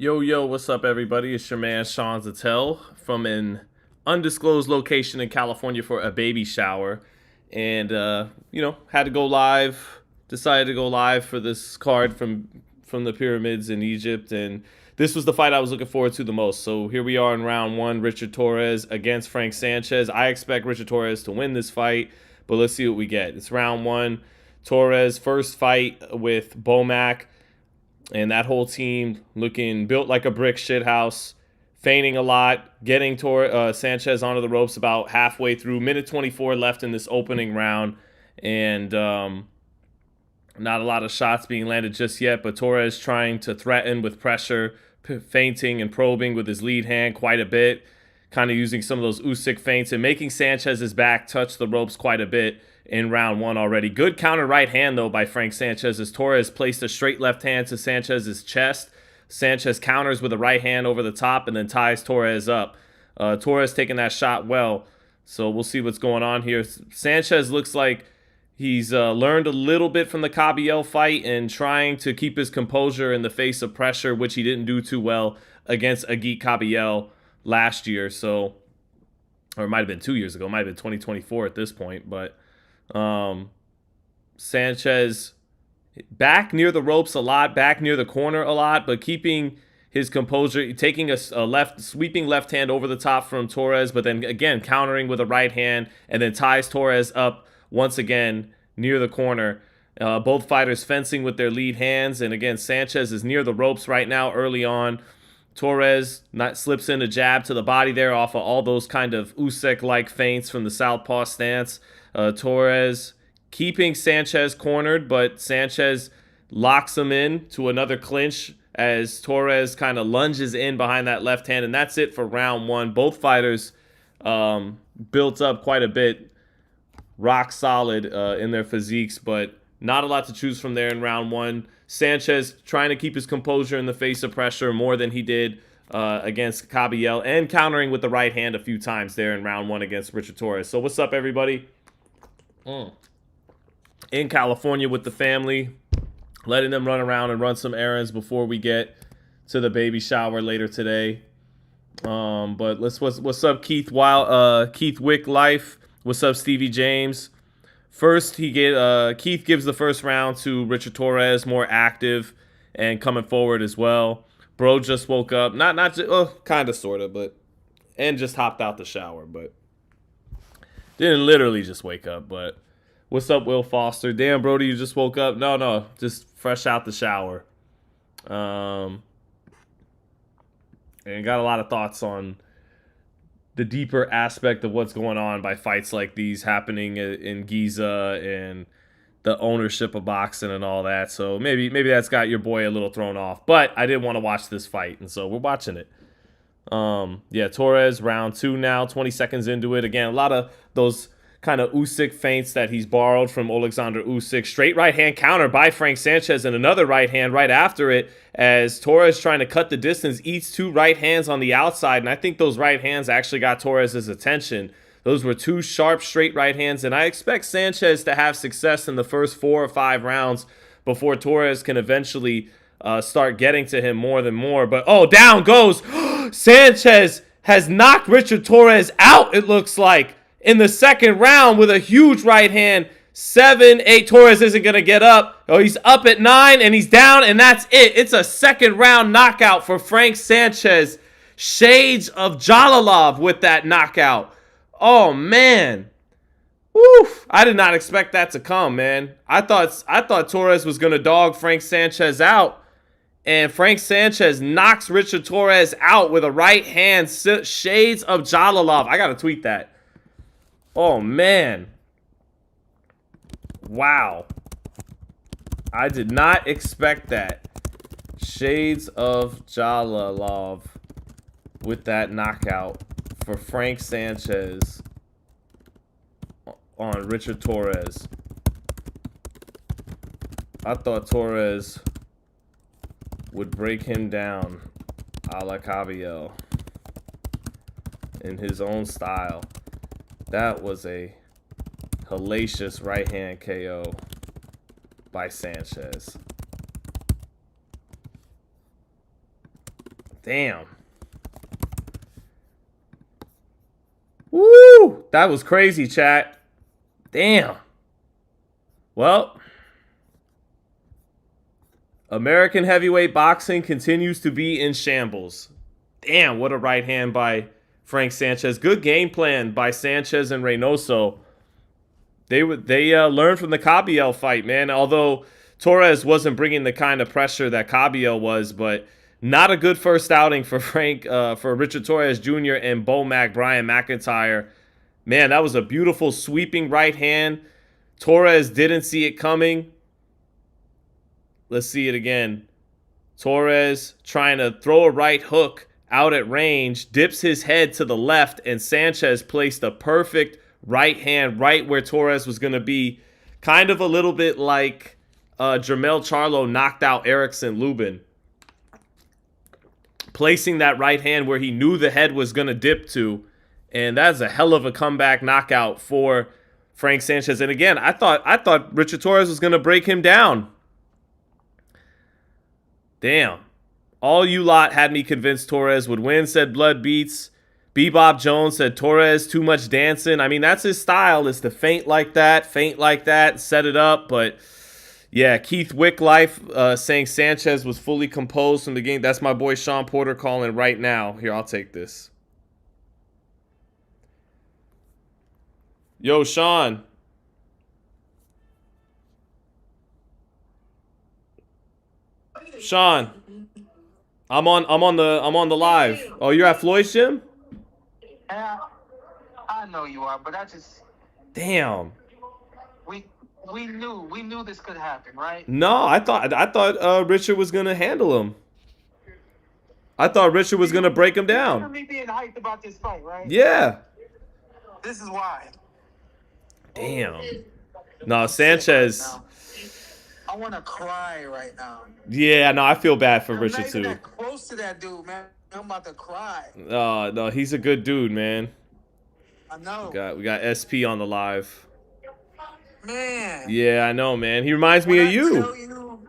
Yo, what's up, everybody? It's your man, Sean Zittel, from an undisclosed location in California for a baby shower. And, had to go live, decided to go live for this card from the pyramids in Egypt. And this was the fight I was looking forward to the most. So here we are in round one, Richard Torrez against Frank Sanchez. I expect Richard Torrez to win this fight, but let's see what we get. It's round one. Torrez, first fight with Bomac. And that whole team looking built like a brick shithouse, feigning a lot, getting Sanchez onto the ropes about halfway through. Minute 24 left in this opening round. And not a lot of shots being landed just yet, but Torres trying to threaten with pressure, feinting and probing with his lead hand quite a bit, kind of using some of those Usyk feints and making Sanchez's back touch the ropes quite a bit in round one already. Good counter right hand, though, by Frank Sanchez as Torres placed a straight left hand to Sanchez's chest. Sanchez counters with a right hand over the top and then ties Torres up. Torres taking that shot well, so we'll see what's going on here. Sanchez looks like he's learned a little bit from the Cateral fight and trying to keep his composure in the face of pressure, which he didn't do too well against Agit Cateral last year. So, or it might have been 2 years ago. It might have been 2024 at this point, but Sanchez back near the ropes a lot, back near the corner a lot, but keeping his composure, taking a sweeping left hand over the top from Torres, but then again countering with a right hand, and then ties Torres up once again near the corner. Both fighters fencing with their lead hands, and again Sanchez is near the ropes right now early on. Torres slips in a jab to the body there off of all those kind of Usyk-like feints from the southpaw stance. Torres keeping Sanchez cornered, but Sanchez locks him in to another clinch as Torres kind of lunges in behind that left hand, and that's it for round one. Both fighters built up quite a bit, rock solid in their physiques, but not a lot to choose from there in round one. Sanchez trying to keep his composure in the face of pressure more than he did against Cateral, and countering with the right hand a few times there in round one against Richard Torrez. So what's up, everybody? In California with the family, letting them run around and run some errands before we get to the baby shower later today. But what's up, Keith Wick Life? What's up, Stevie James? First, Keith gives the first round to Richard Torrez, more active and coming forward as well. Bro just woke up, not just kind of sort of, but and just hopped out the shower, but didn't literally just wake up. But what's up, Will Foster? Damn, Brody, you just woke up? No, just fresh out the shower. And got a lot of thoughts on the deeper aspect of what's going on by fights like these happening in Giza and the ownership of boxing and all that. So maybe that's got your boy a little thrown off. But I did want to watch this fight, and so we're watching it. Torres, round two now, 20 seconds into it. Again, a lot of those kind of Usyk feints that he's borrowed from Oleksandr Usyk. Straight right hand counter by Frank Sanchez, and another right hand right after it as Torres trying to cut the distance, eats two right hands on the outside, and I think those right hands actually got Torres' attention. Those were two sharp straight right hands, and I expect Sanchez to have success in the first 4 or 5 rounds before Torres can eventually start getting to him more than more. But down goes Sanchez. Has knocked Richard Torrez out, it looks like, in the second round with a huge right hand. 7, 8. Torres isn't going to get up. He's up at 9, and he's down, and that's it. It's a second round knockout for Frank Sanchez. Shades of Jalalov with that knockout. Oh, man. Woo! I did not expect that to come, man. I thought Torres was going to dog Frank Sanchez out. And Frank Sanchez knocks Richard Torrez out with a right hand. Shades of Jalalov. I got to tweet that. Oh, man. Wow. I did not expect that. Shades of Jalalov with that knockout for Frank Sanchez on Richard Torrez. I thought Torres would break him down a la Cateral in his own style. That was a hellacious right hand KO by Sanchez. Damn. Woo! That was crazy, chat. Damn. Well, American heavyweight boxing continues to be in shambles. Damn, what a right hand by Frank Sanchez. Good game plan by Sanchez and Reynoso. They learned from the Cabiel fight, man. Although Torres wasn't bringing the kind of pressure that Cabiel was, but not a good first outing for for Richard Torrez Jr. and Brian McIntyre. Man, that was a beautiful sweeping right hand. Torres didn't see it coming. Let's see it again. Torres trying to throw a right hook out at range, dips his head to the left, and Sanchez placed a perfect right hand right where Torres was going to be. Kind of a little bit like Jermell Charlo knocked out Erickson Lubin. Placing that right hand where he knew the head was going to dip to. And that's a hell of a comeback knockout for Frank Sanchez. And again, I thought Richard Torres was going to break him down. Damn. All you lot had me convinced Torres would win, said Blood Beats. Bebop Jones said Torres, too much dancing. I mean, that's his style, is to feint like that, set it up. But, yeah, Keith Wicklife saying Sanchez was fully composed from the game. That's my boy Sean Porter calling right now. Here, I'll take this. Yo, Sean. Sean, I'm on the live. Oh, you're at Floyd's gym? Yeah, I know you are, but I just damn. We knew this could happen, right? No, I thought Richard was gonna handle him. I thought Richard was gonna break him down. You remember me being hyped about this fight, right? Yeah. This is why. Damn. No, Sanchez. I want to cry right now. Yeah, no, I feel bad for Richard too. I'm not even that close to that dude, man. I'm about to cry. No, he's a good dude, man. I know. We got SP on the live. Man. Yeah, I know, man. He reminds me of you. Tell you,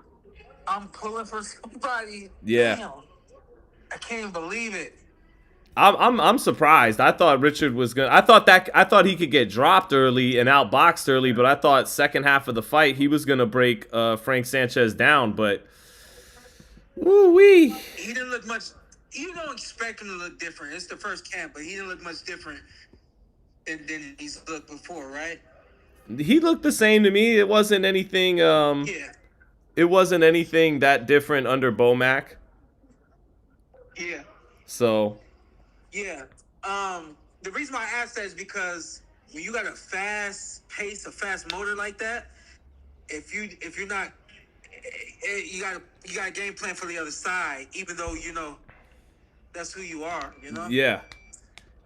I'm pulling for somebody. Yeah. Damn. I can't even believe it. I'm surprised. I thought Richard was gonna. I thought he could get dropped early and outboxed early, but I thought second half of the fight he was gonna break Frank Sanchez down. But woo-wee. He didn't look much. You don't expect him to look different. It's the first camp, but he didn't look much different than he's looked before, right? He looked the same to me. It wasn't anything. Yeah. It wasn't anything that different under Bomac. Yeah. So. Yeah. The reason why I asked that is because when you got a fast pace, a fast motor like that, if you're not, you got a game plan for the other side, even though you know that's who you are. You know. Yeah.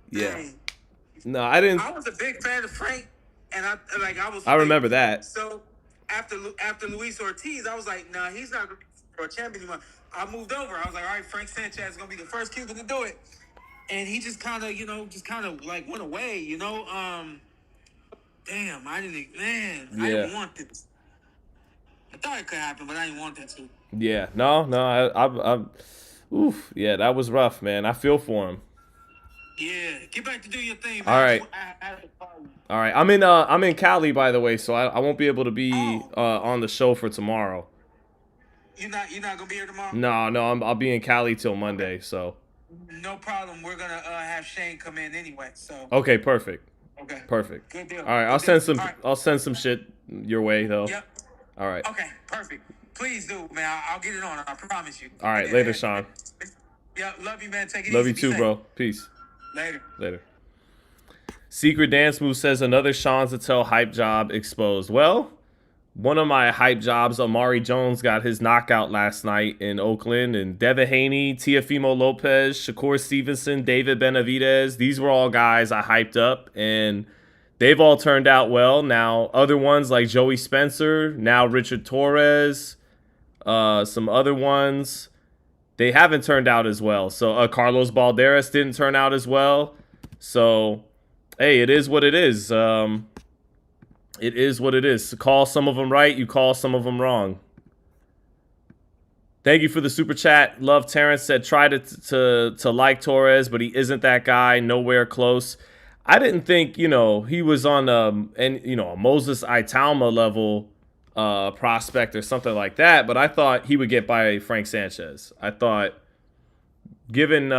Yeah. Dang. No, I didn't. I was a big fan of Frank, and I remember that. So after Luis Ortiz, I was like, nah, he's not for a champion anymore. I moved over. I was like, all right, Frank Sanchez is gonna be the first Cuban to do it. And he just kind of, like went away, you know. Damn, I didn't want this. I thought it could happen, but I didn't want that to. Yeah, no, oof, yeah, that was rough, man. I feel for him. Yeah, get back to do your thing, man. All right. All right, I'm in Cali, by the way, so I won't be able to be on the show for tomorrow. You're not gonna be here tomorrow? No, I'll be in Cali till Monday, so. No problem. We're gonna have Shane come in anyway. So. Okay, perfect. Okay. Perfect. Good deal. All right, I'll send some shit your way though. Yep. All right. Okay, perfect. Please do, man. I'll get it on. I promise you. All right, later, Sean. Yeah, love you, man. Take it easy. Love you too, bro. Peace. Later. Secret Dance Move says another Sean Zittel hype job exposed. Well, one of my hype jobs, Amari Jones, got his knockout last night in Oakland. And Devin Haney, Teofimo Lopez, Shakur Stevenson, David Benavidez. These were all guys I hyped up. And they've all turned out well. Now, other ones like Joey Spencer, now Richard Torres, some other ones, they haven't turned out as well. So Carlos Balderas didn't turn out as well. So, hey, it is what it is. It is what it is. Call some of them right, you call some of them wrong. Thank you for the super chat. Love Terrence said try to like Torres, but he isn't that guy. Nowhere close. I didn't think, you know, he was on a Moses Italma level prospect or something like that, but I thought he would get by Frank Sanchez. I thought, given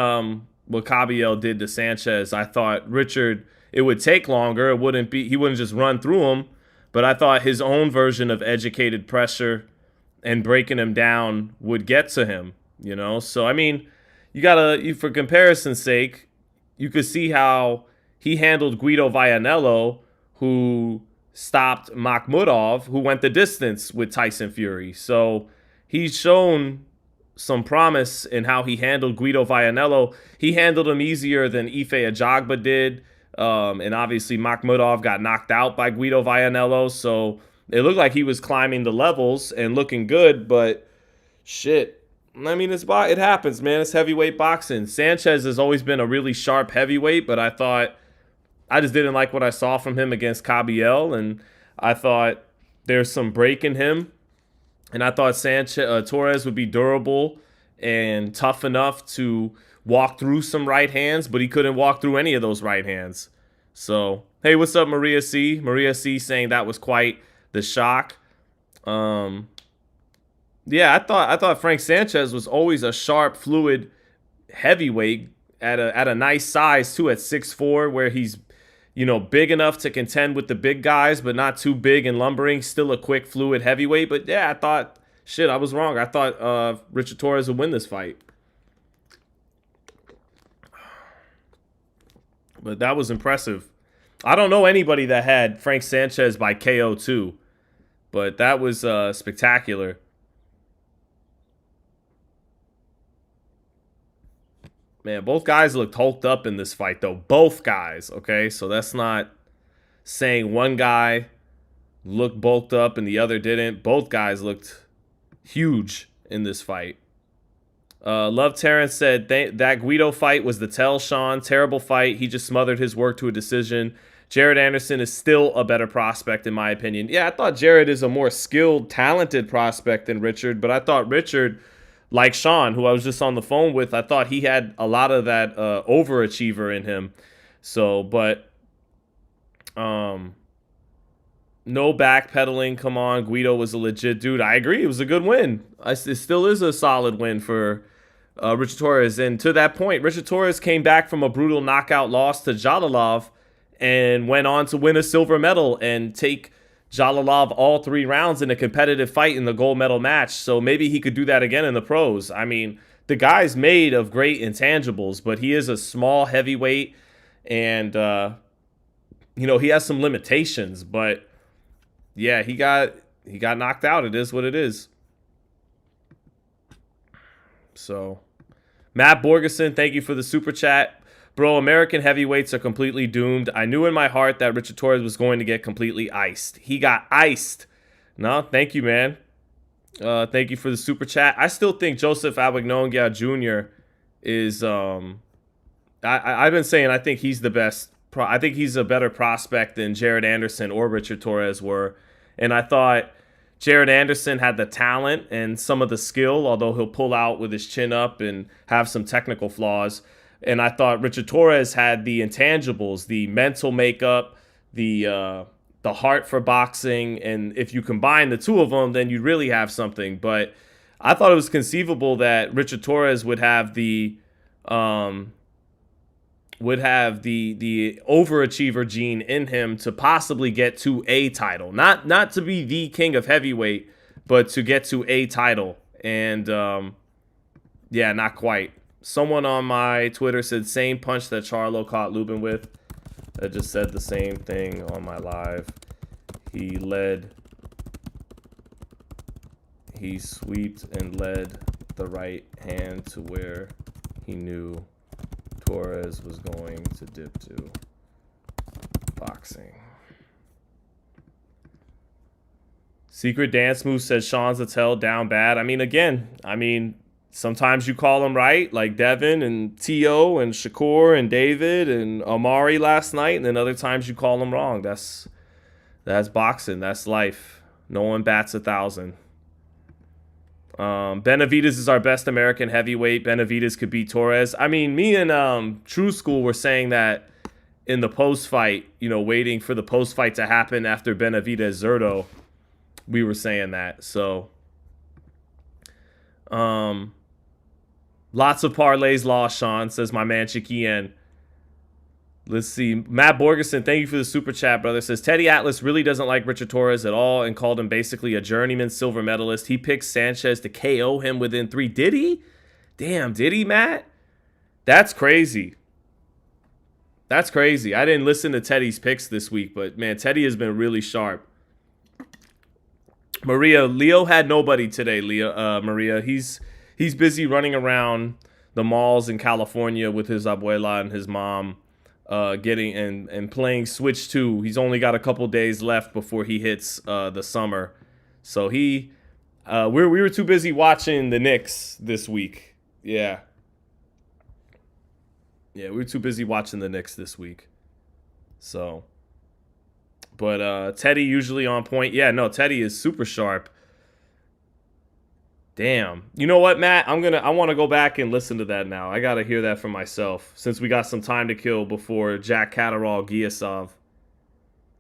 what Cabiel did to Sanchez, I thought Richard, it would take longer. He wouldn't just run through him, but I thought his own version of educated pressure and breaking him down would get to him, you know? So, I mean, for comparison's sake, you could see how he handled Guido Vianello, who stopped Makhmudov, who went the distance with Tyson Fury. So he's shown some promise in how he handled Guido Vianello. He handled him easier than Ife Ajagba did. And obviously Makhmudov got knocked out by Guido Vianello. So it looked like he was climbing the levels and looking good, but shit. I mean, it happens, man. It's heavyweight boxing. Sanchez has always been a really sharp heavyweight, but I just didn't like what I saw from him against Cabiel, and I thought there's some break in him. And I thought Torres would be durable and tough enough to walk through some right hands, but he couldn't walk through any of those right hands. So, hey, what's up, Maria C? Maria C saying that was quite the shock. Yeah, I thought Frank Sanchez was always a sharp, fluid heavyweight at a nice size too, at 6'4", where he's, you know, big enough to contend with the big guys, but not too big and lumbering. Still a quick, fluid heavyweight. But yeah, I was wrong. I thought Richard Torrez would win this fight. But that was impressive. I don't know anybody that had Frank Sanchez by KO too, but that was spectacular. Man, both guys looked hulked up in this fight, though. Both guys, okay? So that's not saying one guy looked bulked up and the other didn't. Both guys looked huge in this fight. Love Terrence said, that Guido fight was the tell, Sean. Terrible fight. He just smothered his work to a decision. Jared Anderson is still a better prospect, in my opinion. Yeah, I thought Jared is a more skilled, talented prospect than Richard, but I thought Richard, like Sean, who I was just on the phone with, I thought he had a lot of that overachiever in him. So, but no backpedaling. Come on, Guido was a legit dude. I agree. It was a good win. It still is a solid win for Richard Torrez. And to that point, Richard Torrez came back from a brutal knockout loss to Jalalov and went on to win a silver medal and take Jalalov all 3 rounds in a competitive fight in the gold medal match. So maybe he could do that again in the pros. I mean, the guy's made of great intangibles, but he is a small heavyweight, and he has some limitations. But yeah, he got knocked out. It is what it is. So, Matt Borgeson, thank you for the super chat. Bro, American heavyweights are completely doomed. I knew in my heart that Richard Torrez was going to get completely iced. He got iced. No, thank you, man. Thank you for the super chat. I still think Joseph Abignonga Jr. is... I've been saying I think he's the best. I think he's a better prospect than Jared Anderson or Richard Torrez were. And I thought Jared Anderson had the talent and some of the skill, although he'll pull out with his chin up and have some technical flaws. And I thought Richard Torrez had the intangibles, the mental makeup, the heart for boxing. And if you combine the two of them, then you really have something. But I thought it was conceivable that Richard Torrez would have the overachiever gene in him to possibly get to a title. Not to be the king of heavyweight, but to get to a title. And yeah, not quite. Someone on my Twitter said, same punch that Charlo caught Lubin with. I just said the same thing on my live. He sweeped and led the right hand to where he knew Torres was going to dip to. Boxing. Secret Dance Move says Sean Zittel down bad. Sometimes you call them right, like Devin and Tio and Shakur and David and Amari last night, and then other times you call them wrong. That's boxing. That's life. No one bats 1,000. Benavidez is our best American heavyweight. Benavidez could beat Torres. I mean, me and True School were saying that in the post-fight, you know, waiting for the post-fight to happen after Benavidez-Zurdo. We were saying that. So, lots of parlays lost, Sean, says my man Chiquien. Let's see. Matt Borgeson, thank you for the super chat, brother. Says Teddy Atlas really doesn't like Richard Torres at all and called him basically a journeyman silver medalist. He picked Sanchez to KO him within 3. Did he? Damn, did he, Matt? That's crazy. That's crazy. I didn't listen to Teddy's picks this week, but man, Teddy has been really sharp. Maria, Leo had nobody today. Maria, he's busy running around the malls in California with his abuela and his mom. Getting and playing Switch 2. He's only got a couple days left before he hits the summer. So we were too busy watching the Knicks this week. Yeah. Yeah, we were too busy watching the Knicks this week. So, but Teddy usually on point. Yeah, no, Teddy is super sharp. Damn. You know what, Matt? I want to go back and listen to that now. I got to hear that for myself since we got some time to kill before Jack Catterall, Giasov.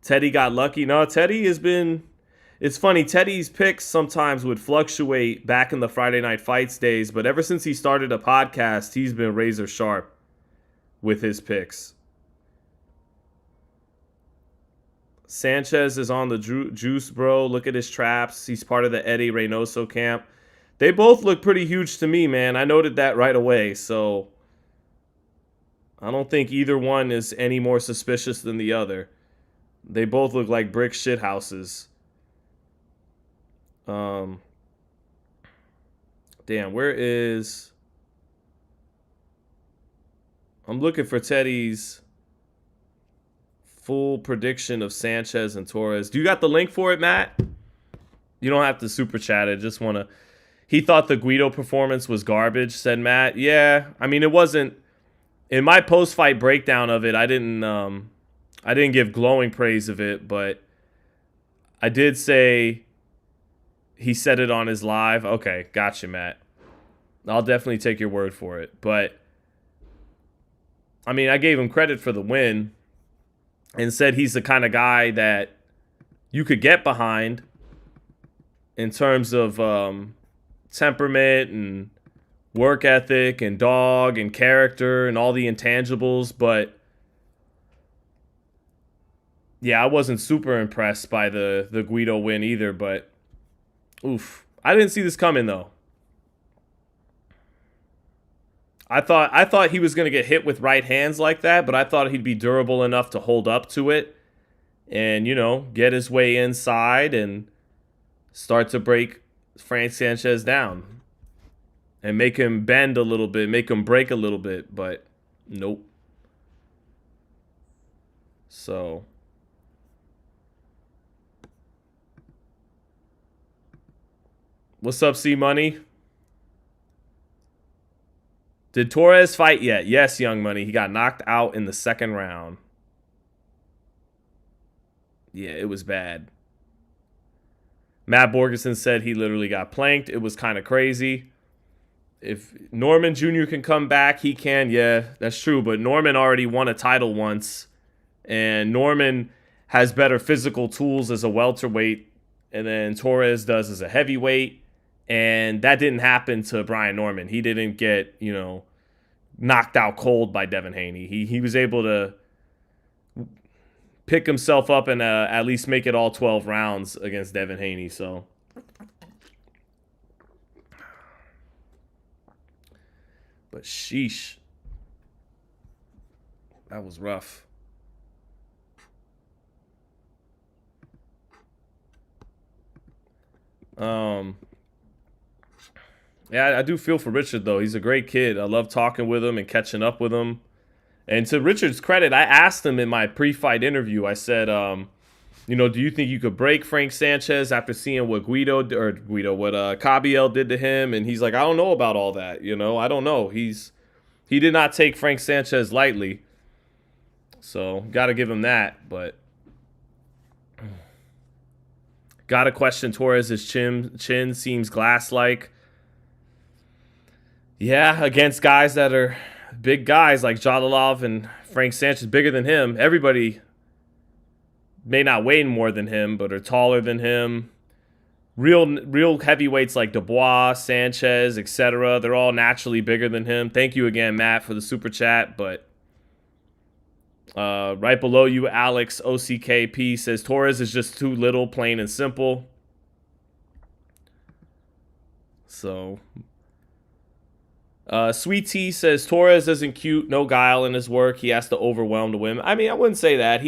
Teddy got lucky. No, Teddy has been... It's funny. Teddy's picks sometimes would fluctuate back in the Friday Night Fights days, but ever since he started a podcast, he's been razor sharp with his picks. Sanchez is on the juice, bro. Look at his traps. He's part of the Eddie Reynoso camp. They both look pretty huge to me, man. I noted that right away, so I don't think either one is any more suspicious than the other. They both look like brick shit houses. Damn, where is... I'm looking for Teddy's full prediction of Sanchez and Torres. Do you got the link for it, Matt? You don't have to super chat it. Just want to... He thought the Guido performance was garbage, said Matt. Yeah, I mean, it wasn't... In my post-fight breakdown of it, I didn't give glowing praise of it, but I did say he said it on his live. Okay, gotcha, Matt. I'll definitely take your word for it. But, I mean, I gave him credit for the win and said he's the kind of guy that you could get behind in terms of... temperament and work ethic and dog and character and all the intangibles, but yeah, I wasn't super impressed by the Guido win either, but oof. I didn't see this coming though. I thought he was going to get hit with right hands like that, but I thought he'd be durable enough to hold up to it and, you know, get his way inside and start to break Frank Sanchez down and make him bend a little bit, make him break a little bit, but nope. So, what's up, C Money? Did Torres fight yet? Yes, Young Money. He got knocked out in the second round. Yeah, it was bad. Matt Borgeson said he literally got planked. It was kind of crazy. If Norman Jr. can come back, he can. Yeah, that's true. But Norman already won a title once. And Norman has better physical tools as a welterweight. And then Torres does as a heavyweight. And that didn't happen to Brian Norman. He didn't get, you know, knocked out cold by Devin Haney. He was able to pick himself up and at least make it all 12 rounds against Devin Haney. So, but sheesh, that was rough. Yeah, I do feel for Richard though. He's a great kid. I love talking with him and catching up with him. And to Richard's credit, I asked him in my pre-fight interview, I said, you know, do you think you could break Frank Sanchez after seeing what what Cabiel did to him? And he's like, I don't know about all that. You know, I don't know. He did not take Frank Sanchez lightly. So, got to give him that. But got to question Torres' chin seems glass-like. Yeah, against guys that are big guys like Jadalov and Frank Sanchez, bigger than him. Everybody may not weigh more than him, but are taller than him. Real heavyweights like Dubois, Sanchez, etc. They're all naturally bigger than him. Thank you again, Matt, for the super chat. But right below you, Alex OCKP says Torres is just too little, plain and simple. So Sweet Tea says Torres isn't cute, no guile in his work. He has to overwhelm the women. I mean, I wouldn't say that.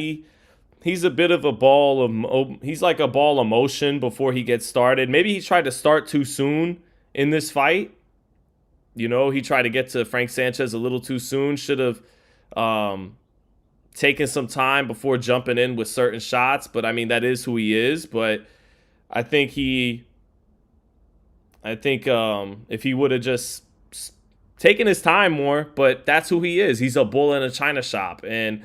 He's a bit of a ball of he's like a ball of motion before he gets started. Maybe he tried to start too soon in this fight. You know, he tried to get to Frank Sanchez a little too soon. Should have taken some time before jumping in with certain shots. But I mean, that is who he is. But I think if he would have just taken his time more, but that's who he is. He's a bull in a china shop. And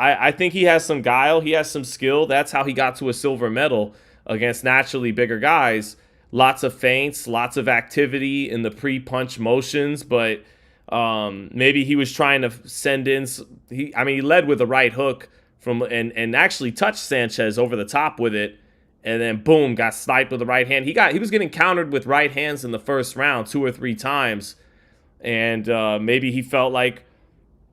I think he has some guile. He has some skill. That's how he got to a silver medal against naturally bigger guys. Lots of feints, lots of activity in the pre-punch motions, but maybe he was trying to send in. He led with a right hook and actually touched Sanchez over the top with it, and then boom, got sniped with the right hand. He was getting countered with right hands in the first round 2 or 3 times, and maybe he felt like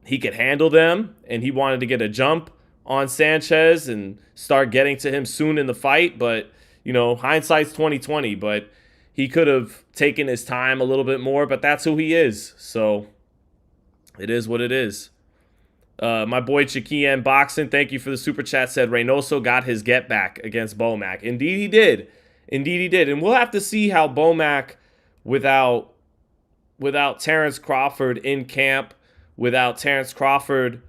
he could handle them, and he wanted to get a jump on Sanchez and start getting to him soon in the fight. But, you know, hindsight's 20/20, but he could have taken his time a little bit more, but that's who he is. So it is what it is. My boy Chiquien Boxing, thank you for the super chat, said Reynoso got his get back against Bomac. Indeed he did. Indeed he did. And we'll have to see how Bomac, without Terrence Crawford in camp, without Terrence Crawford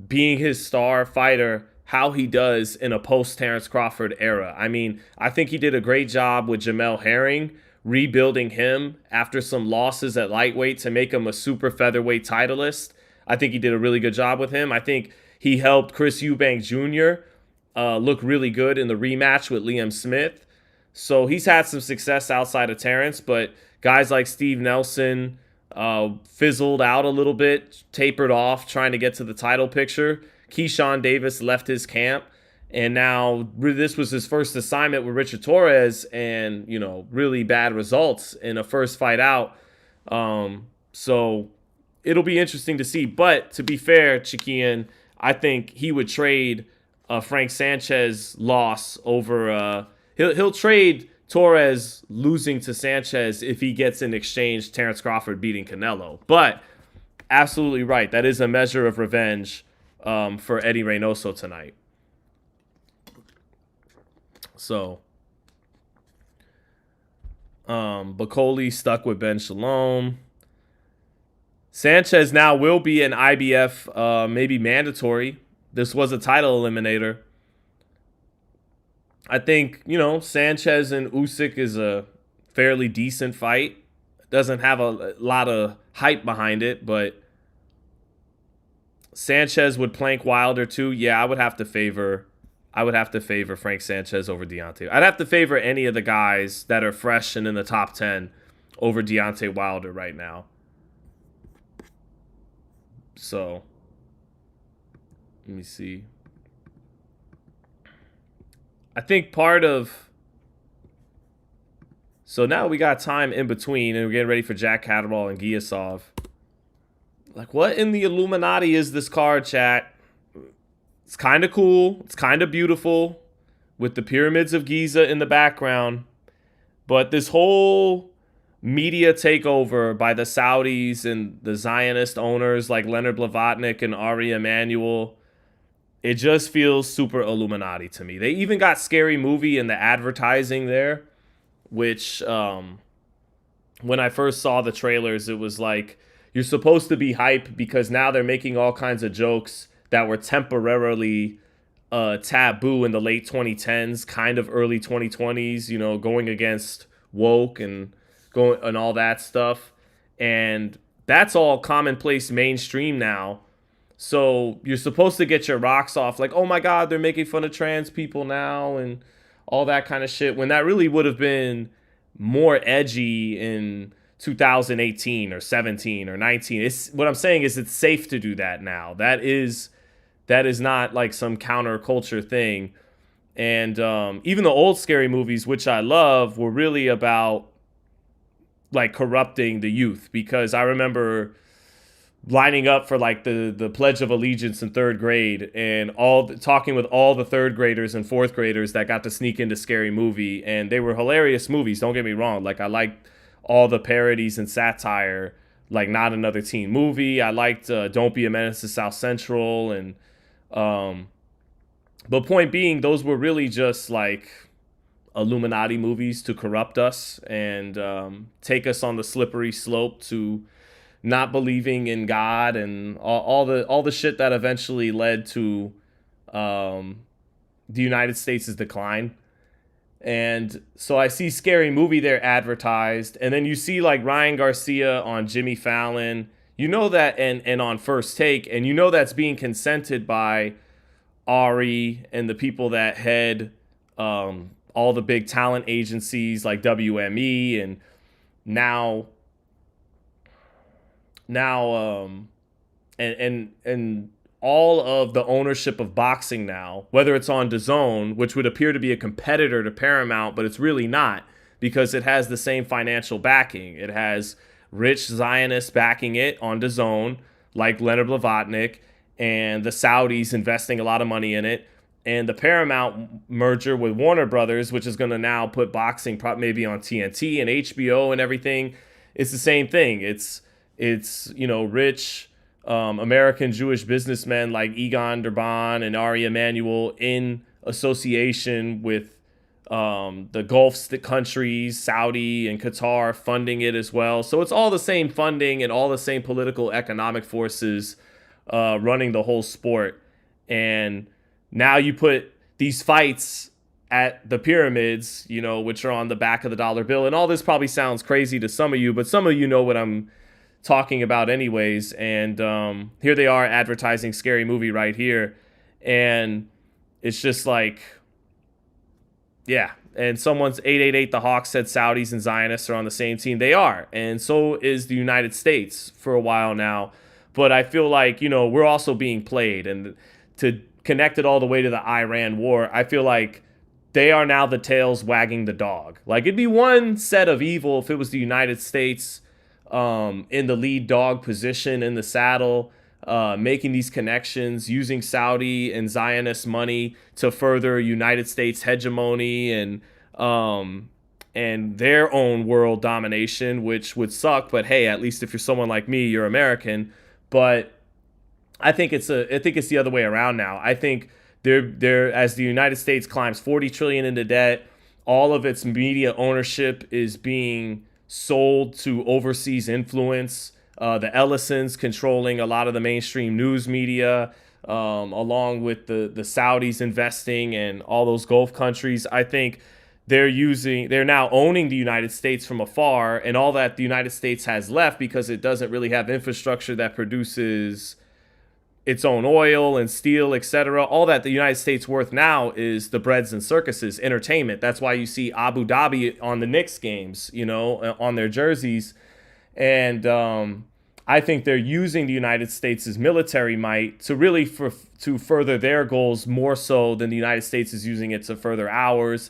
being his star fighter, how he does in a post-Terrence Crawford era. I mean, I think he did a great job with Jamel Herring, rebuilding him after some losses at lightweight to make him a super featherweight titleist. I think he did a really good job with him. I think he helped Chris Eubank Jr. Look really good in the rematch with Liam Smith. So he's had some success outside of Terrence, but guys like Steve Nelson fizzled out a little bit, tapered off, trying to get to the title picture. Keyshawn Davis left his camp, and now this was his first assignment with Richard Torrez, and, you know, really bad results in a first fight out. So it'll be interesting to see. But to be fair, Chiquian, I think he would trade Frank Sanchez loss over he'll trade Torres losing to Sanchez if he gets in exchange Terrence Crawford beating Canelo. But absolutely right. That is a measure of revenge for Eddie Reynoso tonight. So, Bacoli stuck with Ben Shalom. Sanchez now will be an IBF maybe mandatory. This was a title eliminator. I think, you know, Sanchez and Usyk is a fairly decent fight. Doesn't have a lot of hype behind it, but Sanchez would plank Wilder too. Yeah, I would have to favor Frank Sanchez over Deontay. I'd have to favor any of the guys that are fresh and in the top 10 over Deontay Wilder right now. So, let me see. I think part of... So now we got time in between, and we're getting ready for Jack Catterall and Giasov. Like, what in the Illuminati is this card, chat? It's kind of cool. It's kind of beautiful with the pyramids of Giza in the background. But this whole media takeover by the Saudis and the Zionist owners like Leonard Blavatnik and Ari Emanuel, it just feels super Illuminati to me. They even got Scary Movie in the advertising there, which when I first saw the trailers, it was like, you're supposed to be hype because now they're making all kinds of jokes that were temporarily taboo in the late 2010s, kind of early 2020s, you know, going against woke and all that stuff. And that's all commonplace mainstream now. So you're supposed to get your rocks off like, oh my God, they're making fun of trans people now and all that kind of shit, when that really would have been more edgy in 2018 or 17 or 19. It's what I'm saying is it's safe to do that now. That is not like some counterculture thing. And even the old scary movies, which I love, were really about like corrupting the youth, because I remember lining up for like the Pledge of Allegiance in third grade and talking with all the third graders and fourth graders that got to sneak into Scary Movie, and they were hilarious movies. Don't get me wrong. Like I liked all the parodies and satire, like Not Another Teen Movie. I liked Don't Be a Menace to South Central, and but point being, those were really just like Illuminati movies to corrupt us and take us on the slippery slope to not believing in God and all the shit that eventually led to the United States' decline. And so I see Scary Movie there advertised, and then you see like Ryan Garcia on Jimmy Fallon, you know that, and on First Take, and you know that's being consented by Ari and the people that head all the big talent agencies like WME, and now and all of the ownership of boxing now, whether it's on DAZN, which would appear to be a competitor to Paramount, but it's really not, because it has the same financial backing. It has rich Zionists backing it on DAZN, like Leonard Blavatnik, and the Saudis investing a lot of money in it. And the Paramount merger with Warner Brothers, which is going to now put boxing maybe on TNT and HBO and everything, it's the same thing. It's rich American Jewish businessmen like Egon Durban and Ari Emanuel in association with the Gulf countries, Saudi and Qatar, funding it as well. So it's all the same funding and all the same political economic forces running the whole sport. And now you put these fights at the pyramids, which are on the back of the dollar bill. And all this probably sounds crazy to some of you, but some of you know what I'm talking about anyways. And here they are advertising Scary Movie right here. And it's just like, yeah. And someone's 888 the Hawk said Saudis and Zionists are on the same team. They are. And so is the United States for a while now. But I feel like, we're also being played. And to connect it all the way to the Iran war, I feel like they are now the tails wagging the dog. Like, it'd be one set of evil if it was the United States in the lead dog position in the saddle, making these connections, using Saudi and Zionist money to further United States hegemony and their own world domination, which would suck. But hey, at least if you're someone like me, you're American. But I think it's the other way around now. I think they're as the United States climbs 40 trillion into debt, all of its media ownership is being sold to overseas influence. The Ellisons controlling a lot of the mainstream news media, along with the Saudis investing and all those Gulf countries. I think they're now owning the United States from afar, and all that the United States has left, because it doesn't really have infrastructure that produces its own oil and steel, etc. All that the United States worth now is the breads and circuses, entertainment. That's why you see Abu Dhabi on the Knicks games, on their jerseys. And I think they're using the United States' military might to really to further their goals more so than the United States is using it to further ours.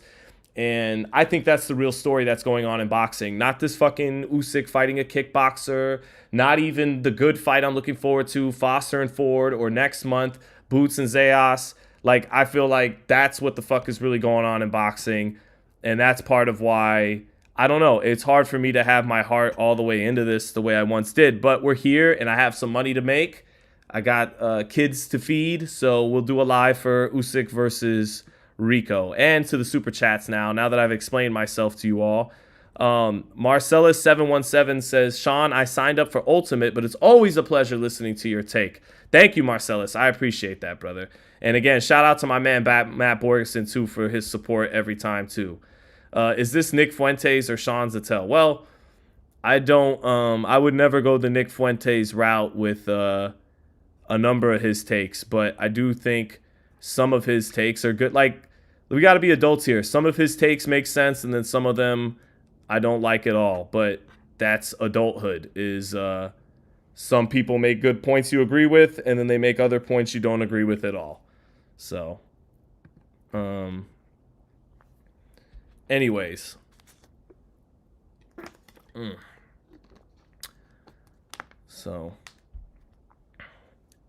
And I think that's the real story that's going on in boxing. Not this fucking Usyk fighting a kickboxer. Not even the good fight I'm looking forward to, Foster and Ford, or next month, Boots and Zayas. Like, I feel like that's what the fuck is really going on in boxing. And that's part of why, I don't know, it's hard for me to have my heart all the way into this the way I once did. But we're here, and I have some money to make. I got kids to feed, so we'll do a live for Usyk versus Rico. And to the super chats now that I've explained myself to you all. Marcellus717 says, Sean, I signed up for Ultimate, but it's always a pleasure listening to your take. Thank you, Marcellus. I appreciate that, brother. And again, shout out to my man Matt Borgeson too for his support every time too. Is this Nick Fuentes or Sean Zittel? Well, I would never go the Nick Fuentes route with a number of his takes, but I do think some of his takes are good. Like, we got to be adults here. Some of his takes make sense, and then some of them I don't like at all. But that's adulthood. Is some people make good points you agree with, and then they make other points you don't agree with at all. So, anyways. So,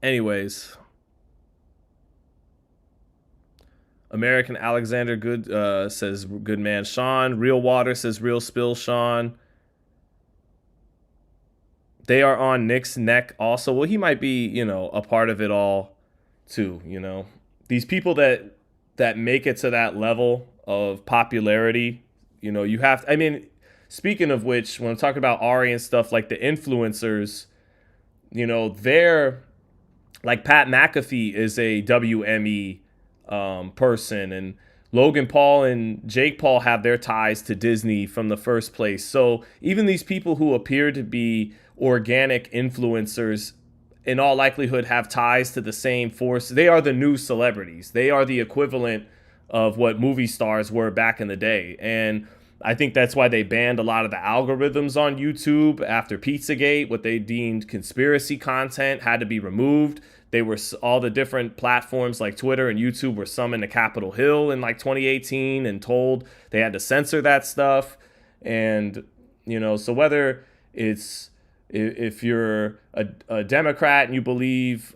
anyways. American Alexander Good says good man Sean. Real Water says real spill Sean. They are on Nick's neck also. Well, he might be, a part of it all too, These people that make it to that level of popularity, you have to, I mean, speaking of which, when I'm talking about Ari and stuff, like the influencers, they're like Pat McAfee is a WME person, and Logan Paul and Jake Paul have their ties to Disney from the first place. So even these people who appear to be organic influencers in all likelihood have ties to the same force. They are the new celebrities. They are the equivalent of what movie stars were back in the day. And I think that's why they banned a lot of the algorithms on YouTube after Pizzagate. What they deemed conspiracy content had to be removed. They were all the different platforms like Twitter and YouTube were summoned to Capitol Hill in like 2018 and told they had to censor that stuff. And, so whether it's if you're a Democrat and you believe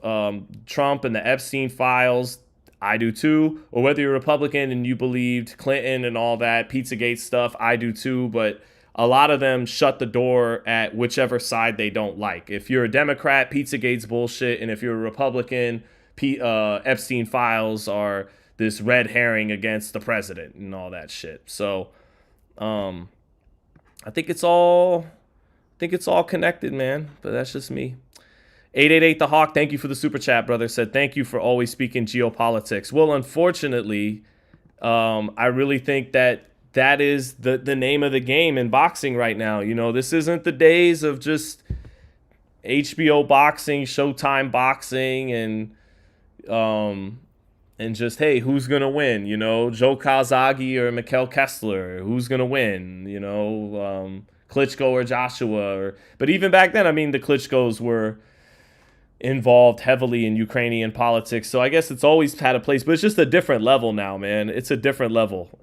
Trump and the Epstein files, I do too. Or whether you're a Republican and you believed Clinton and all that Pizzagate stuff, I do too. But a lot of them shut the door at whichever side they don't like. If you're a Democrat, Pizzagate's bullshit. And if you're a Republican, Epstein files are this red herring against the president and all that shit. So I think it's all connected, man. But that's just me. 888 The Hawk, thank you for the super chat, brother. Said, thank you for always speaking geopolitics. Well, unfortunately, I really think that is the name of the game in boxing right now. This isn't the days of just HBO boxing, Showtime boxing, and just, hey, who's going to win? Joe Calzaghe or Mikkel Kessler, who's going to win? Klitschko or Joshua. But even back then, I mean, the Klitschkos were involved heavily in Ukrainian politics. So I guess it's always had a place, but it's just a different level now, man. It's a different level.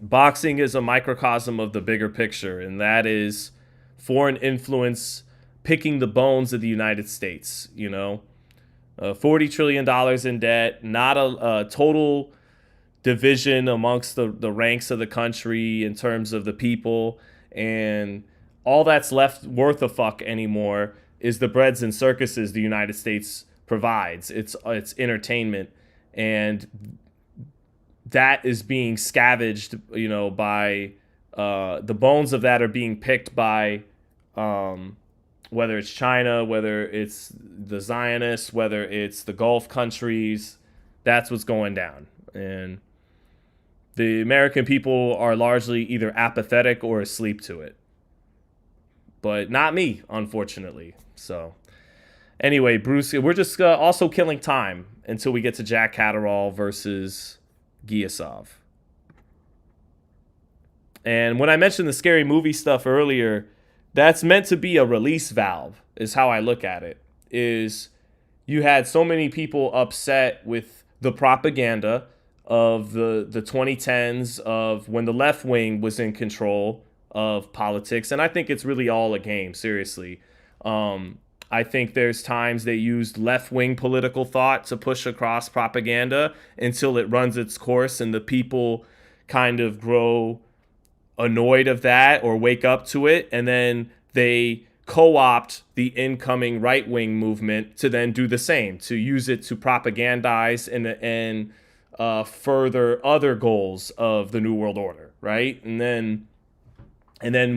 Boxing is a microcosm of the bigger picture, and that is foreign influence picking the bones of the United States, $40 trillion in debt, not a total division amongst the ranks of the country in terms of the people, and all that's left worth a fuck anymore is the breads and circuses the United States provides. It's entertainment, and that is being scavenged, by the bones of that are being picked by whether it's China, whether it's the Zionists, whether it's the Gulf countries. That's what's going down. And the American people are largely either apathetic or asleep to it. But not me, unfortunately. So anyway, Bruce, we're just also killing time until we get to Jack Catterall versus Giasov. And when I mentioned the scary movie stuff earlier, that's meant to be a release valve, is how I look at it. Is you had so many people upset with the propaganda of the 2010s, of when the left wing was in control of politics. And I think it's really all a game, seriously. I think there's times they used left-wing political thought to push across propaganda until it runs its course and the people kind of grow annoyed of that or wake up to it. And then they co-opt the incoming right-wing movement to then do the same, to use it to propagandize and further other goals of the New World Order, right? And then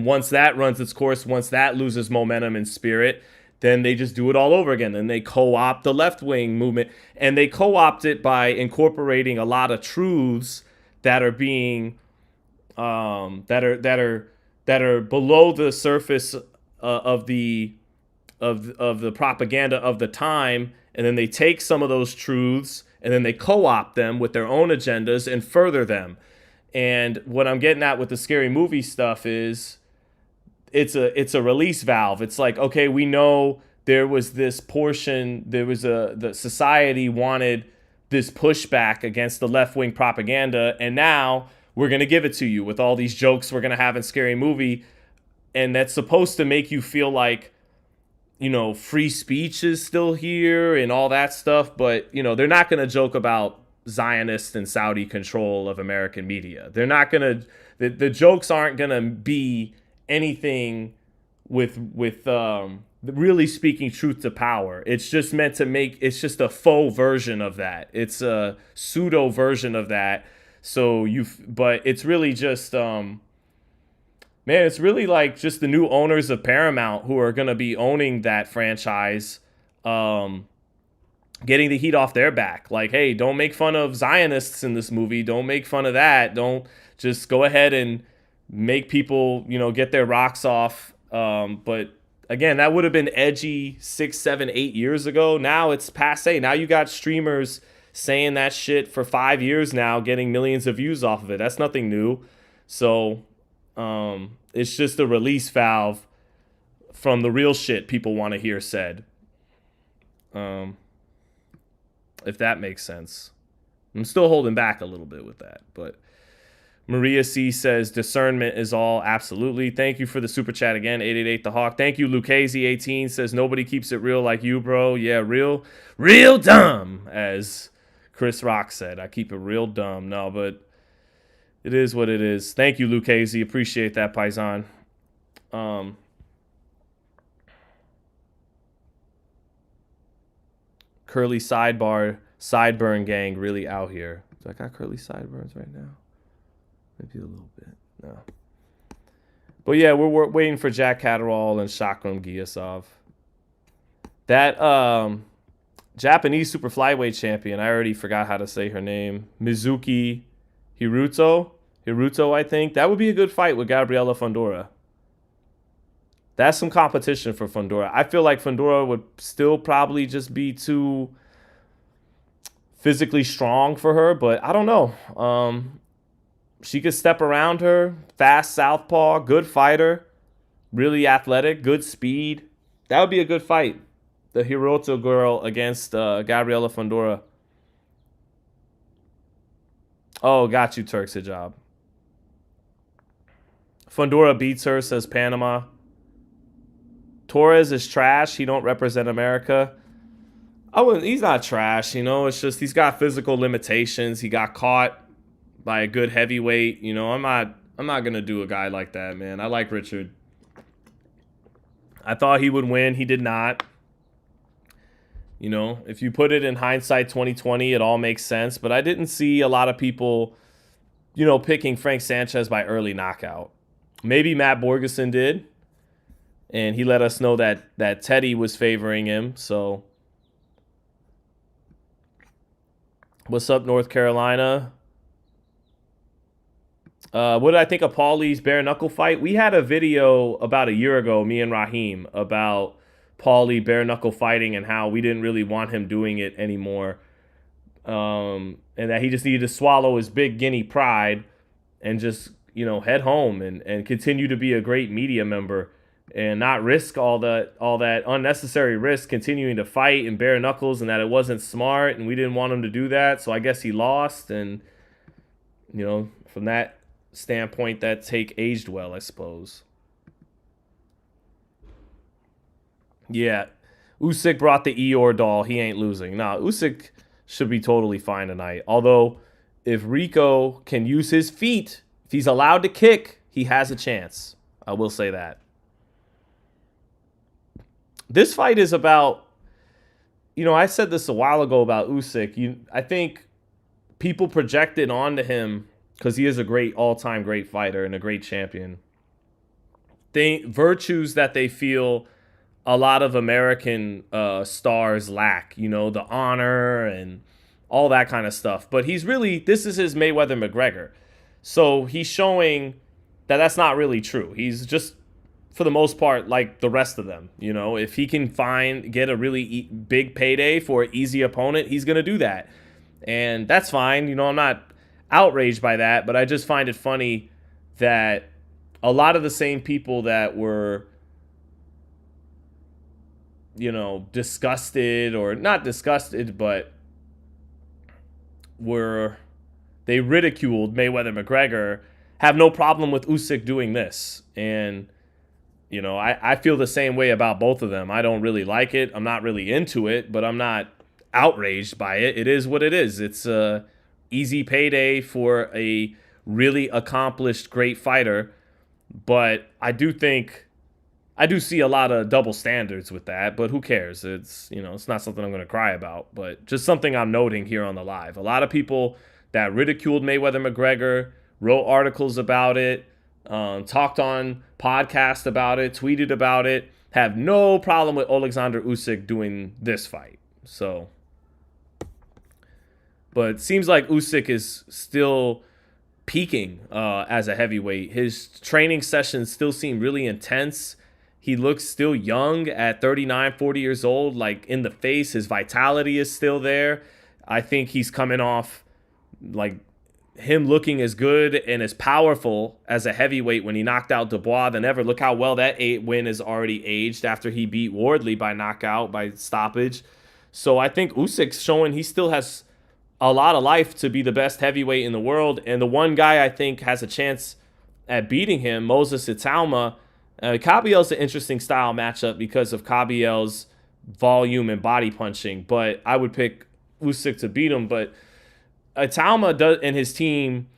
once that runs its course, once that loses momentum and spirit, then they just do it all over again. And they co-opt the left-wing movement, and they co-opt it by incorporating a lot of truths that are being that are below the surface of the propaganda of the time, and then they take some of those truths and then they co-opt them with their own agendas and further them. And what I'm getting at with the scary movie stuff is it's a release valve. It's like, okay, we know there was this portion, the society wanted this pushback against the left-wing propaganda, and now we're going to give it to you with all these jokes we're going to have in Scary Movie, and that's supposed to make you feel like, you know, free speech is still here and all that stuff, but, you know, they're not going to joke about Zionist and Saudi control of American media. They're not going to, the jokes aren't going to be anything with really speaking truth to power. It's just meant to make, it's just a faux version of that. It's a pseudo version of that. So but it's really just, man, it's really like just the new owners of Paramount who are going to be owning that franchise, getting the heat off their back. Like, hey, don't make fun of Zionists in this movie. Don't make fun of that. Don't, just go ahead and make people, you know, get their rocks off. But again, that would have been edgy 6, 7, 8 years ago. Now it's passe. Now you got streamers saying that shit for 5 years now, getting millions of views off of it. That's nothing new. So it's just a release valve from the real shit people want to hear said. If that makes sense. I'm still holding back a little bit with that. But Maria C says discernment is all. Absolutely. Thank you for the super chat again. 888 the Hawk. Thank you. Lucchese 18 says nobody keeps it real like you, bro. Yeah, real dumb, as Chris Rock said. I keep it real dumb. No, but it is what it is. Thank you, Lucchese. Appreciate that, Paisan. Curly sideburn gang really out here. Do I got curly sideburns right now? Maybe a little bit. No. But yeah, we're waiting for Jack Catterall and Shakram Giasov. That Japanese super flyweight champion, I already forgot how to say her name. Mizuki Hiruto, I think. That would be a good fight with Gabriela Fundora. That's some competition for Fundora. I feel like Fundora would still probably just be too physically strong for her, but I don't know. She could step around her. Fast southpaw, good fighter, really athletic, good speed. That would be a good fight. The Hiroto girl against Gabriela Fundora. Oh, got you, Turks Hijab. Fundora beats her, says Panama. Torres is trash. He don't represent America. He's not trash, you know. It's just he's got physical limitations. He got caught by a good heavyweight. You know, I'm not gonna do a guy like that, man. I like Richard. I thought he would win. He did not. You know, if you put it in hindsight 2020, it all makes sense. But I didn't see a lot of people, you know, picking Frank Sanchez by early knockout. Maybe Matt Borgeson did. And he let us know that Teddy was favoring him. So, what's up, North Carolina? What did I think of Paulie's bare knuckle fight? We had a video about a year ago, me and Raheem, about Paulie bare knuckle fighting and how we didn't really want him doing it anymore. And that he just needed to swallow his big guinea pride and just, you know, head home and continue to be a great media member and not risk all that unnecessary risk continuing to fight and bare knuckles, and that it wasn't smart and we didn't want him to do that. So I guess he lost, and, you know, from that standpoint, that take aged well, I suppose. Yeah, Usyk brought the Eeyore doll. He ain't losing. Nah, Usyk should be totally fine tonight. Although, if Rico can use his feet, if he's allowed to kick, he has a chance. I will say that. This fight is about, you know, I said this a while ago about Usyk. I think people projected onto him because he is a great all-time great fighter and a great champion. Virtues that they feel a lot of American stars lack, you know, the honor and all that kind of stuff. But this is his Mayweather-McGregor. So he's showing that that's not really true. He's just, for the most part, like the rest of them. You know, if he can get a really big payday for an easy opponent, he's going to do that. And that's fine. You know, I'm not outraged by that, but I just find it funny that a lot of the same people that were, disgusted, or not disgusted, but they ridiculed Mayweather-McGregor, have no problem with Usyk doing this. And, I feel the same way about both of them. I don't really like it. I'm not really into it, but I'm not outraged by it. It is what it is. It's a easy payday for a really accomplished, great fighter. But I do see a lot of double standards with that, but who cares? It's not something I'm going to cry about, but just something I'm noting here on the live. A lot of people that ridiculed Mayweather-McGregor wrote articles about it, talked on podcasts about it, tweeted about it, have no problem with Oleksandr Usyk doing this fight. So, but it seems like Usyk is still peaking as a heavyweight. His training sessions still seem really intense. He looks still young at 39, 40 years old, like in the face. His vitality is still there. I think he's coming off like him looking as good and as powerful as a heavyweight when he knocked out Dubois than ever. Look how well that win is already aged after he beat Wardley by knockout, by stoppage. So I think Usyk's showing he still has a lot of life to be the best heavyweight in the world. And the one guy I think has a chance at beating him, Moses Italma. Cabiel's an interesting style matchup because of Cabiel's volume and body punching, but I would pick Usyk to beat him. But Italma and his team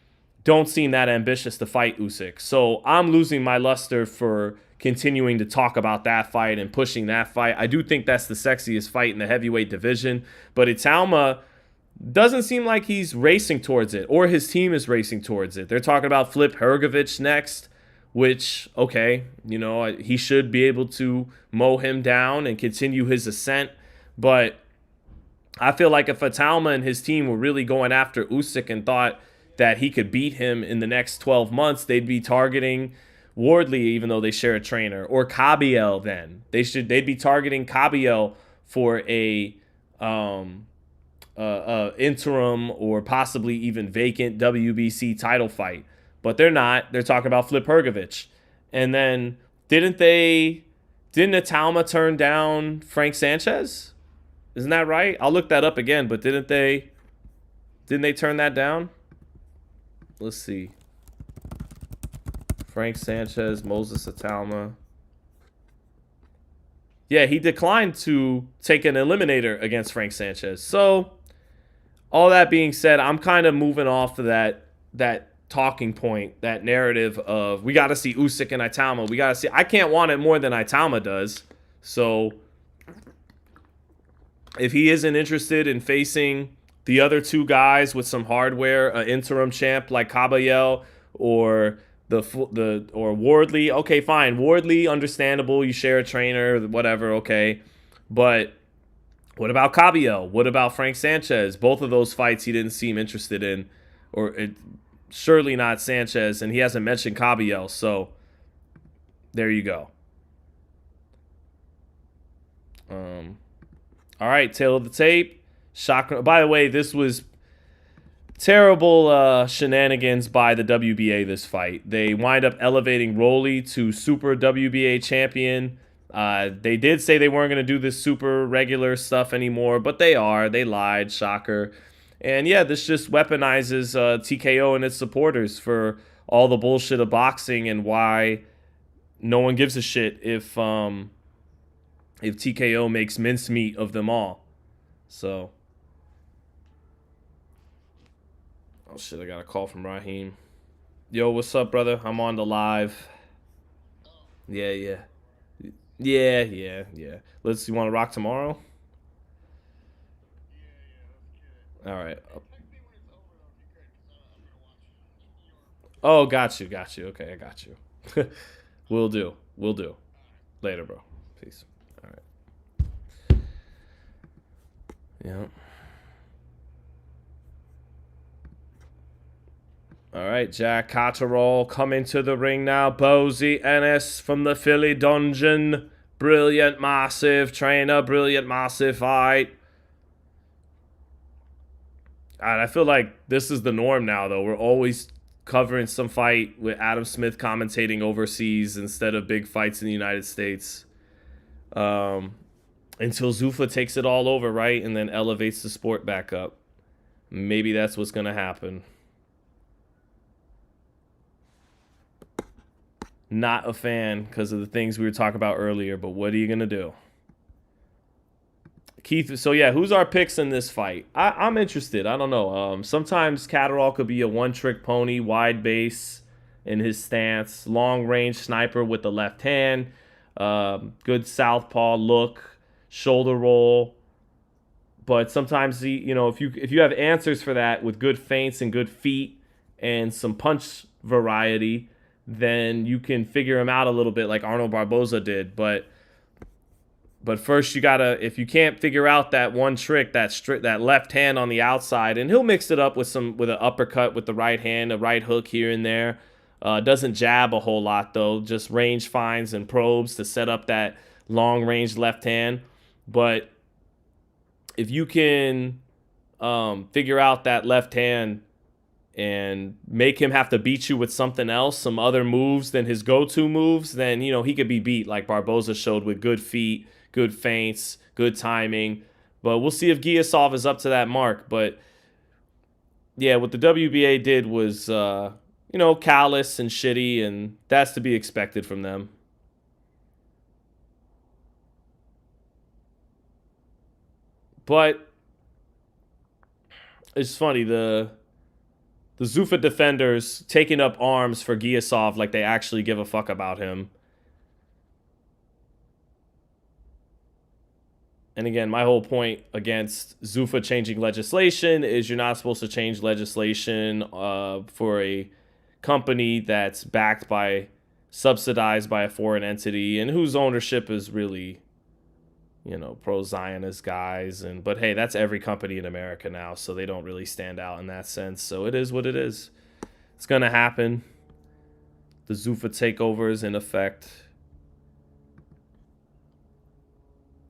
don't seem that ambitious to fight Usyk. So I'm losing my luster for continuing to talk about that fight and pushing that fight. I do think that's the sexiest fight in the heavyweight division, but Italma doesn't seem like he's racing towards it, or his team is racing towards it. They're talking about Flip Hrgovic next, which, okay, he should be able to mow him down and continue his ascent. But I feel like if Italma and his team were really going after Usyk and thought that he could beat him in the next 12 months, they'd be targeting Wardley, even though they share a trainer, or Cabiel. Then they'd be targeting Cabiel for a interim or possibly even vacant WBC title fight. But they're not. They're talking about Flip Hrgovic. And then didn't Italma turn down Frank Sanchez? Isn't that right? I'll look that up again, but didn't they turn that down? Let's see. Frank Sanchez, Moses Italma. Yeah, he declined to take an eliminator against Frank Sanchez. So, all that being said, I'm kind of moving off of that talking point, that narrative of we got to see Usyk and Italma. We got to see. I can't want it more than Italma does. So, if he isn't interested in facing the other two guys with some hardware, an interim champ like Cabiel or or Wardley, okay, fine. Wardley, understandable. You share a trainer, whatever, okay. But what about Cabiel? What about Frank Sanchez? Both of those fights he didn't seem interested in, surely not Sanchez, and he hasn't mentioned Cabiel. So there you go. All right, tail of the tape. Shock. By the way, this was terrible shenanigans by the WBA this fight. They wind up elevating Rolly to Super WBA champion. They did say they weren't going to do this super regular stuff anymore, but they are. They lied. Shocker. And yeah, this just weaponizes TKO and its supporters for all the bullshit of boxing and why no one gives a shit if TKO makes mincemeat of them all. So, oh shit, I got a call from Raheem. Yo, what's up, brother? I'm on the live. Yeah. You want to rock tomorrow? All right. Oh, got you. Okay, I got you. Will do. Later, bro. Peace. All right. Yeah. All right, Jack Catterall coming to the ring now. Bozy Ennis from the Philly Dungeon. Brilliant, massive trainer. Brilliant, massive fight. And I feel like this is the norm now, though. We're always covering some fight with Adam Smith commentating overseas instead of big fights in the United States. Until Zuffa takes it all over, right? And then elevates the sport back up. Maybe that's what's going to happen. Not a fan because of the things we were talking about earlier, but what are you going to do? Keith, so yeah, who's our picks in this fight? I'm interested. I don't know. Sometimes Catterall could be a one-trick pony, wide base in his stance, long-range sniper with the left hand, good southpaw look, shoulder roll. But sometimes, if you have answers for that with good feints and good feet and some punch variety, then you can figure him out a little bit like Arnold Barboza did. But first you gotta, if you can't figure out that one trick, that left hand on the outside, and he'll mix it up with an uppercut with the right hand, a right hook here and there. Doesn't jab a whole lot though, just range finds and probes to set up that long range left hand. But if you can figure out that left hand and make him have to beat you with something else, some other moves than his go-to moves, then he could be beat like Barboza showed with good feet, good feints, good timing. But we'll see if Giasov is up to that mark. But yeah, what the WBA did was, callous and shitty, and that's to be expected from them. But it's funny, the Zuffa defenders taking up arms for Giasov like they actually give a fuck about him. And again, my whole point against Zuffa changing legislation is you're not supposed to change legislation for a company that's subsidized by a foreign entity and whose ownership is really, pro-Zionist guys. But hey, that's every company in America now, so they don't really stand out in that sense. So it is what it is. It's going to happen. The Zuffa takeover is in effect.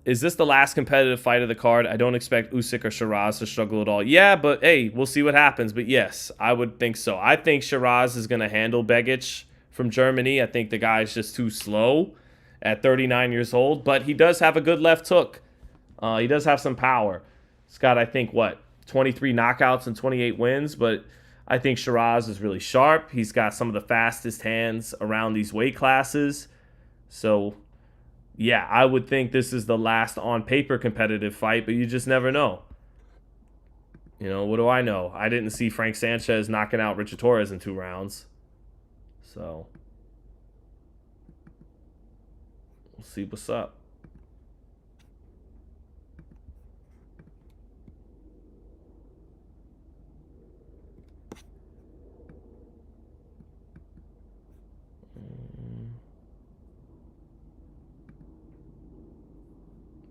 Is this the last competitive fight of the card? I don't expect Usyk or Sheeraz to struggle at all. Yeah, but hey, we'll see what happens. But yes, I would think so. I think Sheeraz is going to handle Begic from Germany. I think the guy's just too slow at 39 years old. But he does have a good left hook. He does have some power. He's got, I think, 23 knockouts and 28 wins. But I think Sheeraz is really sharp. He's got some of the fastest hands around these weight classes. So yeah, I would think this is the last on-paper competitive fight, but you just never know. What do I know? I didn't see Frank Sanchez knocking out Richard Torrez in 2 rounds. So we'll see what's up.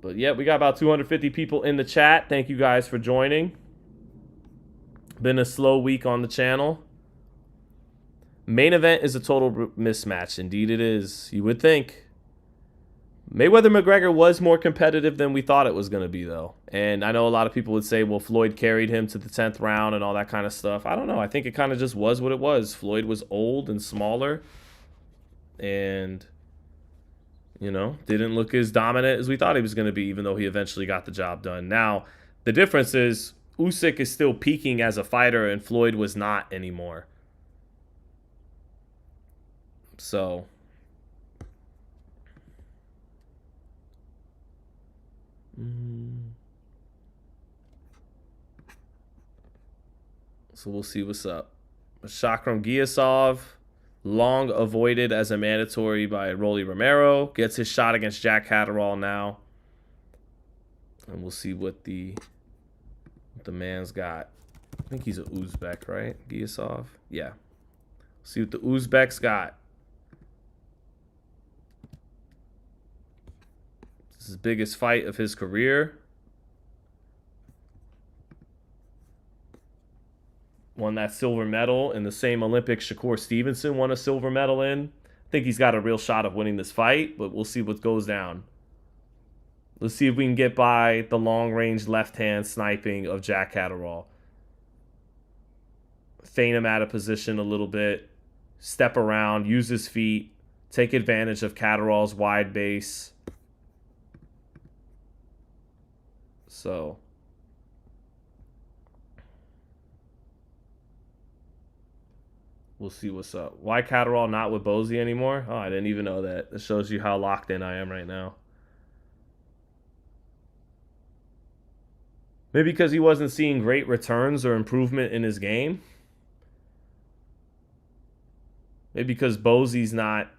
But yeah, we got about 250 people in the chat. Thank you guys for joining. Been a slow week on the channel. Main event is a total mismatch. Indeed it is. You would think. Mayweather-McGregor was more competitive than we thought it was going to be, though. And I know a lot of people would say, well, Floyd carried him to the 10th round and all that kind of stuff. I don't know. I think it kind of just was what it was. Floyd was old and smaller. And didn't look as dominant as we thought he was going to be, even though he eventually got the job done. Now, the difference is Usyk is still peaking as a fighter, and Floyd was not anymore. So we'll see what's up. Shakram Giasov, long avoided as a mandatory by Rolly Romero, gets his shot against Jack Catterall now. And we'll see what the man's got. I think he's a Uzbek, right? Giasov? Yeah. See what the Uzbek's got. This is his biggest fight of his career. Won that silver medal in the same Olympics Shakur Stevenson won a silver medal in. I think he's got a real shot of winning this fight, but we'll see what goes down. Let's see if we can get by the long-range left-hand sniping of Jack Catterall. feint him out of position a little bit, step around, use his feet, take advantage of Catterall's wide base. So we'll see what's up. Why Catterall not with Bozy anymore? Oh, I didn't even know that. That shows you how locked in I am right now. Maybe because he wasn't seeing great returns or improvement in his game. Maybe because Bozy's not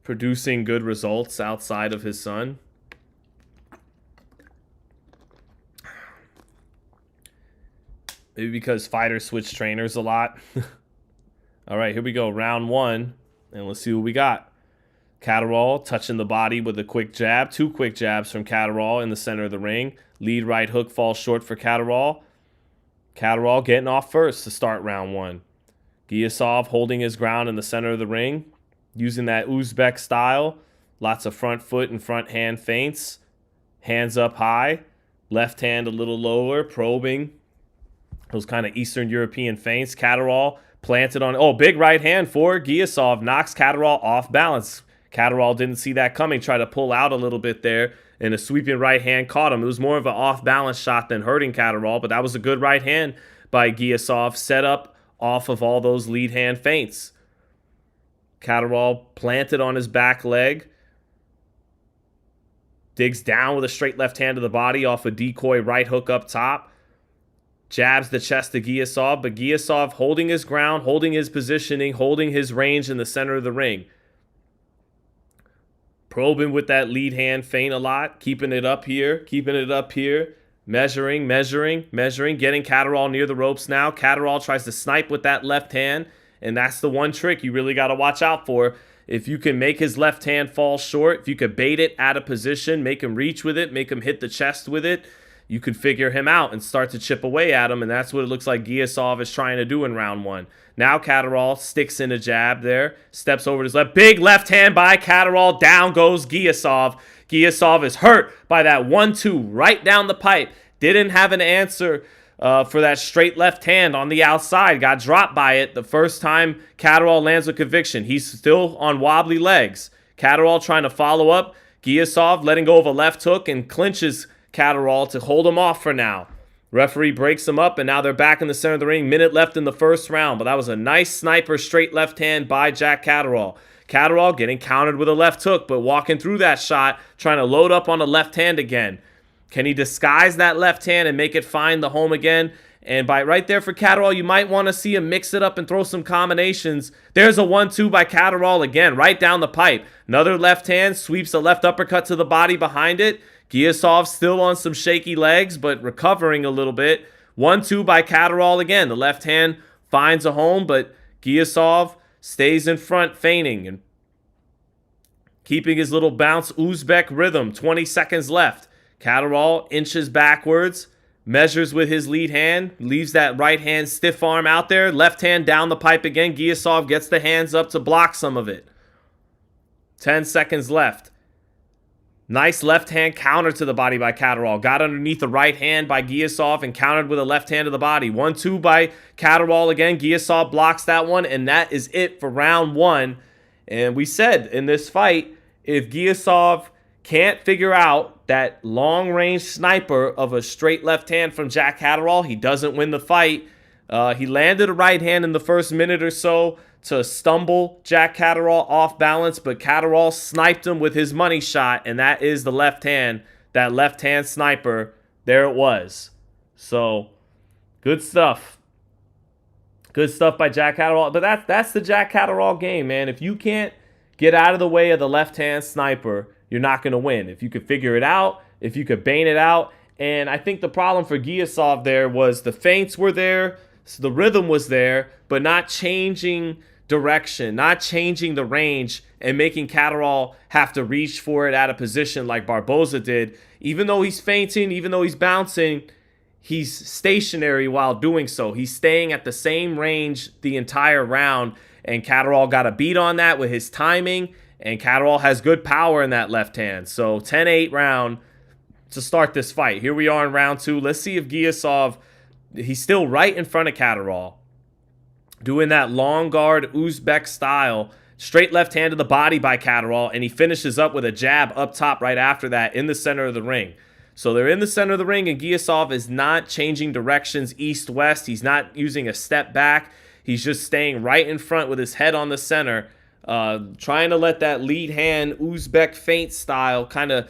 producing good results outside of his son. Maybe because fighters switch trainers a lot. All right, here we go. Round 1. And let's see what we got. Catterall touching the body with a quick jab. 2 quick jabs from Catterall in the center of the ring. Lead right hook falls short for Catterall. Catterall getting off first to start round 1. Giasov holding his ground in the center of the ring. Using that Uzbek style. Lots of front foot and front hand feints. Hands up high. Left hand a little lower. Probing. Those kind of Eastern European feints. Catterall planted on... Oh, big right hand for Giasov. Knocks Catterall off balance. Catterall didn't see that coming. Tried to pull out a little bit there. And a sweeping right hand caught him. It was more of an off-balance shot than hurting Catterall. But that was a good right hand by Giasov. Set up off of all those lead hand feints. Catterall planted on his back leg. Digs down with a straight left hand to the body off a decoy right hook up top. Jabs the chest to Giasov, but Giasov holding his ground, holding his positioning, holding his range in the center of the ring. Probing with that lead hand feint a lot, keeping it up here, measuring, getting Catterall near the ropes now. Catterall tries to snipe with that left hand, and that's the one trick you really got to watch out for. If you can make his left hand fall short, if you could bait it out of position, make him reach with it, make him hit the chest with it, you could figure him out and start to chip away at him, and that's what it looks like Giasov is trying to do in round 1. Now Catterall sticks in a jab there, steps over to his left. Big left hand by Catterall. Down goes Giasov. Giasov is hurt by that 1-2 right down the pipe. Didn't have an answer for that straight left hand on the outside. Got dropped by it the first time Catterall lands with conviction. He's still on wobbly legs. Catterall trying to follow up. Giasov letting go of a left hook and clinches Catterall to hold him off for now. Referee breaks him up, and now they're back in the center of the ring. Minute left in the first round, but that was a nice sniper straight left hand by Jack Catterall. Catterall getting countered with a left hook, but walking through that shot, trying to load up on the left hand again. Can he disguise that left hand and make it find the home again? And by right there for Catterall, you might want to see him mix it up and throw some combinations. There's a 1-2 by Catterall again, right down the pipe. Another left hand, sweeps a left uppercut to the body behind it. Giasov still on some shaky legs, but recovering a little bit. 1-2 by Catterall again. The left hand finds a home, but Giasov stays in front, feinting and keeping his little bounce Uzbek rhythm. 20 seconds left. Catterall inches backwards, measures with his lead hand, leaves that right hand stiff arm out there. Left hand down the pipe again. Giasov gets the hands up to block some of it. 10 seconds left. Nice left hand counter to the body by Catterall. Got underneath the right hand by Giasov and countered with a left hand to the body. 1-2 by Catterall again. Giasov blocks that one, and that is it for round 1. And we said in this fight, if Giasov can't figure out that long-range sniper of a straight left hand from Jack Catterall, he doesn't win the fight. He landed a right hand in the first minute or so to stumble Jack Catterall off balance, but Catterall sniped him with his money shot, and that is the left hand, that left hand sniper. There it was. So, good stuff. Good stuff by Jack Catterall. But that's the Jack Catterall game, man. If you can't get out of the way of the left hand sniper, you're not going to win. If you could figure it out, if you could bait it out. And I think the problem for Giasov there was the feints were there, so the rhythm was there, but not changing direction, not changing the range and making Catterall have to reach for it out of position like Barboza did. Even though he's feinting, even though he's bouncing, he's stationary while doing so. He's staying at the same range the entire round, and Catterall got a beat on that with his timing, and Catterall has good power in that left hand. So 10-8 round to start this fight. Here we are in round 2. Let's see if Giasov He's still right in front of Catterall, doing that long guard Uzbek style. Straight left hand to the body by Catterall, and he finishes up with a jab up top right after that in the center of the ring. So they're in the center of the ring, and Giasov is not changing directions east-west. He's not using a step back. He's just staying right in front with his head on the center, trying to let that lead hand Uzbek feint style kind of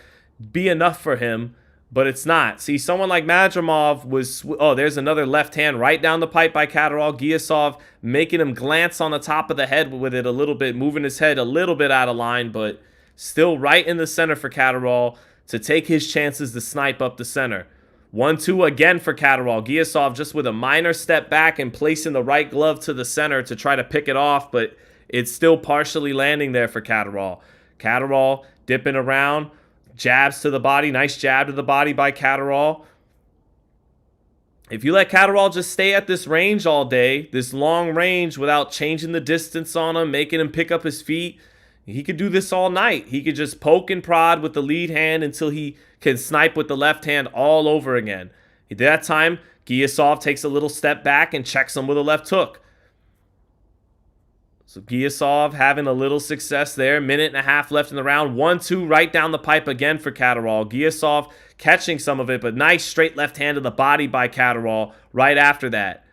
be enough for him, but it's not. See, someone like Madrimov was... Oh, there's another left hand right down the pipe by Catterall. Giasov making him glance on the top of the head with it a little bit, moving his head a little bit out of line, but still right in the center for Catterall to take his chances to snipe up the center. 1-2 again for Catterall. Giasov just with a minor step back and placing the right glove to the center to try to pick it off, but it's still partially landing there for Catterall. Catterall dipping around, jabs to the body. Nice jab to the body by Catterall. If you let Catterall just stay at this range all day, this long range without changing the distance on him, making him pick up his feet, he could do this all night. He could just poke and prod with the lead hand until he can snipe with the left hand all over again. At that time, Giasov takes a little step back and checks him with a left hook. So Giasov having a little success there. Minute and a half left in the round. 1-2 right down the pipe again for Catterall. Giasov catching some of it, but nice straight left hand to the body by Catterall right after that.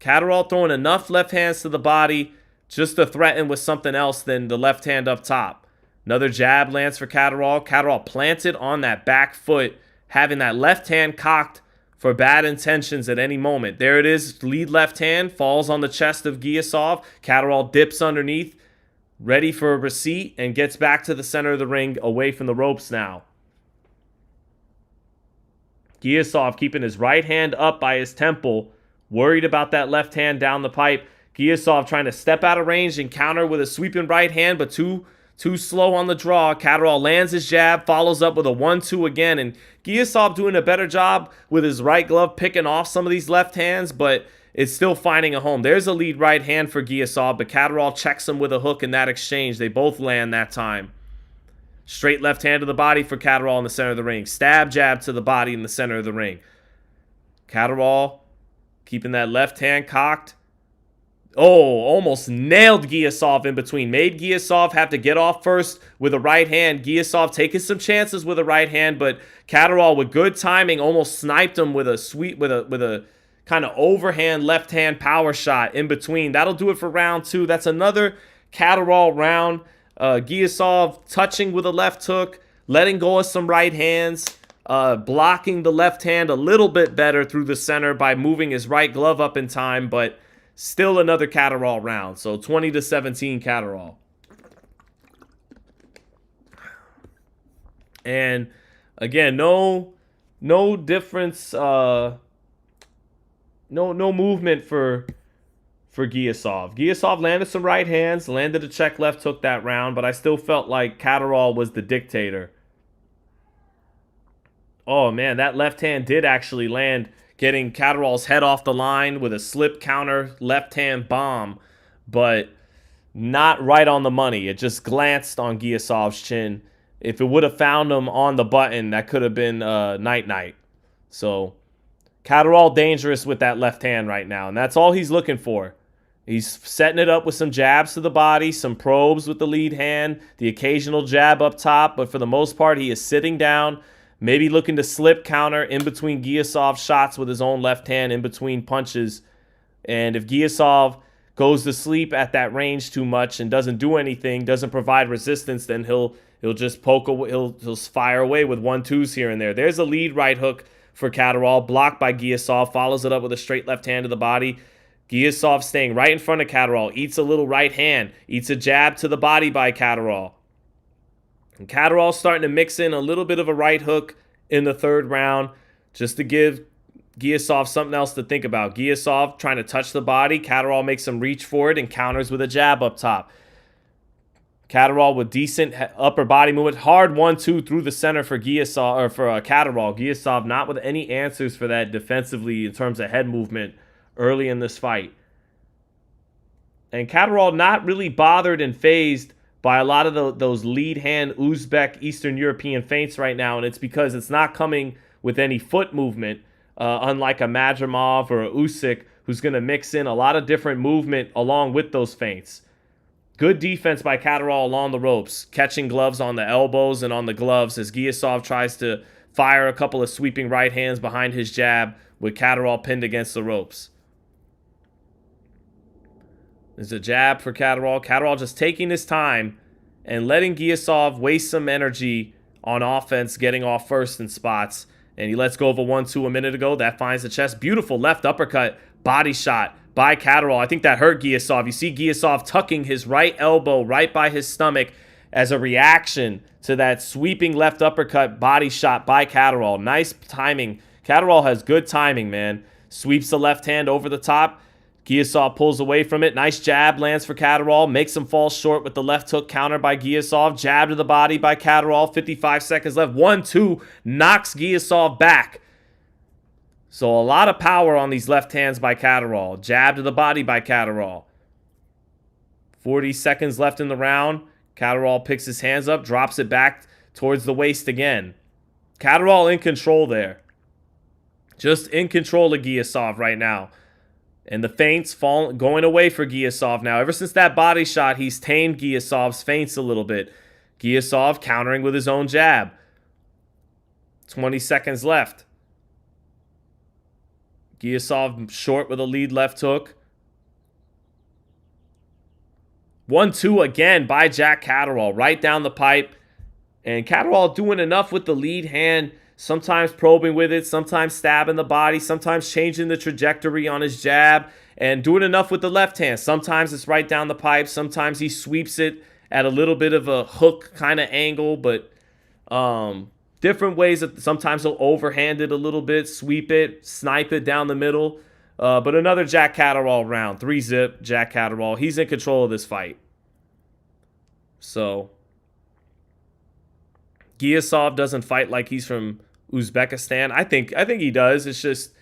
Catterall throwing enough left hands to the body just to threaten with something else than the left hand up top. Another jab lands for Catterall. Catterall planted on that back foot, having that left hand cocked for bad intentions at any moment. There it is. Lead left hand falls on the chest of Giasov. Catterall dips underneath, ready for a receipt, and gets back to the center of the ring, away from the ropes now. Giasov keeping his right hand up by his temple, worried about that left hand down the pipe. Giasov trying to step out of range and counter with a sweeping right hand, but too slow on the draw. Catterall lands his jab, follows up with a 1-2 again, and Giasov doing a better job with his right glove picking off some of these left hands, but it's still finding a home. There's a lead right hand for Giasov, but Catterall checks him with a hook in that exchange. They both land that time. Straight left hand to the body for Catterall in the center of the ring. Stab jab to the body in the center of the ring. Catterall keeping that left hand cocked. Oh, almost nailed Giasov in between. Made Giasov have to get off first with a right hand. Giasov taking some chances with a right hand, but Catterall with good timing almost sniped him with a kind of overhand left hand power shot in between. That'll do it for round 2. That's another Catterall round. Giasov touching with a left hook, letting go of some right hands, blocking the left hand a little bit better through the center by moving his right glove up in time, but still another Catterall round. So 20-17 Catterall. And again, no difference, no movement for Giasov. Giasov landed some right hands, landed a check left hook that round, but I still felt like Catterall was the dictator. Oh man, that left hand did actually land, getting Catterall's head off the line with a slip counter left hand bomb, but not right on the money. It just glanced on Giasov's chin. If it would have found him on the button, that could have been night-night. So Catterall dangerous with that left hand right now, and that's all he's looking for. He's setting it up with some jabs to the body, some probes with the lead hand, the occasional jab up top, but for the most part, he is sitting down, maybe looking to slip counter in between Giasov's shots with his own left hand in between punches. And if Giasov goes to sleep at that range too much and doesn't do anything, doesn't provide resistance, then he'll just poke away, he'll fire away with 1-2s here and there. There's a lead right hook for Catterall, blocked by Giasov, follows it up with a straight left hand to the body. Giasov staying right in front of Catterall, eats a little right hand, eats a jab to the body by Catterall. And Catterall's starting to mix in a little bit of a right hook in the third round just to give Giasov something else to think about. Giasov trying to touch the body. Catterall makes him reach for it and counters with a jab up top. Catterall with decent upper body movement. Hard 1-2 through the center for Giasov, or for Catterall. Giasov not with any answers for that defensively in terms of head movement early in this fight. And Catterall not really bothered and phased by a lot of those lead hand Uzbek Eastern European feints right now, and it's because it's not coming with any foot movement. unlike a Madrimov or a Usyk, who's going to mix in a lot of different movement along with those feints. Good defense by Catterall along the ropes, catching gloves on the elbows and on the gloves as Giasov tries to fire a couple of sweeping right hands behind his jab with Catterall pinned against the ropes. There's a jab for Catterall. Catterall just taking his time and letting Giasov waste some energy on offense, getting off first in spots. And he lets go of a 1-2 a minute ago. That finds the chest. Beautiful left uppercut, body shot by Catterall. I think that hurt Giasov. You see Giasov tucking his right elbow right by his stomach as a reaction to that sweeping left uppercut body shot by Catterall. Nice timing. Catterall has good timing, man. Sweeps the left hand over the top. Giasov pulls away from it. Nice jab lands for Catterall. Makes him fall short with the left hook counter by Giasov. Jab to the body by Catterall. 55 seconds left. 1-2. Knocks Giasov back. So a lot of power on these left hands by Catterall. Jab to the body by Catterall. 40 seconds left in the round. Catterall picks his hands up. Drops it back towards the waist again. Catterall in control there. Just in control of Giasov right now. And the feints going away for Giasov now. Ever since that body shot, he's tamed Giasov's feints a little bit. Giasov countering with his own jab. 20 seconds left. Giasov short with a lead left hook. 1-2 again by Jack Catterall. Right down the pipe. And Catterall doing enough with the lead hand. Sometimes probing with it, sometimes stabbing the body, sometimes changing the trajectory on his jab, and doing enough with the left hand. Sometimes it's right down the pipe. Sometimes he sweeps it at a little bit of a hook kind of angle, but different ways. Sometimes he'll overhand it a little bit, sweep it, snipe it down the middle. But another Jack Catterall round. 3-zip, Jack Catterall. He's in control of this fight. So Giasov doesn't fight like he's from Uzbekistan. I think he does. It's just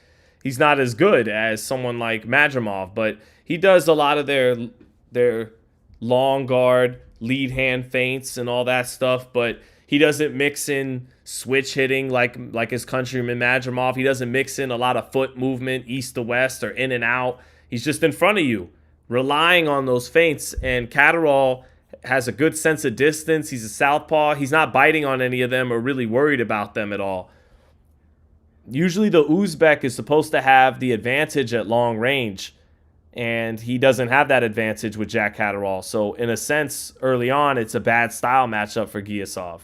he's not as good as someone like Madrimov, but he does a lot of their long guard, lead hand feints and all that stuff, but he doesn't mix in switch hitting like his countryman Madrimov. He doesn't mix in a lot of foot movement east to west or in and out. He's just in front of you, relying on those feints, and Catterall has a good sense of distance. He's a southpaw. He's not biting on any of them or really worried about them at all. Usually the Uzbek is supposed to have the advantage at long range, and he doesn't have that advantage with Jack Catterall. So in a sense, early on, it's a bad style matchup for Giasov.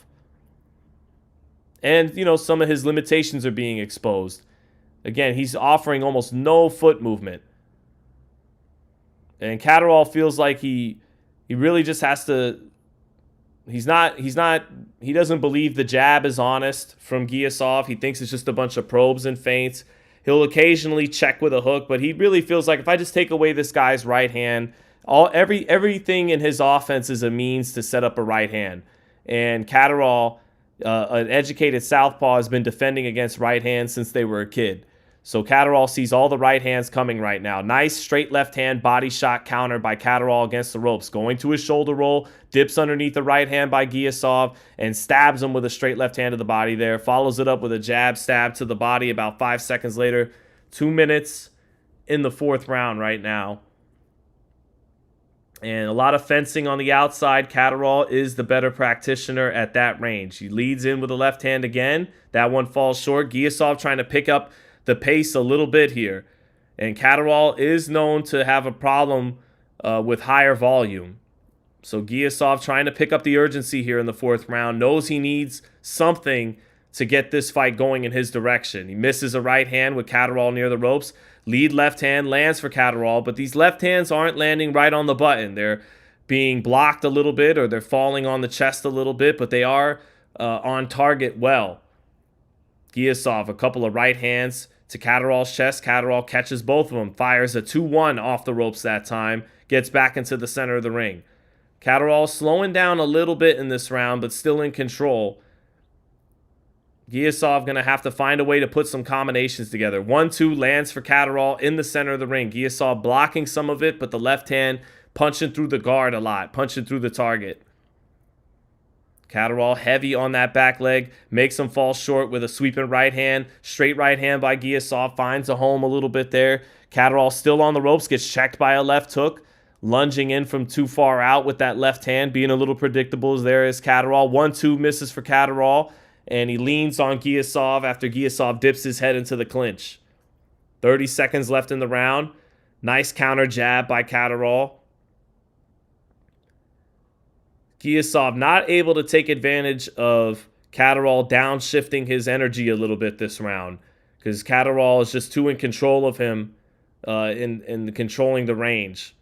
And, you know, some of his limitations are being exposed. Again, he's offering almost no foot movement. And Catterall feels like he really just has to. He doesn't believe the jab is honest from Giasov. He thinks it's just a bunch of probes and feints. He'll occasionally check with a hook, but he really feels like if I just take away this guy's right hand, everything in his offense is a means to set up a right hand. And Catterall, an educated southpaw, has been defending against right hands since they were a kid. So Catterall sees all the right hands coming right now. Nice straight left hand body shot counter by Catterall against the ropes. Going to his shoulder roll, dips underneath the right hand by Giasov, and stabs him with a straight left hand to the body there. Follows it up with a jab stab to the body about 5 seconds later. 2 minutes in the fourth round right now. And a lot of fencing on the outside. Catterall is the better practitioner at that range. He leads in with the left hand again. That one falls short. Giasov trying to pick up the pace a little bit here. And Catterall is known to have a problem with higher volume. So Giasov trying to pick up the urgency here in the fourth round. Knows he needs something to get this fight going in his direction. He misses a right hand with Catterall near the ropes. Lead left hand lands for Catterall, but these left hands aren't landing right on the button. They're being blocked a little bit, or they're falling on the chest a little bit, but they are on target well. Giasov, a couple of right hands to Catterall's chest. Catterall catches both of them, fires a 2-1 off the ropes that time, gets back into the center of the ring. Catterall slowing down a little bit in this round, but still in control. Giasov going to have to find a way to put some combinations together. 1-2 lands for Catterall in the center of the ring. Giasov blocking some of it, but the left hand punching through the guard a lot, punching through the target. Catterall heavy on that back leg, makes him fall short with a sweeping right hand. Straight right hand by Giasov, finds a home a little bit there. Catterall still on the ropes, gets checked by a left hook. Lunging in from too far out with that left hand, being a little predictable as there is Catterall. 1-2 misses for Catterall, and he leans on Giasov after Giasov dips his head into the clinch. 30 seconds left in the round. Nice counter jab by Catterall. Giasov not able to take advantage of Catterall downshifting his energy a little bit this round, because Catterall is just too in control of him in controlling the range.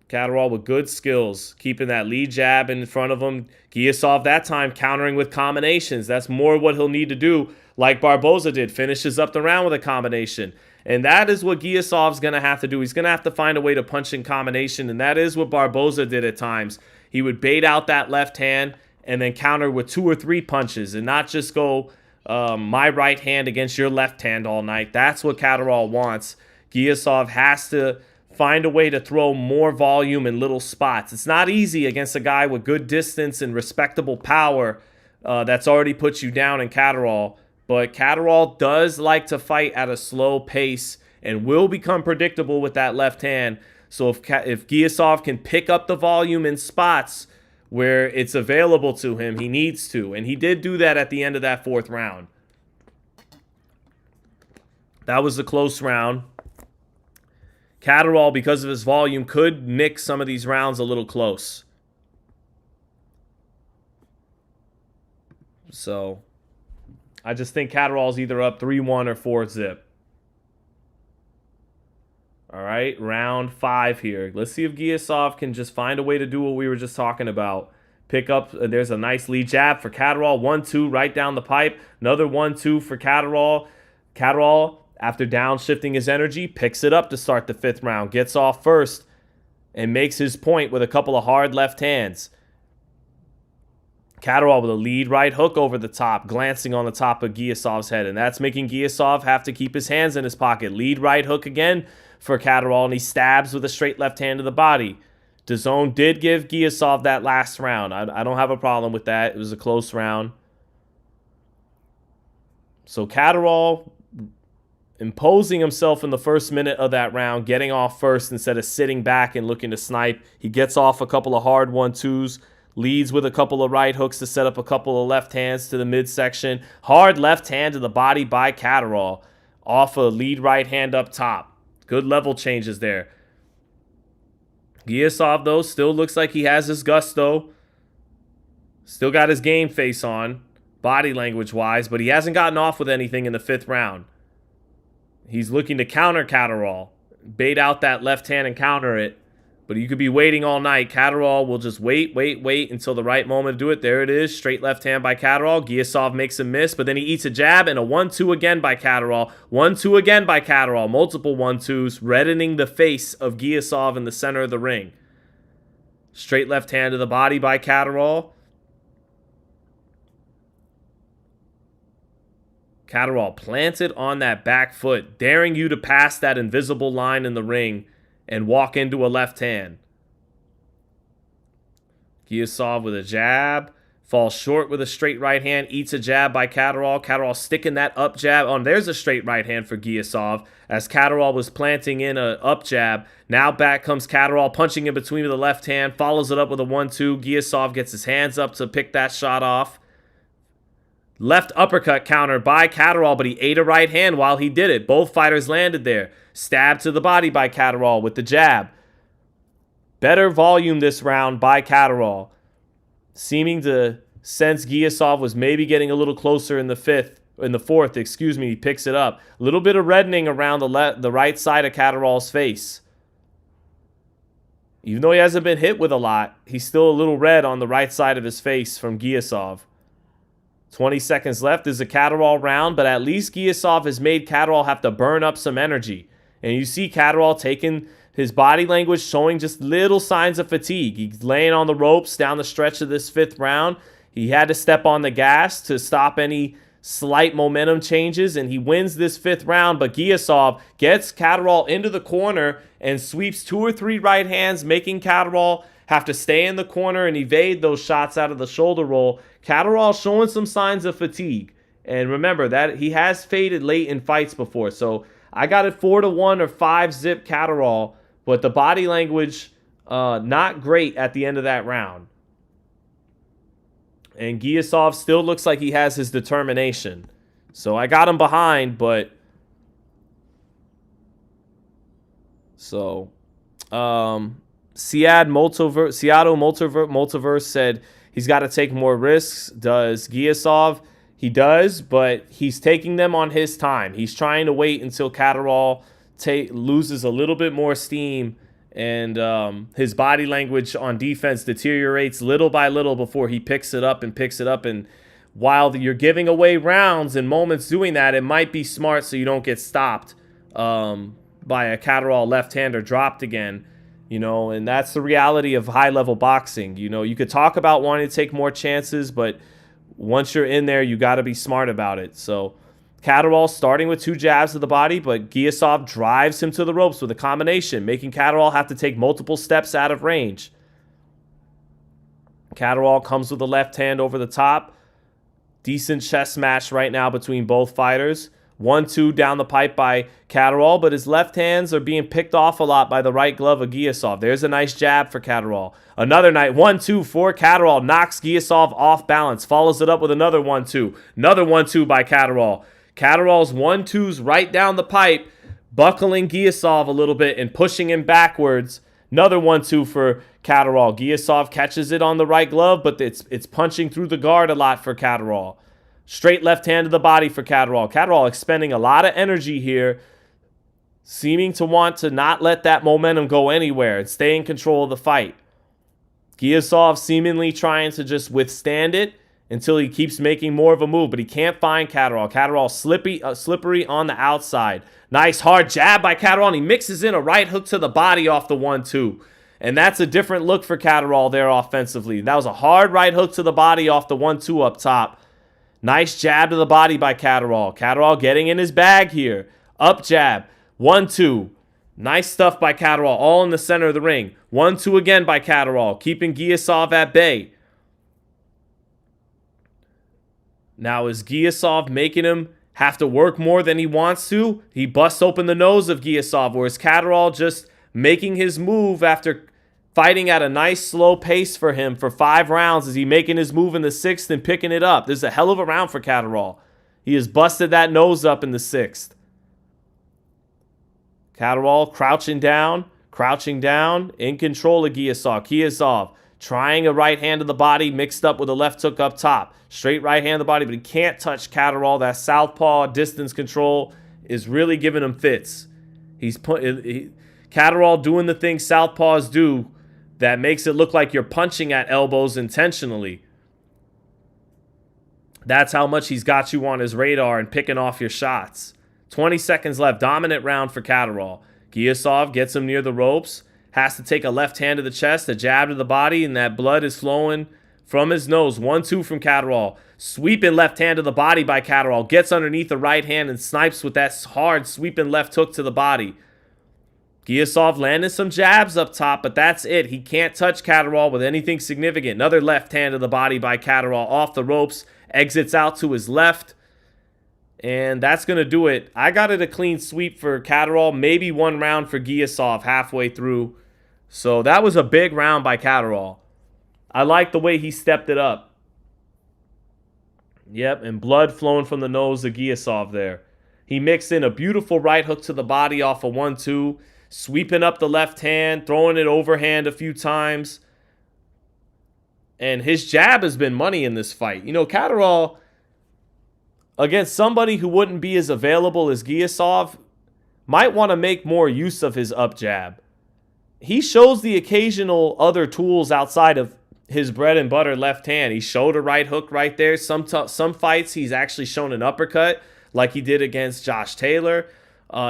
Catterall with good skills, keeping that lead jab in front of him. Giasov that time countering with combinations. That's more what he'll need to do, like Barboza did. Finishes up the round with a combination. And that is what Giasov's going to have to do. He's going to have to find a way to punch in combination, and that is what Barboza did at times. He would bait out that left hand and then counter with 2 or 3 punches and not just go my right hand against your left hand all night. That's what Catterall wants. Giasov has to find a way to throw more volume in little spots. It's not easy against a guy with good distance and respectable power that's already put you down in Catterall. But Catterall does like to fight at a slow pace and will become predictable with that left hand. So if Giasov can pick up the volume in spots where it's available to him, he needs to. And he did do that at the end of that 4th round. That was a close round. Catterall, because of his volume, could nick some of these rounds a little close. So I just think Catterall's either up 3-1 or 4-0. All right, round 5 here. Let's see if Giasov can just find a way to do what we were just talking about. Pick up, there's a nice lead jab for Catterall. 1-2 right down the pipe. Another 1-2 for Catterall. Catterall, after downshifting his energy, picks it up to start the 5th round. Gets off first and makes his point with a couple of hard left hands. Catterall with a lead right hook over the top, glancing on the top of Giasov's head. And that's making Giasov have to keep his hands in his pocket. Lead right hook again for Catterall, and he stabs with a straight left hand to the body. DAZN did give Giasov that last round. I don't have a problem with that. It was a close round. So Catterall imposing himself in the first minute of that round, getting off first instead of sitting back and looking to snipe. He gets off a couple of hard 1-2s, leads with a couple of right hooks to set up a couple of left hands to the midsection. Hard left hand to the body by Catterall, off a lead right hand up top. Good level changes there. Giasov, though, still looks like he has his gusto. Still got his game face on, body language-wise, but he hasn't gotten off with anything in the 5th round. He's looking to counter Catterall. Bait out that left hand and counter it. But you could be waiting all night. Catterall will just wait until the right moment to do it. There it is. Straight left hand by Catterall. Giasov makes a miss, but then he eats a jab and a 1-2 again by Catterall. 1-2 again by Catterall. Multiple 1-2s, reddening the face of Giasov in the center of the ring. Straight left hand to the body by Catterall. Catterall planted on that back foot, daring you to pass that invisible line in the ring and walk into a left hand. Giasov with a jab, falls short with a straight right hand, eats a jab by Catterall. Catterall sticking that up jab on. There's a straight right hand for Giasov as Catterall was planting in a up jab. Now back comes Catterall, punching in between with the left hand, follows it up with a 1-2. Giasov gets his hands up to pick that shot off. Left uppercut counter by Catterall, but he ate a right hand while he did it. Both fighters landed there. Stab to the body by Catterall with the jab. Better volume this round by Catterall, seeming to sense Giasov was maybe getting a little closer in the 4th, excuse me. He picks it up. A little bit of reddening around the right side of Catterall's face. Even though he hasn't been hit with a lot, he's still a little red on the right side of his face from Giasov. 20 seconds left is a Catterall round, but at least Giasov has made Catterall have to burn up some energy. And you see Catterall taking his body language, showing just little signs of fatigue. He's laying on the ropes down the stretch of this 5th round. He had to step on the gas to stop any slight momentum changes, and he wins this 5th round. But Giasov gets Catterall into the corner and sweeps 2 or 3 right hands, making Catterall have to stay in the corner and evade those shots out of the shoulder roll. Catterall showing some signs of fatigue. And remember that he has faded late in fights before. So I got it 4-1 or 5-zip Catterall, but the body language not great at the end of that round. And Giasov still looks like he has his determination. So I got him behind, but so Seattle Multiverse said he's got to take more risks. Does Giasov? He does, but he's taking them on his time. He's trying to wait until Catterall loses a little bit more steam and his body language on defense deteriorates little by little before he picks it up. And while you're giving away rounds and moments doing that, it might be smart so you don't get stopped by a Catterall left-hander dropped again. And that's the reality of high-level boxing. You could talk about wanting to take more chances, but once you're in there, you got to be smart about it. So Catterall starting with 2 jabs to the body, but Giasov drives him to the ropes with a combination, making Catterall have to take multiple steps out of range. Catterall comes with a left hand over the top. Decent chess match right now between both fighters. 1-2 down the pipe by Catterall, but his left hands are being picked off a lot by the right glove of Giasov. There's a nice jab for Catterall. Another night, 1-2 for Catterall. Knocks Giasov off balance. Follows it up with another 1-2. Another 1-2 by Catterall. Catterall's 1-2s right down the pipe, buckling Giasov a little bit and pushing him backwards. Another 1-2 for Catterall. Giasov catches it on the right glove, but it's punching through the guard a lot for Catterall. Straight left hand to the body for Catterall. Catterall expending a lot of energy here, seeming to want to not let that momentum go anywhere and stay in control of the fight. Giasov seemingly trying to just withstand it until he keeps making more of a move, but he can't find Catterall. Catterall slippery on the outside. Nice hard jab by Catterall, and he mixes in a right hook to the body off the 1-2. And that's a different look for Catterall there offensively. That was a hard right hook to the body off the 1-2 up top. Nice jab to the body by Catterall. Catterall getting in his bag here. Up jab. 1-2. Nice stuff by Catterall. All in the center of the ring. 1-2 again by Catterall. Keeping Giasov at bay. Now is Giasov making him have to work more than he wants to? He busts open the nose of Giasov. Or is Catterall just making his move after fighting at a nice slow pace for him for 5 rounds? Is he making his move in the 6th and picking it up? This is a hell of a round for Catterall. He has busted that nose up in the 6th. Catterall crouching down, in control of Giasov. Giasov trying a right hand to the body mixed up with a left hook up top. Straight right hand to the body, but he can't touch Catterall. That southpaw distance control is really giving him fits. Catterall doing the thing southpaws do that makes it look like you're punching at elbows intentionally. That's how much he's got you on his radar and picking off your shots. 20 seconds left. Dominant round for Catterall. Giasov gets him near the ropes. Has to take a left hand to the chest, a jab to the body, and that blood is flowing from his nose. 1-2 from Catterall. Sweeping left hand to the body by Catterall. Gets underneath the right hand and snipes with that hard sweeping left hook to the body. Giasov landing some jabs up top, but that's it. He can't touch Catterall with anything significant. Another left hand to the body by Catterall off the ropes. Exits out to his left. And that's going to do it. I got it a clean sweep for Catterall. Maybe 1 round for Giasov halfway through. So that was a big round by Catterall. I like the way he stepped it up. Yep, and blood flowing from the nose of Giasov there. He mixed in a beautiful right hook to the body off a 1-2. Sweeping up the left hand, throwing it overhand a few times. And his jab has been money in this fight. Catterall, against somebody who wouldn't be as available as Giasov, might want to make more use of his up jab. He shows the occasional other tools outside of his bread and butter left hand. He showed a right hook right there. Some fights he's actually shown an uppercut, like he did against Josh Taylor.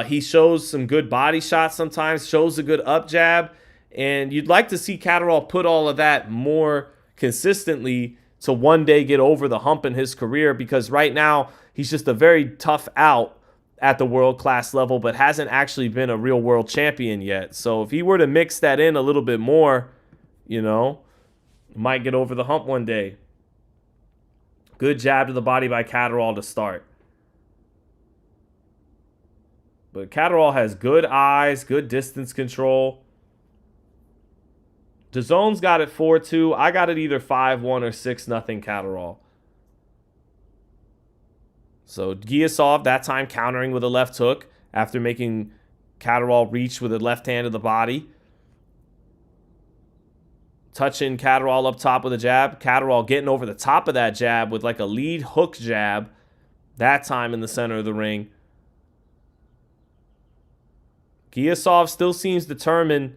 He shows some good body shots sometimes, shows a good up jab. And you'd like to see Catterall put all of that more consistently to one day get over the hump in his career, because right now he's just a very tough out at the world-class level, but hasn't actually been a real world champion yet. So if he were to mix that in a little bit more, You know, might get over the hump one day. Good jab to the body by Catterall to start. But Catterall has good eyes, good distance control. DAZN's got it 4-2. I got it either 5-1 or 6-0 Catterall. So Giasov, that time countering with a left hook after making Catterall reach with a left hand to the body. Touching Catterall up top with a jab. Catterall getting over the top of that jab with like a lead hook jab. That time in the center of the ring. Giasov still seems determined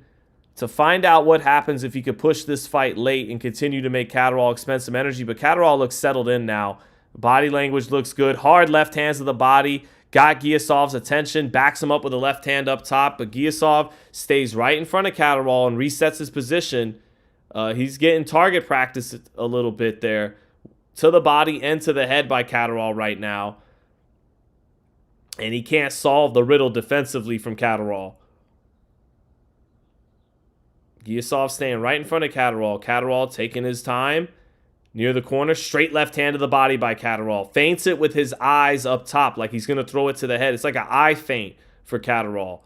to find out what happens if he could push this fight late and continue to make Catterall expend some energy. But Catterall looks settled in now. Body language looks good. Hard left hands to the body. Got Giasov's attention. Backs him up with a left hand up top. But Giasov stays right in front of Catterall and resets his position. He's getting target practice a little bit there. To the body and to the head by Catterall right now. And he can't solve the riddle defensively from Catterall. Giasov staying right in front of Catterall. Catterall taking his time. Near the corner, straight left hand to the body by Catterall. Feints it with his eyes up top like he's going to throw it to the head. It's like an eye feint for Catterall.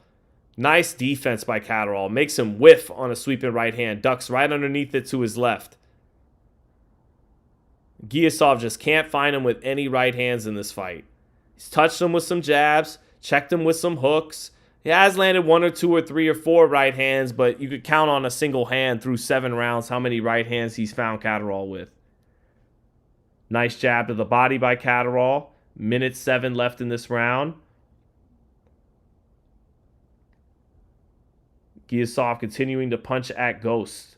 Nice defense by Catterall. Makes him whiff on a sweeping right hand. Ducks right underneath it to his left. Giasov just can't find him with any right hands in this fight. He's touched him with some jabs. Checked him with some hooks. He has landed 1 or 2 or 3 or 4 right hands, but you could count on a single hand through 7 rounds how many right hands he's found Catterall with. Nice jab to the body by Catterall. Minute 7 left in this round. Giasov continuing to punch at Ghost.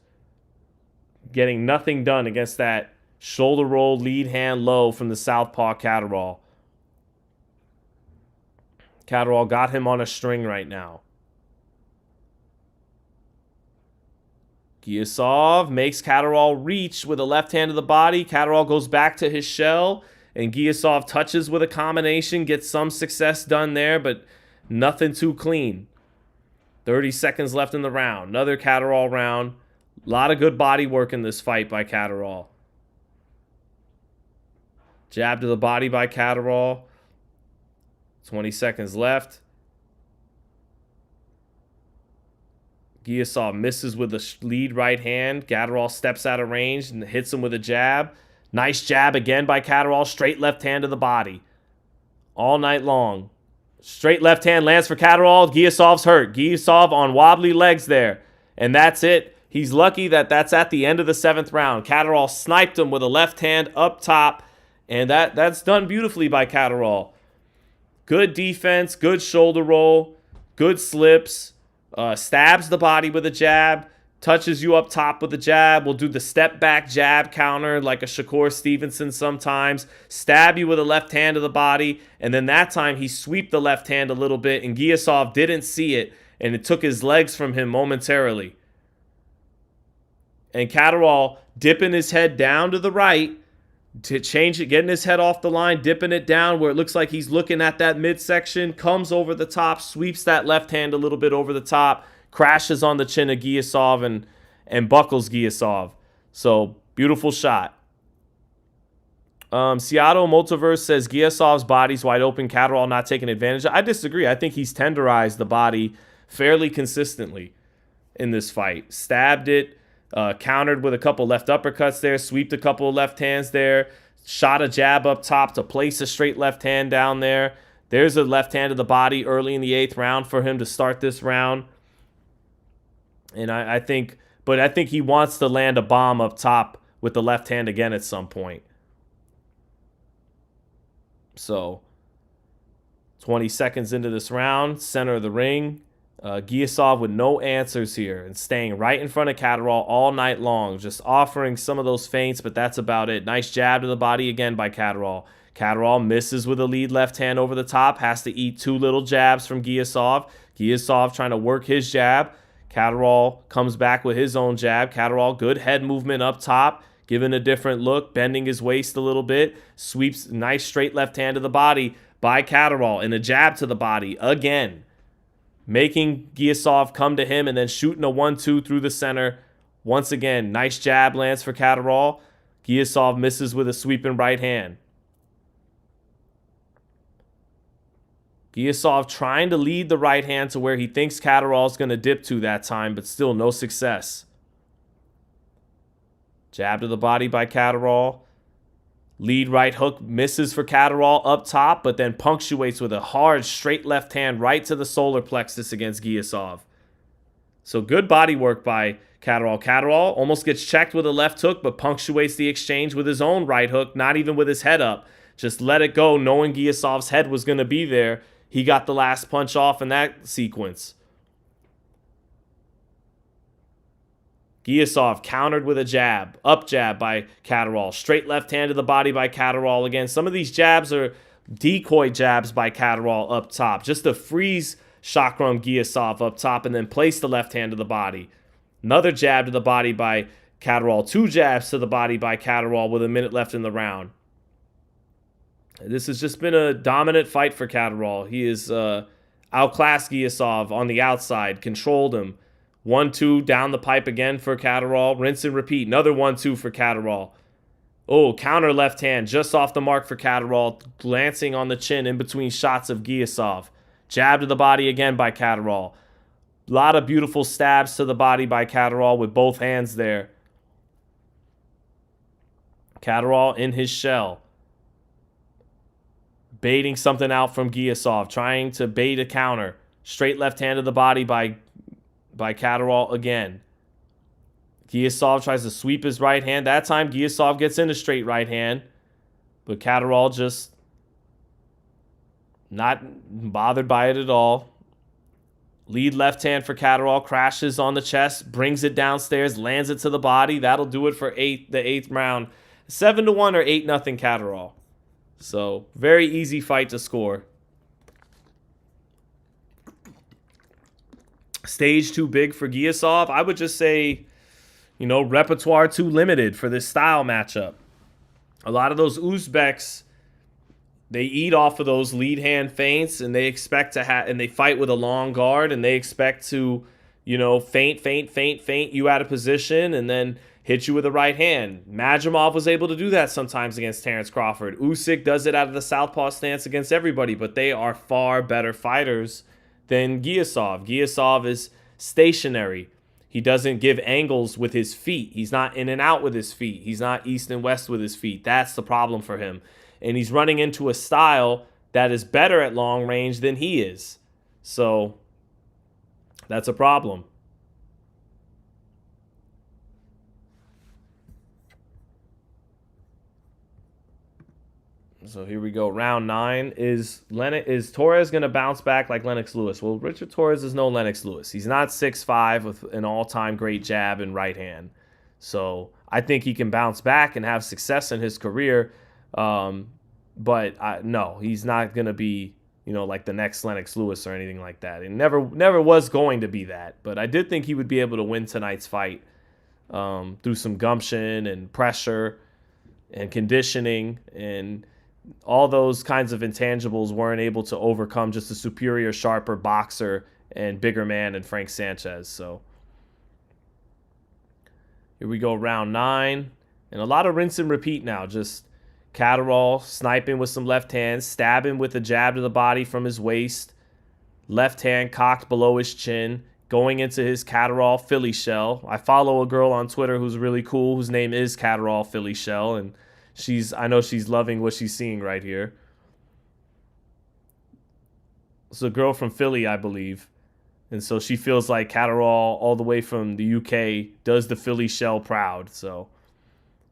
Getting nothing done against that shoulder roll lead hand low from the southpaw Catterall. Catterall got him on a string right now. Giasov makes Catterall reach with a left hand to the body. Catterall goes back to his shell. And Giasov touches with a combination. Gets some success done there, but nothing too clean. 30 seconds left in the round. Another Catterall round. A lot of good body work in this fight by Catterall. Jab to the body by Catterall. 20 seconds left. Giasov misses with the lead right hand. Catterall steps out of range and hits him with a jab. Nice jab again by Catterall. Straight left hand to the body. All night long. Straight left hand lands for Catterall. Giasov's hurt. Giasov on wobbly legs there. And that's it. He's lucky that that's at the end of the 7th round. Catterall sniped him with a left hand up top. And that's done beautifully by Catterall. Good defense. Good shoulder roll. Good slips. Stabs the body with a jab. Touches you up top with a jab. Will do the step back jab counter like a Shakur Stevenson sometimes. Stab you with a left hand to the body. And then that time he sweeped the left hand a little bit. And Giasov didn't see it. And it took his legs from him momentarily. And Catterall dipping his head down to the right. To change it, getting his head off the line, dipping it down where it looks like he's looking at that midsection, comes over the top, sweeps that left hand a little bit over the top, crashes on the chin of Giasov and buckles Giasov. So, beautiful shot. Seattle Multiverse says Giasov's body's wide open, Catterall not taking advantage. I disagree. I think he's tenderized the body fairly consistently in this fight. Stabbed it. Countered with a couple left uppercuts there, sweeped a couple of left hands there, shot a jab up top to place a straight left hand down there. There's a left hand to the body early in the 8th round for him to start this round. And I think he wants to land a bomb up top with the left hand again at some point. So, 20 seconds into this round, center of the ring. Giasov with no answers here and staying right in front of Catterall all night long. Just offering some of those feints, but that's about it. Nice jab to the body again by Catterall. Catterall misses with a lead left hand over the top. Has to eat 2 little jabs from Giasov. Giasov trying to work his jab. Catterall comes back with his own jab. Catterall, good head movement up top. Giving a different look. Bending his waist a little bit. Sweeps nice straight left hand to the body by Catterall. And a jab to the body again. Making Giasov come to him and then shooting a 1-2 through the center. Once again, nice jab lands for Catterall. Giasov misses with a sweeping right hand. Giasov trying to lead the right hand to where he thinks Catterall's going to dip to that time, but still no success. Jab to the body by Catterall. Lead right hook misses for Catterall up top, but then punctuates with a hard straight left hand right to the solar plexus against Giasov. So good body work by Catterall. Catterall almost gets checked with a left hook, but punctuates the exchange with his own right hook, not even with his head up. Just let it go, knowing Giasov's head was going to be there. He got the last punch off in that sequence. Giasov countered with a jab. Up jab by Catterall. Straight left hand to the body by Catterall again. Some of these jabs are decoy jabs by Catterall up top. Just to freeze chakram Giasov up top and then place the left hand to the body. Another jab to the body by Catterall. 2 jabs to the body by Catterall with a minute left in the round. This has just been a dominant fight for Catterall. He is outclassed Giasov on the outside, controlled him. 1-2 down the pipe again for Catterall. Rinse and repeat. Another 1-2 for Catterall. Oh, counter left hand just off the mark for Catterall, glancing on the chin in between shots of Giasov. Jab to the body again by Catterall. A lot of beautiful stabs to the body by Catterall with both hands there. Catterall in his shell. Baiting something out from Giasov, trying to bait a counter. Straight left hand to the body by Catterall again. Giasov tries to sweep his right hand. That time Giasov gets in a straight right hand, but Catterall just not bothered by it at all. Lead left hand for Catterall, crashes on the chest, brings it downstairs, lands it to the body. That'll do it for the 8th round. 7-1 or 8-0 Catterall. So, very easy fight to score. Stage too big for Giasov? I would just say, repertoire too limited for this style matchup. A lot of those Uzbeks, they eat off of those lead hand feints, and they expect to and they fight with a long guard, and they expect to, feint you out of position, and then hit you with a right hand. Majimov was able to do that sometimes against Terrence Crawford. Usyk does it out of the southpaw stance against everybody, but they are far better fighters than Giasov. Giasov is stationary. He doesn't give angles with his feet. He's not in and out with his feet. He's not east and west with his feet. That's the problem for him. And he's running into a style that is better at long range than he is. So that's a problem. So here we go. Round 9. Is Torres going to bounce back like Lennox Lewis? Well, Richard Torrez is no Lennox Lewis. He's not 6'5" with an all-time great jab and right hand. So I think he can bounce back and have success in his career. But no, he's not going to be, like the next Lennox Lewis or anything like that. It never was going to be that. But I did think he would be able to win tonight's fight through some gumption and pressure and conditioning, and all those kinds of intangibles weren't able to overcome just a superior, sharper boxer and bigger man in Frank Sanchez. So here we go, round 9. And a lot of rinse and repeat now. Just Catterall sniping with some left hands, stabbing with a jab to the body from his waist. Left hand cocked below his chin, going into his Catterall Philly shell. I follow a girl on Twitter who's really cool, whose name is Catterall Philly shell, and I know she's loving what she's seeing right here. It's a girl from Philly, I believe. And so she feels like Catterall, all the way from the UK, does the Philly shell proud.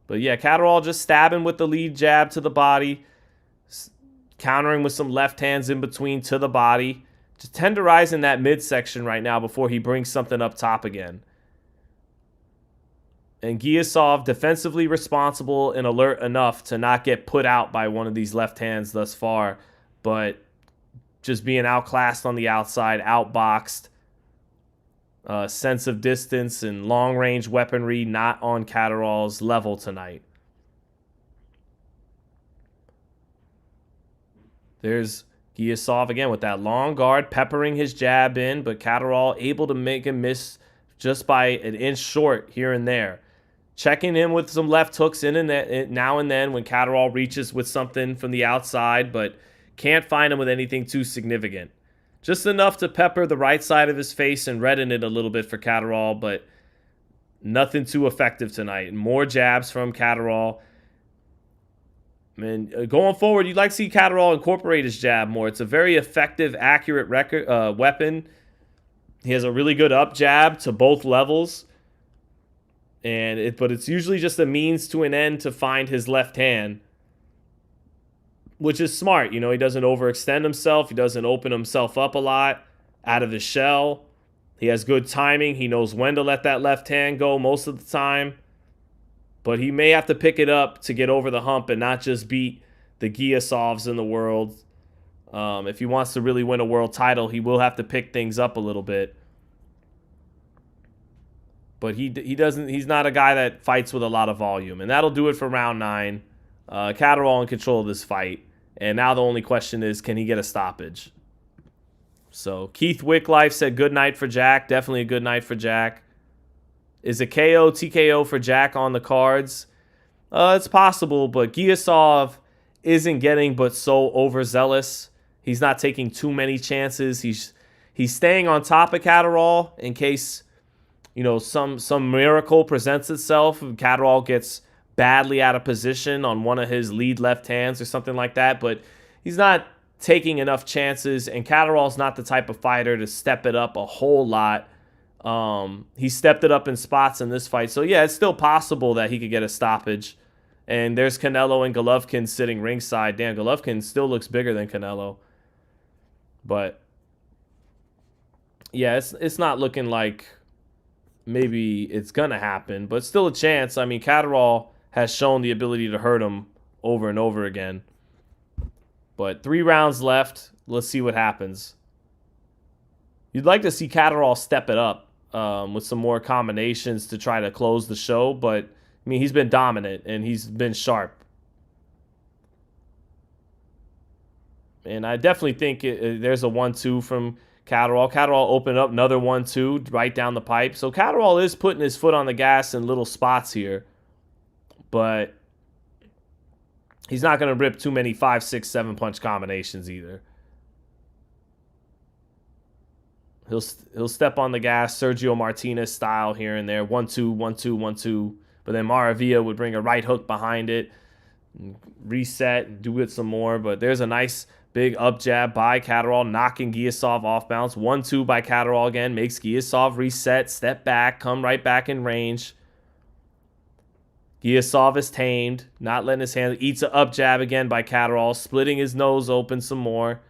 But yeah, Catterall just stabbing with the lead jab to the body, countering with some left hands in between to the body. Just tenderizing that midsection right now before he brings something up top again. And Giasov defensively responsible and alert enough to not get put out by one of these left hands thus far, but just being outclassed on the outside, outboxed, sense of distance and long-range weaponry not on Catterall's level tonight. There's Giasov again with that long guard, peppering his jab in, but Catterall able to make him miss just by an inch short here and there. Checking in with some left hooks in and now and then when Catterall reaches with something from the outside, but can't find him with anything too significant. Just enough to pepper the right side of his face and redden it a little bit for Catterall, but nothing too effective tonight. More jabs from Catterall. And going forward, you'd like to see Catterall incorporate his jab more. It's a very effective, accurate weapon. He has a really good up jab to both levels. But it's usually just a means to an end to find his left hand, which is smart. He doesn't overextend himself. He doesn't open himself up a lot out of his shell. He has good timing. He knows when to let that left hand go most of the time. But he may have to pick it up to get over the hump and not just beat the Giasovs in the world. If he wants to really win a world title, he will have to pick things up a little bit. But he's not a guy that fights with a lot of volume. And that'll do it for round 9. Catterall in control of this fight. And now the only question is, can he get a stoppage? So Keith Wicklife said good night for Jack. Definitely a good night for Jack. Is a KO, TKO for Jack on the cards? It's possible, but Giasov isn't getting but so overzealous. He's not taking too many chances. He's staying on top of Catterall in case some miracle presents itself. Catterall gets badly out of position on one of his lead left hands or something like that, but he's not taking enough chances, and Catterall's not the type of fighter to step it up a whole lot. He stepped it up in spots in this fight, so yeah, it's still possible that he could get a stoppage. And there's Canelo and Golovkin sitting ringside. Damn, Golovkin still looks bigger than Canelo. But yeah, it's not looking like maybe it's gonna happen, but still a chance. I mean, Catterall has shown the ability to hurt him over and over again. But 3 rounds left. Let's see what happens. You'd like to see Catterall step it up with some more combinations to try to close the show, but I mean, he's been dominant and he's been sharp. And I definitely think there's a 1-2 from Catterall. Catterall opened up another 1-2 right down the pipe. So Catterall is putting his foot on the gas in little spots here. But he's not going to rip too many 5, 6, 7 punch combinations either. He'll step on the gas, Sergio Martinez style here and there. 1-2, 1-2, 1-2. But then Maravilla would bring a right hook behind it. Reset, do it some more. But there's a nice big up jab by Catterall, knocking Giasov off balance. 1-2 by Catterall again. Makes Giasov reset, step back, come right back in range. Giasov is tamed, not letting his hand. Eats an up jab again by Catterall, splitting his nose open some more.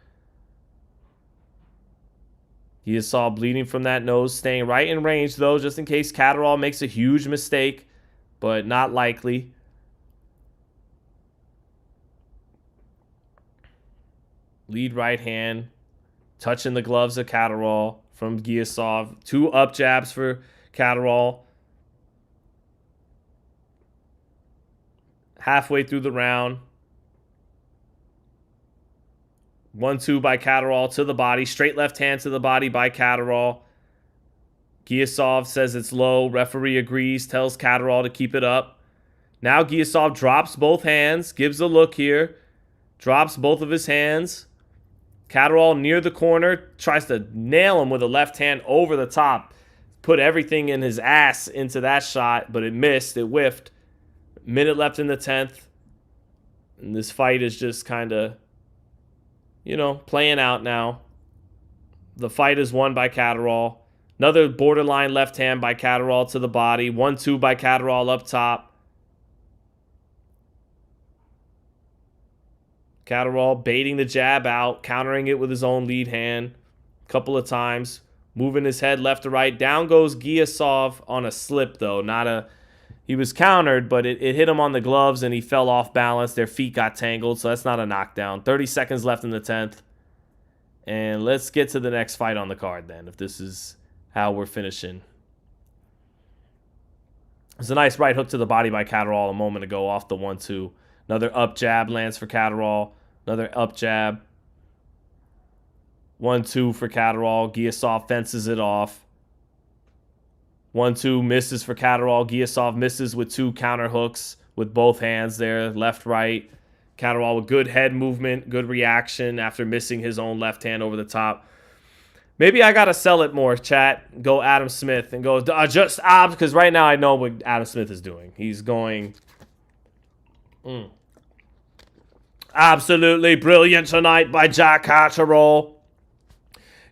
Giasov bleeding from that nose, staying right in range though, just in case Catterall makes a huge mistake, but not likely. Lead right hand, touching the gloves of Catterall from Giasov. 2 up jabs for Catterall. Halfway through the round. 1-2 by Catterall to the body. Straight left hand to the body by Catterall. Giasov says it's low. Referee agrees, tells Catterall to keep it up. Now Giasov drops both hands, gives a look here. Drops both of his hands. Catterall near the corner, tries to nail him with a left hand over the top. Put everything in his ass into that shot, but it missed. It whiffed. Minute left in the 10th. And this fight is just kind of, playing out now. The fight is won by Catterall. Another borderline left hand by Catterall to the body. 1-2 by Catterall up top. Catterall baiting the jab out, countering it with his own lead hand a couple of times. Moving his head left to right. Down goes Giasov on a slip, though. He was countered, but it hit him on the gloves and he fell off balance. Their feet got tangled, so that's not a knockdown. 30 seconds left in the 10th. And let's get to the next fight on the card then, if this is how we're finishing. There's a nice right hook to the body by Catterall a moment ago off the 1-2. Another up jab lands for Catterall. Another up jab. 1-2 for Catterall. Giasov fences it off. 1-2 misses for Catterall. Giasov misses with 2 counter hooks with both hands there, left, right. Catterall with good head movement, good reaction after missing his own left hand over the top. Maybe I got to sell it more, chat. Go Adam Smith and go just abs, because right now I know what Adam Smith is doing. He's going absolutely brilliant tonight by Jack Catterall.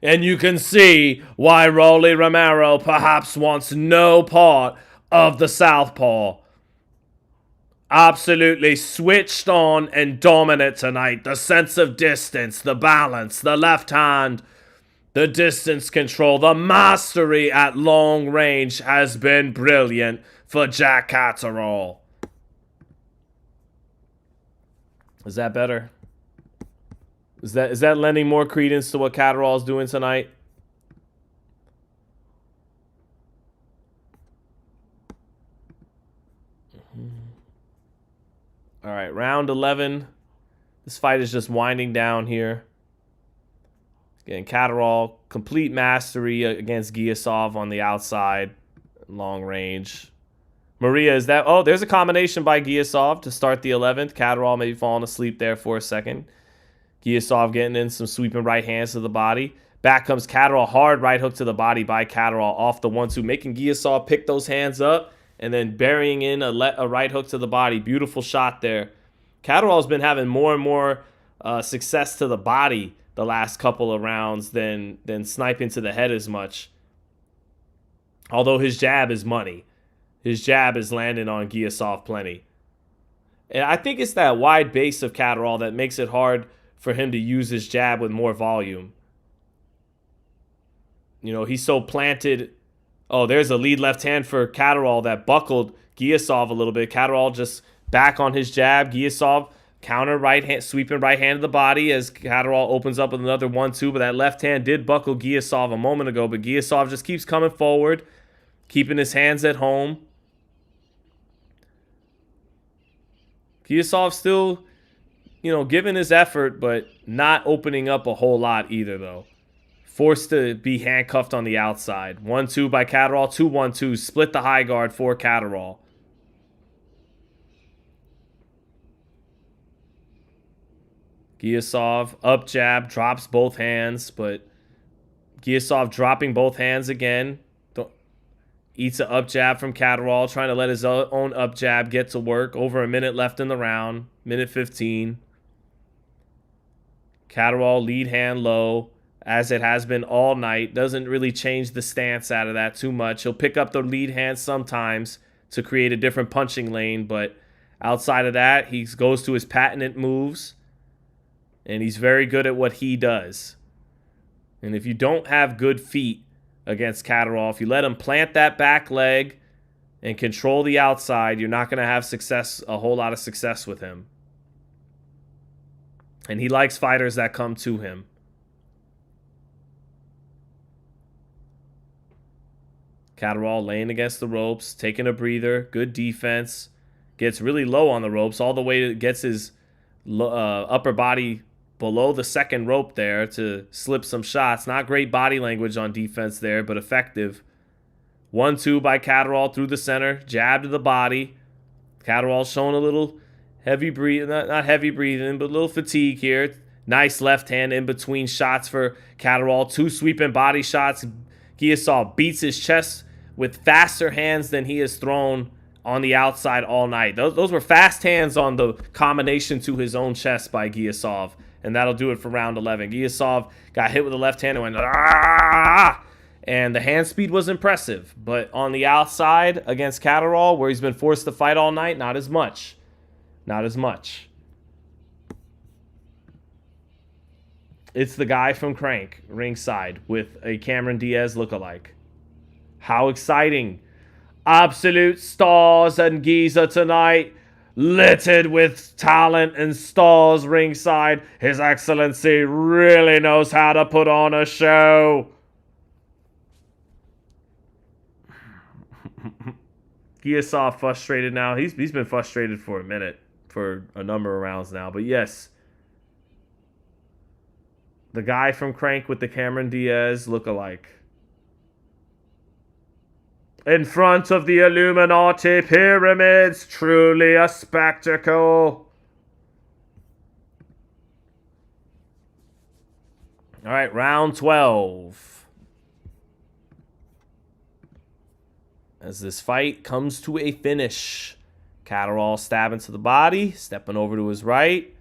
And you can see why Rolly Romero perhaps wants no part of the southpaw. Absolutely switched on and dominant tonight. The sense of distance, the balance, the left hand, the distance control, the mastery at long range has been brilliant for Jack Catterall. Is that better? Is that lending more credence to what Catterall is doing tonight? All right, round 11. This fight is just winding down here. Again, Catterall, complete mastery against Giasov on the outside, long range. Maria, is that... Oh, there's a combination by Giasov to start the 11th. Catterall maybe falling asleep there for a second. Giasov getting in some sweeping right hands to the body. Back comes Catterall, hard right hook to the body by Catterall off the 1-2, making Giasov pick those hands up and then burying in a right hook to the body. Beautiful shot there. Catterall's been having more and more success to the body the last couple of rounds than sniping to the head as much. Although his jab is money. His jab is landing on Giasov plenty. And I think it's that wide base of Catterall that makes it hard for him to use his jab with more volume. You know, he's so planted. Oh, there's a lead left hand for Catterall that buckled Giasov a little bit. Catterall just back on his jab. Giasov counter right hand, sweeping right hand to the body as Catterall opens up with another 1-2. But that left hand did buckle Giasov a moment ago. But Giasov just keeps coming forward, keeping his hands at home. Giasov still, you know, giving his effort, but not opening up a whole lot either, though. Forced to be handcuffed on the outside. 1-2 by Catterall. 2-1-2. Split the high guard for Catterall. Giasov, up jab, drops both hands, but Giasov dropping both hands again. Eats an up jab from Catterall, trying to let his own up jab get to work. Over a minute left in the round. Minute 15. Catterall lead hand low, as it has been all night. Doesn't really change the stance out of that too much. He'll pick up the lead hand sometimes to create a different punching lane, but outside of that, he goes to his patented moves, and he's very good at what he does. And if you don't have good feet against Catterall, if you let him plant that back leg and control the outside, you're not going to have a whole lot of success with him. And he likes fighters that come to him. Catterall laying against the ropes, taking a breather, good defense. Gets really low on the ropes, all the way to gets his upper body below the second rope there to slip some shots. Not great body language on defense there, but effective. 1-2 by Catterall through the center. Jab to the body. Catterall showing a little heavy breathing, not heavy breathing, but a little fatigue here. Nice left hand in between shots for Catterall. 2 sweeping body shots. Giasov beats his chest with faster hands than he has thrown on the outside all night. Those were fast hands on the combination to his own chest by Giasov. And that'll do it for round 11. Giasov got hit with the left hand and went, ah! And the hand speed was impressive. But on the outside against Catterall, where he's been forced to fight all night, not as much. Not as much. It's the guy from Crank, ringside, with a Cameron Diaz lookalike. How exciting. Absolute stars and Giza tonight. Littered with talent and stars ringside. His Excellency really knows how to put on a show. Giasov frustrated now. He's been frustrated for a minute, for a number of rounds now. But yes, the guy from Crank with the Cameron Diaz lookalike. in front of the Illuminati pyramids. Truly a spectacle. All right, round 12. As this fight comes to a finish. Catterall stabbing to the body, stepping over to his right.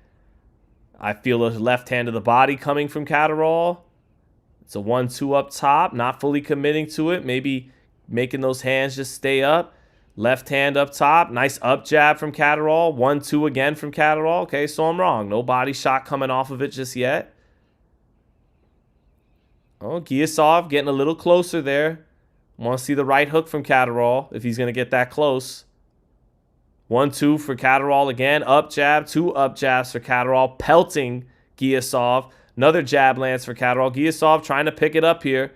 I feel a left hand to the body coming from Catterall. It's a 1-2 up top, not fully committing to it. Maybe making those hands just stay up. Left hand up top. Nice up jab from Catterall. 1-2 again from Catterall. Okay, so I'm wrong. No body shot coming off of it just yet. Oh, Giasov getting a little closer there. Want to see the right hook from Catterall if he's going to get that close. 1-2 for Catterall again. Up jab. 2 up jabs for Catterall. Pelting Giasov. Another jab lands for Catterall. Giasov trying to pick it up here.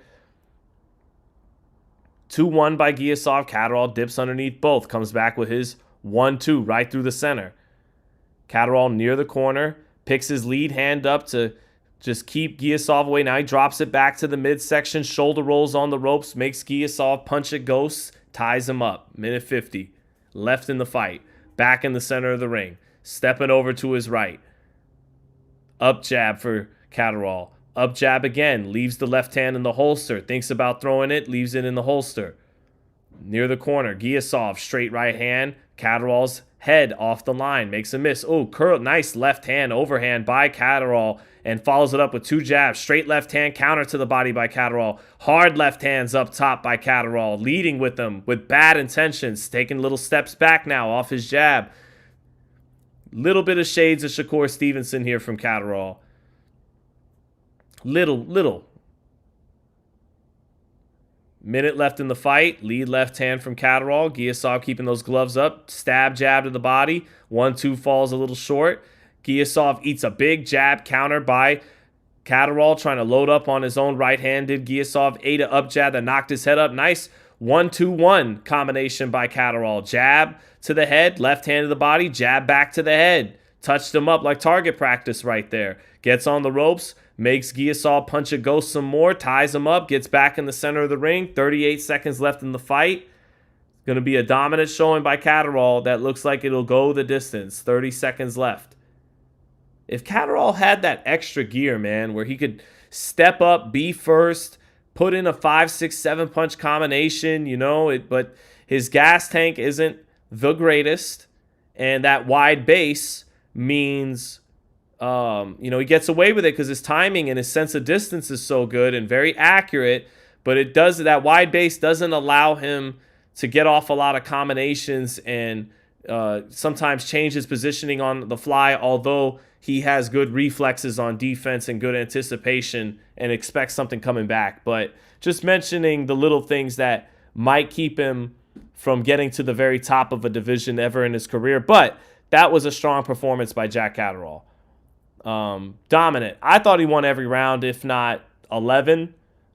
2-1 by Giasov. Catterall dips underneath both. Comes back with his 1-2 right through the center. Catterall near the corner. Picks his lead hand up to just keep Giasov away. Now he drops it back to the midsection. Shoulder rolls on the ropes. Makes Giasov punch a ghost. Ties him up. Minute 50. Left in the fight. Back in the center of the ring. Stepping over to his right. Up jab for Catterall. Up jab again. Leaves the left hand in the holster. Thinks about throwing it. Leaves it in the holster. Near the corner. Giasov. Straight right hand. Catterall's head off the line. Makes a miss. Oh, curl. Nice left hand overhand by Catterall. And follows it up with 2 jabs. Straight left hand counter to the body by Catterall. Hard left hands up top by Catterall. Leading with them with bad intentions. Taking little steps back now off his jab. Little bit of shades of Shakur Stevenson here from Catterall. Little. Minute left in the fight. Lead left hand from Catterall. Giasov keeping those gloves up. Stab jab to the body. 1-2 falls a little short. Giasov eats a big jab counter by Catterall, trying to load up on his own right-handed. Giasov ate an up jab that knocked his head up. Nice 1-2-1 combination by Catterall. Jab to the head, left hand to the body, jab back to the head. Touched him up like target practice right there. Gets on the ropes, makes Giasov punch a ghost some more, ties him up, gets back in the center of the ring. 38 seconds left in the fight. Going to be a dominant showing by Catterall that looks like it'll go the distance. 30 seconds left. If Catterall had that extra gear, man, where he could step up, be first, put in a 5, 6, 7 punch combination, but his gas tank isn't the greatest, and that wide base means, he gets away with it because his timing and his sense of distance is so good and very accurate, but that wide base doesn't allow him to get off a lot of combinations and sometimes change his positioning on the fly, although he has good reflexes on defense and good anticipation and expects something coming back. But just mentioning the little things that might keep him from getting to the very top of a division ever in his career. But that was a strong performance by Jack Catterall. Dominant. I thought he won every round, if not 11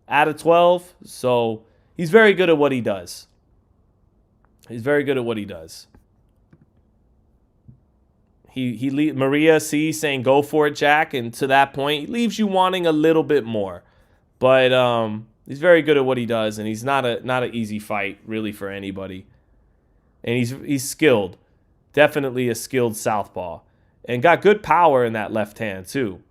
out of 12. So he's very good at what he does. Maria saying go for it, Jack, and to that point, he leaves you wanting a little bit more. But he's very good at what he does, and he's not an easy fight really for anybody. And he's skilled, definitely a skilled southpaw, and got good power in that left hand too.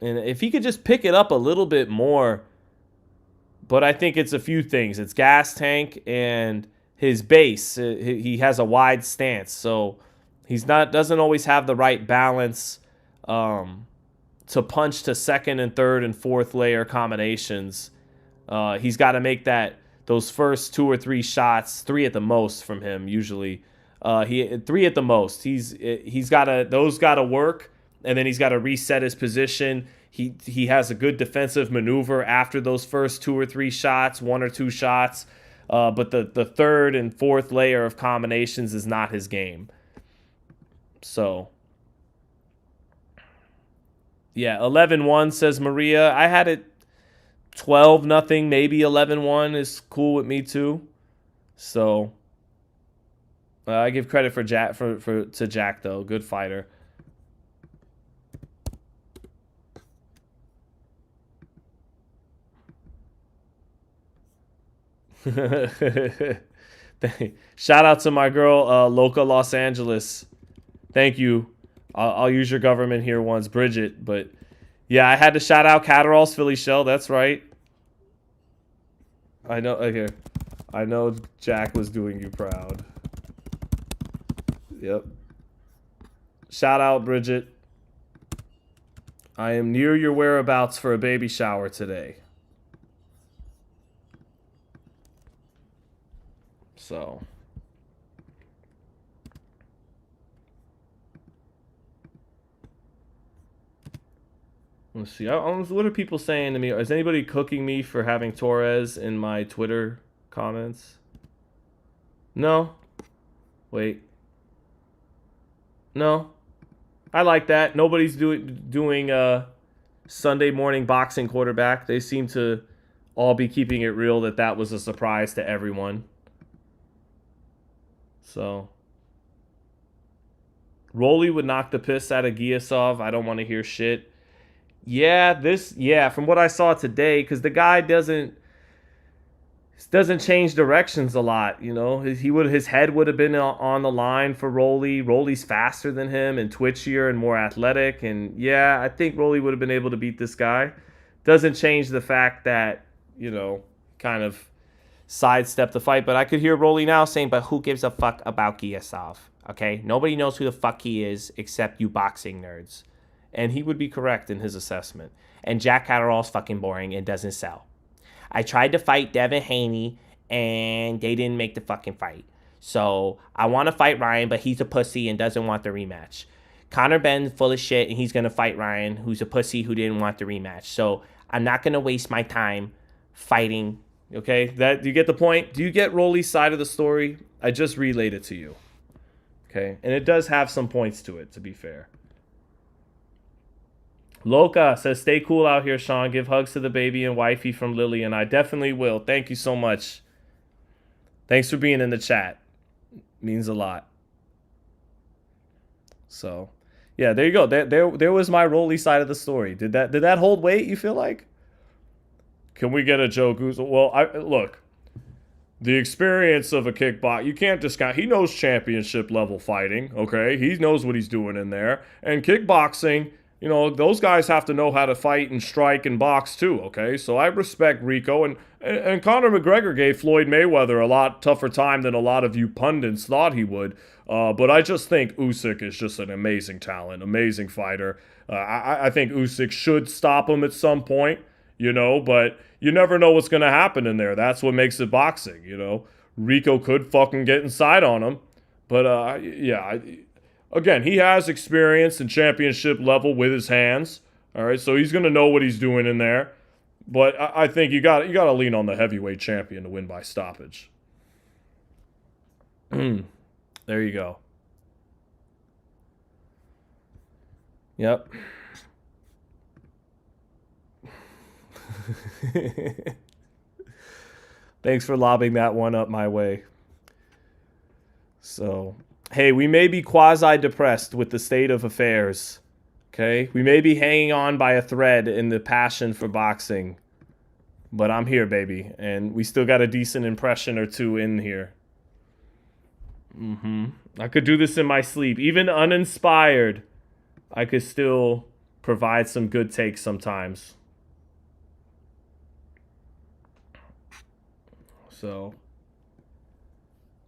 And if he could just pick it up a little bit more, but I think it's a few things. It's gas tank and his base. He has a wide stance, so doesn't always have the right balance to punch to second and third and fourth layer combinations. He's got to make those first 2 or 3 shots, 3 at the most from him usually. 3 at the most. Those got to work, and then he's got to reset his position. He has a good defensive maneuver after those first 2 or 3 shots, 1 or 2 shots. But the third and fourth layer of combinations is not his game. So, yeah, 11-1 says Maria. I had it 12-0, maybe 11-1 is cool with me too. So, I give credit for Jack to Jack though. Good fighter. Shout out to my girl, Loca Los Angeles. Thank you. I'll use your government here once, Bridget. But yeah, I had to shout out Catterall's Philly Shell. That's right. I know. Okay, I know Jack was doing you proud. Yep. Shout out, Bridget. I am near your whereabouts for a baby shower today. So. Let's see. What are people saying to me? Is anybody cooking me for having Torres in my Twitter comments? No. Wait. No. I like that. Nobody's doing Sunday morning boxing quarterback. They seem to all be keeping it real that was a surprise to everyone. So. Rolly would knock the piss out of Giasov. I don't want to hear shit. Yeah, from what I saw today, because the guy doesn't change directions a lot, you know. His head would have been on the line for Rolly. Rolly's faster than him and twitchier and more athletic, and yeah, I think Rolly would have been able to beat this guy. Doesn't change the fact that, you know, kind of sidestep the fight, but I could hear Rolly now saying, "But who gives a fuck about Giasov? Okay, nobody knows who the fuck he is except you boxing nerds." And he would be correct in his assessment. And Jack Catterall's fucking boring and doesn't sell. I tried to fight Devin Haney, and they didn't make the fucking fight. So I want to fight Ryan, but he's a pussy and doesn't want the rematch. Conor Ben's full of shit, and he's going to fight Ryan, who's a pussy who didn't want the rematch. So I'm not going to waste my time fighting. Okay? Do you get the point? Do you get Rolly's side of the story? I just relayed it to you. Okay? And it does have some points to it, to be fair. Loca says, stay cool out here, Sean. Give hugs to the baby and wifey from Lily, and I definitely will. Thank you so much. Thanks for being in the chat. Means a lot. So, yeah, there you go. There was my Rolly side of the story. Did that hold weight, you feel like? Can we get a joke? Well, look. The experience of a kickbox, you can't discount. He knows championship level fighting, okay? He knows what he's doing in there. And kickboxing, you know, those guys have to know how to fight and strike and box too, okay? So I respect Rico. And Conor McGregor gave Floyd Mayweather a lot tougher time than a lot of you pundits thought he would. But I just think Usyk is just an amazing talent, amazing fighter. I think Usyk should stop him at some point, you know, but you never know what's going to happen in there. That's what makes it boxing, you know. Rico could fucking get inside on him. But, yeah, again, he has experience in championship level with his hands. All right, so he's going to know what he's doing in there. But I think you got to lean on the heavyweight champion to win by stoppage. There you go. Yep. Thanks for lobbing that one up my way. So, hey, we may be quasi-depressed with the state of affairs. Okay? We may be hanging on by a thread in the passion for boxing. But I'm here, baby. And we still got a decent impression or two in here. I could do this in my sleep. Even uninspired, I could still provide some good takes sometimes. So,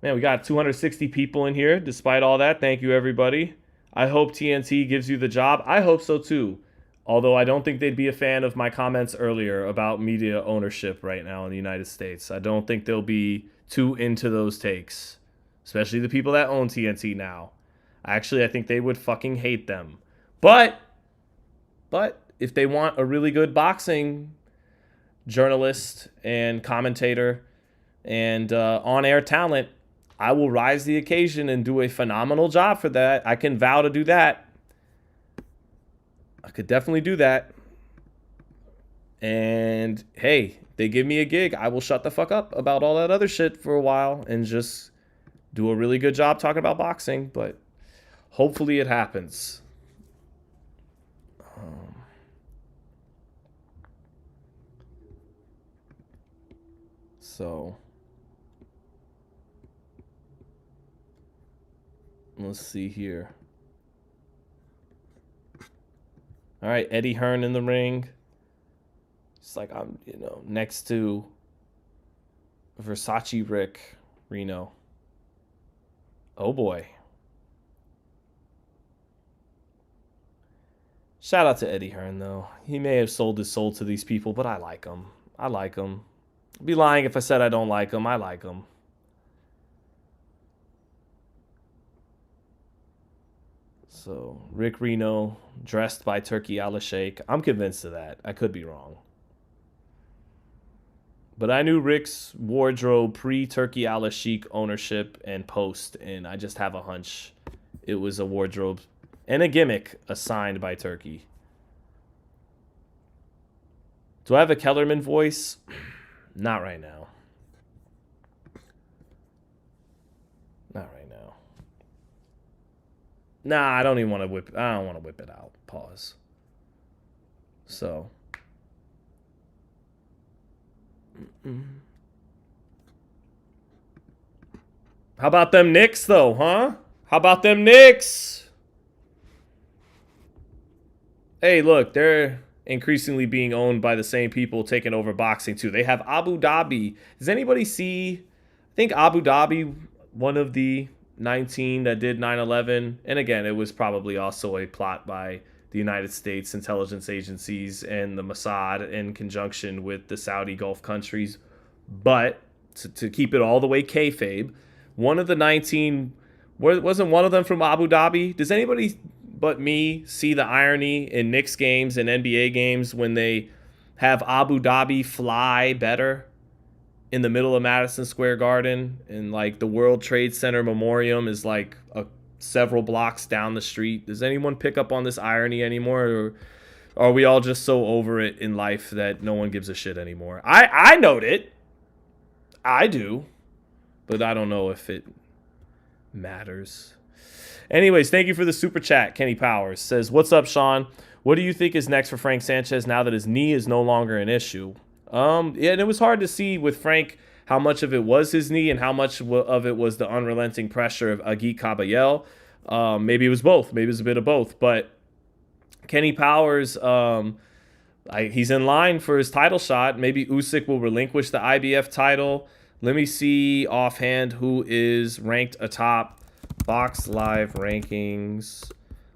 man, we got 260 people in here. Despite all that, thank you, everybody. I hope TNT gives you the job. I hope so, too. Although I don't think they'd be a fan of my comments earlier about media ownership right now in the United States. I don't think they'll be too into those takes. Especially the people that own TNT now. Actually, I think they would fucking hate them. But if they want a really good boxing journalist and commentator and on-air talent, I will rise the occasion and do a phenomenal job for that. I can vow to do that. I could definitely do that. And, hey, they give me a gig, I will shut the fuck up about all that other shit for a while and just do a really good job talking about boxing. But hopefully it happens. So, Let's see here. All right, Eddie Hearn in the ring. It's like I'm, next to Versace Rick Reno. Oh boy. Shout out to Eddie Hearn, though. He may have sold his soul to these people, but I like him. I like him. I'd be lying if I said I don't like him. I like him. So, Rick Reno, dressed by Turkey Al Sheikh. I'm convinced of that. I could be wrong. But I knew Rick's wardrobe pre-Turkey Al Sheikh ownership and post, and I just have a hunch it was a wardrobe and a gimmick assigned by Turkey. Do I have a Kellerman voice? Not right now. Not right now. Nah, I don't even want to whip. I don't want to whip it out. Pause. So. How about them Knicks, though, huh? How about them Knicks? Hey, look, they're increasingly being owned by the same people taking over boxing, too. They have Abu Dhabi. Does anybody see? I think Abu Dhabi, one of the 19 that did 9/11. And again, it was probably also a plot by the United States intelligence agencies and the Mossad in conjunction with the Saudi Gulf countries. But to keep it all the way kayfabe, one of the 19, wasn't one of them from Abu Dhabi? Does anybody but me see the irony in Knicks games and NBA games when they have Abu Dhabi fly better in the middle of Madison Square Garden, and like the World Trade Center Memoriam is like several blocks down the street? Does anyone pick up on this irony anymore, or are we all just so over it in life that no one gives a shit anymore? I note it. I do. But I don't know if it matters. Anyways, thank you for the super chat. Kenny Powers says, "What's up, Sean? What do you think is next for Frank Sanchez now that his knee is no longer an issue?" Yeah, and it was hard to see with Frank how much of it was his knee and how much of it was the unrelenting pressure of Agit Kabayel. Maybe it was both. Maybe it was a bit of both. But Kenny Powers, he's in line for his title shot. Maybe Usyk will relinquish the IBF title. Let me see offhand who is ranked atop Box Live rankings.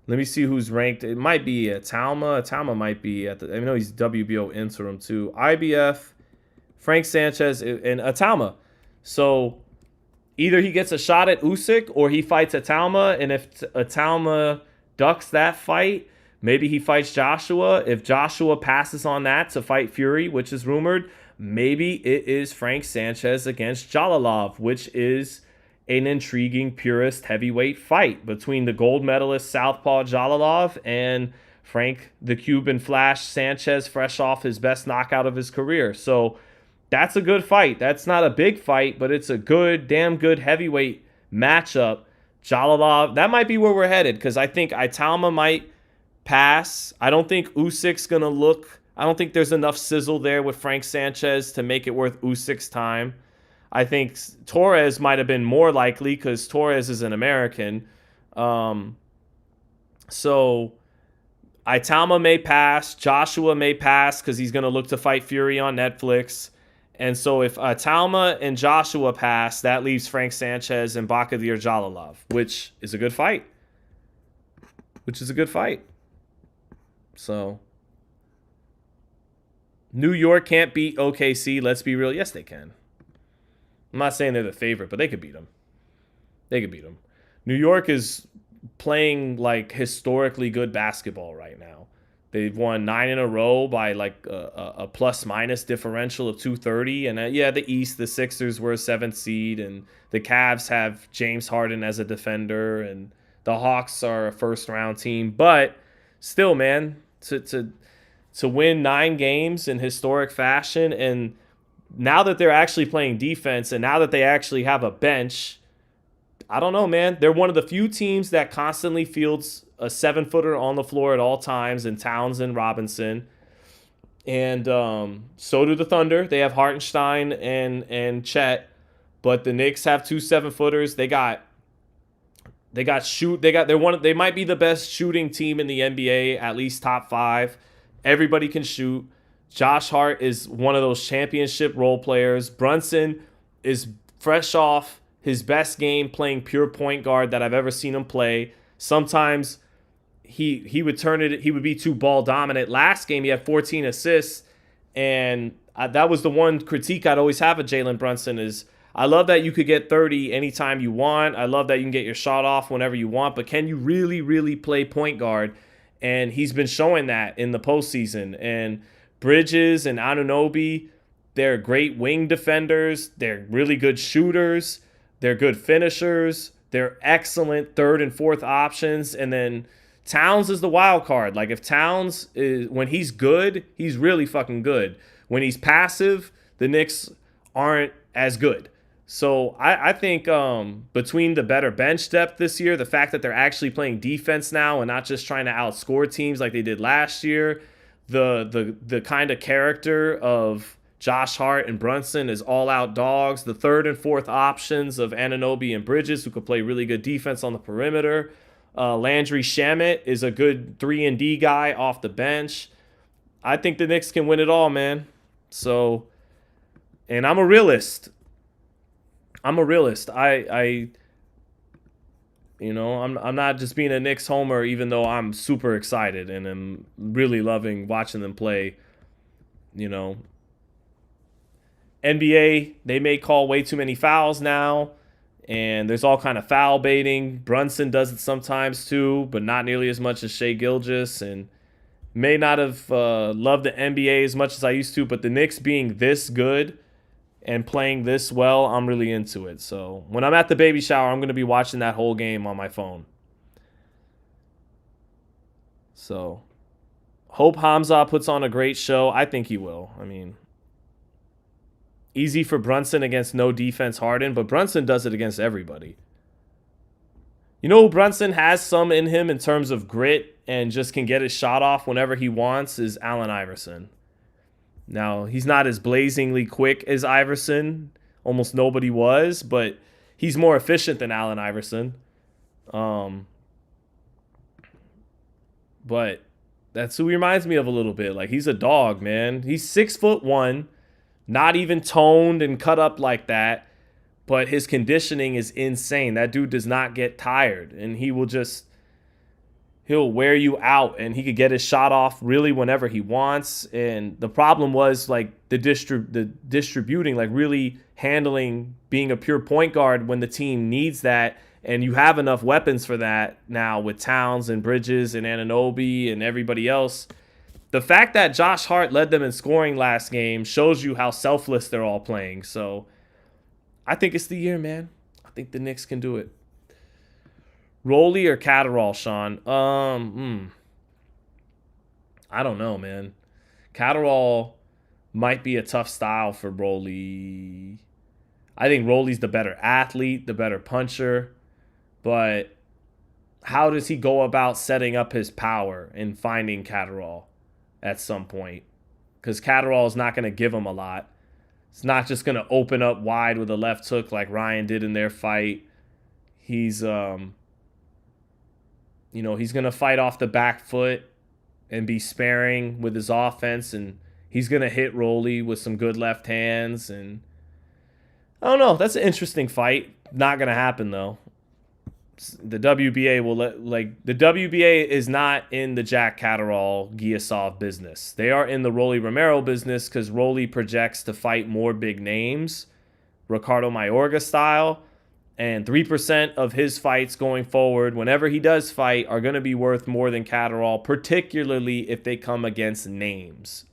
Let me see who's ranked. It might be Talma. Talma might be at the. I know he's WBO interim too. IBF, Frank Sanchez, and Talma. So either he gets a shot at Usyk or he fights Talma. And if Talma ducks that fight, maybe he fights Joshua. If Joshua passes on that to fight Fury, which is rumored, maybe it is Frank Sanchez against Jalalov, which is an intriguing purist heavyweight fight between the gold medalist Southpaw Jalalov and Frank the Cuban Flash Sanchez, fresh off his best knockout of his career. So that's a good fight. That's not a big fight, but it's a good, damn good heavyweight matchup. Jalalov, that might be where we're headed, because I think Italma might pass. I don't think Usyk's going to look. I don't think there's enough sizzle there with Frank Sanchez to make it worth Usyk's time. I think Torres might have been more likely because Torres is an American. So Italma may pass. Joshua may pass because he's going to look to fight Fury on Netflix. And so if Italma and Joshua pass, that leaves Frank Sanchez and Bakadir Jalalov, which is a good fight. So New York can't beat OKC. Let's be real. Yes, they can. I'm not saying they're the favorite, but they could beat them. New York is playing like historically good basketball right now. They've won 9 in a row by like a plus-minus differential of 230. And the East, the Sixers were a 7th seed, and the Cavs have James Harden as a defender, and the Hawks are a first-round team. But still, man, to win 9 games in historic fashion, and now that they're actually playing defense and now that they actually have a bench, I don't know, man. They're one of the few teams that constantly fields a 7-footer on the floor at all times in Towns and Robinson. And so do the Thunder. They have Hartenstein and Chet. But the Knicks have 2 7-footers. They got They might be the best shooting team in the NBA, at least top 5. Everybody can shoot. Josh Hart is one of those championship role players. Brunson is fresh off his best game playing pure point guard that I've ever seen him play. Sometimes he would he would be too ball dominant. Last game he had 14 assists, and that was the one critique I'd always have of Jalen Brunson is I love that you could get 30 anytime you want. I love that you can get your shot off whenever you want, but can you really, really play point guard? And he's been showing that in the postseason. And Bridges and Anunoby, they're great wing defenders. They're really good shooters. They're good finishers. They're excellent third and fourth options. And then Towns is the wild card. Like if Towns is, when he's good, he's really fucking good. When he's passive, the Knicks aren't as good. So I think between the better bench depth this year, the fact that they're actually playing defense now and not just trying to outscore teams like they did last year, the kind of character of Josh Hart and Brunson is all-out dogs. The third and fourth options of Anunoby and Bridges, who could play really good defense on the perimeter. Landry Shamet is a good 3-and-D guy off the bench. I think the Knicks can win it all, man. So, and I'm a realist. I'm not just being a Knicks homer, even though I'm super excited and I'm really loving watching them play. NBA, they may call way too many fouls now, and there's all kind of foul baiting. Brunson does it sometimes too, but not nearly as much as Shai Gilgeous, and may not have loved the NBA as much as I used to, but the Knicks being this good and playing this well, I'm really into it. So when I'm at the baby shower, I'm going to be watching that whole game on my phone. So hope Hamzah puts on a great show. I think he will. I mean, easy for Brunson against no defense Harden, but Brunson does it against everybody. You know who Brunson has some in him in terms of grit and just can get his shot off whenever he wants is Allen Iverson. Now, he's not as blazingly quick as Iverson. Almost nobody was, but he's more efficient than Allen Iverson. But that's who he reminds me of a little bit. Like, he's a dog, man. He's 6'1", not even toned and cut up like that, but his conditioning is insane. That dude does not get tired, and he'll wear you out, and he could get his shot off really whenever he wants. And the problem was like the distributing, like really handling, being a pure point guard when the team needs that. And you have enough weapons for that now with Towns and Bridges and Anunoby and everybody else. The fact that Josh Hart led them in scoring last game shows you how selfless they're all playing. So I think it's the year, man. I think the Knicks can do it. Rolly or Catterall, Sean? I don't know, man. Catterall might be a tough style for Rolly. I think Rolly's the better athlete, the better puncher. But how does he go about setting up his power and finding Catterall at some point? Because Catterall is not going to give him a lot. It's not just going to open up wide with a left hook like Ryan did in their fight. He's he's going to fight off the back foot and be sparing with his offense, and he's going to hit Rolly with some good left hands. And I don't know. That's an interesting fight. Not going to happen, though. The WBA is not in the Jack Catterall Giasov business. They are in the Rolly Romero business because Rolly projects to fight more big names, Ricardo Mayorga style. And 3% of his fights going forward, whenever he does fight, are going to be worth more than Catterall, particularly if they come against names.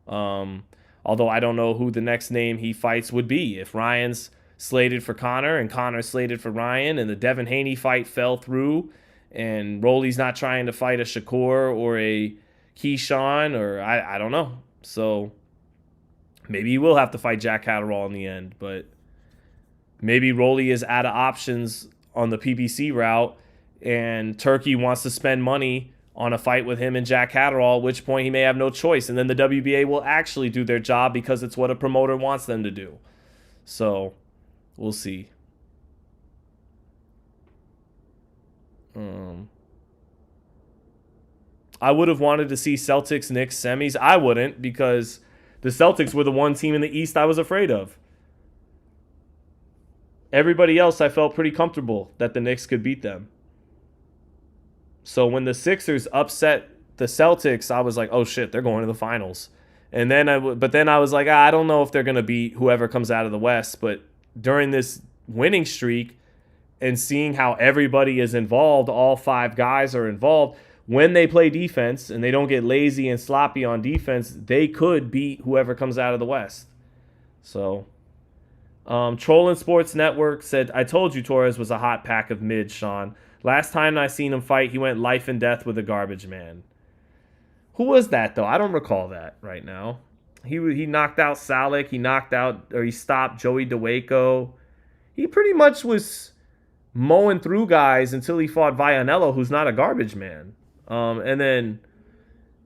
Although I don't know who the next name he fights would be. If Ryan's slated for Conor and Conor's slated for Ryan and the Devin Haney fight fell through and Rolly's not trying to fight a Shakur or a Keyshawn or I don't know. So maybe he will have to fight Jack Catterall in the end, but maybe Rolly is out of options on the PBC route, and Turkey wants to spend money on a fight with him and Jack Catterall, at which point he may have no choice. And then the WBA will actually do their job because it's what a promoter wants them to do. So we'll see. I would have wanted to see Celtics Knicks semis. I wouldn't, because the Celtics were the one team in the East I was afraid of. Everybody else, I felt pretty comfortable that the Knicks could beat them. So when the Sixers upset the Celtics, I was like, oh shit, they're going to the finals. And then I was like, I don't know if they're going to beat whoever comes out of the West. But during this winning streak and seeing how everybody is involved, all 5 guys are involved, when they play defense and they don't get lazy and sloppy on defense, they could beat whoever comes out of the West. So, Trollin Sports Network said, I told you Torres was a hot pack of mids, Sean. Last time I seen him fight, he went life and death with a garbage man. Who was that, though? I don't recall that right now. He knocked out Salik. He stopped Joey DeWaco. He pretty much was mowing through guys until he fought Vianello, who's not a garbage man. And then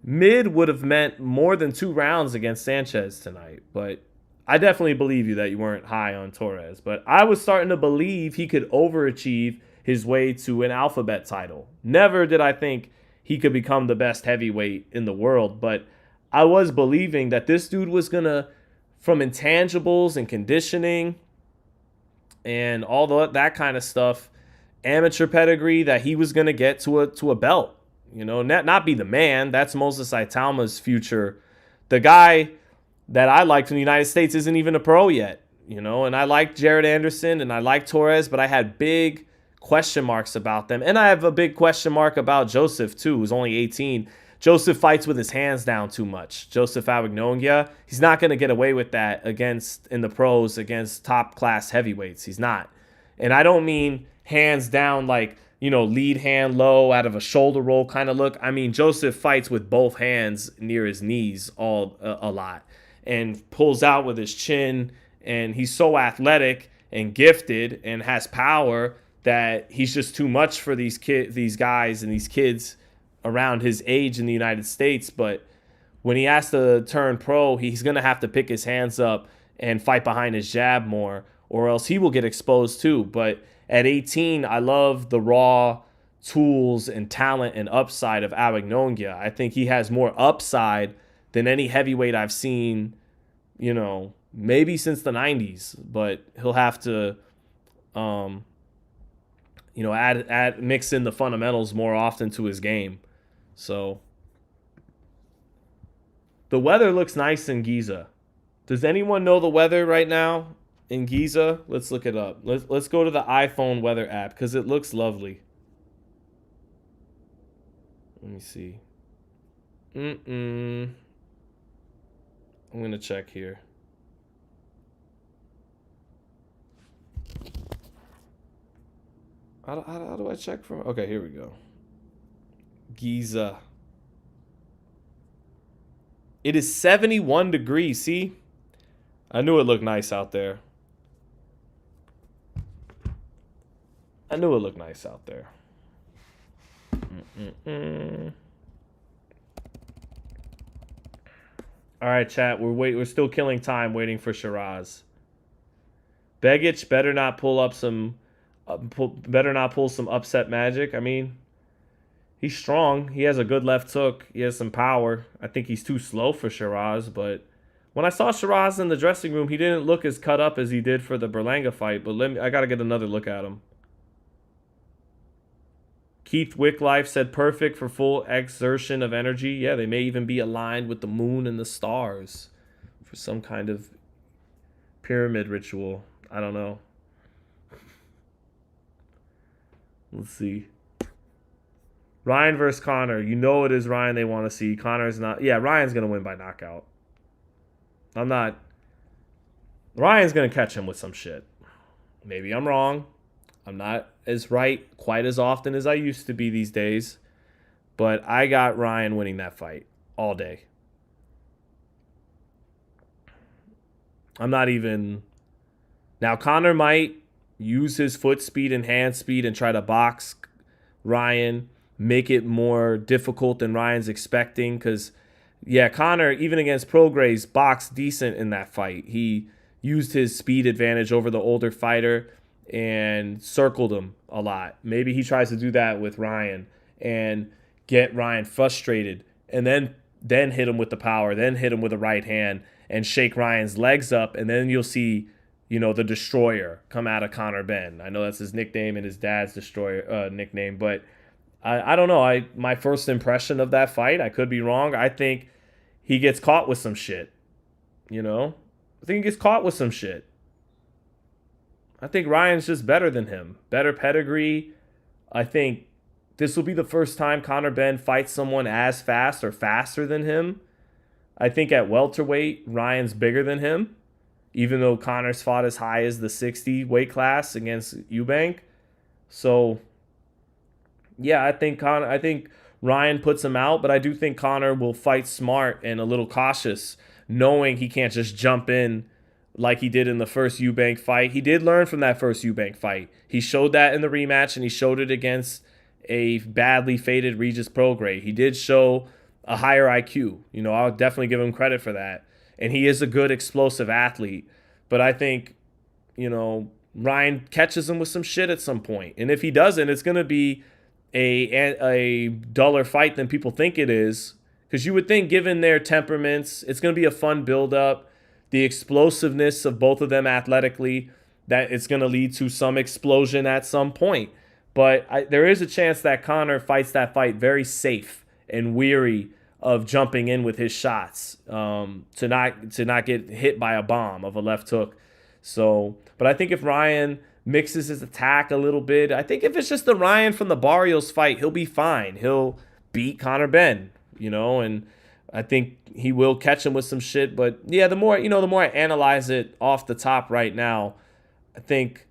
mid would have meant more than 2 rounds against Sanchez tonight. But I definitely believe you that you weren't high on Torres. But I was starting to believe he could overachieve his way to an alphabet title. Never did I think he could become the best heavyweight in the world. But I was believing that this dude was going to, from intangibles and conditioning and all that kind of stuff, amateur pedigree, that he was going to get to a belt. You know, not be the man. That's Moses Saitama's future. The guy that I liked in the United States isn't even a pro yet. You know, and I liked Jared Anderson and I liked Torres, but I had big question marks about them. And I have a big question mark about Joseph, too, who's only 18. Joseph fights with his hands down too much. Joseph Awignonga, he's not going to get away with that in the pros against top-class heavyweights. He's not. And I don't mean hands down like, you know, lead hand low out of a shoulder roll kind of look. I mean, Joseph fights with both hands near his knees a lot and pulls out with his chin. And he's so athletic and gifted and has power that he's just too much for these guys and these kids around his age in the United States. But when he has to turn pro, he's going to have to pick his hands up and fight behind his jab more, or else he will get exposed too. But at 18, I love the raw tools and talent and upside of Awignonga. I think he has more upside than any heavyweight I've seen, you know, maybe since the 90s. But he'll have to, you know, mix in the fundamentals more often to his game. So the weather looks nice in Giza. Does anyone know the weather right now in Giza? Let's look it up. Let's go to the iPhone weather app because it looks lovely. Let me see. I'm gonna check here. How do I check from? Okay, here we go. Giza. It is 71 degrees. See? I knew it looked nice out there. All right, chat. We're still killing time waiting for Sheeraz. Begic better not pull some upset magic. I mean, he's strong. He has a good left hook. He has some power. I think he's too slow for Sheeraz, but when I saw Sheeraz in the dressing room, he didn't look as cut up as he did for the Berlanga fight, but I got to get another look at him. Keith Wicklife said perfect for full exertion of energy. Yeah, they may even be aligned with the moon and the stars for some kind of pyramid ritual. I don't know. Let's see. Ryan versus Connor. You know it is Ryan they want to see. Connor's not. Yeah, Ryan's going to win by knockout. Ryan's going to catch him with some shit. Maybe I'm wrong. I'm not as right quite as often as I used to be these days. But I got Ryan winning that fight all day. I'm not even... Now, Connor might use his foot speed and hand speed and try to box Ryan, make it more difficult than Ryan's expecting. Because, yeah, Connor, even against Prograis, boxed decent in that fight. He used his speed advantage over the older fighter and circled him a lot. Maybe he tries to do that with Ryan and get Ryan frustrated, and then hit him with the power, then hit him with a right hand and shake Ryan's legs up, and then you'll see, the Destroyer come out of Conor Benn. I know that's his nickname and his dad's Destroyer nickname, but I don't know. My first impression of that fight, I could be wrong. I think he gets caught with some shit. I think he gets caught with some shit. I think Ryan's just better than him. Better pedigree. I think this will be the first time Conor Benn fights someone as fast or faster than him. I think at welterweight, Ryan's bigger than him, even though Conor's fought as high as the 60 weight class against Eubank. So, yeah, I think Ryan puts him out, but I do think Conor will fight smart and a little cautious, knowing he can't just jump in like he did in the first Eubank fight. He did learn from that first Eubank fight. He showed that in the rematch, and he showed it against a badly faded Regis Prograis. He did show a higher IQ. I'll definitely give him credit for that. And he is a good explosive athlete. But I think, Ryan catches him with some shit at some point. And if he doesn't, it's going to be a duller fight than people think it is. Because you would think, given their temperaments, it's going to be a fun build-up. The explosiveness of both of them athletically, that it's going to lead to some explosion at some point. But there is a chance that Conor fights that fight very safe and weary of jumping in with his shots, to not get hit by a bomb of a left hook. So, but I think if Ryan mixes his attack a little bit, I think if it's just the Ryan from the Barrios fight, he'll be fine. He'll beat Conor Benn, and I think he will catch him with some shit. But yeah, the more I analyze it off the top right now, I think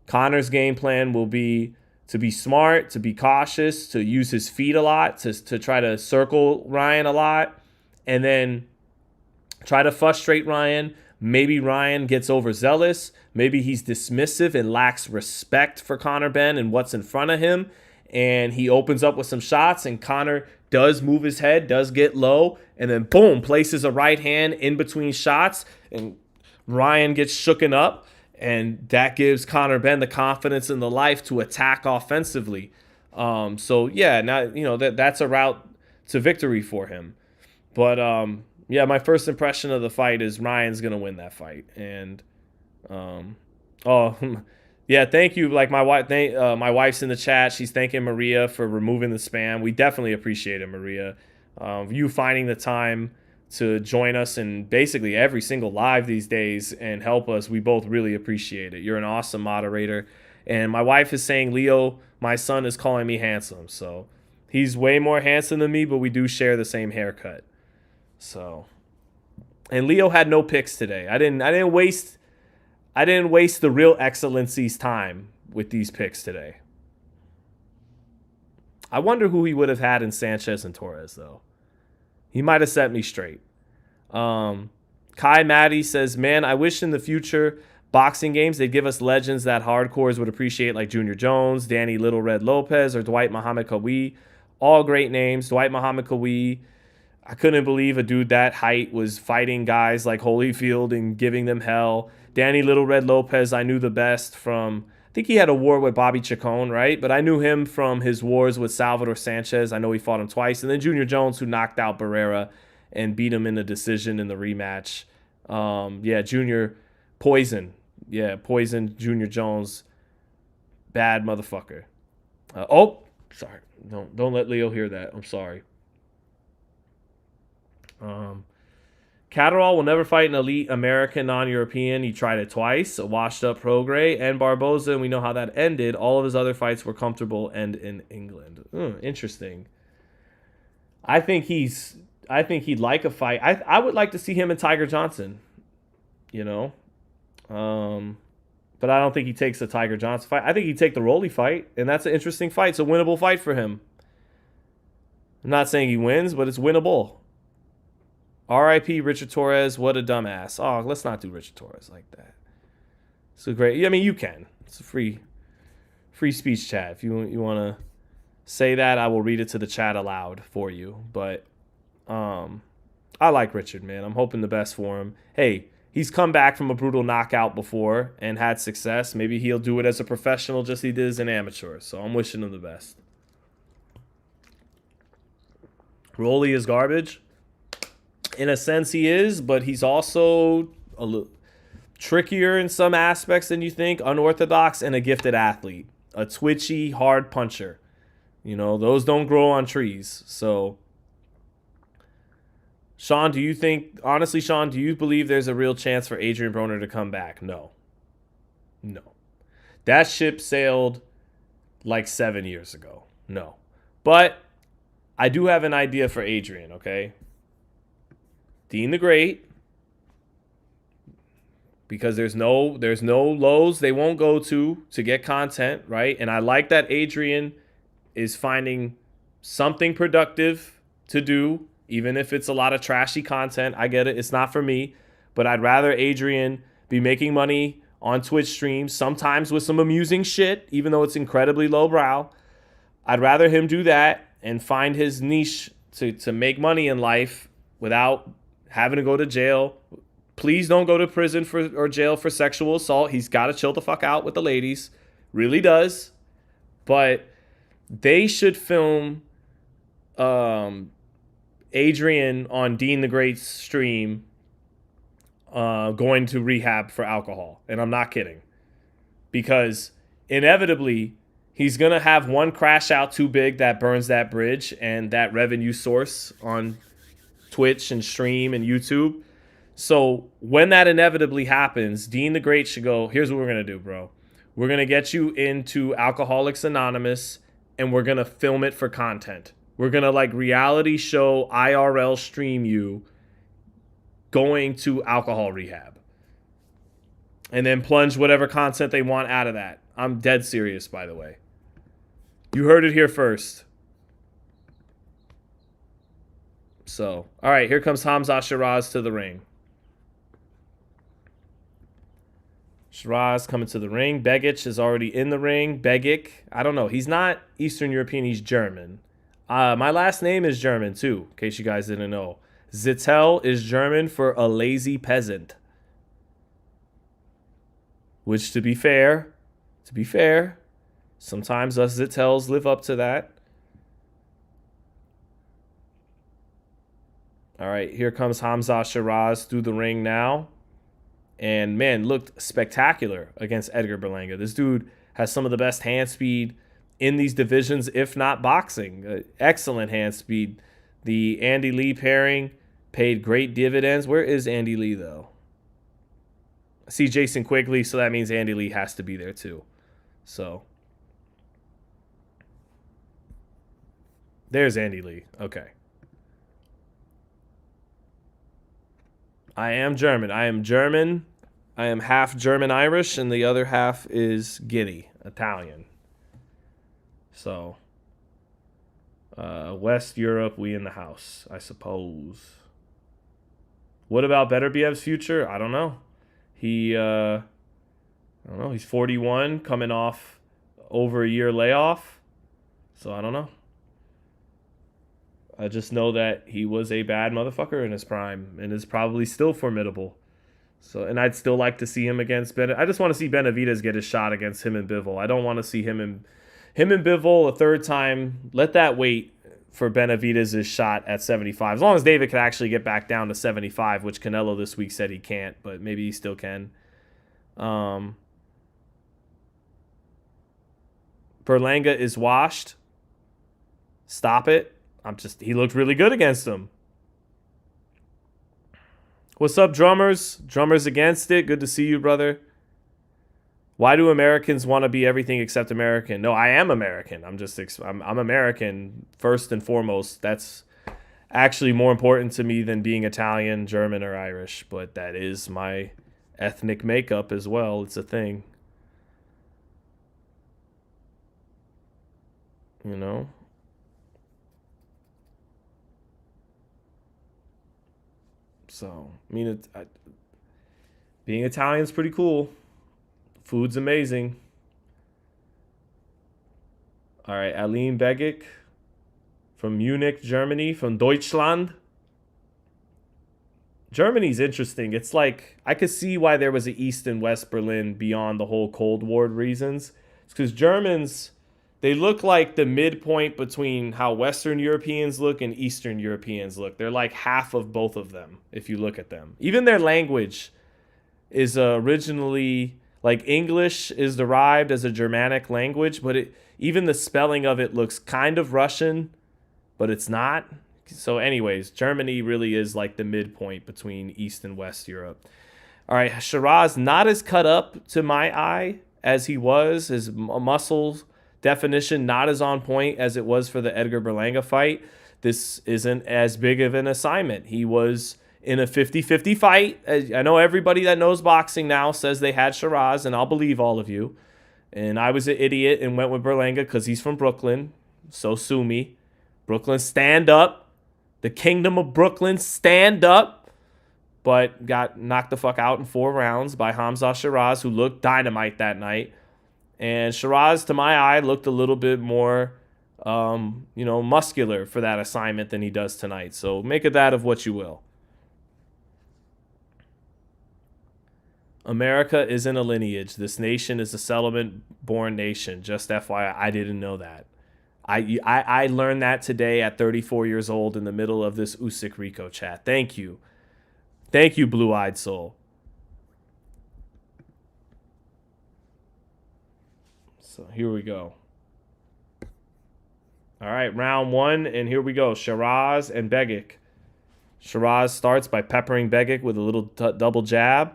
Conor's game plan will be to be smart, to be cautious, to use his feet a lot, to try to circle Ryan a lot, and then try to frustrate Ryan. Maybe Ryan gets overzealous. Maybe he's dismissive and lacks respect for Conor Benn and what's in front of him, and he opens up with some shots, and Conor does move his head, does get low, and then boom, places a right hand in between shots, and Ryan gets shooken up. And that gives Conor Benn the confidence in the life to attack offensively. So yeah, now that's a route to victory for him. But yeah, my first impression of the fight is Ryan's gonna win that fight. And yeah, thank you. Like my wife's in the chat. She's thanking Maria for removing the spam. We definitely appreciate it, Maria. You finding the time to join us in basically every single live these days and help us. We both really appreciate it. You're an awesome moderator. And my wife is saying, Leo, my son, is calling me handsome. So he's way more handsome than me, but we do share the same haircut. So, and Leo had no picks today. I didn't waste the real excellency's time with these picks today. I wonder who he would have had in Sanchez and Torres, though. He might have set me straight. Kai Maddie says, man, I wish in the future boxing games they'd give us legends that hardcores would appreciate, like Junior Jones, Danny Little Red Lopez, or Dwight Muhammad Kawi. All great names. Dwight Muhammad Kawi. I couldn't believe a dude that height was fighting guys like Holyfield and giving them hell. Danny Little Red Lopez, I knew the best from, I think he had a war with Bobby Chacon, right? But I knew him from his wars with Salvador Sanchez. I know he fought him twice. And then Junior Jones, who knocked out Barrera and beat him in a decision in the rematch. Yeah, Junior Poison. Yeah, Poison, Junior Jones. Bad motherfucker. Sorry. Don't let Leo hear that. I'm sorry. Catterall will never fight an elite American non-European. He tried it twice. A washed-up Prograis and Barboza, and we know how that ended. All of his other fights were comfortable and in England. Interesting. I think he'd like a fight. I would like to see him and Tiger Johnson. But I don't think he takes the Tiger Johnson fight. I think he'd take the Rolly fight, and that's an interesting fight. It's a winnable fight for him. I'm not saying he wins, but it's winnable. R.I.P. Richard Torrez, what a dumbass. Oh, let's not do Richard Torrez like that. So great. I mean, you can. It's a free speech chat. If you want to say that, I will read it to the chat aloud for you. But I like Richard, man. I'm hoping the best for him. Hey, he's come back from a brutal knockout before and had success. Maybe he'll do it as a professional just as he did as an amateur. So I'm wishing him the best. Rolly is garbage. In a sense, he is, but he's also a little trickier in some aspects than you think, unorthodox, and a gifted athlete. A twitchy, hard puncher. You know, those don't grow on trees. So, Sean, do you think, honestly, Sean, do you believe there's a real chance for Adrian Broner to come back? No. No. That ship sailed like 7 years ago. No. But I do have an idea for Adrian, okay? Dean the Great, because there's no lows they won't go to get content, right? And I like that Adrian is finding something productive to do, even if it's a lot of trashy content. I get it. It's not for me, but I'd rather Adrian be making money on Twitch streams, sometimes with some amusing shit, even though it's incredibly lowbrow. I'd rather him do that and find his niche to make money in life without having to go to jail. Please don't go to prison or jail for sexual assault. He's got to chill the fuck out with the ladies. Really does. But they should film Adrian on Dean the Great's stream going to rehab for alcohol. And I'm not kidding. Because inevitably, he's going to have one crash out too big that burns that bridge and that revenue source on Twitch and stream and YouTube. So when that inevitably happens, Dean the Great should go, here's what we're going to do, bro. We're going to get you into Alcoholics Anonymous and we're going to film it for content. We're going to like reality show IRL stream you going to alcohol rehab. And then plunge whatever content they want out of that. I'm dead serious, by the way. You heard it here first. So, all right, here comes Hamzah Sheeraz to the ring. Sheeraz coming to the ring. Begic is already in the ring. Begic, I don't know. He's not Eastern European. He's German. My last name is German, too, in case you guys didn't know. Zittel is German for a lazy peasant. Which, to be fair, sometimes us Zittels live up to that. All right, here comes Hamzah Sheeraz through the ring now. And, man, looked spectacular against Edgar Berlanga. This dude has some of the best hand speed in these divisions, if not boxing. Excellent hand speed. The Andy Lee pairing paid great dividends. Where is Andy Lee, though? I see Jason Quigley, so that means Andy Lee has to be there, too. So, there's Andy Lee. Okay. I am German. I am half German-Irish, and the other half is Giddy, Italian. So, West Europe, we in the house, I suppose. What about Beterbiev's future? I don't know. I don't know. He's 41, coming off over a year layoff. So, I don't know. I just know that he was a bad motherfucker in his prime and is probably still formidable. So, and I'd still like to see him against I just want to see Benavidez get his shot against him and Bivol. I don't want to see him and Bivol a third time. Let that wait for Benavidez' shot at 75. As long as David can actually get back down to 75, which Canelo this week said he can't, but maybe he still can. Berlanga is washed. Stop it. He looked really good against him. What's up, drummers? Drummers against it. Good to see you, brother. Why do Americans want to be everything except American? No, I am American. I'm American first and foremost. That's actually more important to me than being Italian, German, or Irish. But that is my ethnic makeup as well. It's a thing. You know? So, I mean, being Italian is pretty cool. Food's amazing. All right, Aline Begic from Munich, Germany, from Deutschland. Germany's interesting. It's like I could see why there was an East and West Berlin beyond the whole Cold War reasons. It's because Germans, they look like the midpoint between how Western Europeans look and Eastern Europeans look. They're like half of both of them if you look at them. Even their language is originally like English is derived as a Germanic language, but even the spelling of it looks kind of Russian, but it's not. So anyways, Germany really is like the midpoint between East and West Europe. All right, Sheeraz not as cut up to my eye as he was. His muscle definition not as on point as it was for the Edgar Berlanga fight. This isn't as big of an assignment. He was in a 50-50 fight. I know everybody that knows boxing now says they had Sheeraz, and I'll believe all of you. And I was an idiot and went with Berlanga because he's from Brooklyn. So sue me. Brooklyn, stand up. The Kingdom of Brooklyn, stand up. But got knocked the fuck out in 4 rounds by Hamzah Sheeraz, who looked dynamite that night. And Sheeraz, to my eye, looked a little bit more, muscular for that assignment than he does tonight. So make of that of what you will. America isn't a lineage. This nation is a settlement-born nation. Just FYI, I didn't know that. I learned that today at 34 years old in the middle of this Usyk Rico chat. Thank you. Thank you, blue-eyed soul. So here we go. All right, round 1, and here we go. Sheeraz and Begic. Sheeraz starts by peppering Begic with a little double jab.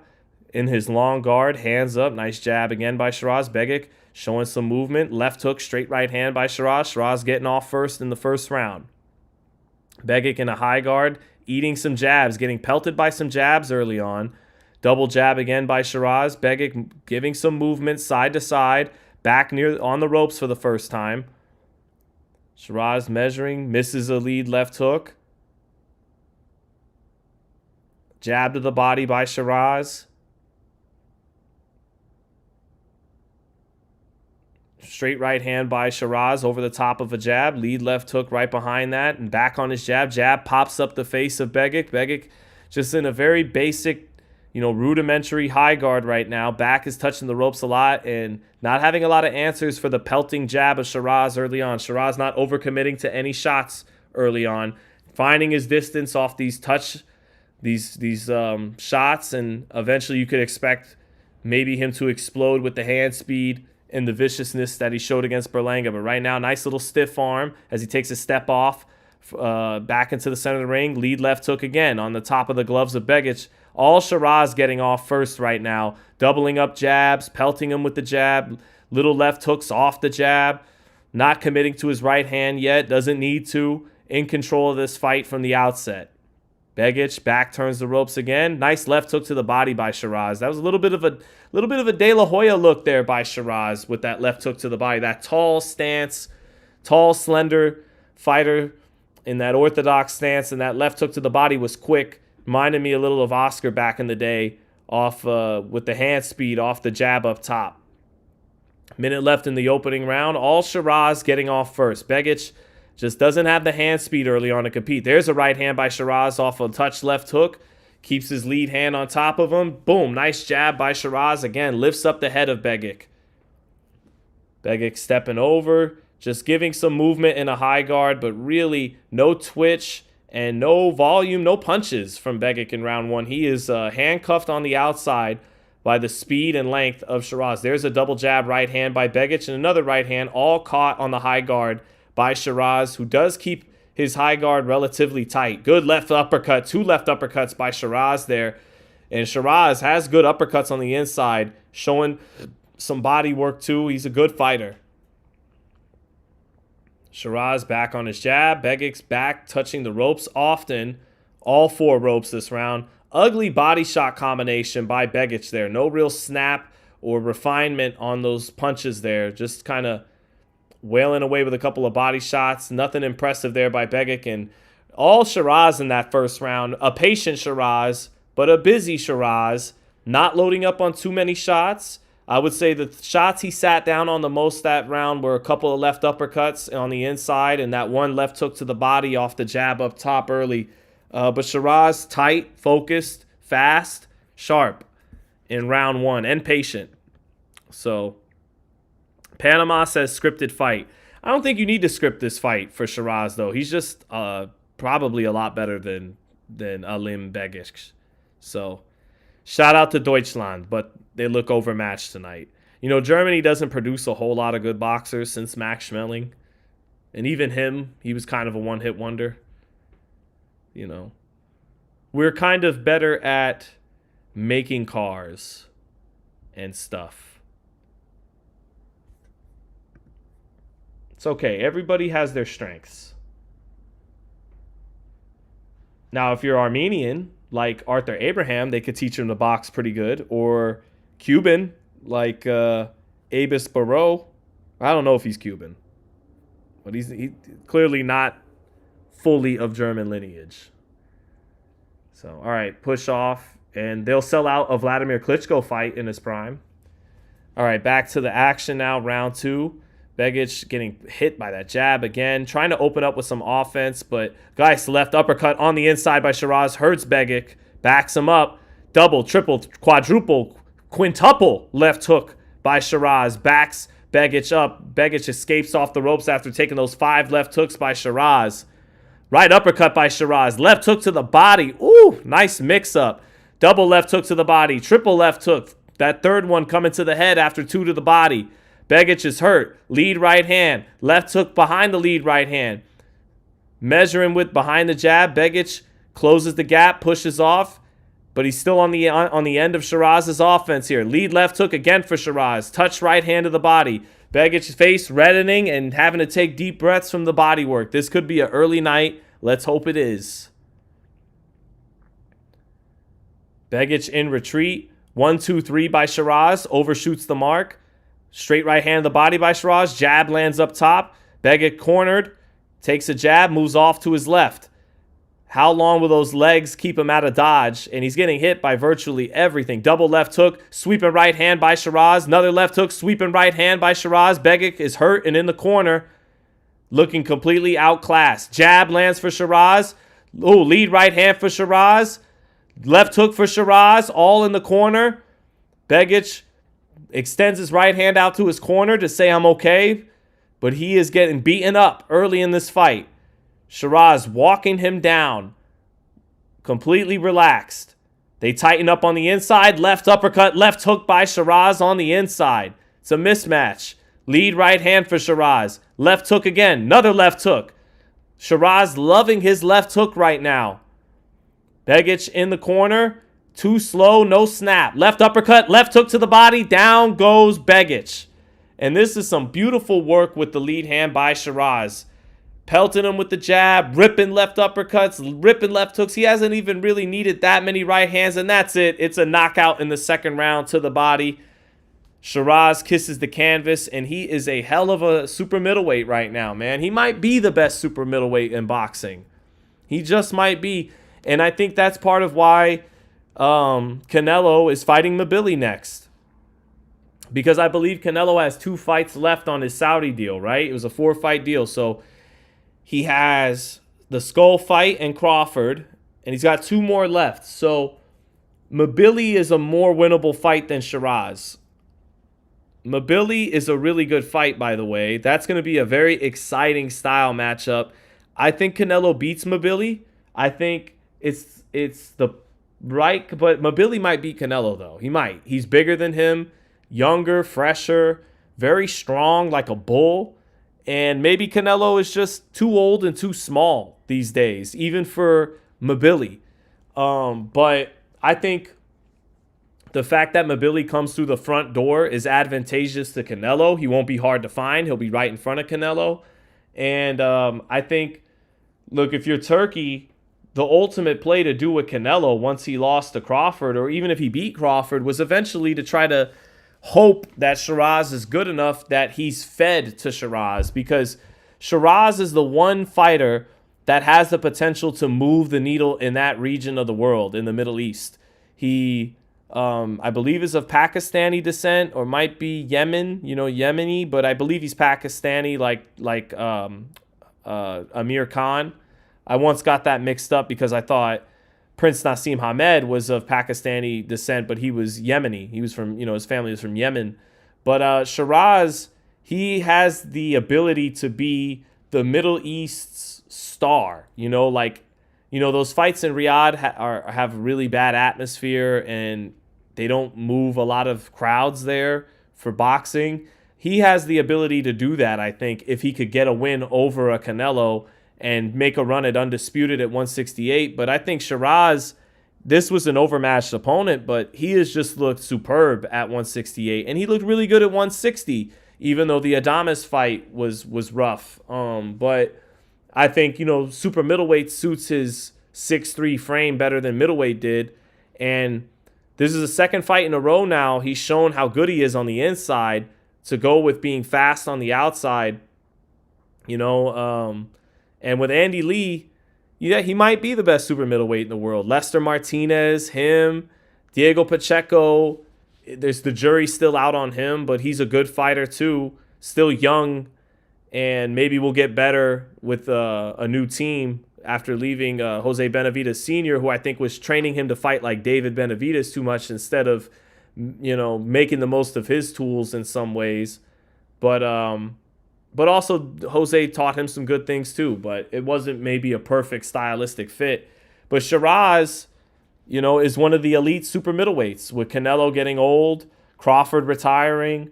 In his long guard, hands up. Nice jab again by Sheeraz. Begic showing some movement. Left hook, straight right hand by Sheeraz. Sheeraz getting off first in the first round. Begic in a high guard, eating some jabs, getting pelted by some jabs early on. Double jab again by Sheeraz. Begic giving some movement side to side. Back near on the ropes for the first time. Sheeraz measuring, misses a lead left hook. Jab to the body by Sheeraz. Straight right hand by Sheeraz over the top of a jab. Lead left hook right behind that. And back on his jab. Jab pops up the face of Begic. Begic just in a very basic, rudimentary high guard right now. Back is touching the ropes a lot and not having a lot of answers for the pelting jab of Sheeraz early on. Sheeraz not overcommitting to any shots early on. Finding his distance off these shots. And eventually you could expect maybe him to explode with the hand speed and the viciousness that he showed against Berlanga. But right now, nice little stiff arm as he takes a step off back into the center of the ring. Lead left hook again on the top of the gloves of Begic. All Sheeraz getting off first right now. Doubling up jabs, pelting him with the jab. Little left hooks off the jab. Not committing to his right hand yet. Doesn't need to. In control of this fight from the outset. Begic back turns the ropes again. Nice left hook to the body by Sheeraz. That was a little bit of a De La Hoya look there by Sheeraz with that left hook to the body. That tall stance, tall, slender fighter in that orthodox stance, and that left hook to the body was quick. Reminded me a little of Oscar back in the day off with the hand speed off the jab up top. Minute left in the opening round. All Sheeraz getting off first. Begic just doesn't have the hand speed early on to compete. There's a right hand by Sheeraz off a touch left hook. Keeps his lead hand on top of him. Boom, nice jab by Sheeraz. Again, lifts up the head of Begic. Begic stepping over. Just giving some movement in a high guard, but really no twitch and no volume, no punches from Begic in round 1. He is handcuffed on the outside by the speed and length of Sheeraz. There's a double jab right hand by Begic and another right hand, all caught on the high guard by Sheeraz, who does keep his high guard relatively tight. Good left uppercut, 2 left uppercuts by Sheeraz there. And Sheeraz has good uppercuts on the inside, showing some body work too. He's a good fighter. Sheeraz back on his jab. Begic's back, touching the ropes often. All 4 ropes this round. Ugly body shot combination by Begic there. No real snap or refinement on those punches there. Just kind of wailing away with a couple of body shots. Nothing impressive there by Begic. And all Sheeraz in that first round. A patient Sheeraz, but a busy Sheeraz. Not loading up on too many shots. I would say the shots he sat down on the most that round were a couple of left uppercuts on the inside and that one left hook to the body off the jab up top early But Sheeraz, tight, focused, fast, sharp in round 1, and patient. So Panama says scripted fight. I don't think you need to script this fight for Sheeraz, though. He's just probably a lot better than Alim Begic. So shout out to Deutschland, but they look overmatched tonight. You know, Germany doesn't produce a whole lot of good boxers since Max Schmeling. And even him, he was kind of a one-hit wonder. You know, we're kind of better at making cars and stuff. It's okay. Everybody has their strengths. Now, if you're Armenian, like Arthur Abraham, they could teach him to box pretty good. Or Cuban, like Abis Barreau. I don't know if he's Cuban. But he's clearly not fully of German lineage. So, all right, push off. And they'll sell out a Vladimir Klitschko fight in his prime. All right, back to the action now, round 2. Begic getting hit by that jab again, trying to open up with some offense, but Geis left uppercut on the inside by Sheeraz hurts Begic, backs him up, double, triple, quadruple, quintuple left hook by Sheeraz, backs Begic up. Begic escapes off the ropes after taking those 5 left hooks by Sheeraz. Right uppercut by Sheeraz, left hook to the body. Ooh, nice mix-up. Double left hook to the body, triple left hook. That third one coming to the head after 2 to the body. Begic is hurt. Lead right hand. Left hook behind the lead right hand. Measuring with behind the jab. Begic closes the gap, pushes off, but he's still on the end of Sheeraz's offense here. Lead left hook again for Sheeraz. Touch right hand to the body. Begic's face reddening and having to take deep breaths from the body work. This could be an early night. Let's hope it is. Begic in retreat. 1, 2, 3 by Sheeraz. Overshoots the mark. Straight right hand to the body by Sheeraz. Jab lands up top. Begic cornered. Takes a jab. Moves off to his left. How long will those legs keep him out of dodge? And he's getting hit by virtually everything. Double left hook. Sweeping right hand by Sheeraz. Another left hook. Sweeping right hand by Sheeraz. Begic is hurt and in the corner. Looking completely outclassed. Jab lands for Sheeraz. Oh, lead right hand for Sheeraz. Left hook for Sheeraz. All in the corner. Begic extends his right hand out to his corner to say I'm okay, but he is getting beaten up early in this fight. Sheeraz walking him down, completely relaxed. They tighten up on the inside, left uppercut, left hook by Sheeraz on the inside. It's a mismatch. Lead right hand for Sheeraz. Left hook again, another left hook. Sheeraz loving his left hook right now. Begic in the corner. Too slow, no snap. Left uppercut, left hook to the body. Down goes Begic. And this is some beautiful work with the lead hand by Sheeraz. Pelting him with the jab, ripping left uppercuts, ripping left hooks. He hasn't even really needed that many right hands, and that's it. It's a knockout in the second round to the body. Sheeraz kisses the canvas, and he is a hell of a super middleweight right now, man. He might be the best super middleweight in boxing. He just might be. And I think that's part of why Canelo is fighting Mabili next, because I believe Canelo has 2 fights left on his Saudi deal, right? It was a 4-fight deal, so he has the Skull fight and Crawford, and he's got 2 more left. So Mabili is a more winnable fight than Sheeraz. Mabili is a really good fight, by the way. That's going to be a very exciting style matchup. I think Canelo beats Mabili. I think it's the right, but Mabili might beat Canelo, though. He might. He's bigger than him, younger, fresher, very strong, like a bull. And maybe Canelo is just too old and too small these days, even for Mabili. But I think the fact that Mabili comes through the front door is advantageous to Canelo. He won't be hard to find. He'll be right in front of Canelo. And I think, look, if you're Turkey, the ultimate play to do with Canelo once he lost to Crawford, or even if he beat Crawford, was eventually to try to hope that Sheeraz is good enough that he's fed to Sheeraz, because Sheeraz is the one fighter that has the potential to move the needle in that region of the world, in the Middle East. He, I believe, is of Pakistani descent, or might be Yemen, Yemeni, but I believe he's Pakistani, like Amir Khan. I once got that mixed up because I thought Prince Nassim Hamed was of Pakistani descent, but he was Yemeni. He was from, his family was from Yemen. But Sheeraz, he has the ability to be the Middle East's star. Those fights in Riyadh have really bad atmosphere, and they don't move a lot of crowds there for boxing. He has the ability to do that, I think, if he could get a win over a Canelo and make a run at undisputed at 168. But I think Sheeraz, this was an overmatched opponent, but he has just looked superb at 168. And he looked really good at 160, even though the Adames fight was rough. But I think, super middleweight suits his 6'3" frame better than middleweight did. And this is the second fight in a row now. He's shown how good he is on the inside to go with being fast on the outside, and with Andy Lee, yeah, he might be the best super middleweight in the world. Lester Martinez, him, Diego Pacheco, there's the jury still out on him, but he's a good fighter too, still young, and maybe we'll get better with a new team after leaving Jose Benavidez Sr., who I think was training him to fight like David Benavidez too much instead of making the most of his tools in some ways. But also Jose taught him some good things too, but it wasn't maybe a perfect stylistic fit. But Sheeraz, is one of the elite super middleweights with Canelo getting old, Crawford retiring,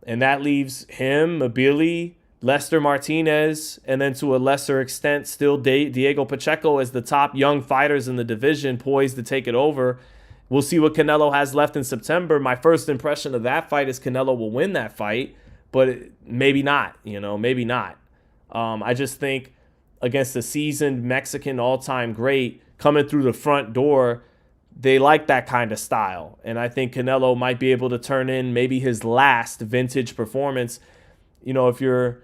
and that leaves him, Mabili, Lester Martinez, and then to a lesser extent still Diego Pacheco as the top young fighters in the division poised to take it over. We'll see what Canelo has left in September. My first impression of that fight is Canelo will win that fight, but maybe not, maybe not. I just think against a seasoned Mexican all-time great coming through the front door, they like that kind of style. And I think Canelo might be able to turn in maybe his last vintage performance. If you're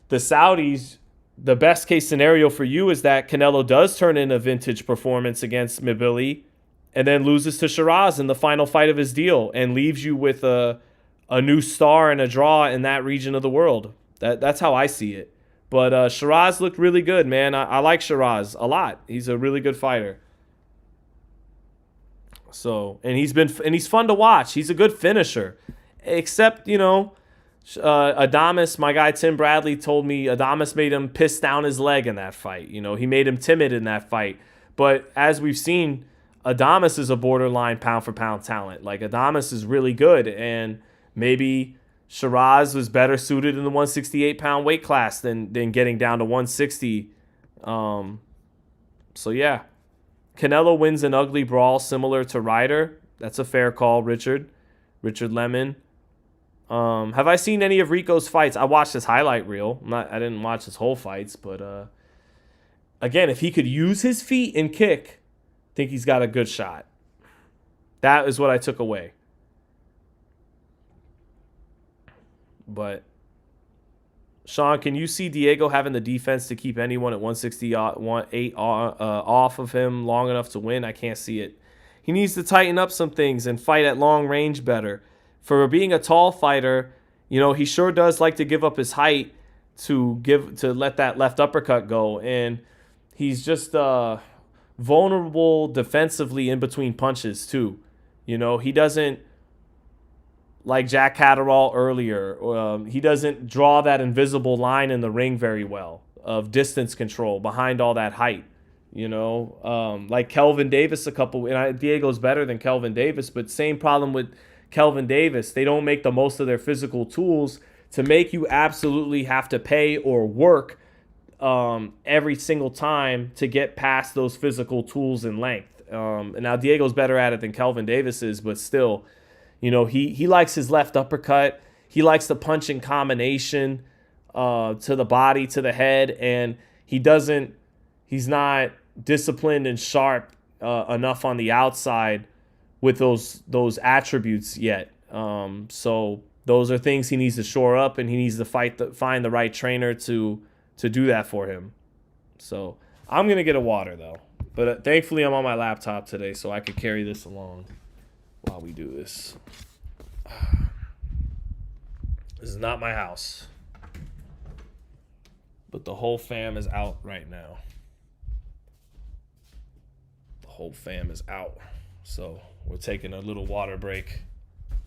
the Saudis, the best case scenario for you is that Canelo does turn in a vintage performance against Mabili and then loses to Sheeraz in the final fight of his deal and leaves you with a new star and a draw in that region of the world. That's how I see it. But Sheeraz looked really good, man. I like Sheeraz a lot. He's a really good fighter. So, and he's fun to watch. He's a good finisher. Except, Adames, my guy Tim Bradley told me Adames made him piss down his leg in that fight. He made him timid in that fight. But as we've seen, Adames is a borderline pound-for-pound talent. Like, Adames is really good, and maybe Sheeraz was better suited in the 168-pound weight class than getting down to 160. So, yeah. Canelo wins an ugly brawl similar to Ryder. That's a fair call, Richard Lemon. Have I seen any of Rico's fights? I watched his highlight reel. I didn't watch his whole fights, but again, if he could use his feet and kick, I think he's got a good shot. That is what I took away. But Sean, can you see Diego having the defense to keep anyone at 168 off of him long enough to win? I can't see it. He needs to tighten up some things and fight at long range better. For being a tall fighter, he sure does like to give up his height to let that left uppercut go, and he's just vulnerable defensively in between punches too. He doesn't, like Jack Catterall earlier, he doesn't draw that invisible line in the ring very well of distance control behind all that height. Like Kelvin Davis Diego's better than Kelvin Davis, but same problem with Kelvin Davis. They don't make the most of their physical tools to make you absolutely have to pay or work every single time to get past those physical tools in length. And now Diego's better at it than Kelvin Davis is, but still, he likes his left uppercut. He likes the punch in combination to the body, to the head, and he's not disciplined and sharp enough on the outside with those attributes yet. So those are things he needs to shore up, and he needs to find the right trainer to do that for him. So I'm going to get a water, though. But thankfully I'm on my laptop today, so I could carry this along while we do this. This is not my house, but the whole fam is out right now. whole fam is out. So we're taking a little water break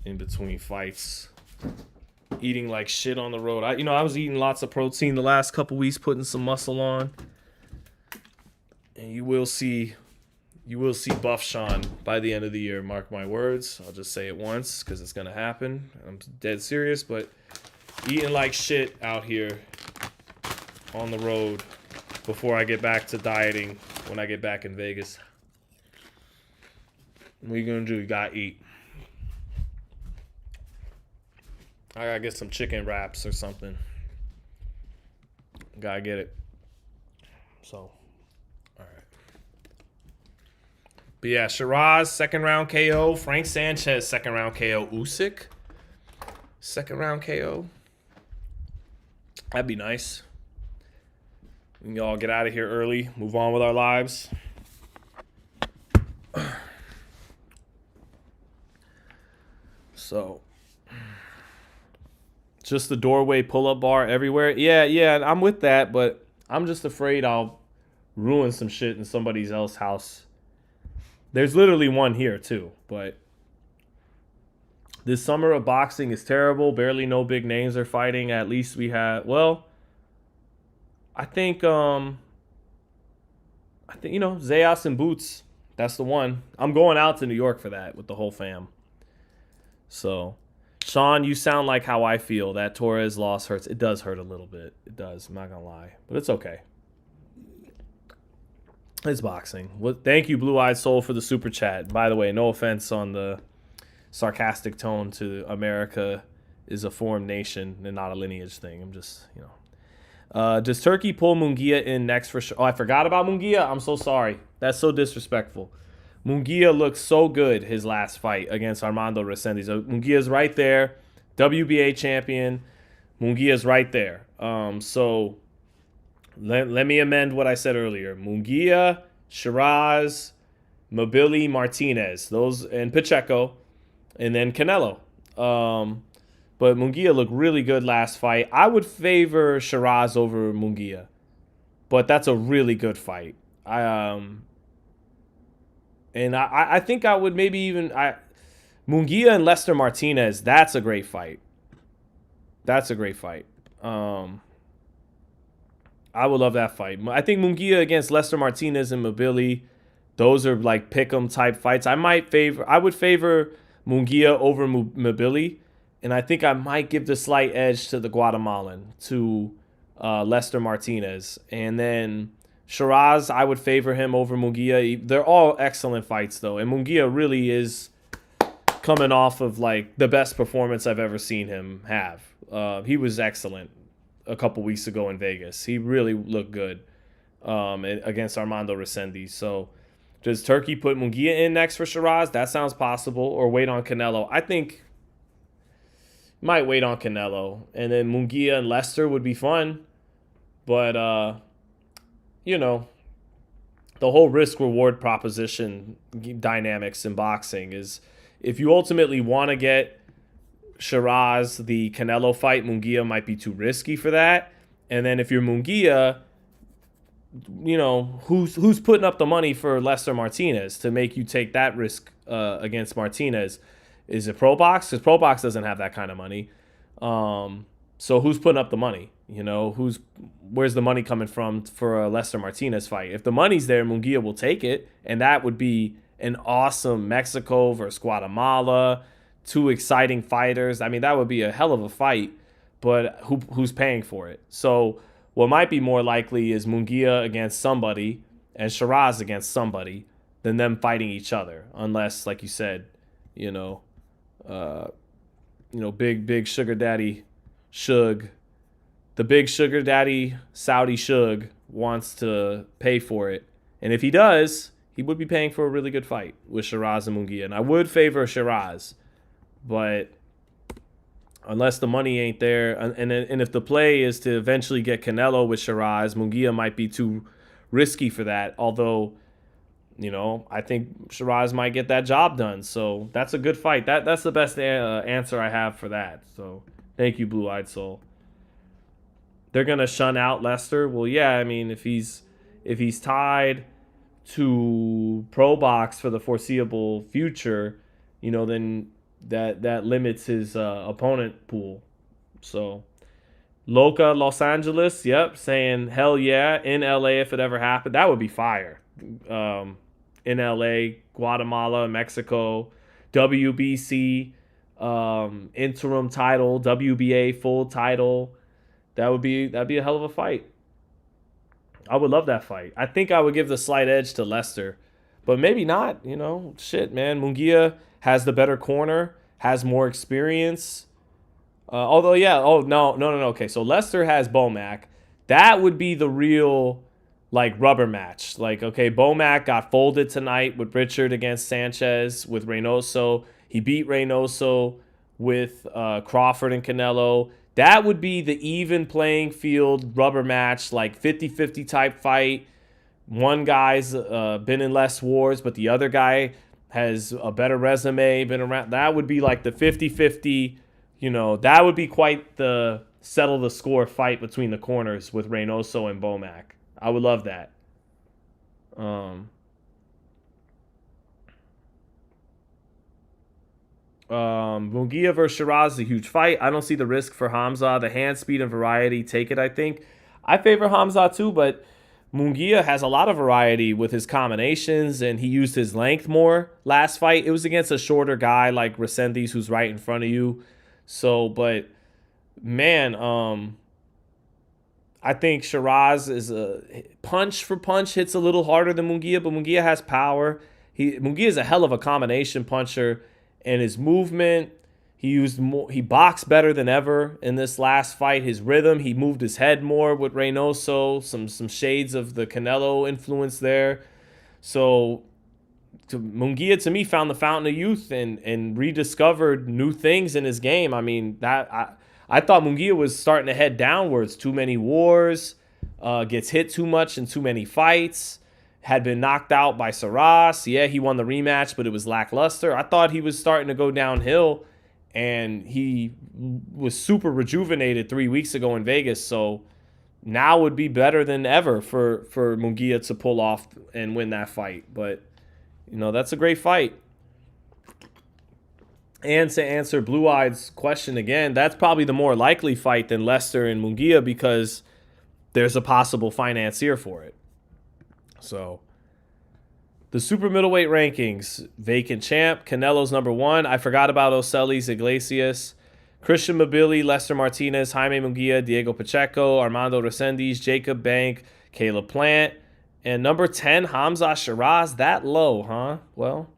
in between fights. Eating like shit on the road. I was eating lots of protein the last couple weeks, putting some muscle on. And you will see Buff Sean by the end of the year. Mark my words. I'll just say it once because it's gonna happen. I'm dead serious, but eating like shit out here on the road before I get back to dieting when I get back in Vegas. What are you gonna do? You gotta eat. I gotta get some chicken wraps or something. Gotta get it. So, alright. But yeah, Sheeraz, second round KO. Frank Sanchez, second round KO. Usyk, second round KO. That'd be nice. We can all get out of here early, move on with our lives. So, just the doorway pull-up bar everywhere. Yeah, I'm with that, but I'm just afraid I'll ruin some shit in somebody else's house. There's literally one here too, but this summer of boxing is terrible. Barely no big names are fighting. At least we have, well, I think Zayas and Boots. That's the one. I'm going out to New York for that with the whole fam. So, Sean, you sound like how I feel. That Torres loss hurts. It does hurt a little bit. It does. I'm not going to lie. But it's okay. It's boxing. Well, thank you, Blue Eyed Soul, for the super chat. By the way, no offense on the sarcastic tone to America is a foreign nation and not a lineage thing. I'm just, does Turkey pull Munguia in next for sure? Oh, I forgot about Munguia. I'm so sorry. That's so disrespectful. Munguia looked so good his last fight against Armando Resendiz. So Munguia's right there. WBA champion. Munguia's right there. So let me amend what I said earlier. Munguia, Sheeraz, Mobili, Martinez. Those, and Pacheco. And then Canelo. But Munguia looked really good last fight. I would favor Sheeraz over Munguia. But that's a really good fight. And I think I would maybe even Munguia and Lester Martinez. That's a great fight. That's a great fight. I would love that fight. I think Munguia against Lester Martinez and Mobili, those are like pick'em type fights. I would favor Munguia over Mobili, and I think I might give the slight edge to the Guatemalan, to Lester Martinez, and then Sheeraz, I would favor him over Munguia. They're all excellent fights, though. And Munguia really is coming off of, like, the best performance I've ever seen him have. He was excellent a couple weeks ago in Vegas. He really looked good against Armando Resendiz. So, does Turkey put Munguia in next for Sheeraz? That sounds possible. Or wait on Canelo. I think might wait on Canelo. And then Munguia and Lester would be fun. But, the whole risk-reward proposition dynamics in boxing is if you ultimately want to get Sheeraz the Canelo fight, Munguia might be too risky for that. And then if you're Munguia, who's putting up the money for Lester Martinez to make you take that risk against Martinez? Is it ProBox? Because ProBox doesn't have that kind of money. So who's putting up the money? Where's the money coming from for a Lester Martinez fight? If the money's there, Munguia will take it, and that would be an awesome Mexico versus Guatemala, two exciting fighters. I mean, that would be a hell of a fight, but who's paying for it? So what might be more likely is Munguia against somebody and Sheeraz against somebody than them fighting each other, unless, like you said, big sugar daddy Shug. The big sugar daddy Saudi Shug wants to pay for it. And if he does, he would be paying for a really good fight with Sheeraz and Munguia. And I would favor Sheeraz. But unless the money ain't there, and if the play is to eventually get Canelo with Sheeraz, Munguia might be too risky for that. Although, I think Sheeraz might get that job done. So that's a good fight. That's the best answer I have for that. So thank you, Blue Eyed Soul. They're gonna shun out Lester. Well, yeah. I mean, if he's tied to pro box for the foreseeable future, then that limits his opponent pool. So Loca, Los Angeles, yep, saying hell yeah in LA if it ever happened. That would be fire. In LA, Guatemala, Mexico, WBC, interim title, WBA full title. That'd be a hell of a fight. I would love that fight. I think I would give the slight edge to Lester, but maybe not. Shit, man. Munguia has the better corner, has more experience. Although, yeah. Oh, no. Okay, so Lester has Bomac. That would be the real, rubber match. Okay, Bomac got folded tonight with Richard against Sanchez with Reynoso. He beat Reynoso with Crawford and Canelo. That would be the even playing field rubber match, 50-50 type fight. One guy's been in less wars, but the other guy has a better resume, been around. That would be the 50-50, that would be quite the settle the score fight between the corners with Reynoso and Bomac. I would love that. Munguia versus Sheeraz is a huge fight. I don't see the risk for Hamzah. The hand speed and variety take it, I think. I favor Hamzah too, but Munguia has a lot of variety with his combinations, and he used his length more last fight. It was against a shorter guy like Resendiz, who's right in front of you. So, but man, I think Sheeraz is a punch for punch, hits a little harder than Munguia, but Munguia has power. Munguia is a hell of a combination puncher. And his movement, he boxed better than ever in this last fight. His rhythm, he moved his head more with Reynoso, some shades of the Canelo influence there. So Munguia, to me, found the fountain of youth and rediscovered new things in his game. I mean, I thought Munguia was starting to head downwards. Too many wars, gets hit too much in too many fights. Had been knocked out by Sheeraz. Yeah, he won the rematch, but it was lackluster. I thought he was starting to go downhill, and he was super rejuvenated 3 weeks ago in Vegas. So now would be better than ever for Munguia to pull off and win that fight. But, that's a great fight. And to answer Blue Eye's question again, that's probably the more likely fight than Lester and Munguia because there's a possible financier for it. So, the super middleweight rankings. Vacant champ, Canelo's number 1. I forgot about Oselis Iglesias. Christian Mabili, Lester Martinez, Jaime Munguia, Diego Pacheco, Armando Resendiz, Jacob Bank, Caleb Plant. And number 10, Hamzah Sheeraz. That low, huh? Well,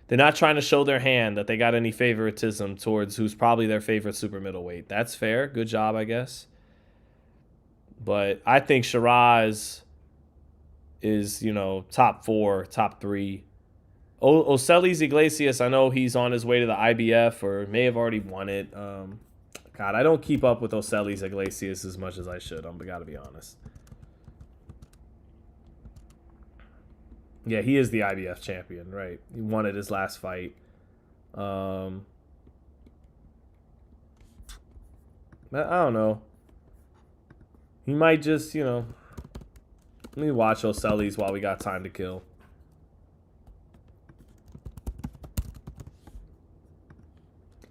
they're not trying to show their hand that they got any favoritism towards who's probably their favorite super middleweight. That's fair. Good job, I guess. But I think Sheeraz is, top 4, top 3. Oselis Iglesias, I know he's on his way to the IBF or may have already won it. God, I don't keep up with Oselis Iglesias as much as I should. I got to be honest. Yeah, he is the IBF champion, right? He won it his last fight. I don't know. He might just, let me watch Oselis while we got time to kill.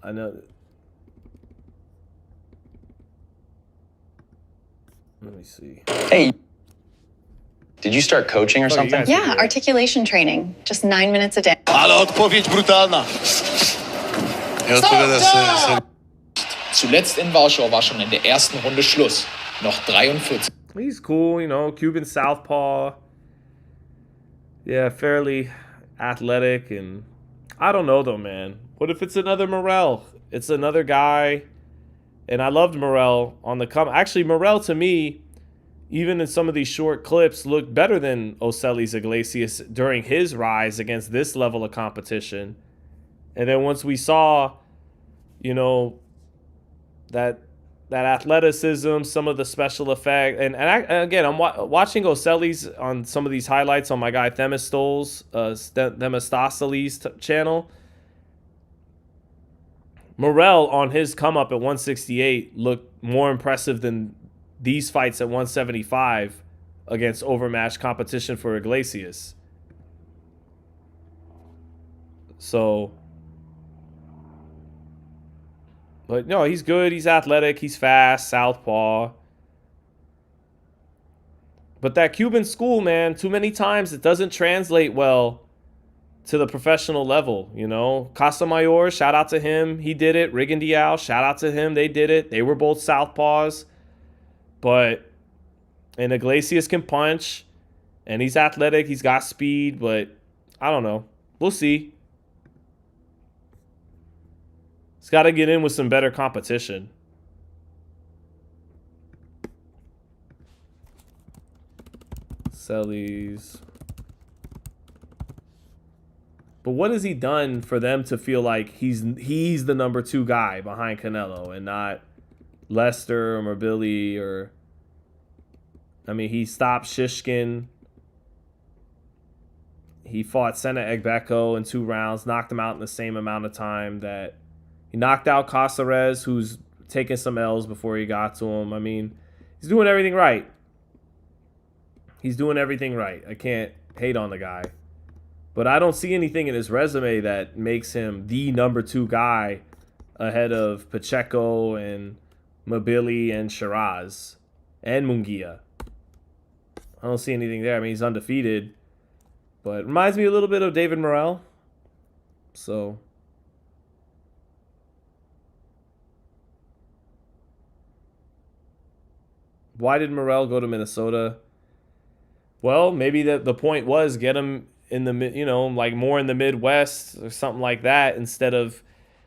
I know. Let me see. Hey, did you start coaching or something? Yeah, articulation training. Just 9 minutes a day. Ale odpowiedź brutalna. Ja odpowiada se. Zuletzt in Warschau war schon in der ersten Runde Schluss. Noch 43. He's cool, Cuban southpaw. Yeah, fairly athletic, and I don't know though, man. What if it's another Morel? It's another guy, and I loved Morel on the come. Actually, Morel to me, even in some of these short clips, looked better than Oselis Iglesias during his rise against this level of competition. And then once we saw, that athleticism, some of the special effect, and again, I'm watching Oselis on some of these highlights on my guy Themistocles' channel. Morel on his come up at 168 looked more impressive than these fights at 175 against overmatched competition for Iglesias. So, but no, he's good. He's athletic. He's fast. Southpaw. But that Cuban school, man, too many times it doesn't translate well to the professional level, you know. Casamayor, shout out to him. He did it. Rigondeaux, shout out to him. They did it. They were both southpaws. And Iglesias can punch. And he's athletic. He's got speed. But I don't know. We'll see. He's got to get in with some better competition. Sellies. But what has he done for them to feel like he's the number 2 guy behind Canelo and not Lester or Morbili or... I mean, he stopped Shishkin. He fought Sena Egbeko in 2 rounds, knocked him out in the same amount of time that... He knocked out Caceres, who's taking some L's before he got to him. I mean, he's doing everything right. He's doing everything right. I can't hate on the guy. But I don't see anything in his resume that makes him the number 2 guy ahead of Pacheco and Morbili and Sheeraz and Munguia. I don't see anything there. I mean, he's undefeated. But it reminds me a little bit of David Morrell. So... Why did Morrell go to Minnesota? Well, maybe the point was get him in the, you know, like more in the Midwest or something like that instead of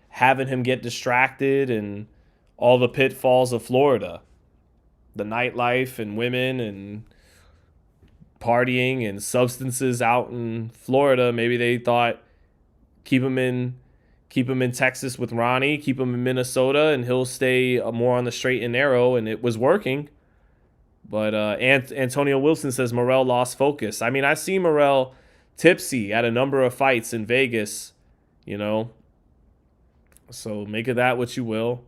having him get distracted and all the pitfalls of Florida. The nightlife and women and partying and substances out in Florida. Maybe they thought keep him in Texas with Ronnie, keep him in Minnesota, and he'll stay more on the straight and narrow, and it was working. But Antonio Wilson says Morrell lost focus. I mean, I've seen Morrell tipsy at a number of fights in Vegas, you know. So make of that what you will.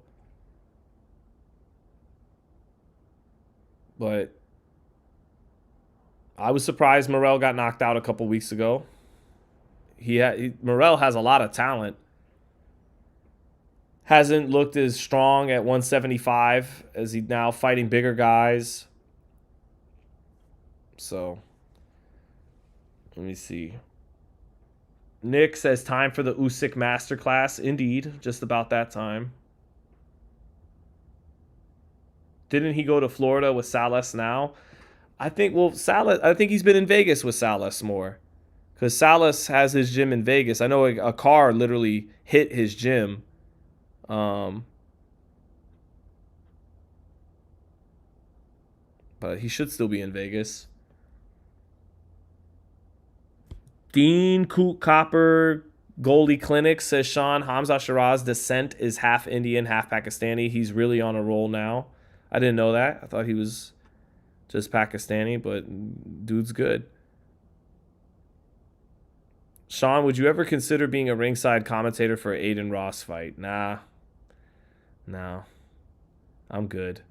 But I was surprised Morrell got knocked out a couple weeks ago. Morrell has a lot of talent. Hasn't looked as strong at 175 as he's now fighting bigger guys. So, let me see. Nick says time for the Usyk masterclass. Indeed, just about that time. Didn't he go to Florida with Salas now? I think he's been in Vegas with Salas more. Because Salas has his gym in Vegas. I know a car literally hit his gym. But he should still be in Vegas. Dean Copper Goldie Clinic says Sean Hamzah Sheeraz descent is half Indian, half Pakistani. He's really on a roll now. I didn't know that. I thought he was just Pakistani, but dude's good. Sean, would you ever consider being a ringside commentator for an Aiden Ross fight? Nah. No. I'm good.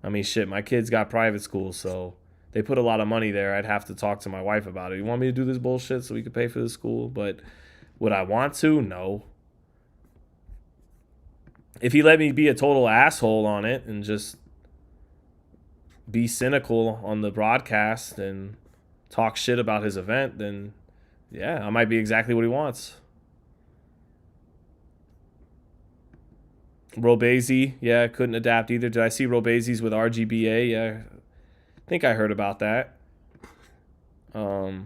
I mean, shit, my kids got private school, so they put a lot of money there. I'd have to talk to my wife about it. You want me to do this bullshit so we could pay for the school? But would I want to? No. If he let me be a total asshole on it and just be cynical on the broadcast and talk shit about his event, then yeah, I might be exactly what he wants. Robazy, yeah, couldn't adapt either. Did I see Robazy's with RGBA? Yeah, I think I heard about that. But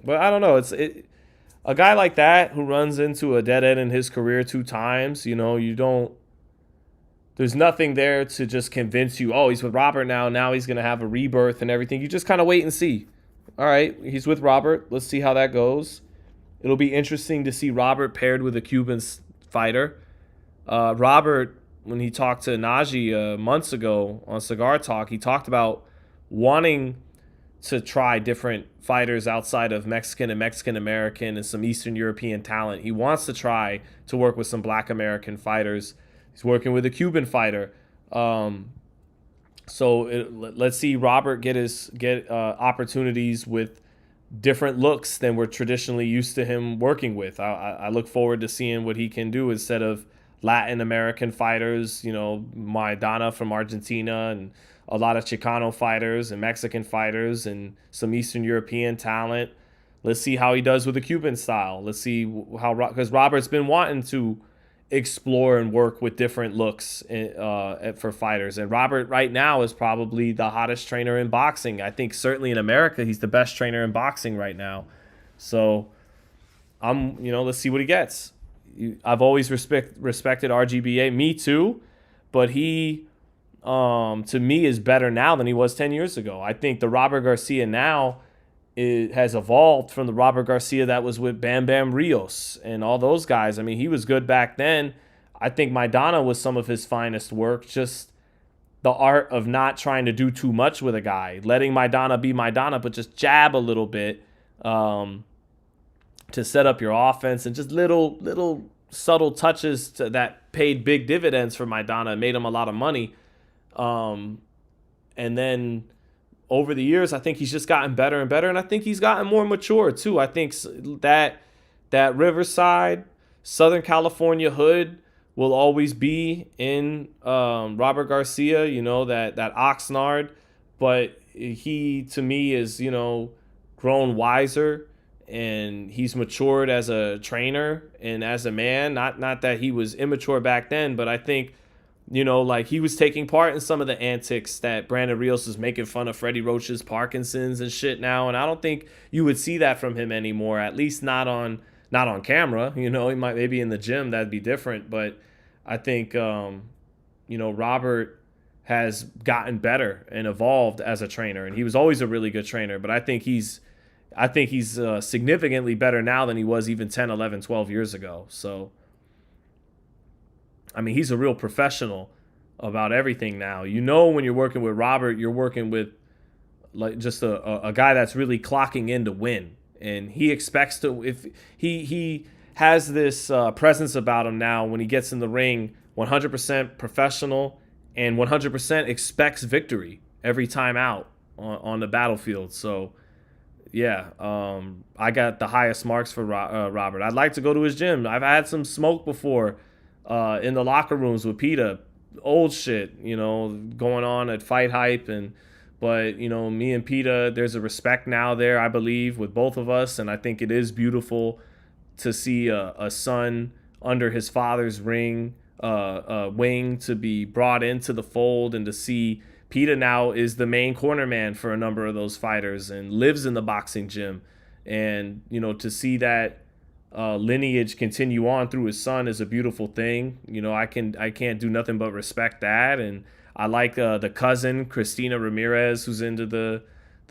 I don't know. A guy like that who runs into a dead end in his career 2 times, you know, there's nothing there to just convince you, oh, he's with Robert now he's going to have a rebirth and everything. You just kind of wait and see. All right, he's with Robert. Let's see how that goes. It'll be interesting to see Robert paired with a Cuban fighter. Robert, when he talked to Najee months ago on Cigar Talk, he talked about wanting to try different fighters outside of Mexican and Mexican-American and some Eastern European talent. He wants to try to work with some Black American fighters. He's working with a Cuban fighter. So let's see Robert get opportunities with different looks than we're traditionally used to him working with. I look forward to seeing what he can do instead of Latin American fighters, Maidana from Argentina and a lot of Chicano fighters and Mexican fighters and some Eastern European talent. Let's see how he does with the Cuban style. Let's see how, because Robert's been wanting to explore and work with different looks for fighters. And Robert right now is probably the hottest trainer in boxing. I think certainly in America, he's the best trainer in boxing right now. So let's see what he gets. I've always respected RGBA, me too, but he, to me, is better now than he was 10 years ago. I think the Robert Garcia now has evolved from the Robert Garcia that was with Bam Bam Rios and all those guys. I mean, he was good back then. I think Maidana was some of his finest work, just the art of not trying to do too much with a guy, letting Maidana be Maidana, but just jab a little bit to set up your offense, and just little subtle touches that paid big dividends for Maidana and made him a lot of money. And then over the years, I think he's just gotten better and better, and I think he's gotten more mature too. I think that Riverside, Southern California hood will always be in Robert Garcia, that Oxnard, but he, to me, is, grown wiser, and he's matured as a trainer and as a man. Not that he was immature back then, but I think, he was taking part in some of the antics that Brandon Rios is making fun of Freddie Roach's Parkinson's and shit now. And I don't think you would see that from him anymore, at least not on camera. He might, maybe in the gym, that'd be different. But I think, Robert has gotten better and evolved as a trainer. And he was always a really good trainer. But I think he's significantly better now than he was even 10, 11, 12 years ago. So, I mean, he's a real professional about everything now. When you're working with Robert, you're working with like just a guy that's really clocking in to win. And he expects to, if he has this presence about him now when he gets in the ring, 100% professional and 100% expects victory every time out on the battlefield. So, yeah, I got the highest marks for Robert. I'd like to go to his gym. I've had some smoke before. In the locker rooms with PETA, old shit, going on at Fight Hype, but me and PETA, there's a respect now there, I believe, with both of us, and I think it is beautiful to see a son under his father's wing to be brought into the fold, and to see PETA now is the main corner man for a number of those fighters and lives in the boxing gym, and to see that lineage continue on through his son is a beautiful thing. I can't do nothing but respect that. And I like the cousin Christina Ramirez, who's into the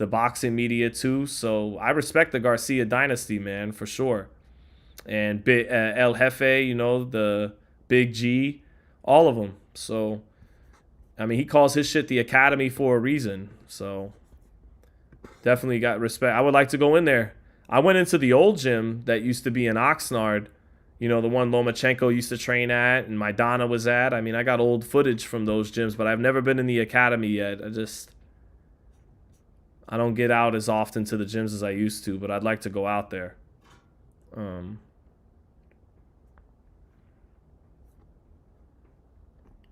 boxing media too. So I respect the Garcia dynasty, man, for sure. And El Jefe, the Big G, all of them. So I mean, he calls his shit the Academy for a reason. So definitely got respect. I would like to go in there. I went into the old gym that used to be in Oxnard, the one Lomachenko used to train at and Maidana was at. I mean, I got old footage from those gyms, but I've never been in the academy yet. I don't get out as often to the gyms as I used to, but I'd like to go out there.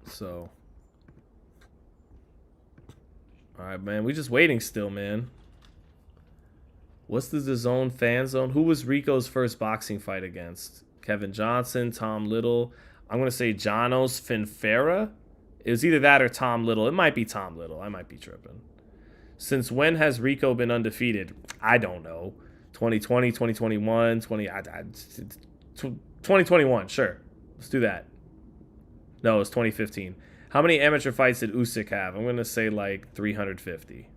So, all right, man. We just waiting still, man. What's the DAZN fan zone? Who was Rico's first boxing fight against? Kevin Johnson, Tom Little. I'm going to say Janos Finfera. It was either that or Tom Little. It might be Tom Little. I might be tripping. Since when has Rico been undefeated? I don't know. 2020, 2021, 2021. Sure. Let's do that. No, it's 2015. How many amateur fights did Usyk have? I'm going to say like 350.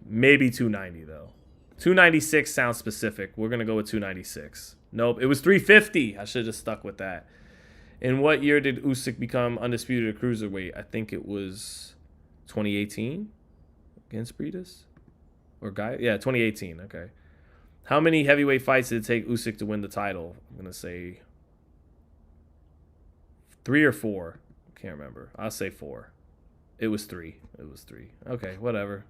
Maybe 290, though. 296 sounds specific. We're going to go with 296. Nope, it was 350. I should have stuck with that. In what year did Usyk become undisputed at cruiserweight? I think it was 2018 against Breedis? Or Guy? Yeah, 2018. Okay. How many heavyweight fights did it take Usyk to win the title? I'm going to say 3 or 4. Can't remember. I'll say 4. It was 3. It was 3. Okay, whatever.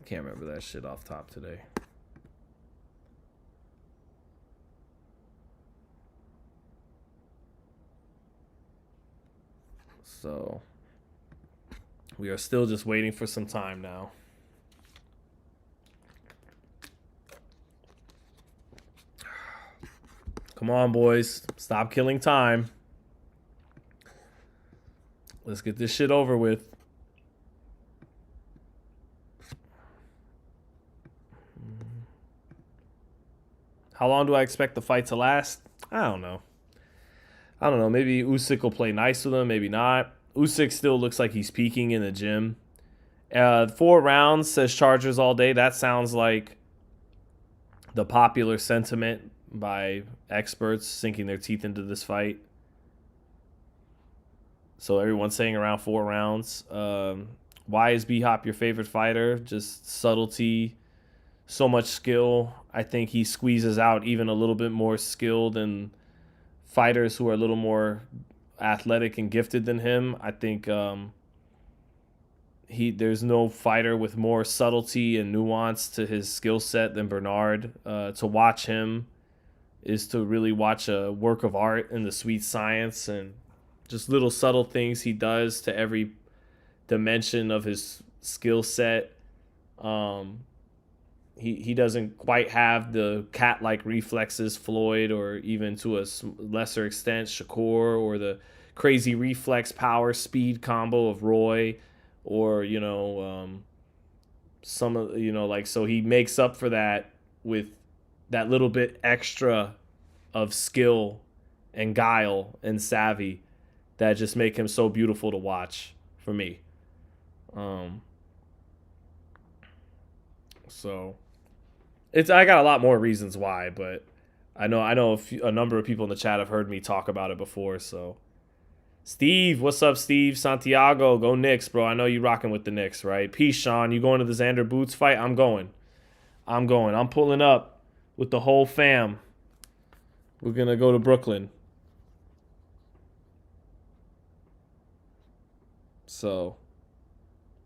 Can't remember that shit off top today. So we are still just waiting for some time now. Come on, boys. Stop killing time. Let's get this shit over with. How long do I expect the fight to last? I don't know. Maybe Usyk will play nice with him. Maybe not. Usyk still looks like he's peaking in the gym. 4 rounds, says Chargers all day. That sounds like the popular sentiment by experts sinking their teeth into this fight. So everyone's saying around 4 rounds. Why is B-Hop your favorite fighter? Just subtlety, so much skill. I think he squeezes out even a little bit more skill than fighters who are a little more athletic and gifted than him. I think there's no fighter with more subtlety and nuance to his skill set than Bernard. To watch him is to really watch a work of art in the sweet science and just little subtle things he does to every dimension of his skill set. He doesn't quite have the cat-like reflexes Floyd, or even to a lesser extent Shakur, or the crazy reflex power speed combo of Roy, or some of so he makes up for that with that little bit extra of skill and guile and savvy that just make him so beautiful to watch for me. So I got a lot more reasons why, but I know a number of people in the chat have heard me talk about it before. So Steve, what's up, Steve? Santiago, go Knicks, bro. I know you rocking with the Knicks, right? Peace, Sean. You going to the Xander Boots fight? I'm going. I'm pulling up with the whole fam. We're going to go to Brooklyn. So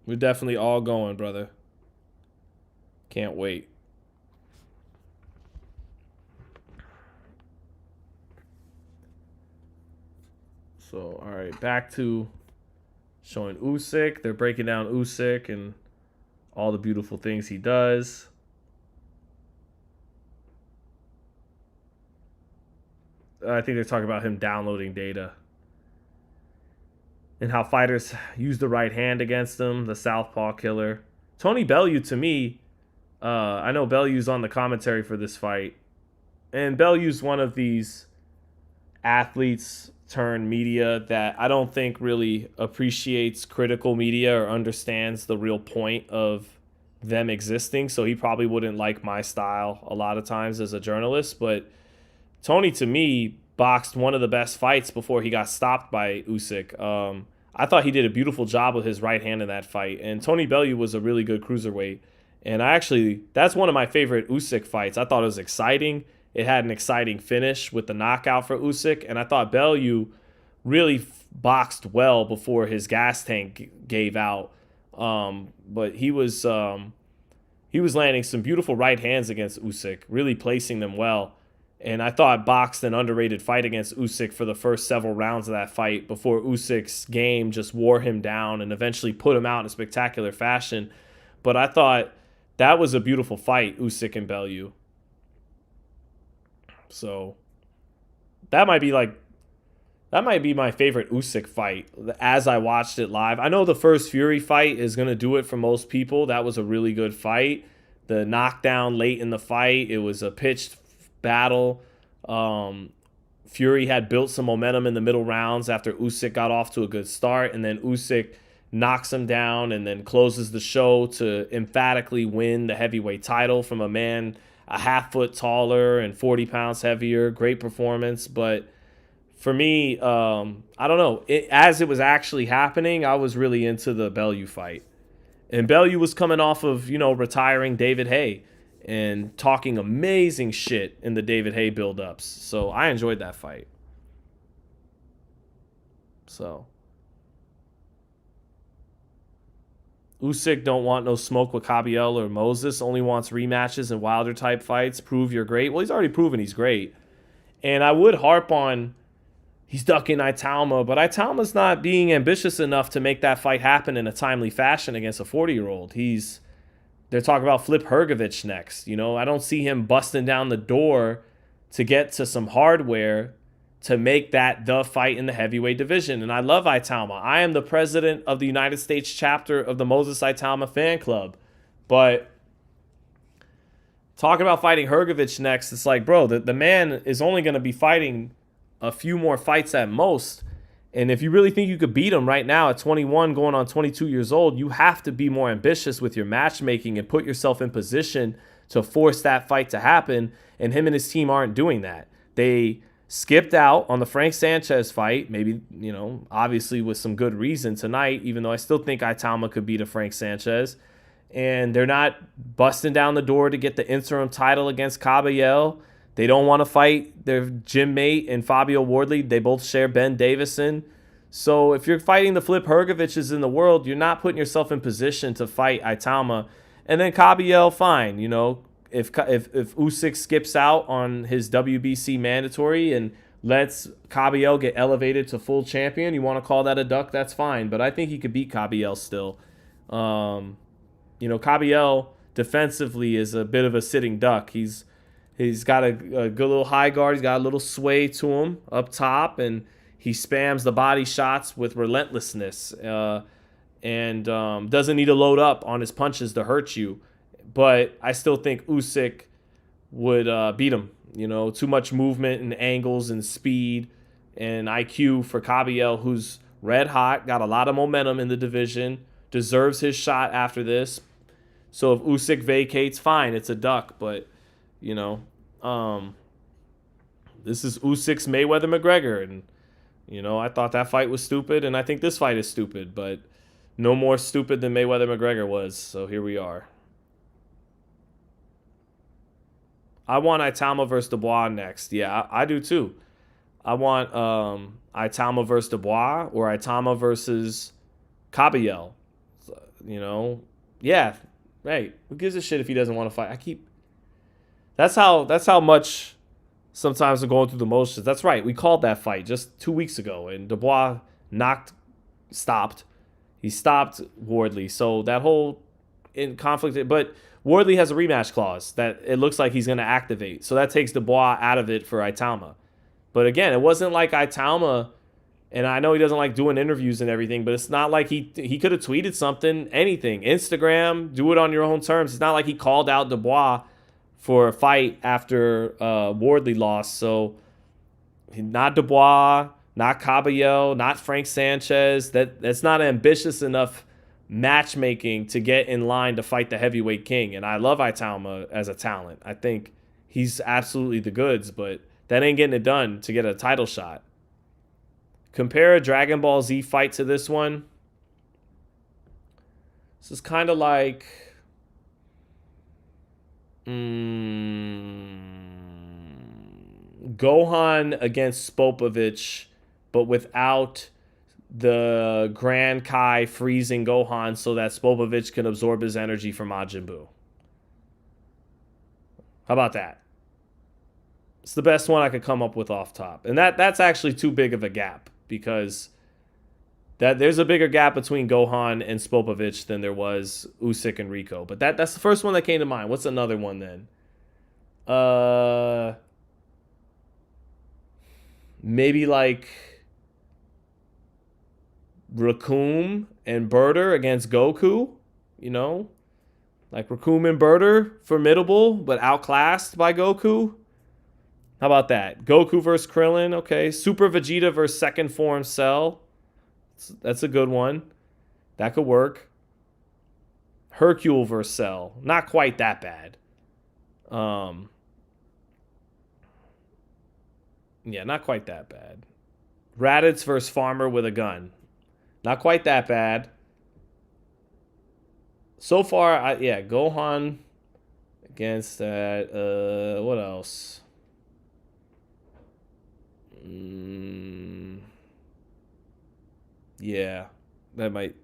we're definitely all going, brother. Can't wait. So, all right, back to showing Usyk. They're breaking down Usyk and all the beautiful things he does. I think they're talking about him downloading data and how fighters use the right hand against him, the southpaw killer. Tony Bellew, to me, I know Bellew's on the commentary for this fight, and Bellew's one of these athletes turned media that I don't think really appreciates critical media or understands the real point of them existing. So he probably wouldn't like my style a lot of times as a journalist. But Tony, to me, boxed one of the best fights before he got stopped by Usyk. I thought he did a beautiful job with his right hand in that fight. And Tony Bellew was a really good cruiserweight. And that's one of my favorite Usyk fights. I thought it was exciting. It had an exciting finish with the knockout for Usyk. And I thought Bellew really boxed well before his gas tank gave out. But he was landing some beautiful right hands against Usyk, really placing them well. And I thought boxed an underrated fight against Usyk for the first several rounds of that fight before Usyk's game just wore him down and eventually put him out in a spectacular fashion. But I thought that was a beautiful fight, Usyk and Bellew. So that might be my favorite Usyk fight as I watched it live. I know the first Fury fight is going to do it for most people. That was a really good fight. The knockdown late in the fight, it was a pitched battle. Fury had built some momentum in the middle rounds after Usyk got off to a good start, and then Usyk knocks him down and then closes the show to emphatically win the heavyweight title from a man a half foot taller and 40 pounds heavier. Great performance. But for me, I don't know. As it was actually happening, I was really into the Bellew fight. And Bellew was coming off of, retiring David Haye and talking amazing shit in the David Haye build-ups. So I enjoyed that fight. So Usyk don't want no smoke with Cabiel or Moses. Only wants rematches and Wilder type fights. Prove you're great. Well, he's already proven he's great. And I would harp on he's ducking Italma, but Italma's not being ambitious enough to make that fight happen in a timely fashion against a 40-year-old. They're talking about Flip Hrgovic next. You know, I don't see him busting down the door to get to some hardware to make that the fight in the heavyweight division. And I love Italma. I am the president of the United States chapter of the Moses Italma fan club. But talking about fighting Hrgovic next, it's like, bro, the man is only going to be fighting a few more fights at most. And if you really think you could beat him right now at 21, going on 22 years old, you have to be more ambitious with your matchmaking and put yourself in position to force that fight to happen. And him and his team aren't doing that. They skipped out on the Frank Sanchez fight, maybe, you know, obviously with some good reason tonight, even though I still think Italma could beat a Frank Sanchez. And they're not busting down the door to get the interim title against Cabiel. They don't want to fight their gym mate and Fabio Wardley. They both share Ben Davison. So if you're fighting the Flip Hrgoviches in the world, you're not putting yourself in position to fight Italma. And then Cabiel, fine, you know, if Usyk skips out on his WBC mandatory and lets Cabiel get elevated to full champion, you want to call that a duck, that's fine. But I think he could beat Cabiel still. You know, Cabiel defensively is a bit of a sitting duck. He's got a good little high guard. He's got a little sway to him up top, and he spams the body shots with relentlessness and doesn't need to load up on his punches to hurt you. But I still think Usyk would beat him. You know, too much movement and angles and speed and IQ for Cabiel, who's red hot, got a lot of momentum in the division, deserves his shot after this. So if Usyk vacates, fine, it's a duck. But, you know, this is Usyk's Mayweather-McGregor. And, you know, I thought that fight was stupid, and I think this fight is stupid. But no more stupid than Mayweather-McGregor was. So here we are. I want Italma versus Dubois next. Yeah, I do too. I want Italma versus Dubois or Italma versus Cabiel. You know, yeah. Hey, who gives a shit if he doesn't want to fight? That's how much sometimes I'm going through the motions. That's right. We called that fight just 2 weeks ago, and Dubois stopped. He stopped Wardley. So that whole conflict, but Wardley has a rematch clause that it looks like he's going to activate. So that takes Dubois out of it for Italma. But again, it wasn't like Italma, and I know he doesn't like doing interviews and everything, but it's not like he could have tweeted something, anything. Instagram, do it on your own terms. It's not like he called out Dubois for a fight after Wardley lost. So not Dubois, not Cabiel, not Frank Sanchez. That's not ambitious enough matchmaking to get in line to fight the heavyweight king. And I love Italma as a talent. I think he's absolutely the goods, but that ain't getting it done to get a title shot. Compare a Dragon Ball Z fight to this one. This is kind of like Gohan against Spopovich, but without the Grand Kai freezing Gohan so that Spopovich can absorb his energy from Majin Buu. How about that? It's the best one I could come up with off top. And that's actually too big of a gap because there's a bigger gap between Gohan and Spopovich than there was Usyk and Rico. But that's the first one that came to mind. What's another one then? Maybe like Raccoon and Birder against Goku, you know? Like Raccoon and Birder, formidable, but outclassed by Goku. How about that? Goku versus Krillin, okay. Super Vegeta versus second form Cell. That's a good one. That could work. Hercule versus Cell. Not quite that bad. Yeah, not quite that bad. Raditz versus Farmer with a gun. Not quite that bad. So far, Gohan against that. What else? Yeah, that might.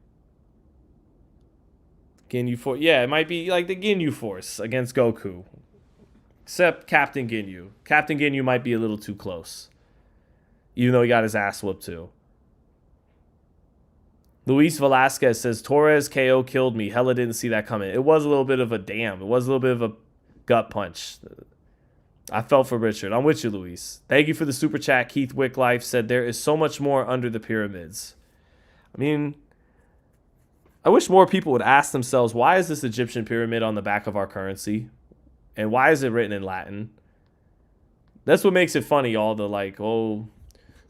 Ginyu Force. Yeah, it might be like the Ginyu Force against Goku. Except Captain Ginyu. Captain Ginyu might be a little too close. Even though he got his ass whooped too. Luis Velasquez says, Torres KO killed me. Hella didn't see that coming. It was a little bit of a damn. It was a little bit of a gut punch. I felt for Richard. I'm with you, Luis. Thank you for the super chat. Keith Wicklife said, there is so much more under the pyramids. I mean, I wish more people would ask themselves, why is this Egyptian pyramid on the back of our currency? And why is it written in Latin? That's what makes it funny, all the like, oh,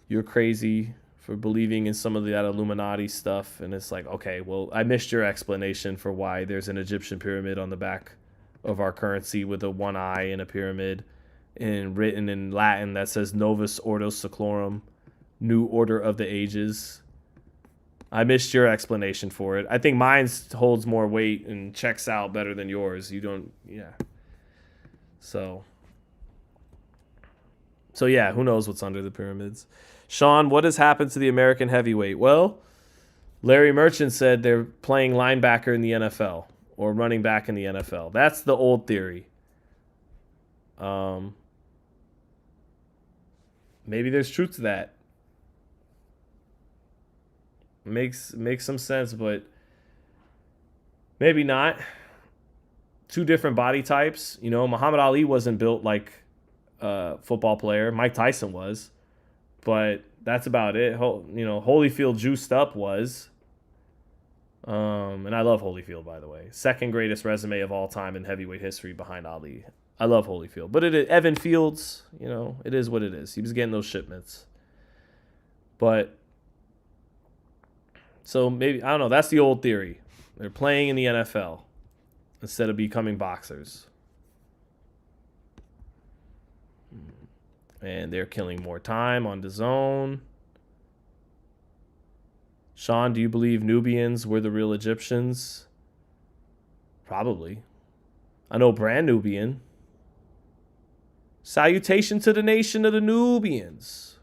you're crazy for believing in some of that Illuminati stuff. And it's like, okay, well, I missed your explanation for why there's an Egyptian pyramid on the back of our currency with a one eye and a pyramid and written in Latin that says Novus Ordo Seclorum, New Order of the Ages. I missed your explanation for it. I think mine holds more weight and checks out better than yours. You don't, yeah. So yeah, who knows what's under the pyramids. Sean, what has happened to the American heavyweight? Well, Larry Merchant said they're playing linebacker in the NFL or running back in the NFL. That's the old theory. Maybe there's truth to that. Makes some sense, but maybe not. Two different body types. You know, Muhammad Ali wasn't built like a football player. Mike Tyson was. But that's about it. You know, Holyfield juiced up was. And I love Holyfield, by the way. Second greatest resume of all time in heavyweight history behind Ali. I love Holyfield. But Evan Fields, you know, it is what it is. He was getting those shipments. But, so maybe, I don't know. That's the old theory. They're playing in the NFL instead of becoming boxers. And they're killing more time on DAZN. Sean, do you believe Nubians were the real Egyptians? Probably. I know Brand Nubian. Salutation to the nation of the Nubians.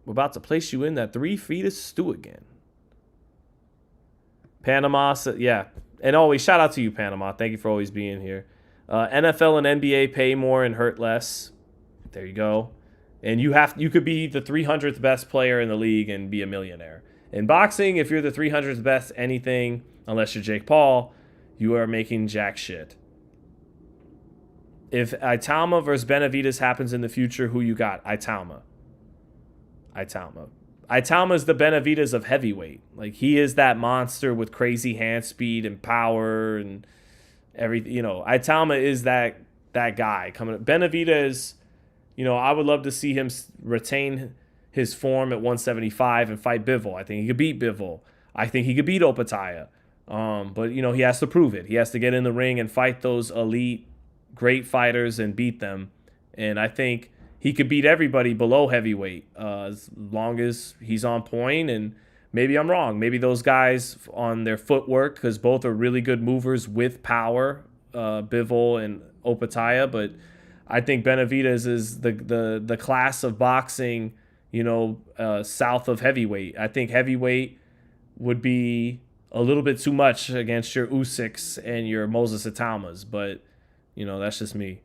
We're about to place you in that 3 feet of stew again. Panama, yeah. And always, shout out to you, Panama. Thank you for always being here. NFL and NBA pay more and hurt less. There you go. And you could be the 300th best player in the league and be a millionaire. In boxing, if you're the 300th best anything, unless you're Jake Paul, you are making jack shit. If Italma versus Benavidez happens in the future, who you got? Italma. Italma is the Benavidez of heavyweight. Like, he is that monster with crazy hand speed and power and everything. You know, Italma is that guy coming up. Benavidez, you know, I would love to see him retain his form at 175 and fight Bivol. I think he could beat Bivol. I think he could beat Opataya. But, you know, he has to prove it. He has to get in the ring and fight those elite, great fighters and beat them. And I think he could beat everybody below heavyweight as long as he's on point. And maybe I'm wrong. Maybe those guys on their footwork, because both are really good movers with power, Bivol and Opataya. But I think Benavidez is the class of boxing, you know, south of heavyweight. I think heavyweight would be a little bit too much against your Usyks and your Moses Italmas. But, you know, that's just me.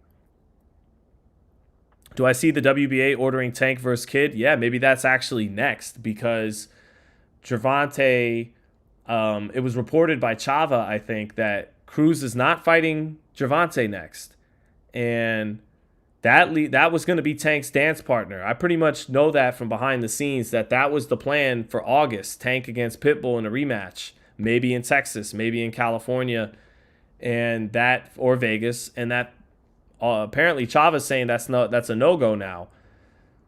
Do I see the WBA ordering Tank versus Kid? Yeah, maybe that's actually next, because Gervonta, it was reported by Chava, I think, that Cruz is not fighting Gervonta next. And that was going to be Tank's dance partner. I pretty much know that from behind the scenes, that was the plan for August. Tank against Pitbull in a rematch. Maybe in Texas, maybe in California, and that, or Vegas, and that apparently Chava's saying that's a no-go now.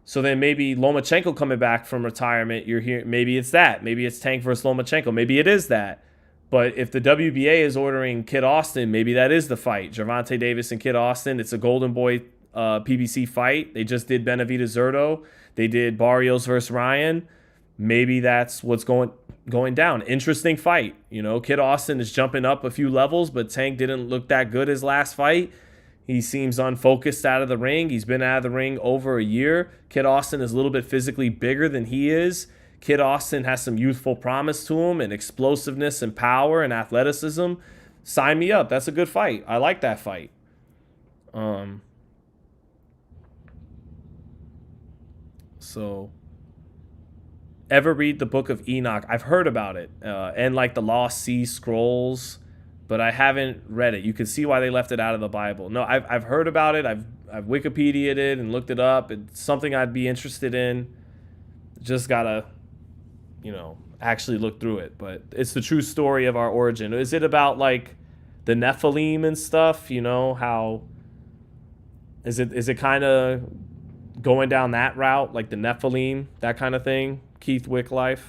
So then maybe Lomachenko coming back from retirement, you're here. Maybe it's that. Maybe it's Tank versus Lomachenko. Maybe it is that. But if the WBA is ordering Kid Austin, maybe that is the fight. Gervonta Davis and Kid Austin. It's a Golden Boy PBC fight. They just did Benavidez Zurdo. They did Barrios versus Ryan. Maybe that's what's going down. Interesting fight. You know, Kid Austin is jumping up a few levels, but Tank didn't look that good his last fight. He seems unfocused out of the ring. He's been out of the ring over a year. Kid Austin is a little bit physically bigger than he is. Kid Austin has some youthful promise to him and explosiveness and power and athleticism. sign me up. That's a good fight. I like that fight. So, ever read the Book of Enoch? I've heard about it, and like the Lost Sea Scrolls, but I haven't read it. You can see why they left it out of the Bible. No, I've heard about it. I've Wikipedia'd it and looked it up. It's something I'd be interested in. Just gotta, actually look through it. But it's the true story of our origin. Is it about like the Nephilim and stuff? How is it kind of going down that route, like the Nephilim, that kind of thing? Keith Wicklife.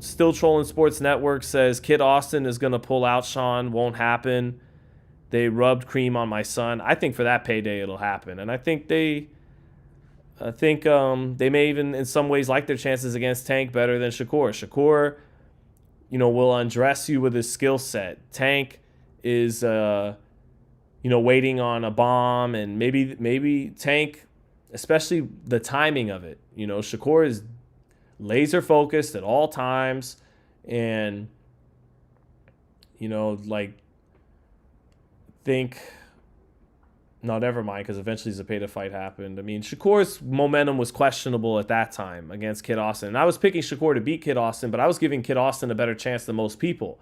Still Trolling Sports Network says Kid Austin is gonna pull out Sean. Won't happen. They rubbed cream on my son. I think for that payday it'll happen, and I think they may even in some ways like their chances against Tank better than Shakur. Shakur, will undress you with his skill set. Tank is waiting on a bomb, and maybe Tank, especially the timing of it. Shakur is laser focused at all times, and no, never mind, because eventually Zepeda fight happened. I mean, Shakur's momentum was questionable at that time against Kid Austin, and I was picking Shakur to beat Kid Austin, but I was giving Kid Austin a better chance than most people.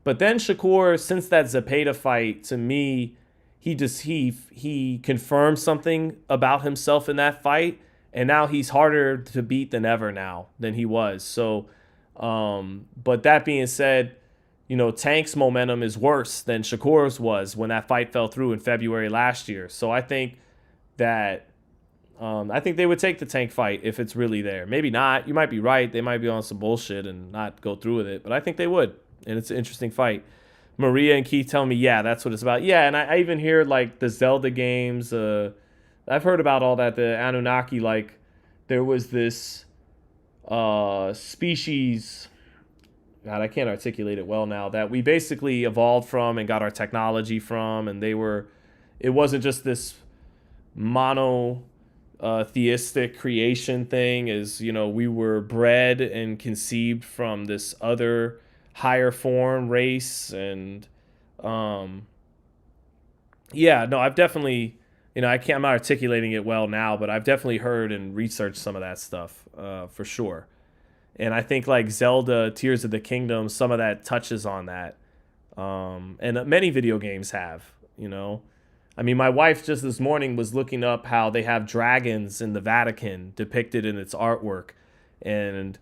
But then Shakur, since that Zepeda fight, to me, he confirmed something about himself in that fight, and now he's harder to beat than ever now than he was. So, but that being said, Tank's momentum is worse than Shakur's was when that fight fell through in February last year. So I think that they would take the Tank fight if it's really there. Maybe not. You might be right. They might be on some bullshit and not go through with it. But I think they would, and it's an interesting fight. Maria and Keith tell me, yeah, that's what it's about. Yeah, and I even hear like the Zelda games. I've heard about all that. The Anunnaki, like there was this species. God, I can't articulate it well now, that we basically evolved from and got our technology from, and it wasn't just this theistic creation thing, as we were bred and conceived from this other higher form race. And I've definitely, I'm not articulating it well now, but I've definitely heard and researched some of that stuff for sure. And I think like Zelda, Tears of the Kingdom, some of that touches on that. And many video games have, I mean, my wife just this morning was looking up how they have dragons in the Vatican depicted in its artwork. And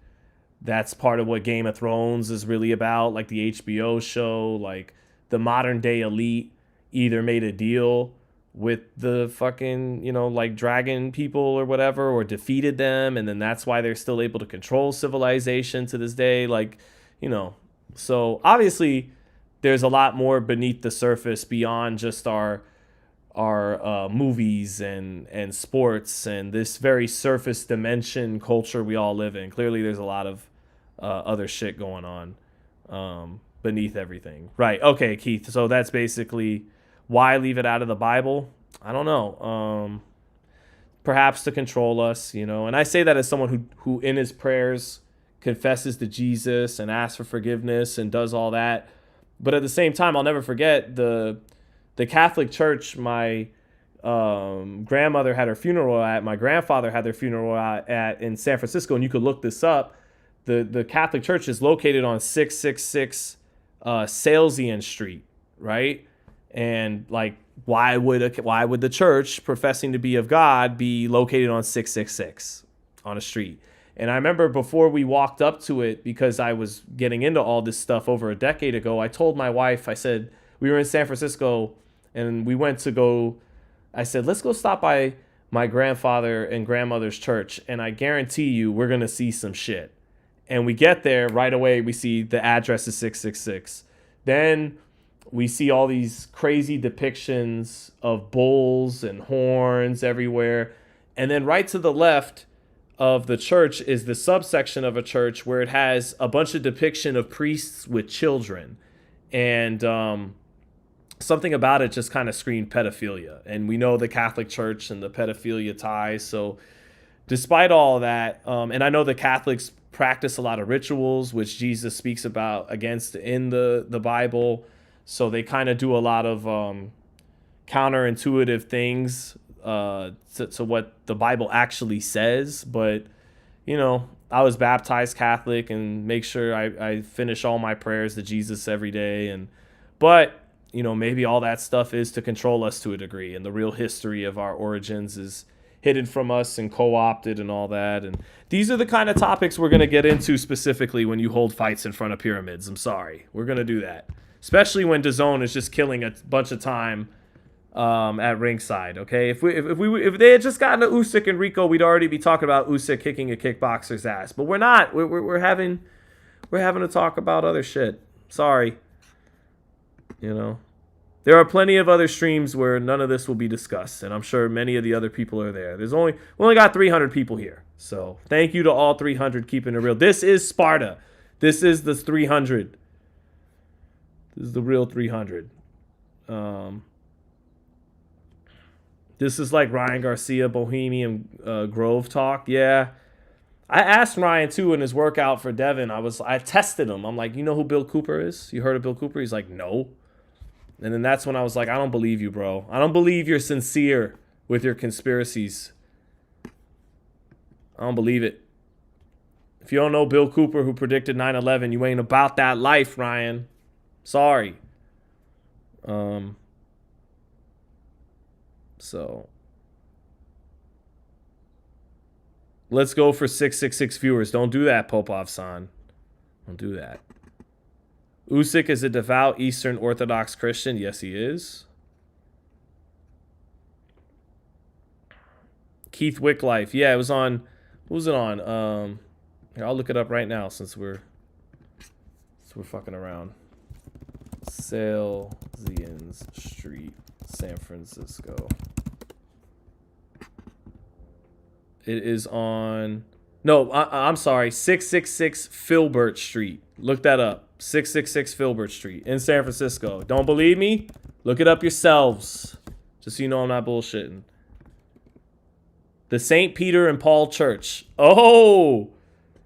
that's part of what Game of Thrones is really about, like the HBO show. Like the modern day elite either made a deal with the fucking, like dragon people or whatever, or defeated them, and then that's why they're still able to control civilization to this day. Like, so obviously there's a lot more beneath the surface beyond just our movies and sports and this very surface dimension culture we all live in. Clearly there's a lot of other shit going on beneath everything. Right. Okay, Keith. So that's basically why leave it out of the Bible? I don't know. Perhaps to control us, And I say that as someone who in his prayers confesses to Jesus and asks for forgiveness and does all that. But at the same time, I'll never forget the Catholic Church my grandmother had her funeral at, my grandfather had their funeral at in San Francisco, and you could look this up. The Catholic Church is located on 666 Salesian Street, right? And like, why would the church professing to be of God be located on 666 on a street? And I remember before we walked up to it, because I was getting into all this stuff over a decade ago, I told my wife, I said, we were in San Francisco and we went to go, I said, let's go stop by my grandfather and grandmother's church, and I guarantee you we're going to see some shit. And we get there right away, we see the address is 666. Then we see all these crazy depictions of bulls and horns everywhere. And then right to the left of the church is the subsection of a church where it has a bunch of depiction of priests with children. And something about it just kind of screamed pedophilia. And we know the Catholic Church and the pedophilia ties. So despite all that, and I know the Catholics practice a lot of rituals, which Jesus speaks about against in the Bible. So they kind of do a lot of counterintuitive things to what the Bible actually says. But, you know, I was baptized Catholic and make sure I finish all my prayers to Jesus every day. But, you know, maybe all that stuff is to control us to a degree. And the real history of our origins is hidden from us and co-opted and all that. And these are the kind of topics we're going to get into specifically when you hold fights in front of pyramids. I'm sorry. We're going to do that. Especially when DAZN is just killing a bunch of time at ringside, okay? If they had just gotten to Usyk and Rico, we'd already be talking about Usyk kicking a kickboxer's ass. But we're not. We're having to talk about other shit. Sorry. You know, there are plenty of other streams where none of this will be discussed, and I'm sure many of the other people are there. We only got 300 people here, so thank you to all 300 keeping it real. This is Sparta. This is the 300. This is the real 300. This is like Ryan Garcia, Bohemian Grove talk. Yeah. I asked Ryan, too, in his workout for Devin. I tested him. I'm like, you know who Bill Cooper is? You heard of Bill Cooper? He's like, no. And then that's when I was like, I don't believe you, bro. I don't believe you're sincere with your conspiracies. I don't believe it. If you don't know Bill Cooper, who predicted 9/11, you ain't about that life, Ryan. Sorry. So let's go for 666 viewers. Don't do that, Popov-san. Don't do that. Usyk is a devout Eastern Orthodox Christian. Yes, he is. Keith Wicklife. Yeah, it was on. What was it on? Here, I'll look it up right now since we're fucking around. Salesians Street, San Francisco. It is on. No, I'm sorry. 666 Filbert Street. Look that up. 666 Filbert Street in San Francisco. Don't believe me? Look it up yourselves. Just so you know I'm not bullshitting. The St. Peter and Paul Church. Oh!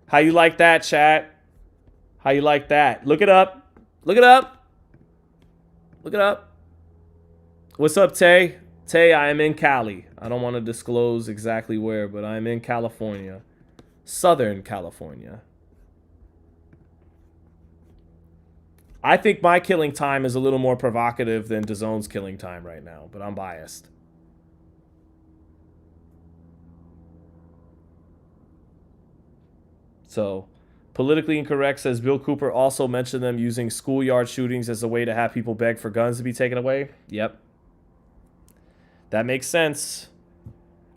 How you like that, chat? How you like that? Look it up. Look it up. Look it up. What's up, Tay? Tay, I am in Cali. I don't want to disclose exactly where, but I'm in California. Southern California. I think my killing time is a little more provocative than DAZN's killing time right now, but I'm biased. So, Politically Incorrect says Bill Cooper also mentioned them using schoolyard shootings as a way to have people beg for guns to be taken away. Yep. That makes sense.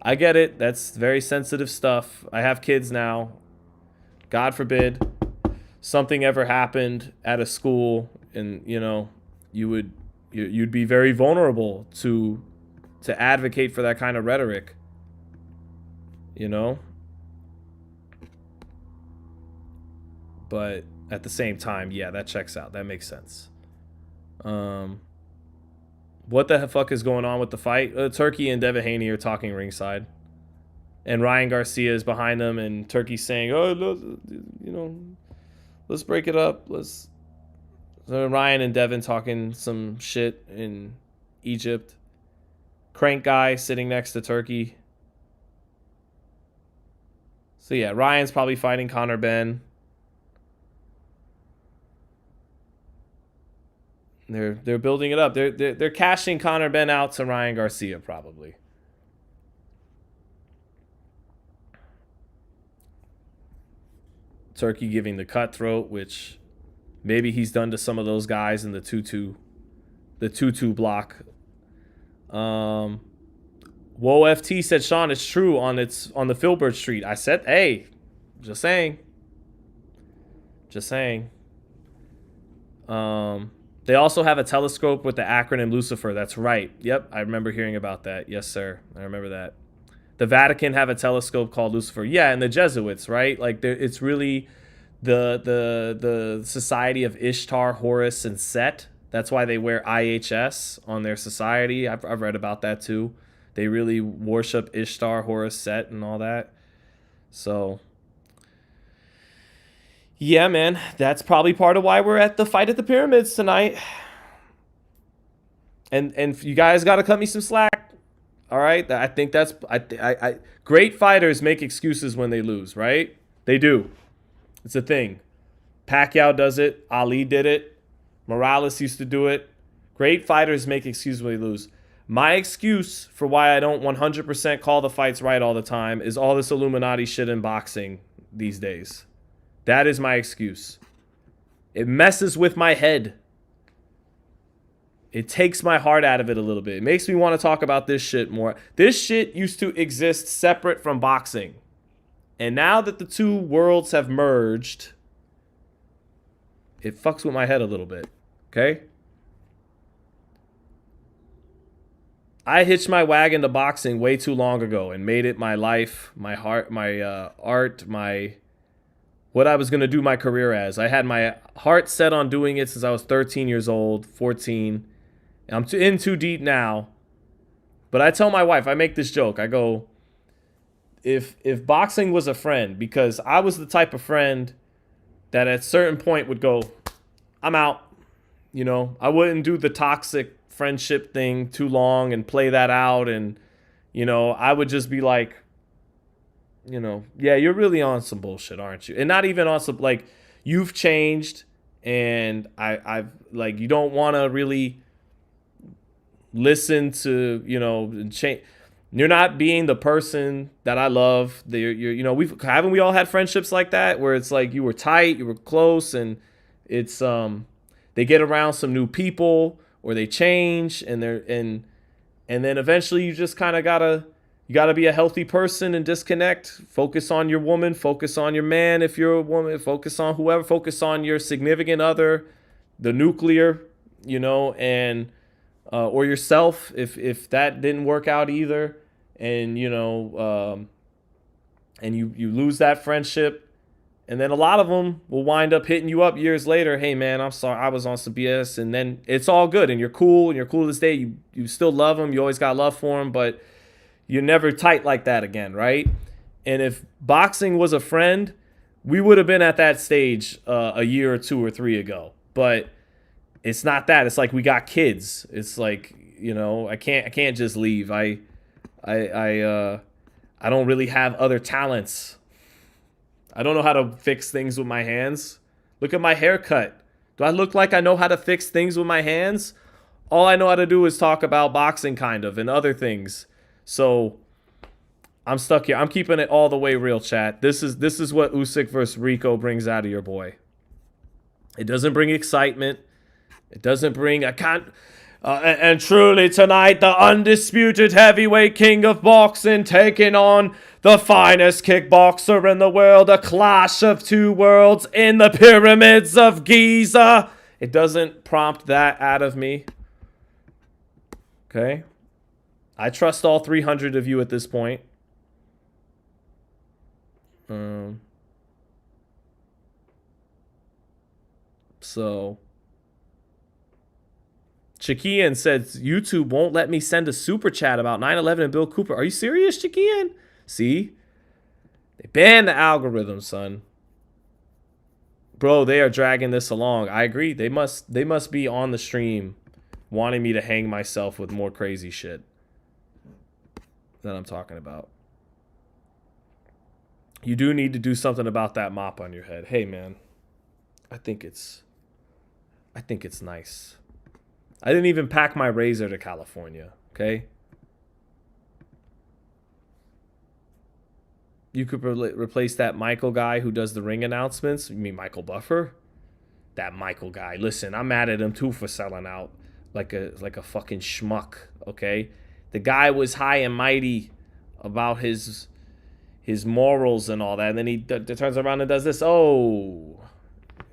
I get it. That's very sensitive stuff. I have kids now. God forbid something ever happened at a school, and you know, you'd be very vulnerable to advocate for that kind of rhetoric. You know? But at the same time, yeah, that checks out. That makes sense. What the fuck is going on with the fight? Turkey and Devin Haney are talking ringside. And Ryan Garcia is behind them, and Turkey's saying, oh, you know, let's break it up. So Ryan and Devin talking some shit in Egypt. Crank guy sitting next to Turkey. So yeah, Ryan's probably fighting Conor Benn. They're building it up. They're cashing Conor Benn out to Ryan Garcia probably. Turkey giving the cutthroat, which maybe he's done to some of those guys in the 2-2 block. Whoa, FT said, Sean, it's true on the Filbert Street. I said, hey, just saying. They also have a telescope with the acronym Lucifer. That's right. Yep, I remember hearing about that. Yes, sir. I remember that. The Vatican have a telescope called Lucifer. Yeah, and the Jesuits, right? Like, it's really the Society of Ishtar, Horus, and Set. That's why they wear IHS on their society. I've read about that too. They really worship Ishtar, Horus, Set, and all that. So, Yeah, man, that's probably part of why we're at the fight at the pyramids tonight. And you guys got to cut me some slack. All right, I think that's great fighters make excuses when they lose, right? They do. It's a thing. Pacquiao does it. Ali did it. Morales used to do it. Great fighters make excuses when they lose. My excuse for why I don't 100% call the fights right all the time is all this Illuminati shit in boxing these days. That is my excuse. It messes with my head. It takes my heart out of it a little bit. It makes me want to talk about this shit more. This shit used to exist separate from boxing. And now that the two worlds have merged, it fucks with my head a little bit. Okay? I hitched my wagon to boxing way too long ago and made it my life, my heart, my art, my what I was going to do my career as. I had my heart set on doing it since I was 13 years old, 14. I'm in too deep now. But I tell my wife, I make this joke. I go, if boxing was a friend, because I was the type of friend that at a certain point would go, I'm out. You know, I wouldn't do the toxic friendship thing too long and play that out. And, you know, I would just be like, you know, yeah, you're really on some bullshit, aren't you? And not even on some, like, you've changed and I've like, you don't want to really listen to, you know, change. You're not being the person that I love. You're, you know, haven't we all had friendships like that where it's like you were tight, you were close, and it's they get around some new people or they change and then eventually you just kind of gotta be a healthy person and disconnect. Focus on your woman, focus on your man if you're a woman, focus on whoever, focus on your significant other, the nuclear, you know, and or yourself if that didn't work out either, and you know, and you lose that friendship, and then a lot of them will wind up hitting you up years later. Hey man, I'm sorry, I was on some BS, and then it's all good, and you're cool to this day. You still love them, you always got love for them, but you're never tight like that again, right? And if boxing was a friend, we would have been at that stage a year or 2 or 3 ago, but it's not that. It's like we got kids. It's like, you know, I can't just leave. I don't really have other talents. I don't know how to fix things with my hands. Look at my haircut. Do I look like I know how to fix things with my hands? All I know how to do is talk about boxing kind of and other things. So I'm stuck here. I'm keeping it all the way real, chat. This is what Usyk versus Rico brings out of your boy. It doesn't bring excitement. It doesn't bring and truly tonight, the undisputed heavyweight king of boxing taking on the finest kickboxer in the world. A clash of two worlds in the pyramids of Giza. It doesn't prompt that out of me. Okay? I trust all 300 of you at this point. So Chikian said YouTube won't let me send a super chat about 9/11 and Bill Cooper. Are you serious, Chikian? See? They banned the algorithm, son. Bro, they are dragging this along. I agree. They must be on the stream wanting me to hang myself with more crazy shit that I'm talking about. You do need to do something about that mop on your head. Hey, man. I think it's nice. I didn't even pack my razor to California, okay? You could replace that Michael guy who does the ring announcements. You mean Michael Buffer? That Michael guy. Listen, I'm mad at him too for selling out like a fucking schmuck, okay? The guy was high and mighty about his morals and all that, and then he turns around and does this. Oh,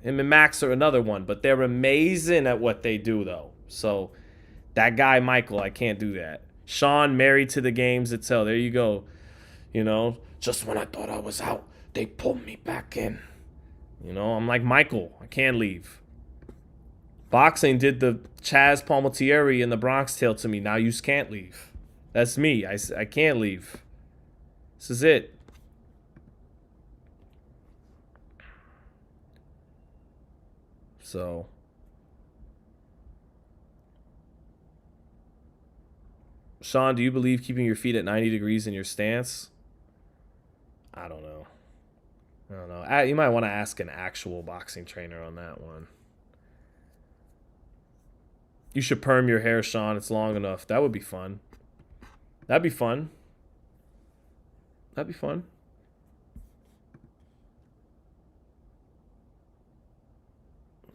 him and Max are another one, but they're amazing at what they do, though. So that guy, Michael, I can't do that. Sean, married to the games Zittel. There you go. You know, just when I thought I was out, they pulled me back in. You know, I'm like Michael. I can't leave. Boxing did the Chaz Palmatieri and the Bronx Tale to me. Now you can't leave. That's me. I can't leave. This is it. So Sean, do you believe keeping your feet at 90 degrees in your stance? I don't know. You might want to ask an actual boxing trainer on that one. You should perm your hair, Sean. It's long enough. That would be fun. That'd be fun.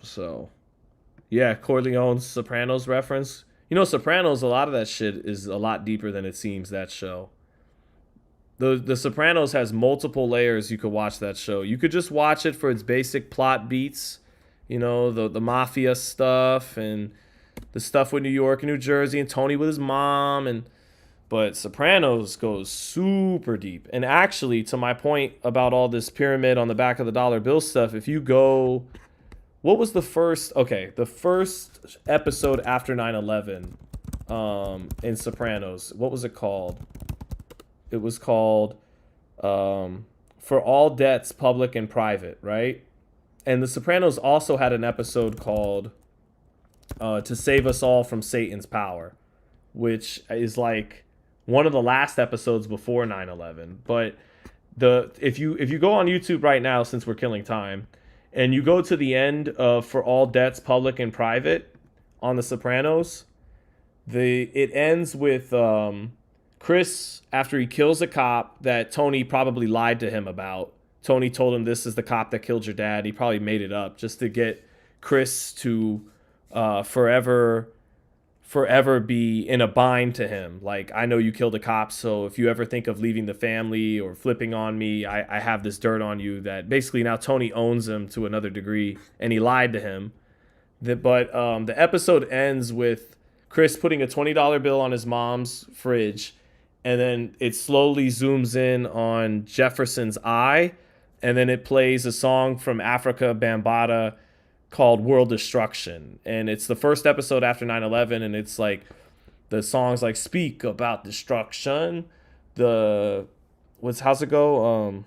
So, yeah, Corleone's Sopranos reference. You know, Sopranos, a lot of that shit is a lot deeper than it seems, that show. The Sopranos has multiple layers you could watch that show. You could just watch it for its basic plot beats, you know, the mafia stuff and the stuff with New York and New Jersey and Tony with his mom, but Sopranos goes super deep. And actually, to my point about all this pyramid on the back of the dollar bill stuff, if you go, what was the first episode after 9/11 in Sopranos, what was it called? It was called For All Debts, Public and Private, right? And The Sopranos also had an episode called To Save Us All from Satan's Power, which is like one of the last episodes before 9/11. But if you go on YouTube right now, since we're killing time, and you go to the end of For All Debts, Public and Private on The Sopranos, it ends with Chris, after he kills a cop that Tony probably lied to him about. Tony told him, this is the cop that killed your dad. He probably made it up just to get Chris to forever be in a bind to him. Like, I know you killed a cop, so if you ever think of leaving the family or flipping on me, I have this dirt on you. That basically now Tony owns him to another degree, and he lied to him. But the episode ends with Chris putting a $20 bill on his mom's fridge, and then it slowly zooms in on Jefferson's eye, and then it plays a song from Africa Bambaataa called World Destruction. And it's the first episode after 9/11, and it's like the song's like Speak About Destruction. How's it go?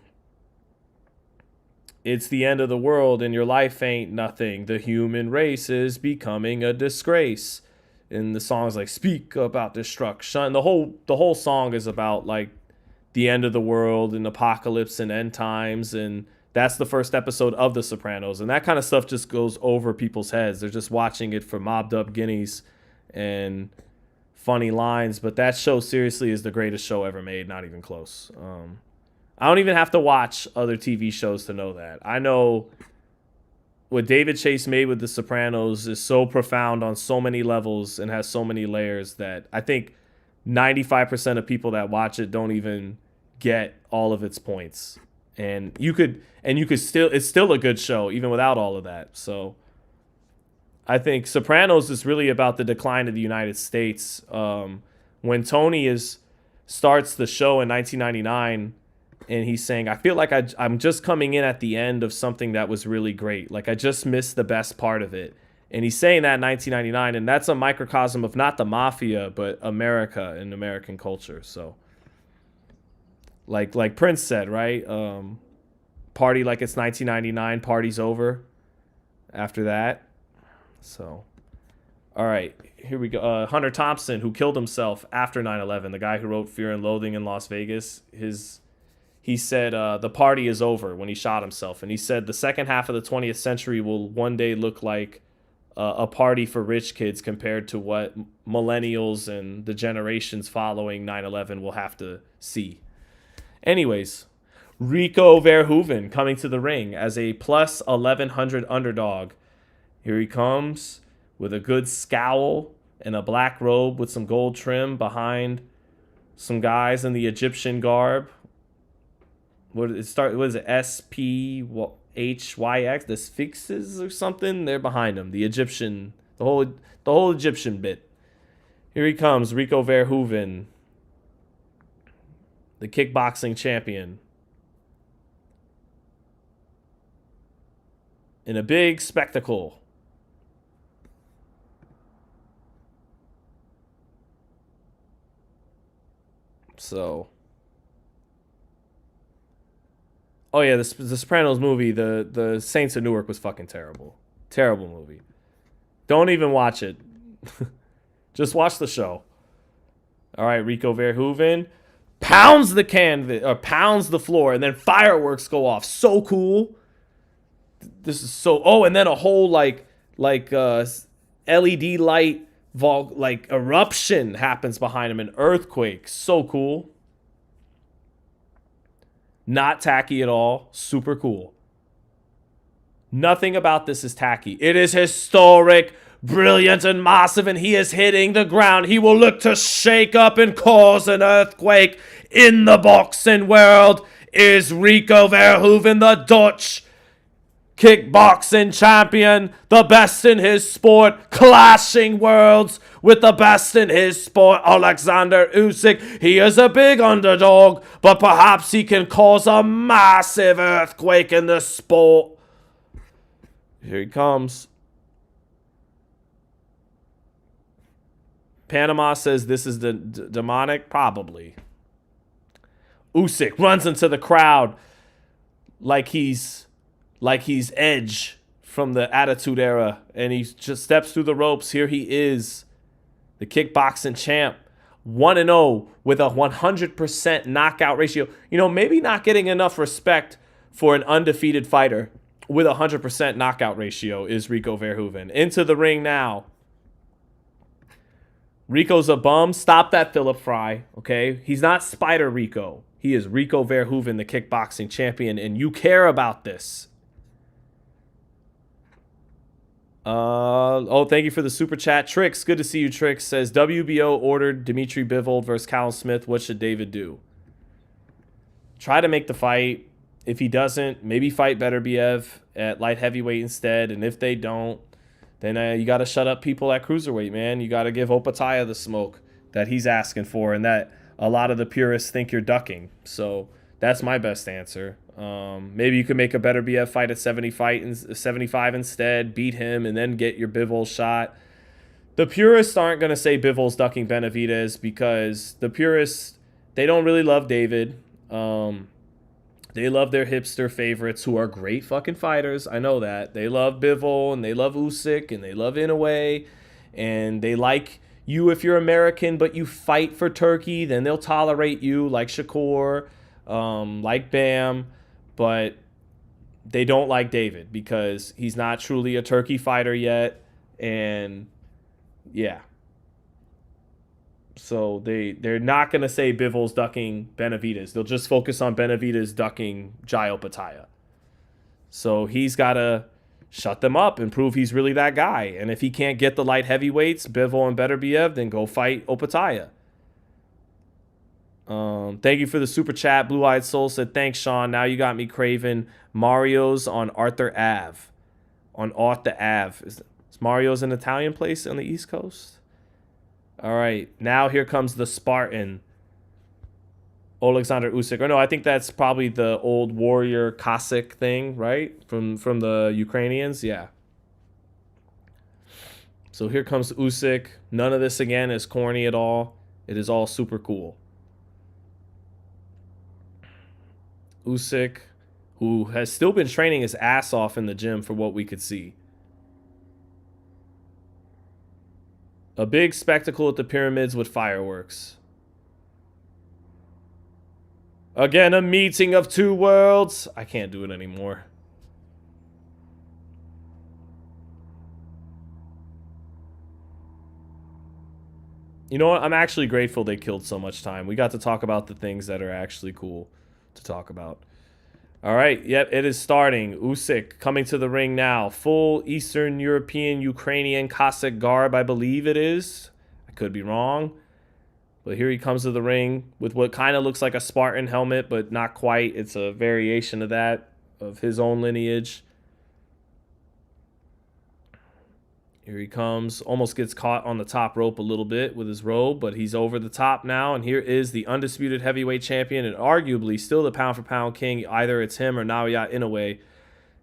It's the end of the world and your life ain't nothing. The human race is becoming a disgrace. And the song's like Speak About Destruction. The whole song is about like the end of the world and apocalypse and end times, and that's the first episode of The Sopranos. And that kind of stuff just goes over people's heads. They're just watching it for mobbed up guineas and funny lines. But that show seriously is the greatest show ever made. Not even close. I don't even have to watch other TV shows to know that. I know what David Chase made with The Sopranos is so profound on so many levels and has so many layers that I think 95% of people that watch it don't even get all of its points. And you could still, it's still a good show even without all of that. So I think Sopranos is really about the decline of the United States. When Tony starts the show in 1999, and he's saying, I feel like I'm just coming in at the end of something that was really great. Like, I just missed the best part of it. And he's saying that in 1999, and that's a microcosm of not the mafia, but America and American culture. So, like Prince said, right? Party like it's 1999, party's over after that. So, all right, here we go. Hunter Thompson, who killed himself after 9/11, the guy who wrote Fear and Loathing in Las Vegas, he said the party is over when he shot himself. And he said the second half of the 20th century will one day look like a party for rich kids compared to what millennials and the generations following 9/11 will have to see. Anyways, Rico Verhoeven coming to the ring as a plus 1100 underdog. Here he comes with a good scowl and a black robe with some gold trim behind some guys in the Egyptian garb. What is it? SPHYX, the Sphinxes or something? They're behind him. The Egyptian, the whole Egyptian bit. Here he comes, Rico Verhoeven, the kickboxing champion, in a big spectacle. So, oh yeah, the Sopranos movie, the Saints of Newark was fucking terrible. Terrible movie. Don't even watch it. Just watch the show. All right, Rico Verhoeven pounds the canvas or pounds the floor, and then fireworks go off. So cool. This is so. Oh, and then a whole like LED light like eruption happens behind him, an earthquake. So cool. Not tacky at all. Super cool. Nothing about this is tacky. It is historic, brilliant, and massive, and he is hitting the ground. He will look to shake up and cause an earthquake in the boxing world. Is Rico Verhoeven the Dutch kickboxing champion, the best in his sport, clashing worlds with the best in his sport, Oleksandr Usyk. He is a big underdog, but perhaps he can cause a massive earthquake in the sport. Here he comes. Panama says this is the demonic. Probably. Usyk runs into the crowd like he's Edge from the Attitude Era, and he just steps through the ropes. Here he is, the kickboxing champ, 1-0 with a 100% knockout ratio. You know, maybe not getting enough respect for an undefeated fighter with a 100% knockout ratio is Rico Verhoeven. Into the ring now. Rico's a bum. Stop that, Philip Fry. Okay? He's not Spider Rico. He is Rico Verhoeven, the kickboxing champion, and you care about this. Thank you for the super chat. Trix, good to see you, Trix. Says, WBO ordered Dimitri Bivol versus Callum Smith. What should David do? Try to make the fight. If he doesn't, maybe fight Beterbiev at light heavyweight instead. And if they don't, then you got to shut up people at cruiserweight, man. You got to give Opataya the smoke that he's asking for and that a lot of the purists think you're ducking. So that's my best answer. Maybe you could make a Beterbiev fight at 75 instead, beat him, and then get your Bivol shot. The purists aren't going to say Bivol's ducking Benavidez because the purists, they don't really love David. They love their hipster favorites who are great fucking fighters. I know that. They love Bivol, and they love Usyk, and they love Inoue, and they like you if you're American, but you fight for Turkey, then they'll tolerate you like Shakur, like Bam, but they don't like David because he's not truly a Turkey fighter yet, and yeah. So they're not going to say Bivol's ducking Benavidez. They'll just focus on Benavidez ducking Jai Opataya. So he's got to shut them up and prove he's really that guy. And if he can't get the light heavyweights, Bivol and Beterbiev, then go fight Opataya. Thank you for the super chat. Blue Eyed Soul said, thanks, Sean. Now you got me craving Mario's on Arthur Ave. On Arthur Ave. Is Mario's an Italian place on the East Coast? All right, now here comes the Spartan, Oleksandr Usyk. Or no, I think that's probably the old warrior Cossack thing, right? From the Ukrainians, yeah. So here comes Usyk. None of this, again, is corny at all. It is all super cool. Usyk, who has still been training his ass off in the gym for what we could see. A big spectacle at the pyramids with fireworks. Again, a meeting of two worlds. I can't do it anymore. You know what? I'm actually grateful they killed so much time. We got to talk about the things that are actually cool to talk about. All right, yep, it is starting. Usyk coming to the ring now. Full Eastern European, Ukrainian Cossack garb, I believe it is. I could be wrong. But here he comes to the ring with what kind of looks like a Spartan helmet, but not quite. It's a variation of that, of his own lineage. Here he comes. Almost gets caught on the top rope a little bit with his robe, but he's over the top now. And here is the undisputed heavyweight champion and arguably still the pound-for-pound king. Either it's him or Naoya Inoue.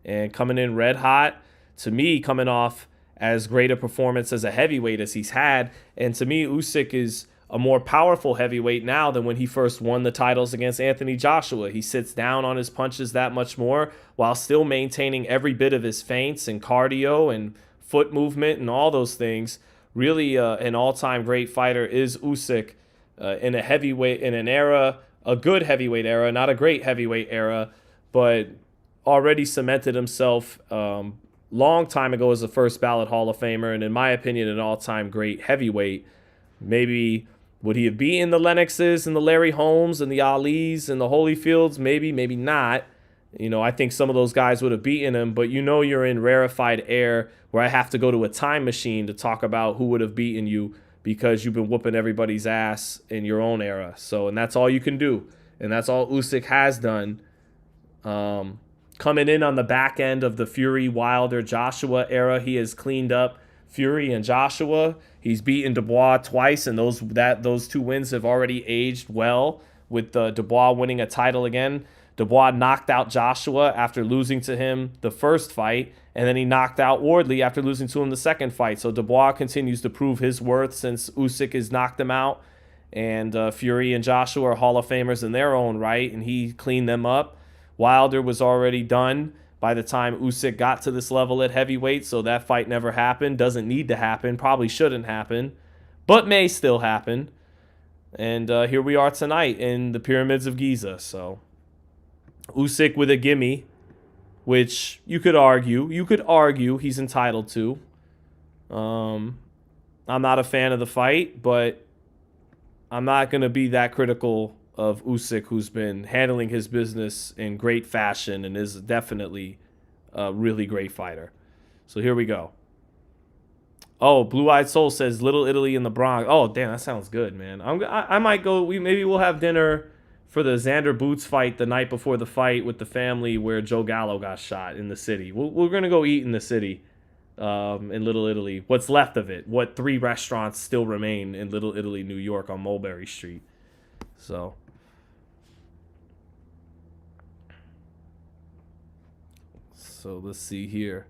And coming in red hot. To me, coming off as great a performance as a heavyweight as he's had. And to me, Usyk is a more powerful heavyweight now than when he first won the titles against Anthony Joshua. He sits down on his punches that much more while still maintaining every bit of his feints and cardio and foot movement and all those things. Really an all-time great fighter is Usyk in a heavyweight, in an era, a good heavyweight era, not a great heavyweight era, but already cemented himself long time ago as a first ballot Hall of Famer, and in my opinion, an all-time great heavyweight. Maybe would he have beaten the Lennoxes and the Larry Holmes and the Alis and the Holyfields? Maybe, maybe not. You know, I think some of those guys would have beaten him, but you know you're in rarefied air where I have to go to a time machine to talk about who would have beaten you because you've been whooping everybody's ass in your own era. So, and that's all you can do. And that's all Usyk has done. Coming in on the back end of the Fury, Wilder, Joshua era, he has cleaned up Fury and Joshua. He's beaten Dubois twice, and those two wins have already aged well, with Dubois winning a title again. Dubois knocked out Joshua after losing to him the first fight, and then he knocked out Wardley after losing to him the second fight. So Dubois continues to prove his worth since Usyk has knocked him out, and Fury and Joshua are Hall of Famers in their own right, and he cleaned them up. Wilder was already done by the time Usyk got to this level at heavyweight, so that fight never happened. Doesn't need to happen. Probably shouldn't happen, but may still happen. And here we are tonight in the Pyramids of Giza. So Usyk with a gimme, which you could argue he's entitled to. I'm not a fan of the fight, but I'm not going to be that critical of Usyk, who's been handling his business in great fashion and is definitely a really great fighter. So here we go. Oh, Blue Eyed Soul says Little Italy in the Bronx. Oh, damn, that sounds good, man. I might go. Maybe we'll have dinner for the Xander Boots fight the night before the fight with the family where Joe Gallo got shot in the city. We're gonna go eat in the city, in Little Italy. What's left of it? What 3 restaurants still remain in Little Italy, New York, on Mulberry Street? So let's see here.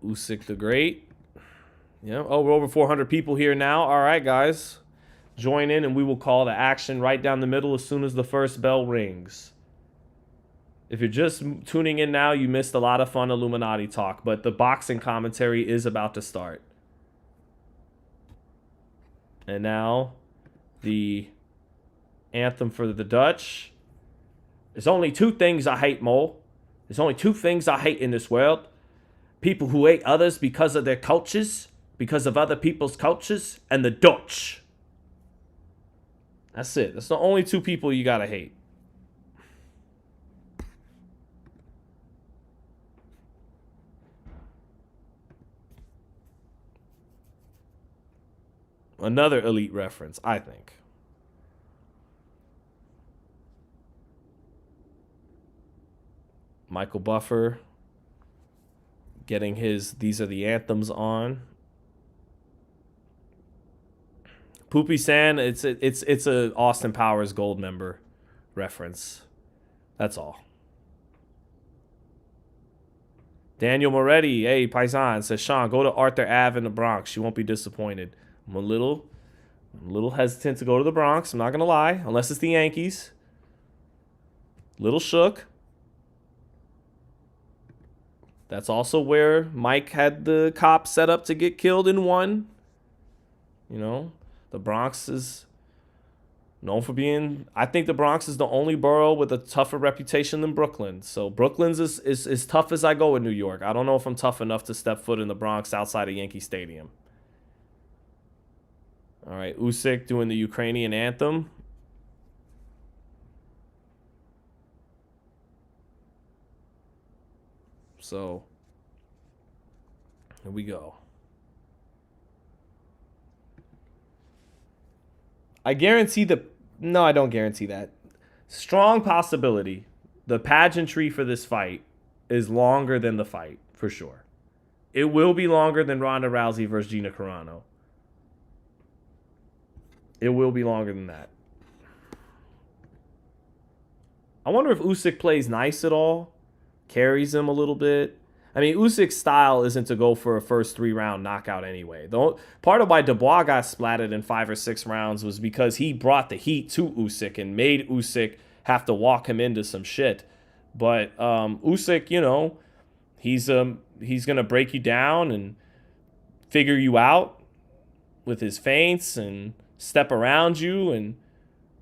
Usyk the Great. Yeah. Oh, we're over 400 people here now. All right, guys. Join in and we will call to action right down the middle as soon as the first bell rings. If you're just tuning in now, you missed a lot of fun Illuminati talk, but the boxing commentary is about to start. And now the anthem for the Dutch. There's only 2 things I hate more. There's only 2 things I hate in this world. People who hate others because of their cultures, because of other people's cultures, and the Dutch. That's it. That's the only 2 people you gotta hate. Another elite reference, I think. Michael Buffer getting his These Are the Anthems on. Poopy San, it's a Austin Powers Gold member reference. That's all. Daniel Moretti, hey, Paisan, says, Sean, go to Arthur Ave in the Bronx. You won't be disappointed. I'm a little hesitant to go to the Bronx. I'm not going to lie, unless it's the Yankees. Little shook. That's also where Mike had the cops set up to get killed in one. You know, the Bronx is known for being, I think the Bronx is the only borough with a tougher reputation than Brooklyn. So Brooklyn's is tough as I go in New York. I don't know if I'm tough enough to step foot in the Bronx outside of Yankee Stadium. All right, Usyk doing the Ukrainian anthem. So, here we go. I guarantee no, I don't guarantee that. Strong possibility the pageantry for this fight is longer than the fight, for sure. It will be longer than Ronda Rousey versus Gina Carano. It will be longer than that. I wonder if Usyk plays nice at all. Carries him a little bit. I mean, Usyk's style isn't to go for a first 3-round knockout anyway. Part of why Dubois got splatted in 5 or 6 rounds was because he brought the heat to Usyk and made Usyk have to walk him into some shit. But Usyk, you know, he's gonna break you down and figure you out with his feints and step around you and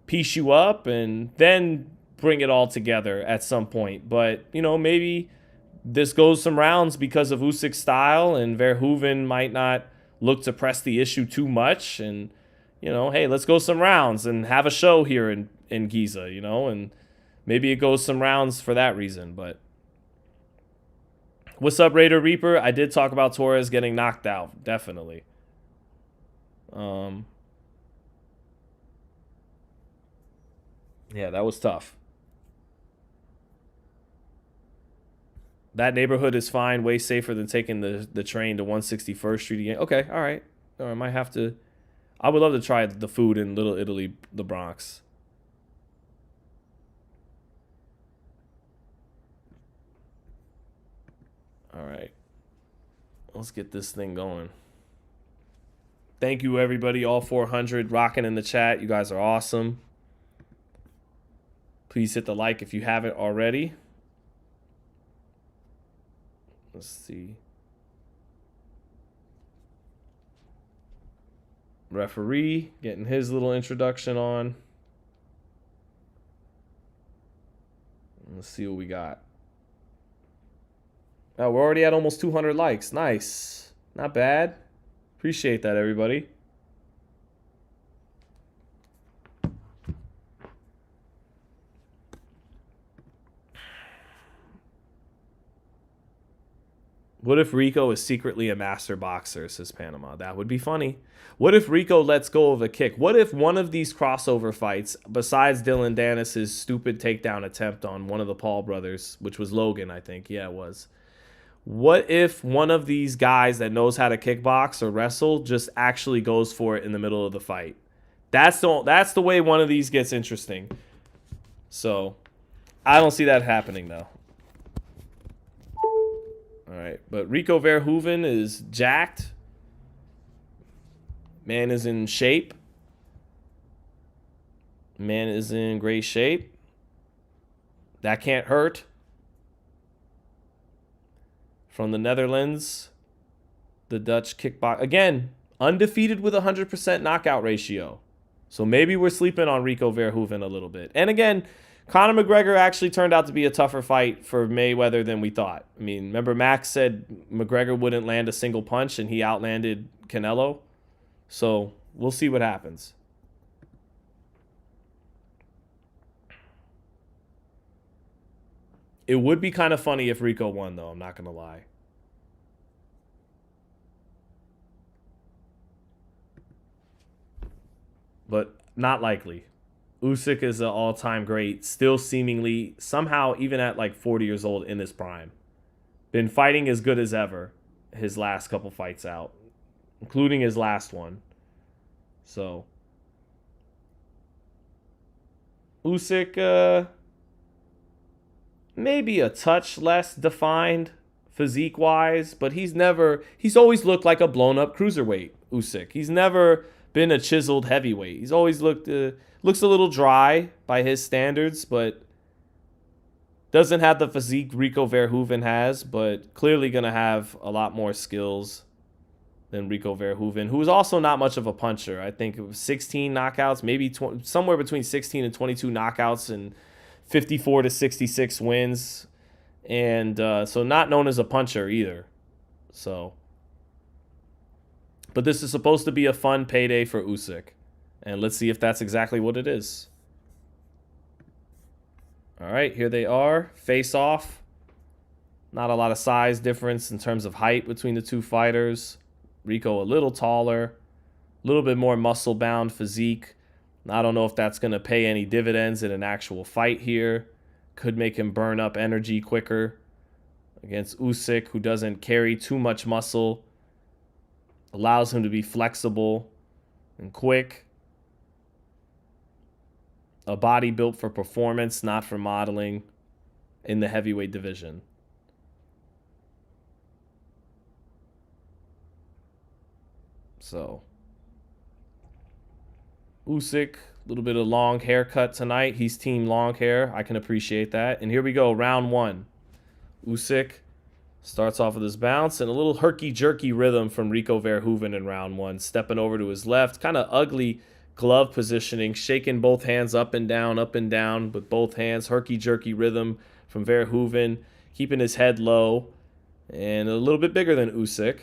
piece you up and then bring it all together at some point. But, you know, maybe this goes some rounds because of Usyk's style, and Verhoeven might not look to press the issue too much. And, you know, hey, let's go some rounds and have a show here in Giza, you know, and maybe it goes some rounds for that reason. But what's up, Raider Reaper? I did talk about Torres getting knocked out, definitely. Yeah, that was tough. That neighborhood is fine, way safer than taking the train to 161st Street again. Okay, all right. I might have to. I would love to try the food in Little Italy, the Bronx. All right. Let's get this thing going. Thank you, everybody. All 400 rocking in the chat. You guys are awesome. Please hit the like if you haven't already. Let's see. Referee getting his little introduction on. Let's see what we got. Oh, we're already at almost 200 likes. Nice. Not bad. Appreciate that, everybody. What if Rico is secretly a master boxer, says Panama? That would be funny. What if Rico lets go of a kick? What if one of these crossover fights, besides Dylan Dennis's stupid takedown attempt on one of the Paul brothers, which was Logan, I think. Yeah, it was. What if one of these guys that knows how to kickbox or wrestle just actually goes for it in the middle of the fight? That's the way one of these gets interesting. So, I don't see that happening, though. All right, but Rico Verhoeven is jacked. Man is in shape. Man is in great shape. That can't hurt. From the Netherlands, the Dutch kickbox. Again, undefeated with 100% knockout ratio. So maybe we're sleeping on Rico Verhoeven a little bit. And again, Conor McGregor actually turned out to be a tougher fight for Mayweather than we thought. I mean, remember Max said McGregor wouldn't land a single punch and he outlanded Canelo? So we'll see what happens. It would be kind of funny if Rico won, though. I'm not going to lie. But not likely. Usyk is an all-time great, still seemingly, somehow, even at like 40 years old, in his prime. Been fighting as good as ever his last couple fights out, including his last one. So, Usyk, maybe a touch less defined physique-wise, but he's always looked like a blown-up cruiserweight, Usyk. He's never been a chiseled heavyweight. He's always looks a little dry by his standards, but doesn't have the physique Rico Verhoeven has, but clearly going to have a lot more skills than Rico Verhoeven, who is also not much of a puncher. I think it was 16 knockouts, maybe somewhere between 16 and 22 knockouts and 54 to 66 wins. And so not known as a puncher either. So, but this is supposed to be a fun payday for Usyk. And let's see if that's exactly what it is. All right, here they are. Face off. Not a lot of size difference in terms of height between the two fighters. Rico a little taller, a little bit more muscle-bound physique. I don't know if that's going to pay any dividends in an actual fight here. Could make him burn up energy quicker against Usyk, who doesn't carry too much muscle. Allows him to be flexible and quick. A body built for performance, not for modeling in the heavyweight division. So Usyk, a little bit of long haircut tonight. He's team long hair. I can appreciate that. And here we go, round one. Usyk starts off with his bounce and a little herky-jerky rhythm from Rico Verhoeven in round one. Stepping over to his left, kind of ugly glove positioning, shaking both hands up and down with both hands. Herky-jerky rhythm from Verhoeven, keeping his head low and a little bit bigger than Usyk.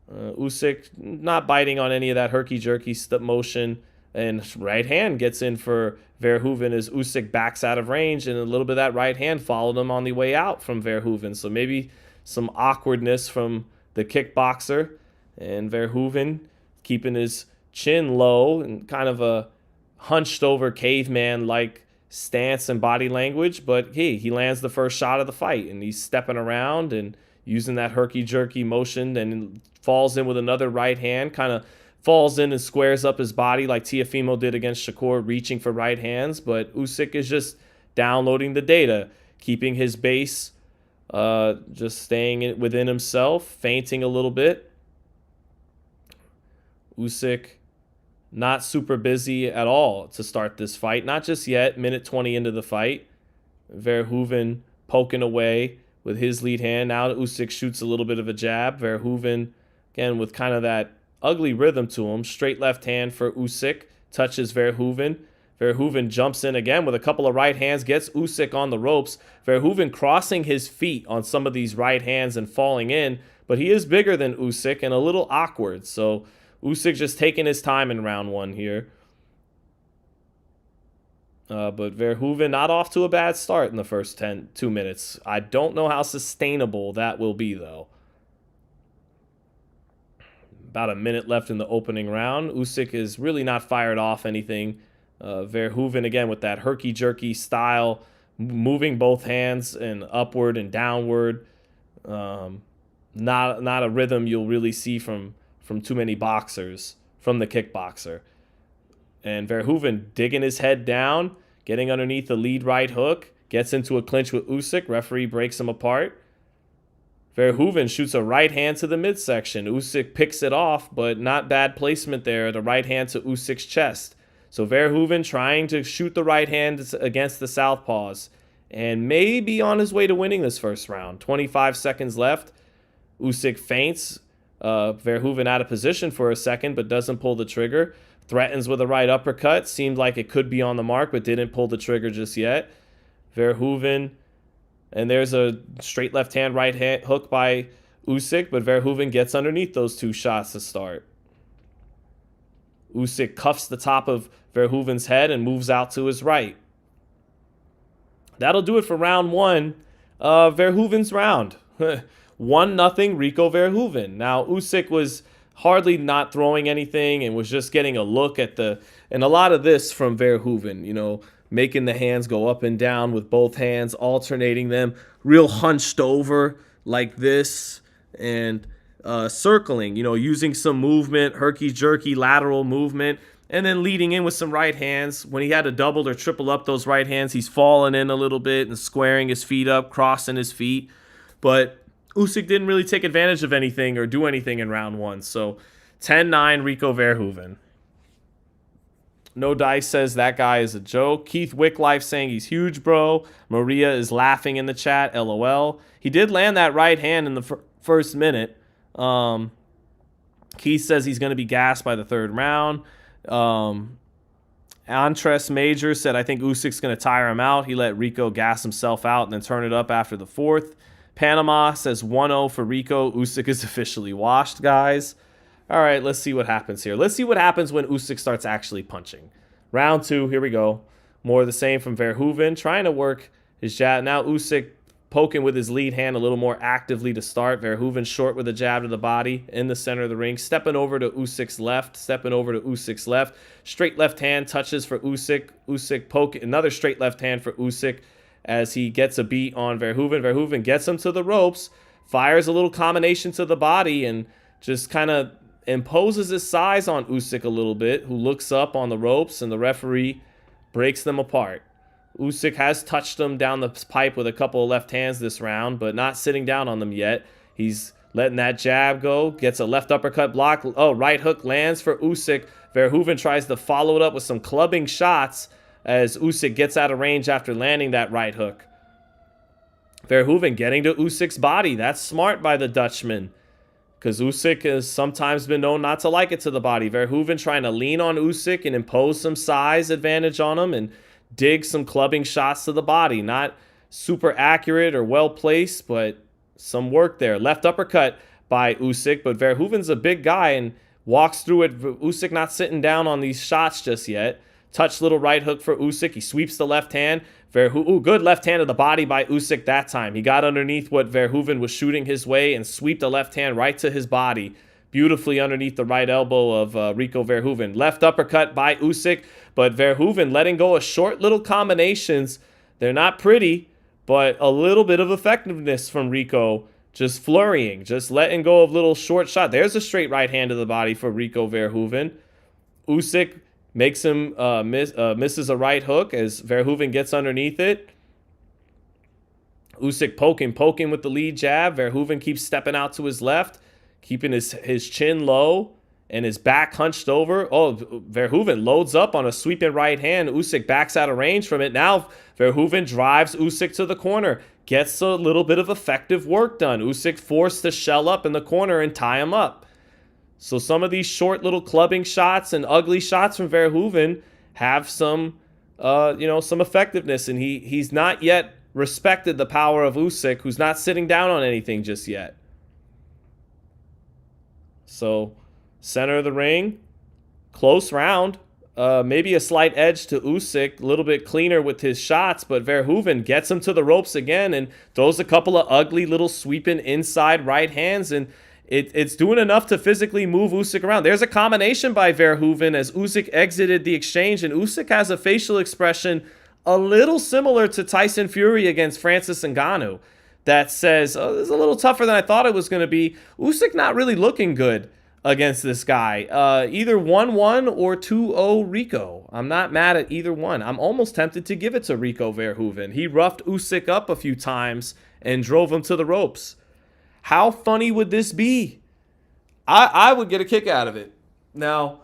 Usyk not biting on any of that herky-jerky motion. And right hand gets in for Verhoeven as Usyk backs out of range, and a little bit of that right hand followed him on the way out from Verhoeven. So maybe some awkwardness from the kickboxer, and Verhoeven keeping his chin low and kind of a hunched over caveman-like stance and body language. But hey, he lands the first shot of the fight, and he's stepping around and using that herky-jerky motion, and falls in with another right hand, kind of falls in and squares up his body like Teofimo did against Shakur, reaching for right hands. But Usyk is just downloading the data, keeping his base, just staying within himself, feinting a little bit. Usyk not super busy at all to start this fight. Not just yet, minute 20 into the fight. Verhoeven poking away with his lead hand. Now Usyk shoots a little bit of a jab. Verhoeven, again, with kind of that ugly rhythm to him. Straight left hand for Usyk. Touches Verhoeven. Verhoeven jumps in again with a couple of right hands. Gets Usyk on the ropes. Verhoeven crossing his feet on some of these right hands and falling in. But he is bigger than Usyk and a little awkward. So Usyk just taking his time in round one here. But Verhoeven not off to a bad start in the first 2 minutes. I don't know how sustainable that will be, though. About a minute left in the opening round. Usyk is really not fired off anything. Verhoeven, again, with that herky-jerky style, moving both hands and upward and downward. Not a rhythm you'll really see from too many boxers, from the kickboxer. And Verhoeven digging his head down, getting underneath the lead right hook, gets into a clinch with Usyk. Referee breaks him apart. Verhoeven shoots a right hand to the midsection. Usyk picks it off, but not bad placement there. The right hand to Usyk's chest. So Verhoeven trying to shoot the right hand against the southpaws, and may be on his way to winning this first round. 25 seconds left. Usyk feints. Verhoeven out of position for a second, but doesn't pull the trigger. Threatens with a right uppercut. Seemed like it could be on the mark, but didn't pull the trigger just yet. Verhoeven, and there's a straight left hand, right hand hook by Usyk, but Verhoeven gets underneath those two shots to start. Usyk cuffs the top of Verhoeven's head and moves out to his right. That'll do it for round one. Verhoeven's round. 1-0 Rico Verhoeven. Now, Usyk was hardly not throwing anything and was just getting a look at and a lot of this from Verhoeven, making the hands go up and down with both hands, alternating them, real hunched over like this, and circling, using some movement, herky-jerky lateral movement, and then leading in with some right hands. When he had to double or triple up those right hands, he's falling in a little bit and squaring his feet up, crossing his feet. But Usyk didn't really take advantage of anything or do anything in round one. So 10-9 Rico Verhoeven. No Dice says that guy is a joke. Keith Wicklife saying he's huge, bro. Maria is laughing in the chat. LOL. He did land that right hand in the first minute. Keith says he's going to be gassed by the third round. Antres Major said, I think Usyk's going to tire him out. He let Rico gas himself out and then turn it up after the fourth. Panama says 1-0 for Rico. Usyk is officially washed, guys. All right, let's see what happens here. Let's see what happens when Usyk starts actually punching. Round two, here we go. More of the same from Verhoeven, trying to work his jab. Now Usyk poking with his lead hand a little more actively to start. Verhoeven short with a jab to the body in the center of the ring. Stepping over to Usyk's left. Straight left hand touches for Usyk. Usyk poke, another straight left hand for Usyk as he gets a beat on Verhoeven. Verhoeven gets him to the ropes, fires a little combination to the body, and just kind of imposes his size on Usyk a little bit, who looks up on the ropes, and the referee breaks them apart. Usyk has touched him down the pipe with a couple of left hands this round, but not sitting down on them yet. He's letting that jab go. Gets a left uppercut block. Oh, right hook lands for Usyk. Verhoeven tries to follow it up with some clubbing shots as Usyk gets out of range after landing that right hook. Verhoeven getting to Usyk's body. That's smart by the Dutchman, because Usyk has sometimes been known not to like it to the body. Verhoeven trying to lean on Usyk and impose some size advantage on him and dig some clubbing shots to the body. Not super accurate or well placed, but some work there. Left uppercut by Usyk, but Verhoeven's a big guy and walks through it. Usyk not sitting down on these shots just yet. Touch little right hook for Usyk. He sweeps the left hand. Good left hand to the body by Usyk that time. He got underneath what Verhoeven was shooting his way and sweep the left hand right to his body. Beautifully underneath the right elbow of Rico Verhoeven. Left uppercut by Usyk, but Verhoeven letting go of short little combinations. They're not pretty, but a little bit of effectiveness from Rico. Just flurrying, just letting go of little short shot. There's a straight right hand to the body for Rico Verhoeven. Usyk makes him misses a right hook as Verhoeven gets underneath it. Usyk poking with the lead jab. Verhoeven keeps stepping out to his left, keeping his chin low and his back hunched over. Oh, Verhoeven loads up on a sweeping right hand. Usyk backs out of range from it. Now Verhoeven drives Usyk to the corner. Gets a little bit of effective work done. Usyk forced to shell up in the corner and tie him up. So some of these short little clubbing shots and ugly shots from Verhoeven have some effectiveness, and he's not yet respected the power of Usyk, who's not sitting down on anything just yet. So center of the ring, close round. Maybe a slight edge to Usyk, a little bit cleaner with his shots, but Verhoeven gets him to the ropes again and throws a couple of ugly little sweeping inside right hands, and it's doing enough to physically move Usyk around. There's a combination by Verhoeven as Usyk exited the exchange, and Usyk has a facial expression a little similar to Tyson Fury against Francis Ngannou that says, oh, this is a little tougher than I thought it was going to be. Usyk not really looking good against this guy. Either 1-1 or 2-0 Rico. I'm not mad at either one. I'm almost tempted to give it to Rico Verhoeven. He roughed Usyk up a few times and drove him to the ropes. How funny would this be? I would get a kick out of it. Now,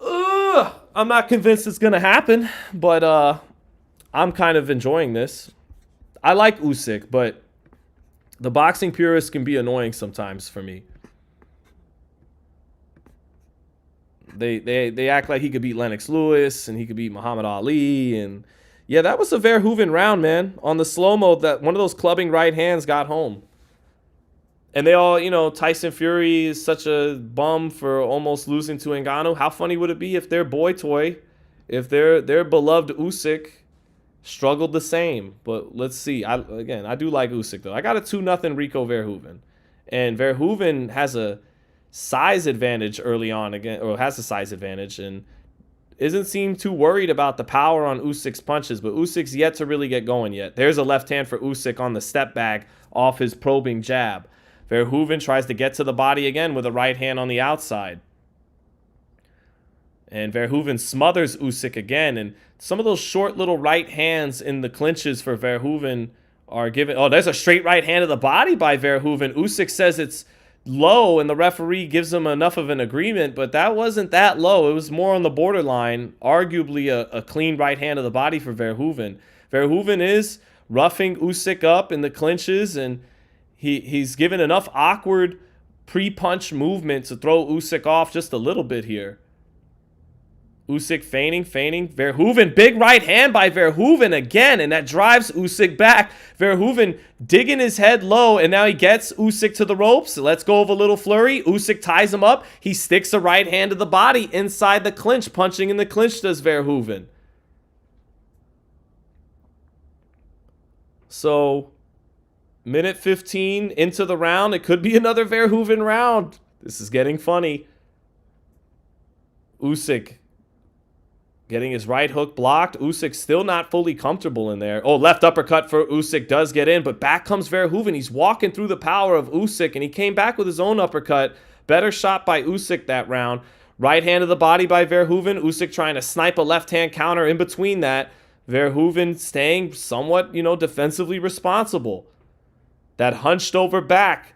I'm not convinced it's going to happen, but I'm kind of enjoying this. I like Usyk, but the boxing purists can be annoying sometimes for me. They act like he could beat Lennox Lewis and he could beat Muhammad Ali, and yeah, that was a Verhoeven round, man. On the slow-mo, that one of those clubbing right hands got home. And they all, Tyson Fury is such a bum for almost losing to Ngannou. How funny would it be if their boy toy, if their beloved Usyk struggled the same? But let's see. I do like Usyk, though. I got a 2-0 Rico Verhoeven. And Verhoeven has a size advantage early on again, or has a size advantage, and isn't seem too worried about the power on Usyk's punches, but Usyk's yet to really get going yet. There's a left hand for Usyk on the step back off his probing jab. Verhoeven tries to get to the body again with a right hand on the outside. And Verhoeven smothers Usyk again, and some of those short little right hands in the clinches for Verhoeven are given. Oh, there's a straight right hand to the body by Verhoeven. Usyk says it's low, and the referee gives him enough of an agreement, but that wasn't that low. It was more on the borderline, arguably a clean right hand to the body for Verhoeven. Verhoeven is roughing Usyk up in the clinches, and he's given enough awkward pre-punch movement to throw Usyk off just a little bit here. Usyk feigning. Verhoeven, big right hand by Verhoeven again, and that drives Usyk back. Verhoeven digging his head low, and now he gets Usyk to the ropes. Let's go of a little flurry. Usyk ties him up. He sticks a right hand to the body inside the clinch. Punching in the clinch does Verhoeven. So, minute 15 into the round. It could be another Verhoeven round. This is getting funny. Usyk getting his right hook blocked. Usyk still not fully comfortable in there. Oh, left uppercut for Usyk does get in, but back comes Verhoeven. He's walking through the power of Usyk, and he came back with his own uppercut. Better shot by Usyk that round. Right hand to the body by Verhoeven. Usyk trying to snipe a left hand counter in between that. Verhoeven staying somewhat, defensively responsible. That hunched over back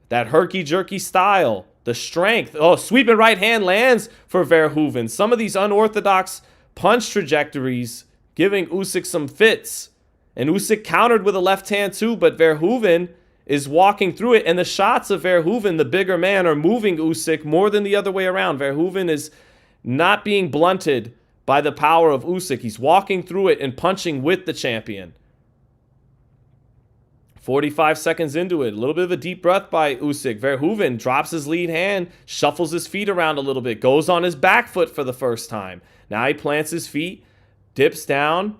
That herky-jerky style. The strength. Oh, sweeping right hand lands for Verhoeven. Some of these unorthodox punch trajectories giving Usyk some fits. And Usyk countered with a left hand too, but Verhoeven is walking through it. And the shots of Verhoeven, the bigger man, are moving Usyk more than the other way around. Verhoeven is not being blunted by the power of Usyk. He's walking through it and punching with the champion. 45 seconds into it. A little bit of a deep breath by Usyk. Verhoeven drops his lead hand, shuffles his feet around a little bit, goes on his back foot for the first time. Now he plants his feet, dips down,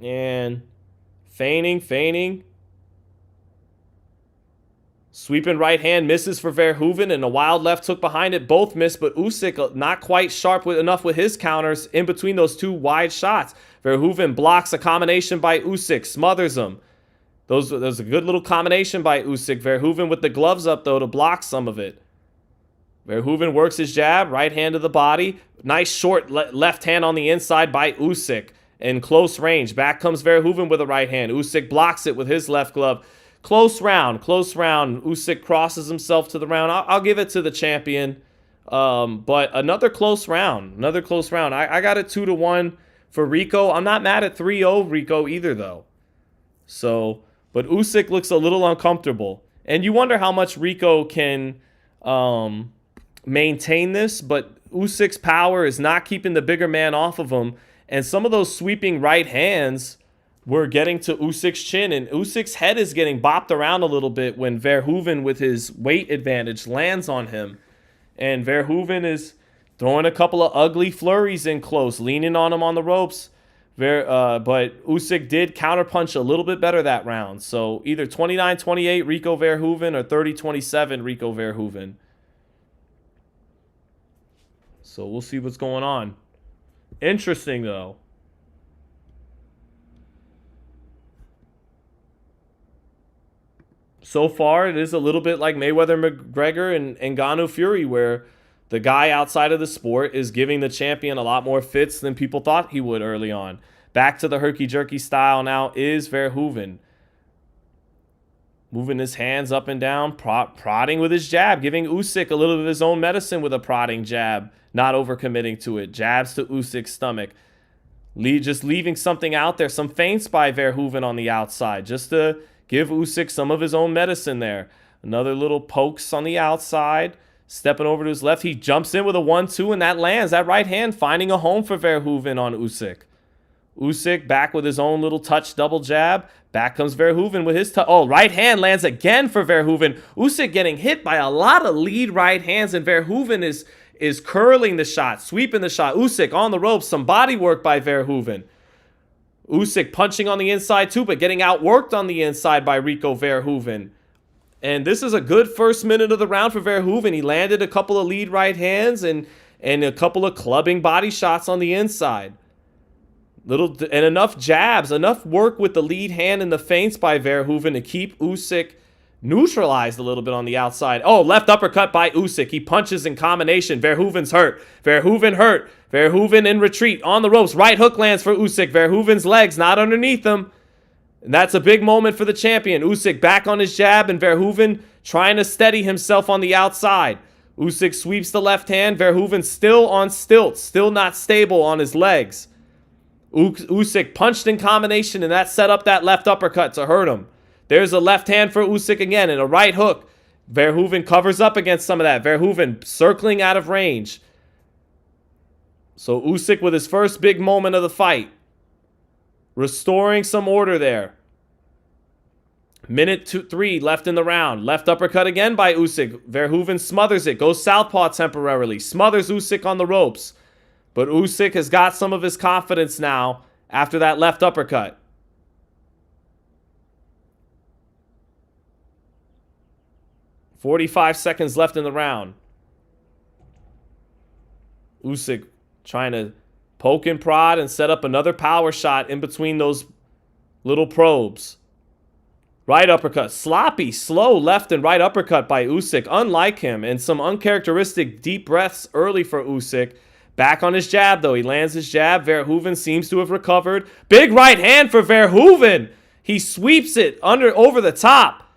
and feigning. Sweeping right hand misses for Verhoeven, and a wild left hook behind it. Both miss, but Usyk not quite sharp enough with his counters in between those two wide shots. Verhoeven blocks a combination by Usyk, smothers him. Those a good little combination by Usyk. Verhoeven with the gloves up, though, to block some of it. Verhoeven works his jab, right hand to the body. Nice short left hand on the inside by Usyk in close range. Back comes Verhoeven with a right hand. Usyk blocks it with his left glove. Close round. Usyk crosses himself to the round. I'll give it to the champion. But another close round. I got it 2-1 for Rico. I'm not mad at 3-0 Rico either, though. So, but Usyk looks a little uncomfortable. And you wonder how much Rico can maintain this. But Usyk's power is not keeping the bigger man off of him. And some of those sweeping right hands were getting to Usyk's chin, and Usyk's head is getting bopped around a little bit when Verhoeven, with his weight advantage, lands on him. And Verhoeven is throwing a couple of ugly flurries in close, leaning on him on the ropes. But Usyk did counterpunch a little bit better that round. So either 29-28 Rico Verhoeven or 30-27 Rico Verhoeven. So we'll see what's going on. Interesting, though. So far, it is a little bit like Mayweather-McGregor and Ngannou Fury, where the guy outside of the sport is giving the champion a lot more fits than people thought he would early on. Back to the herky-jerky style now is Verhoeven. Moving his hands up and down, prodding with his jab, giving Usyk a little bit of his own medicine with a prodding jab, not overcommitting to it. Jabs to Usyk's stomach. Just leaving something out there, some feints by Verhoeven on the outside, just to give Usyk some of his own medicine there. Another little pokes on the outside. Stepping over to his left. He jumps in with a 1-2, and that lands. That right hand finding a home for Verhoeven on Usyk. Usyk back with his own little touch double jab. Back comes Verhoeven with his right hand lands again for Verhoeven. Usyk getting hit by a lot of lead right hands, and Verhoeven is curling the shot, sweeping the shot. Usyk on the ropes. Some body work by Verhoeven. Usyk punching on the inside too, but getting outworked on the inside by Rico Verhoeven. And this is a good first minute of the round for Verhoeven. He landed a couple of lead right hands and a couple of clubbing body shots on the inside. And enough jabs, enough work with the lead hand and the feints by Verhoeven to keep Usyk neutralized a little bit on the outside. Oh, left uppercut by Usyk. He punches in combination. Verhoeven's hurt. Verhoeven hurt. Verhoeven in retreat on the ropes. Right hook lands for Usyk. Verhoeven's legs not underneath him. And that's a big moment for the champion. Usyk back on his jab, and Verhoeven trying to steady himself on the outside. Usyk sweeps the left hand. Verhoeven still on stilts, still not stable on his legs. Usyk punched in combination, and that set up that left uppercut to hurt him. There's a left hand for Usyk again, and a right hook. Verhoeven covers up against some of that. Verhoeven circling out of range. So Usyk with his first big moment of the fight. Restoring some order there. Minute 3 left in the round. Left uppercut again by Usyk. Verhoeven smothers it. Goes southpaw temporarily. Smothers Usyk on the ropes. But Usyk has got some of his confidence now after that left uppercut. .45 seconds left in the round. Usyk trying to poke and prod and set up another power shot in between those little probes. Right uppercut. Sloppy, slow left and right uppercut by Usyk. Unlike him. And some uncharacteristic deep breaths early for Usyk. Back on his jab, though. He lands his jab. Verhoeven seems to have recovered. Big right hand for Verhoeven. He sweeps it over the top.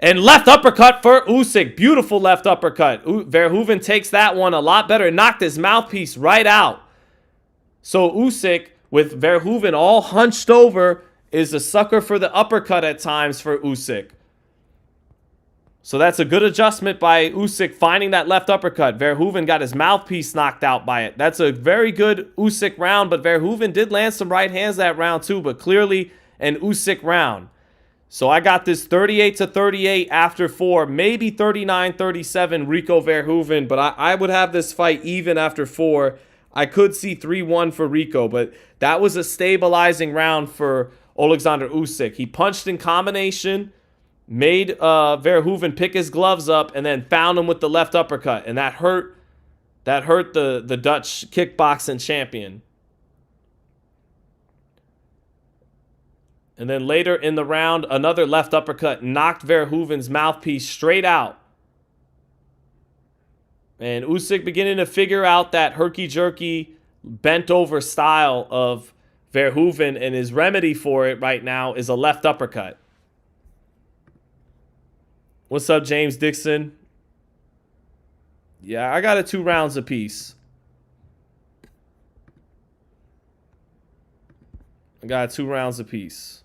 And left uppercut for Usyk. Beautiful left uppercut. Verhoeven takes that one a lot better. Knocked his mouthpiece right out. So Usyk, with Verhoeven all hunched over, is a sucker for the uppercut at times for Usyk. So that's a good adjustment by Usyk finding that left uppercut. Verhoeven got his mouthpiece knocked out by it. That's a very good Usyk round, but Verhoeven did land some right hands that round too, but clearly an Usyk round. So I got this 38-38 after 4, maybe 39-37 Rico Verhoeven, but I would have this fight even after 4. I could see 3-1 for Rico, but that was a stabilizing round for Oleksandr Usyk. He punched in combination, made Verhoeven pick his gloves up, and then found him with the left uppercut, and that hurt the Dutch kickboxing champion. And then later in the round, another left uppercut knocked Verhoeven's mouthpiece straight out. And Usyk beginning to figure out that herky-jerky, bent-over style of Verhoeven, and his remedy for it right now is a left uppercut. What's up, James Dixon? Yeah, I got it 2 rounds apiece. I got 2 rounds apiece.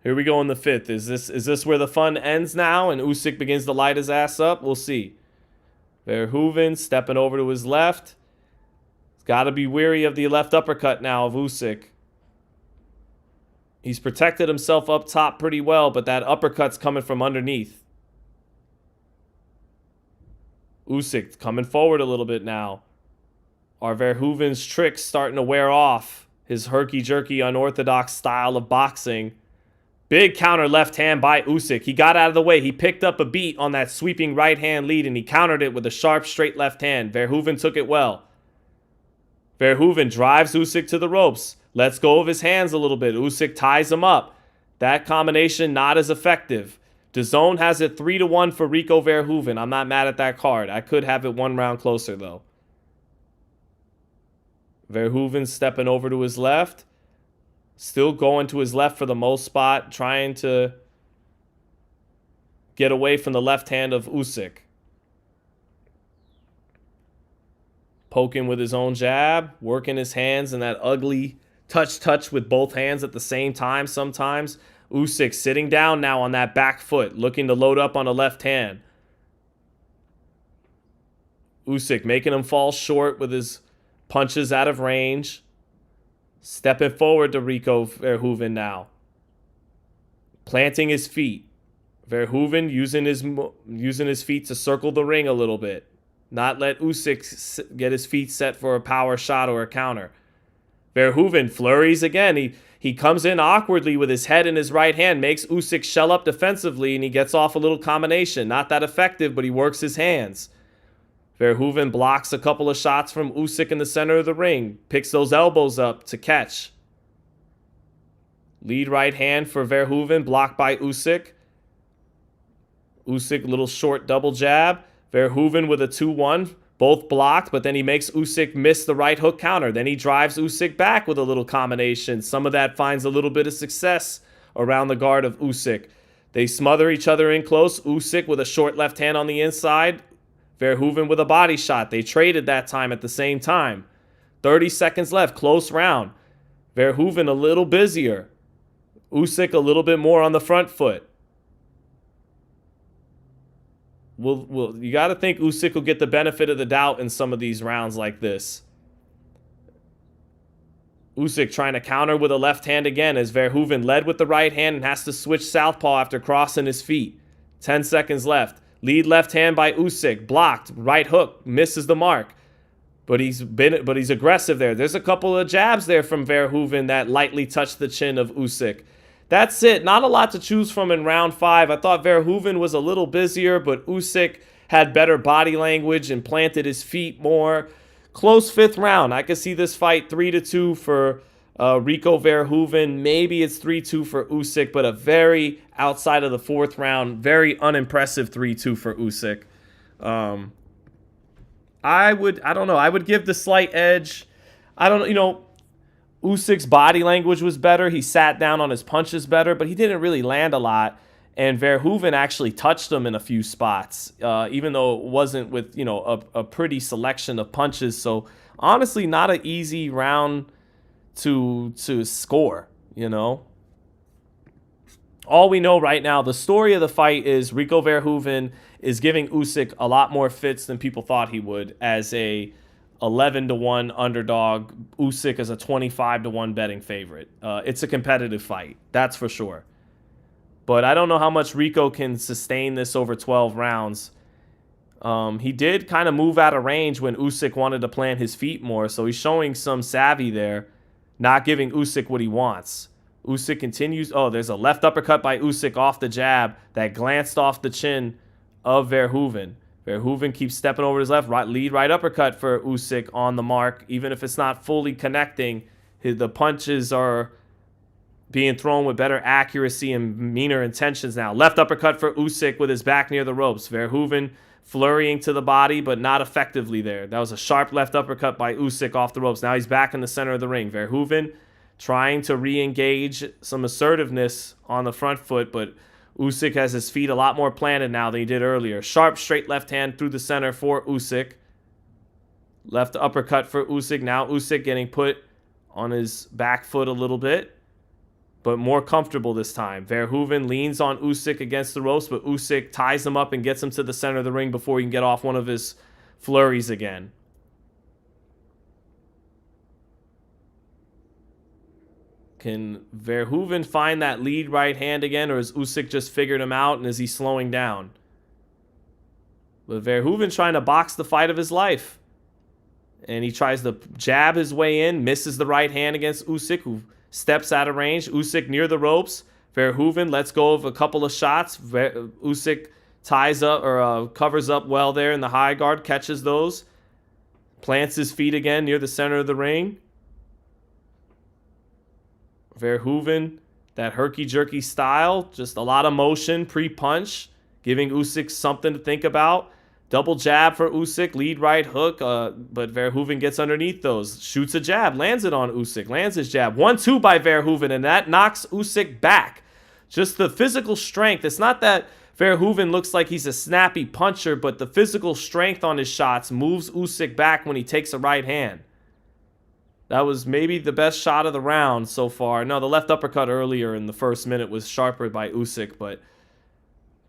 Here we go in the 5th. Is this where the fun ends now and Usyk begins to light his ass up? We'll see. Verhoeven stepping over to his left. He's got to be wary of the left uppercut now of Usyk. He's protected himself up top pretty well, but that uppercut's coming from underneath. Usyk coming forward a little bit now. Are Verhoeven's tricks starting to wear off? His herky-jerky, unorthodox style of boxing. Big counter left hand by Usyk. He got out of the way. He picked up a beat on that sweeping right hand lead, and he countered it with a sharp, straight left hand. Verhoeven took it well. Verhoeven drives Usyk to the ropes. Lets go of his hands a little bit. Usyk ties him up. That combination not as effective. DAZN has it 3-1 for Rico Verhoeven. I'm not mad at that card. I could have it 1 round closer, though. Verhoeven stepping over to his left. Still going to his left for the most spot, trying to get away from the left hand of Usyk. Poking with his own jab, working his hands in that ugly touch with both hands at the same time sometimes. Usyk sitting down now on that back foot, looking to load up on the left hand. Usyk making him fall short with his punches out of range. Stepping forward to Rico Verhoeven now. Planting his feet. Verhoeven using his feet to circle the ring a little bit. Not let Usyk get his feet set for a power shot or a counter. Verhoeven flurries again. He comes in awkwardly with his head in his right hand. Makes Usyk shell up defensively, and he gets off a little combination. Not that effective, but he works his hands. Verhoeven blocks a couple of shots from Usyk in the center of the ring. Picks those elbows up to catch. Lead right hand for Verhoeven, blocked by Usyk. Usyk, little short double jab. Verhoeven with a 2-1. Both blocked, but then he makes Usyk miss the right hook counter. Then he drives Usyk back with a little combination. Some of that finds a little bit of success around the guard of Usyk. They smother each other in close. Usyk with a short left hand on the inside. Verhoeven with a body shot. They traded that time at the same time. 30 seconds left. Close round. Verhoeven a little busier. Usyk a little bit more on the front foot. You got to think Usyk will get the benefit of the doubt in some of these rounds like this. Usyk trying to counter with a left hand again as Verhoeven led with the right hand and has to switch southpaw after crossing his feet. 10 seconds left. Lead left hand by Usyk. Blocked. Right hook. Misses the mark. But he's aggressive there. There's a couple of jabs there from Verhoeven that lightly touched the chin of Usyk. That's it. Not a lot to choose from in round 5. I thought Verhoeven was a little busier, but Usyk had better body language and planted his feet more. Close 5th round. I could see this fight 3-2 for Rico Verhoeven. Maybe it's 3-2 for Usyk, but a very outside of the 4th round, very unimpressive 3-2 for Usyk. I don't know. I would give the slight edge. Usyk's body language was better. He sat down on his punches better, but he didn't really land a lot. And Verhoeven actually touched him in a few spots, even though it wasn't with, a pretty selection of punches. So honestly, not an easy round to score, All we know right now, the story of the fight is Rico Verhoeven is giving Usyk a lot more fits than people thought he would as a 11-1 underdog. Usyk is a 25-1 betting favorite. It's a competitive fight, that's for sure. But I don't know how much Rico can sustain this over 12 rounds. He did kind of move out of range when Usyk wanted to plant his feet more, so he's showing some savvy there, not giving Usyk what he wants. Usyk continues. Oh, there's a left uppercut by Usyk off the jab that glanced off the chin of Verhoeven. Verhoeven keeps stepping over his left, lead right uppercut for Usyk on the mark. Even if it's not fully connecting, the punches are being thrown with better accuracy and meaner intentions now. Left uppercut for Usyk with his back near the ropes. Verhoeven flurrying to the body, but not effectively there. That was a sharp left uppercut by Usyk off the ropes. Now he's back in the center of the ring. Verhoeven trying to re-engage some assertiveness on the front foot, but Usyk has his feet a lot more planted now than he did earlier. Sharp straight left hand through the center for Usyk. Left uppercut for Usyk. Now Usyk getting put on his back foot a little bit, but more comfortable this time. Verhoeven leans on Usyk against the ropes, but Usyk ties him up and gets him to the center of the ring before he can get off one of his flurries again. Can Verhoeven find that lead right hand again, or has Usyk just figured him out and is he slowing down? But Verhoeven trying to box the fight of his life. And he tries to jab his way in, misses the right hand against Usyk, who steps out of range. Usyk near the ropes. Verhoeven lets go of a couple of shots. Usyk ties up or covers up well there in the high guard, catches those. Plants his feet again near the center of the ring. Verhoeven, that herky-jerky style, just a lot of motion pre-punch, giving Usyk something to think about. Double jab for Usyk, lead right hook, but Verhoeven gets underneath those. Shoots a jab, lands it on Usyk, lands his jab. 1-2 by Verhoeven, and that knocks Usyk back. Just the physical strength. It's not that Verhoeven looks like he's a snappy puncher, but the physical strength on his shots moves Usyk back when he takes a right hand. That was maybe the best shot of the round so far. No, the left uppercut earlier in the first minute was sharper by Usyk, but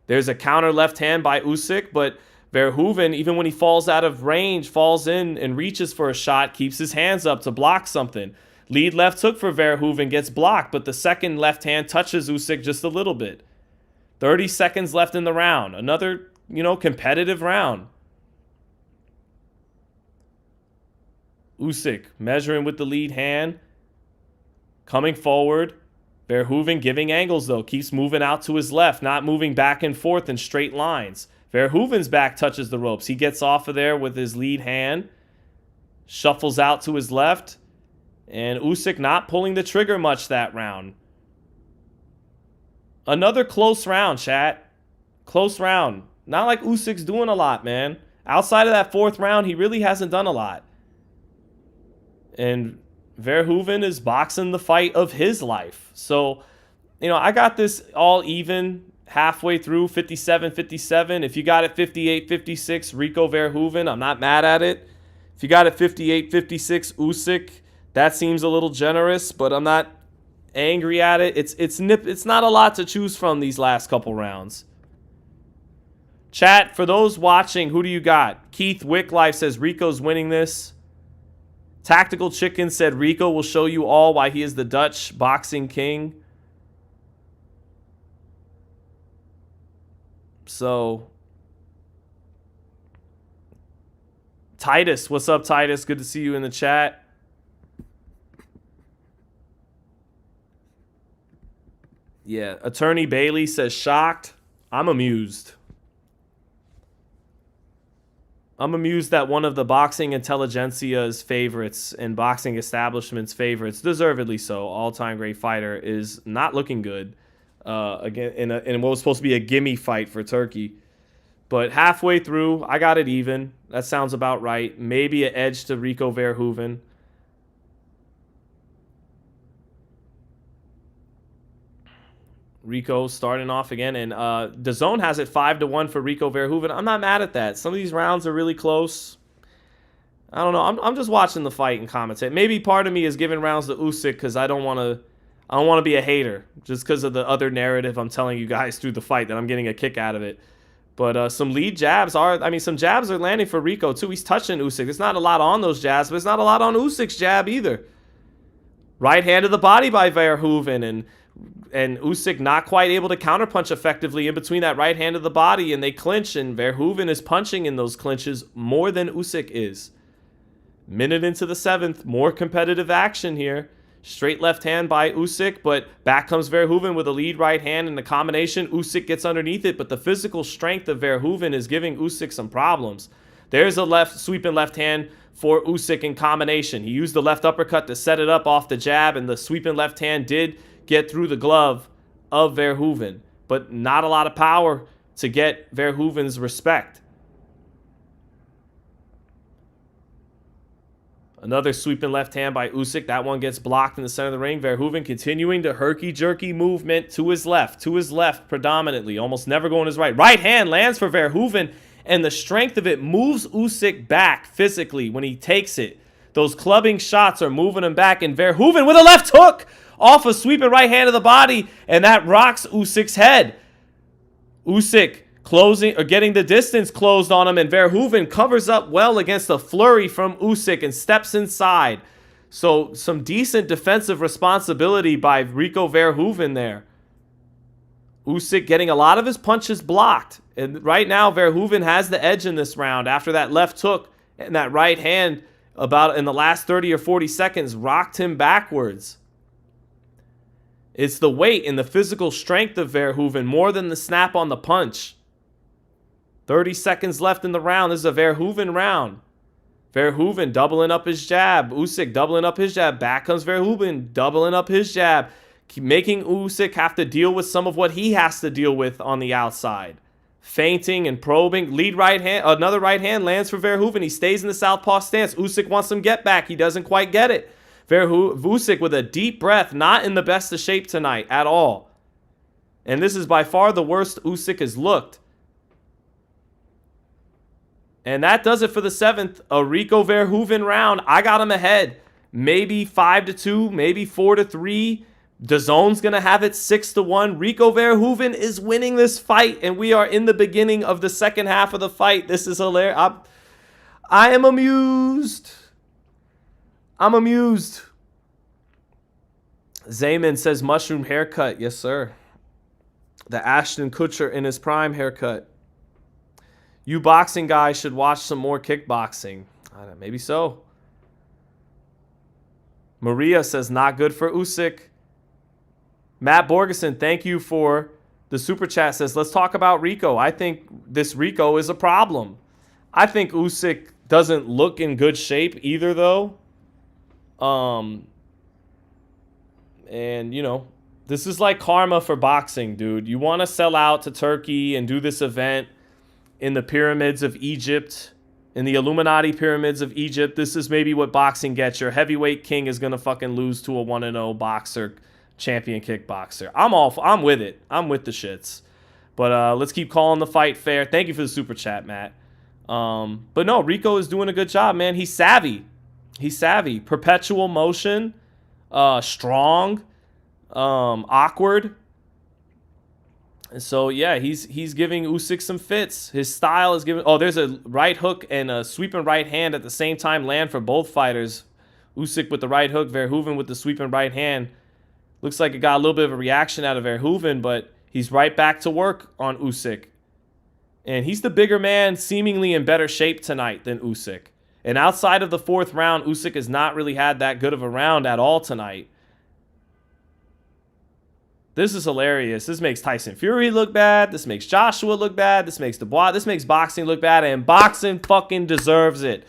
there's a counter left hand by Usyk, but Verhoeven, even when he falls out of range, falls in and reaches for a shot, keeps his hands up to block something. Lead left hook for Verhoeven gets blocked, but the second left hand touches Usyk just a little bit. 30 seconds left in the round. Another, competitive round. Usyk measuring with the lead hand, coming forward. Verhoeven giving angles though, keeps moving out to his left, not moving back and forth in straight lines. Verhoeven's back touches the ropes. He gets off of there with his lead hand, shuffles out to his left, and Usyk not pulling the trigger much that round. Another close round, chat. Close round. Not like Usyk's doing a lot, man. Outside of that fourth round, he really hasn't done a lot. And Verhoeven is boxing the fight of his life. So, I got this all even halfway through, 57-57. If you got it 58-56, Rico Verhoeven, I'm not mad at it. If you got it 58-56, Usyk, that seems a little generous, but I'm not angry at it. It's not a lot to choose from these last couple rounds. Chat, for those watching, who do you got? Keith Wicklife says Rico's winning this. Tactical Chicken said Rico will show you all why he is the Dutch boxing king. So, Titus, what's up, Titus? Good to see you in the chat. Yeah, Attorney Bailey says shocked. I'm amused. I'm amused that one of the boxing intelligentsia's favorites and boxing establishment's favorites, deservedly so, all-time great fighter, is not looking good. Again, in what was supposed to be a gimme fight for Turkey. But halfway through, I got it even. That sounds about right. Maybe an edge to Rico Verhoeven. Rico starting off again, and DAZN has it 5-1 for Rico Verhoeven. I'm not mad at that. Some of these rounds are really close. I don't know. I'm just watching the fight and commentate. Maybe part of me is giving rounds to Usyk because I don't want to be a hater just because of the other narrative I'm telling you guys through the fight that I'm getting a kick out of it. But some lead jabs some jabs are landing for Rico too. He's touching Usyk. There's not a lot on those jabs, but it's not a lot on Usyk's jab either. Right hand to the body by Verhoeven, and Usyk not quite able to counterpunch effectively in between that right hand to the body, and they clinch, and Verhoeven is punching in those clinches more than Usyk is. Minute into the 7th, more competitive action here. Straight left hand by Usyk, but back comes Verhoeven with a lead right hand in the combination. Usyk gets underneath it, but the physical strength of Verhoeven is giving Usyk some problems. There's a sweeping left hand for Usyk in combination. He used the left uppercut to set it up off the jab, and the sweeping left hand did get through the glove of Verhoeven, but not a lot of power to get Verhoeven's respect. Another sweeping left hand by Usyk. That one gets blocked in the center of the ring. Verhoeven continuing to herky-jerky movement to his left predominantly, almost never going his right. Right hand lands for Verhoeven, and the strength of it moves Usyk back physically when he takes it. Those clubbing shots are moving him back, and Verhoeven with a left hook off a sweeping right hand of the body, and that rocks Usyk's head. Usyk closing or getting the distance closed on him, and Verhoeven covers up well against a flurry from Usyk and steps inside. So some decent defensive responsibility by Rico Verhoeven there. Usyk getting a lot of his punches blocked, and right now Verhoeven has the edge in this round after that left hook, and that right hand about in the last 30 or 40 seconds rocked him backwards. It's the weight and the physical strength of Verhoeven more than the snap on the punch. 30 seconds left in the round. This is a Verhoeven round. Verhoeven doubling up his jab. Usyk doubling up his jab. Back comes Verhoeven doubling up his jab. Making Usyk have to deal with some of what he has to deal with on the outside. Feinting and probing. Lead right hand. Another right hand lands for Verhoeven. He stays in the southpaw stance. Usyk wants some get back. He doesn't quite get it. Usyk with a deep breath. Not in the best of shape tonight at all. And this is by far the worst Usyk has looked. And that does it for the 7th. A Rico Verhoeven round. I got him ahead. Maybe 5-2, maybe 4-3. DAZN's going to have it 6-1. Rico Verhoeven is winning this fight, and we are in the beginning of the second half of the fight. This is hilarious. I am amused. I'm amused. Zayman says mushroom haircut. Yes, sir. The Ashton Kutcher in his prime haircut. You boxing guys should watch some more kickboxing. Maybe so. Maria says not good for Usyk. Matt Borgeson, thank you for the super chat. Says let's talk about Rico. I think this Rico is a problem. I think Usyk doesn't look in good shape either, though. And you know, this is like karma for boxing, dude. You want to sell out to Turkey and do this event in the pyramids of Egypt, in the Illuminati pyramids of Egypt. This is maybe what boxing gets. Your heavyweight king is going to fucking lose to a 1-0 boxer, champion kickboxer. I'm with it. I'm with the shits. But let's keep calling the fight fair. Thank you for the super chat, Matt. But no, Rico is doing a good job, man. He's savvy. He's savvy. Perpetual motion. Strong. Awkward. And so, yeah, he's giving Usyk some fits. His style is giving... Oh, there's a right hook and a sweeping right hand at the same time land for both fighters. Usyk with the right hook, Verhoeven with the sweeping right hand. Looks like it got a little bit of a reaction out of Verhoeven, but he's right back to work on Usyk. And he's the bigger man, seemingly in better shape tonight than Usyk. And outside of the 4th round, Usyk has not really had that good of a round at all tonight. This is hilarious. This makes Tyson Fury look bad. This makes Joshua look bad. This makes Dubois. This makes boxing look bad. And boxing fucking deserves it.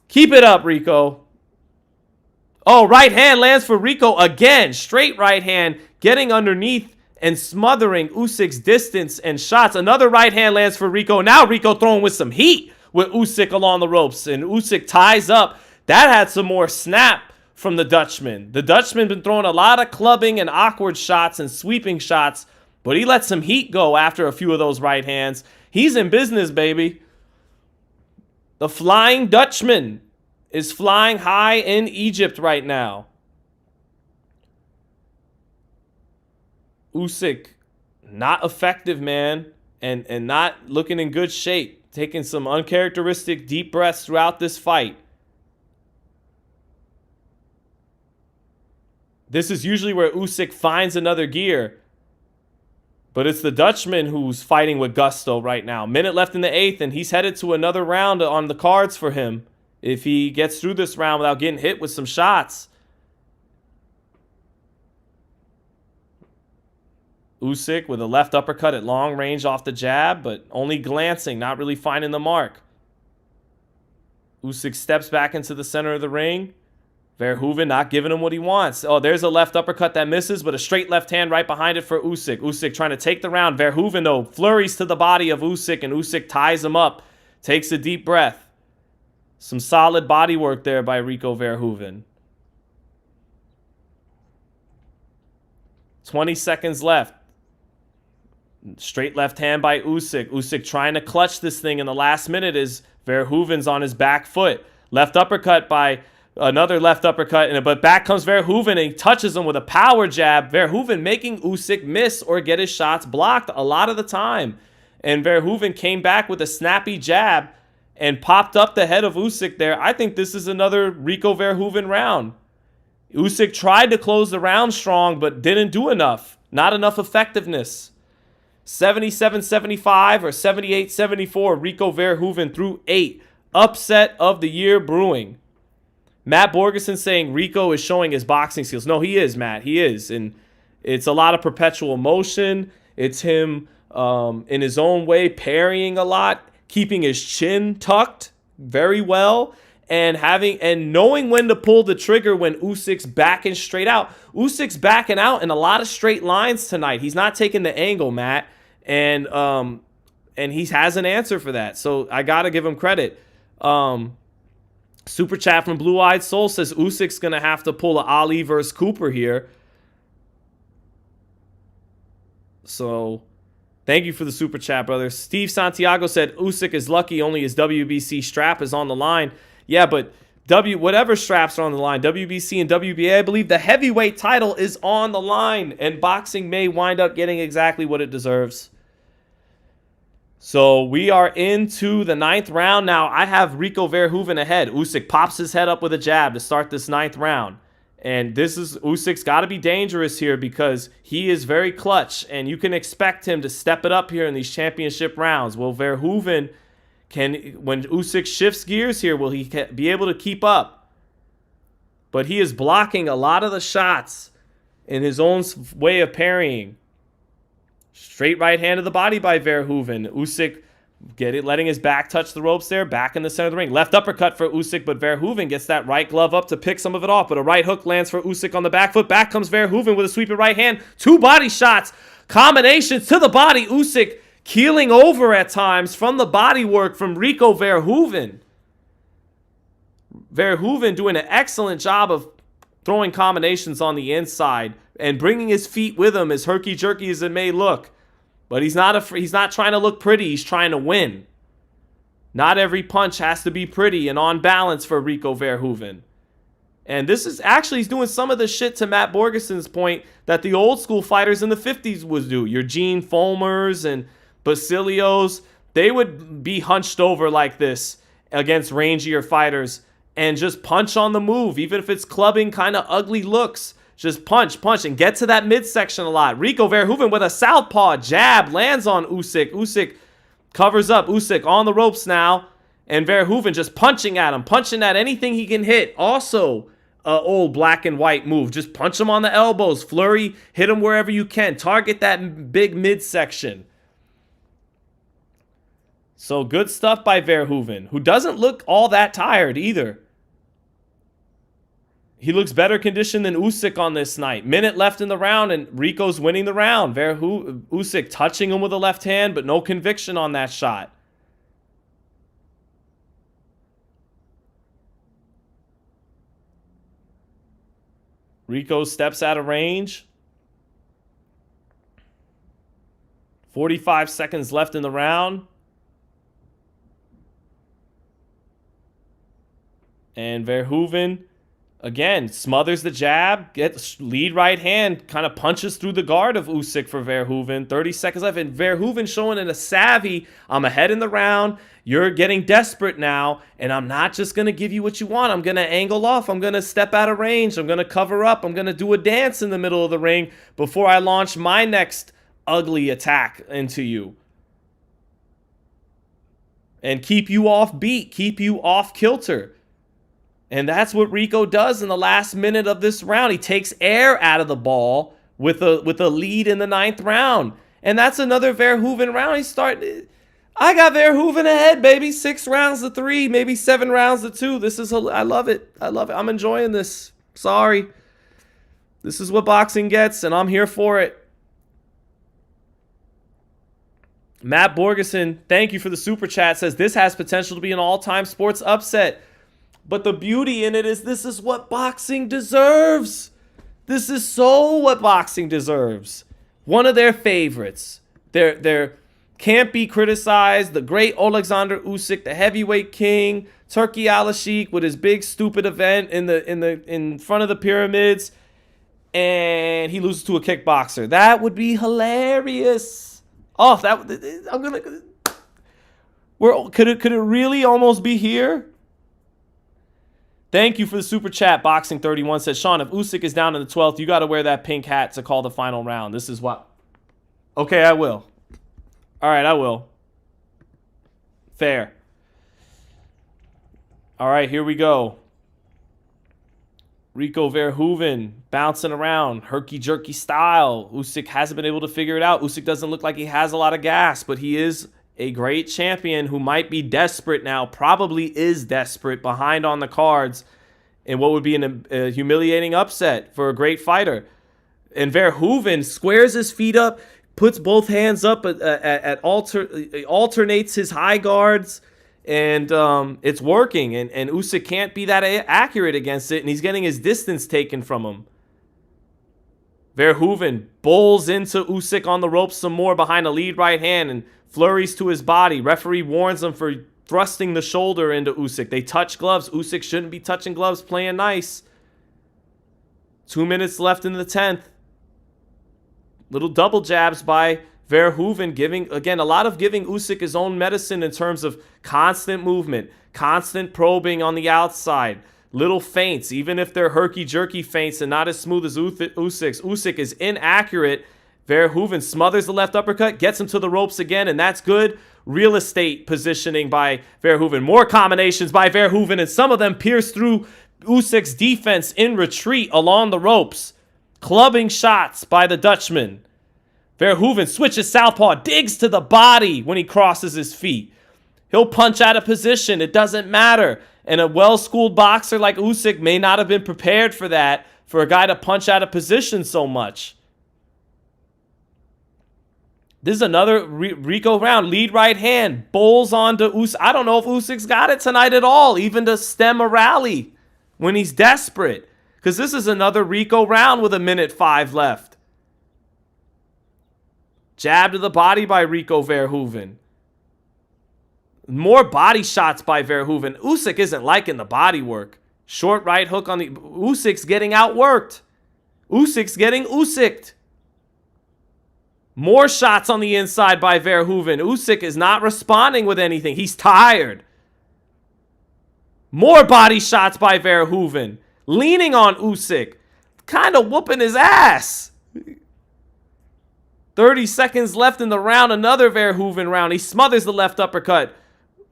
Keep it up, Rico. Oh, right hand lands for Rico again. Straight right hand. Getting underneath and smothering Usyk's distance and shots. Another right hand lands for Rico. Now Rico throwing with some heat with Usyk along the ropes. And Usyk ties up. That had some more snap from the Dutchman. The Dutchman been throwing a lot of clubbing and awkward shots and sweeping shots, but he let some heat go after a few of those right hands. He's in business, baby. The Flying Dutchman is flying high in Egypt right now. Usyk, not effective, man, and not looking in good shape. Taking some uncharacteristic deep breaths throughout this fight. This is usually where Usyk finds another gear. But it's the Dutchman who's fighting with gusto right now. Minute left in the 8th, and he's headed to another round on the cards for him if he gets through this round without getting hit with some shots. Usyk with a left uppercut at long range off the jab, but only glancing, not really finding the mark. Usyk steps back into the center of the ring. Verhoeven not giving him what he wants. Oh, there's a left uppercut that misses, but a straight left hand right behind it for Usyk. Usyk trying to take the round. Verhoeven, though, flurries to the body of Usyk, and Usyk ties him up. Takes a deep breath. Some solid body work there by Rico Verhoeven. 20 seconds left. Straight left hand by Usyk. Usyk trying to clutch this thing in the last minute as Verhoeven's on his back foot. Left uppercut by another left uppercut, but back comes Verhoeven and he touches him with a power jab. Verhoeven making Usyk miss or get his shots blocked a lot of the time. And Verhoeven came back with a snappy jab and popped up the head of Usyk there. I think this is another Rico Verhoeven round. Usyk tried to close the round strong, but didn't do enough. Not enough effectiveness. 77-75 or 78-74, Rico Verhoeven through 8. Upset of the year brewing. Matt Borgeson saying Rico is showing his boxing skills. No, he is, Matt. He is. And it's a lot of perpetual motion. It's him in his own way parrying a lot, keeping his chin tucked very well, and knowing when to pull the trigger when Usyk's backing straight out. Usyk's backing out in a lot of straight lines tonight. He's not taking the angle, Matt. And he has an answer for that. So I got to give him credit. Super chat from Blue Eyed Soul says Usyk's going to have to pull a Ali versus Cooper here. So thank you for the super chat, brother. Steve Santiago said Usyk is lucky only his WBC strap is on the line. Yeah, but whatever straps are on the line, WBC and WBA, I believe the heavyweight title is on the line, and boxing may wind up getting exactly what it deserves. So we are into the 9th round now. I have Rico Verhoeven ahead. Usyk pops his head up with a jab to start this 9th round. And Usyk's got to be dangerous here because he is very clutch, and you can expect him to step it up here in these championship rounds. Will Verhoeven, when Usyk shifts gears here, will he be able to keep up? But he is blocking a lot of the shots in his own way of parrying. Straight right hand to the body by Verhoeven. Usyk letting his back touch the ropes there. Back in the center of the ring. Left uppercut for Usyk, but Verhoeven gets that right glove up to pick some of it off. But a right hook lands for Usyk on the back foot. Back comes Verhoeven with a sweeping right hand. 2 body shots. Combinations to the body. Usyk keeling over at times from the body work from Rico Verhoeven. Verhoeven doing an excellent job of throwing combinations on the inside and bringing his feet with him, as herky-jerky as it may look. But he's not trying to look pretty. He's trying to win. Not every punch has to be pretty and on balance for Rico Verhoeven. And this is actually, he's doing some of the shit, to Matt Borgeson's point, that the old school fighters in the 50s would do. Your Gene Fulmers and Basilios, they would be hunched over like this against rangier fighters and just punch on the move, even if it's clubbing kind of ugly looks. Just punch, and get to that midsection a lot. Rico Verhoeven with a southpaw jab lands on Usyk. Usyk covers up. Usyk on the ropes now. And Verhoeven just punching at him. Punching at anything he can hit. Also, old black and white move. Just punch him on the elbows. Flurry, hit him wherever you can. Target that big midsection. So good stuff by Verhoeven, who doesn't look all that tired either. He looks better conditioned than Usyk on this night. Minute left in the round, and Rico's winning the round. Usyk touching him with a left hand, but no conviction on that shot. Rico steps out of range. 45 seconds left in the round. And Verhoeven, again, smothers the jab, gets lead right hand, kind of punches through the guard of Usyk for Verhoeven. 30 seconds left, and Verhoeven showing in a savvy, I'm ahead in the round, you're getting desperate now, and I'm not just going to give you what you want. I'm going to angle off. I'm going to step out of range. I'm going to cover up. I'm going to do a dance in the middle of the ring before I launch my next ugly attack into you. And keep you off beat, keep you off kilter. And that's what Rico does in the last minute of this round. He takes air out of the ball with a lead in the 9th round. And that's another Verhoeven round. I got Verhoeven ahead, baby. 6 rounds to 3, maybe 7 rounds to 2. I love it. I love it. I'm enjoying this. Sorry. This is what boxing gets, and I'm here for it. Matt Borgeson, thank you for the super chat, says this has potential to be an all-time sports upset. But the beauty in it is this is what boxing deserves. This is so what boxing deserves. One of their favorites. Their can't be criticized. The great Oleksandr Usyk, the heavyweight king. Turkey Al-Sheikh with his big stupid event in front of the pyramids. And he loses to a kickboxer. That would be hilarious. Oh, could it really almost be here? Thank you for the super chat. Boxing 31 says, Sean, if Usyk is down in the 12th, you got to wear that pink hat to call the final round. This is what. Okay, I will. All right, I will. Fair. All right, here we go. Rico Verhoeven bouncing around, herky-jerky style. Usyk hasn't been able to figure it out. Usyk doesn't look like he has a lot of gas, but he is a great champion who might be desperate now, probably is desperate, behind on the cards in what would be a humiliating upset for a great fighter. And Verhoeven squares his feet up, puts both hands up, alternates his high guards, and it's working. And Usyk can't be that accurate against it, and he's getting his distance taken from him. Verhoeven bowls into Usyk on the ropes some more behind a lead right hand and flurries to his body. Referee warns him for thrusting the shoulder into Usyk. They touch gloves. Usyk shouldn't be touching gloves, playing nice. 2 minutes left in the 10th. Little double jabs by Verhoeven, giving Usyk his own medicine in terms of constant movement, constant probing on the outside, little feints, even if they're herky-jerky feints and not as smooth as Usyk's. Usyk is inaccurate. Verhoeven smothers the left uppercut, gets him to the ropes again, and that's good real estate positioning by Verhoeven. More combinations by Verhoeven, and some of them pierce through Usyk's defense in retreat along the ropes. Clubbing shots by the Dutchman. Verhoeven switches southpaw, digs to the body when he crosses his feet. He'll punch out of position. It doesn't matter. And a well-schooled boxer like Usyk may not have been prepared for that, for a guy to punch out of position so much. This is another Rico round. Lead right hand. Bowls onto Usyk. I don't know if Usyk's got it tonight at all, even to stem a rally when he's desperate. Because this is another Rico round with 1:05 left. Jab to the body by Rico Verhoeven. More body shots by Verhoeven. Usyk isn't liking the body work. Short right hook on the... Usyk's getting outworked. Usyk's getting Usyked. More shots on the inside by Verhoeven. Usyk is not responding with anything. He's tired. More body shots by Verhoeven. Leaning on Usyk. Kind of whooping his ass. 30 seconds left in the round. Another Verhoeven round. He smothers the left uppercut.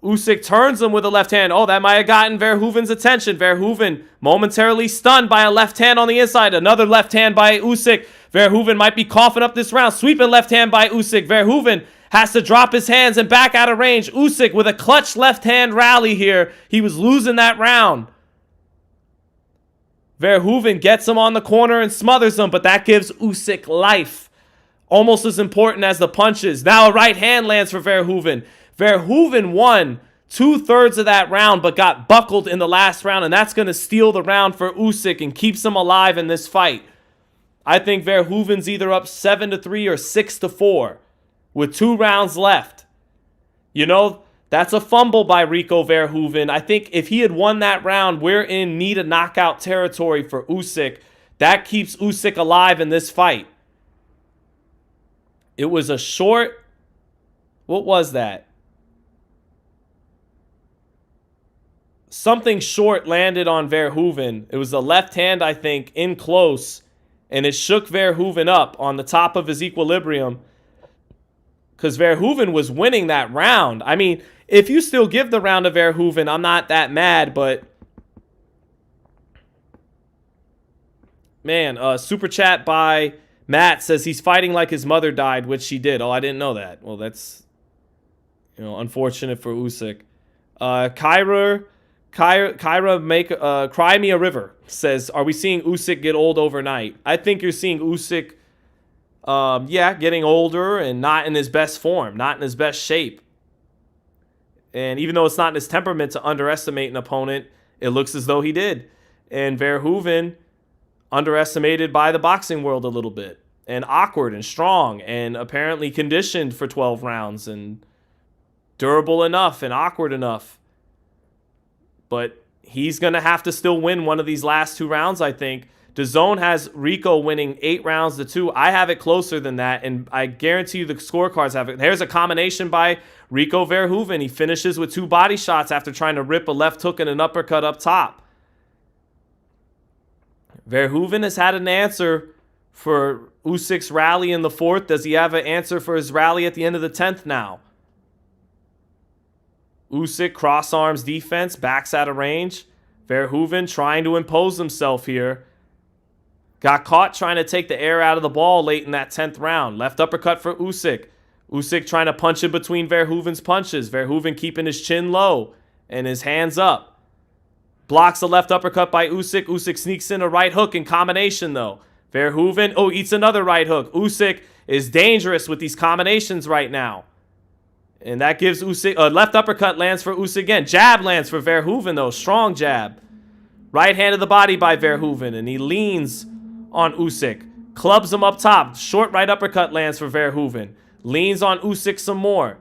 Usyk turns him with a left hand. Oh, that might have gotten Verhoeven's attention. Verhoeven momentarily stunned by a left hand on the inside. Another left hand by Usyk. Verhoeven might be coughing up this round. Sweeping left hand by Usyk. Verhoeven has to drop his hands and back out of range. Usyk with a clutch left hand rally here. He was losing that round. Verhoeven gets him on the corner and smothers him, but that gives Usyk life. Almost as important as the punches. Now a right hand lands for Verhoeven. Verhoeven won 2/3 of that round, but got buckled in the last round, and that's going to steal the round for Usyk and keeps him alive in this fight. I think Verhoeven's either up 7-3 or 6-4 with 2 rounds left. You know, that's a fumble by Rico Verhoeven. I think if he had won that round, we're in need of knockout territory for Usyk. That keeps Usyk alive in this fight. It was a short... What was that? Something short landed on Verhoeven. It was a left hand, I think, in close. And it shook Verhoeven up on the top of his equilibrium. Because Verhoeven was winning that round. I mean, if you still give the round to Verhoeven, I'm not that mad, but... Man, super chat by Matt says he's fighting like his mother died, which she did. Oh, I didn't know that. Well, that's, you know, unfortunate for Usyk. Kyra Cry Me a River says, are we seeing Usyk get old overnight? I think you're seeing Usyk, getting older and not in his best form, not in his best shape. And even though it's not in his temperament to underestimate an opponent, it looks as though he did. And Verhoeven, underestimated by the boxing world a little bit. And awkward and strong and apparently conditioned for 12 rounds and durable enough and awkward enough. But he's going to have to still win one of these last 2 rounds, I think. DAZN has Rico winning 8-2. I have it closer than that, and I guarantee you the scorecards have it. There's a combination by Rico Verhoeven. He finishes with 2 body shots after trying to rip a left hook and an uppercut up top. Verhoeven has had an answer for Usyk's rally in the 4th. Does he have an answer for his rally at the end of the 10th now? Usyk cross arms defense, backs out of range. Verhoeven trying to impose himself here. Got caught trying to take the air out of the ball late in that 10th round. Left uppercut for Usyk. Usyk trying to punch in between Verhoeven's punches. Verhoeven keeping his chin low and his hands up. Blocks a left uppercut by Usyk. Usyk sneaks in a right hook in combination, though. Verhoeven, eats another right hook. Usyk is dangerous with these combinations right now. And that gives Usyk... left uppercut lands for Usyk again. Jab lands for Verhoeven, though. Strong jab. Right hand of the body by Verhoeven. And he leans on Usyk. Clubs him up top. Short right uppercut lands for Verhoeven. Leans on Usyk some more.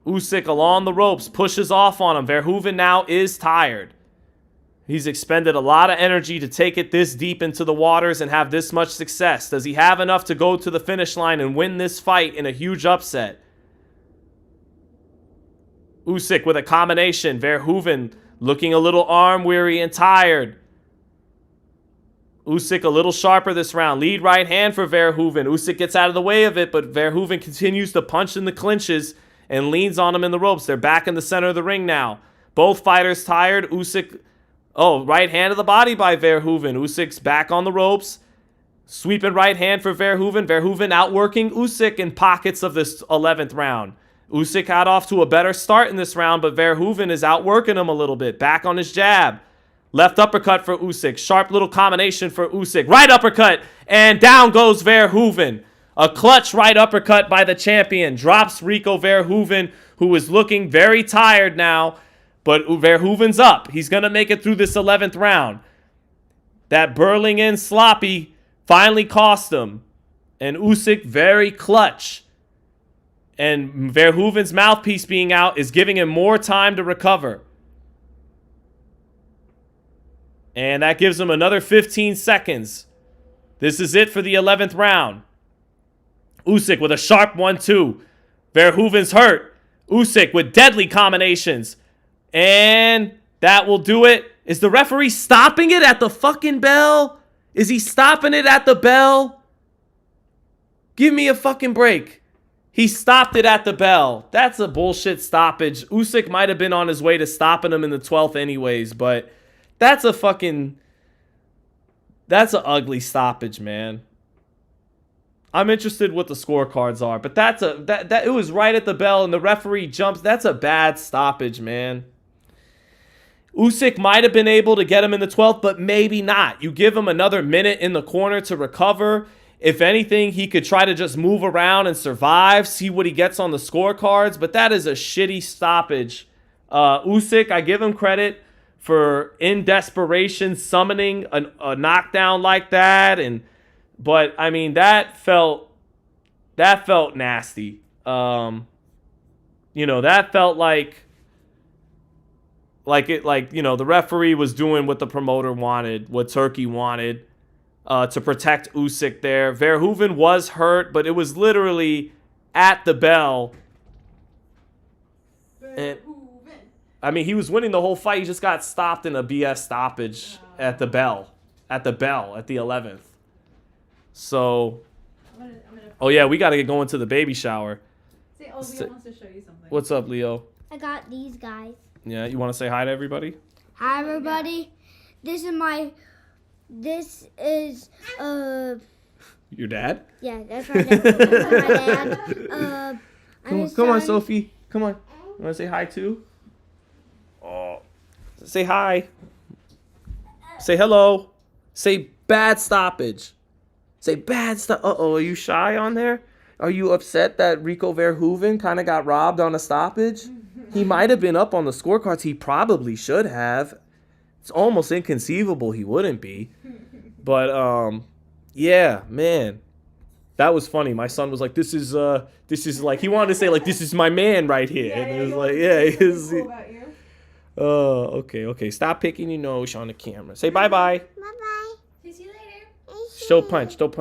Usyk along the ropes. Pushes off on him. Verhoeven now is tired. He's expended a lot of energy to take it this deep into the waters and have this much success. Does he have enough to go to the finish line and win this fight in a huge upset? Usyk with a combination. Verhoeven looking a little arm-weary and tired. Usyk a little sharper this round. Lead right hand for Verhoeven. Usyk gets out of the way of it, but Verhoeven continues to punch in the clinches and leans on him in the ropes. They're back in the center of the ring now. Both fighters tired. Usyk... right hand of the body by Verhoeven. Usyk's back on the ropes. Sweeping right hand for Verhoeven. Verhoeven outworking Usyk in pockets of this 11th round. Usyk got off to a better start in this round, but Verhoeven is outworking him a little bit. Back on his jab. Left uppercut for Usyk. Sharp little combination for Usyk. Right uppercut, and down goes Verhoeven. A clutch right uppercut by the champion. Drops Rico Verhoeven, who is looking very tired now. But Verhoeven's up. He's going to make it through this 11th round. That burling in sloppy finally cost him. And Usyk very clutch. And Verhoeven's mouthpiece being out is giving him more time to recover. And that gives him another 15 seconds. This is it for the 11th round. Usyk with a sharp 1-2. Verhoeven's hurt. Usyk with deadly combinations. And that will do it. Is the referee stopping it at the fucking bell? Is he stopping it at the bell? Give me a fucking break. He stopped it at the bell. That's a bullshit stoppage. Usyk might have been on his way to stopping him in the 12th anyways, but that's a fucking... That's an ugly stoppage, man. I'm interested what the scorecards are, but it was right at the bell and the referee jumps. That's a bad stoppage, man. Usyk might have been able to get him in the 12th, but maybe not. You give him another minute in the corner to recover. If anything, he could try to just move around and survive, see what he gets on the scorecards, but that is a shitty stoppage Usyk, I give him credit for in desperation summoning a knockdown like that, but I mean that felt nasty. That felt like the referee was doing what the promoter wanted, what Turkey wanted, to protect Usyk there. Verhoeven was hurt, but it was literally at the bell. And I mean, he was winning the whole fight. He just got stopped in a BS stoppage at the 11th. So, oh yeah, we got to get going to the baby shower. Leo wants to show you something. What's up, Leo? I got these guys. Yeah, you want to say hi to everybody? Hi, everybody. This is Your dad? Yeah, that's my dad. That's my dad. Come on, Sophie. Come on. You want to say hi too? Oh, say hi. Say hello. Say bad stoppage. Say bad stop. Uh-oh, are you shy on there? Are you upset that Rico Verhoeven kind of got robbed on a stoppage? He might have been up on the scorecards. He probably should have. It's almost inconceivable he wouldn't be. But yeah, man. That was funny. My son was like, this is like, he wanted to say like, this is my man right here. And it was like, okay. Stop picking your nose on the camera. Say bye-bye. Bye-bye. See you later. Don't punch. Don't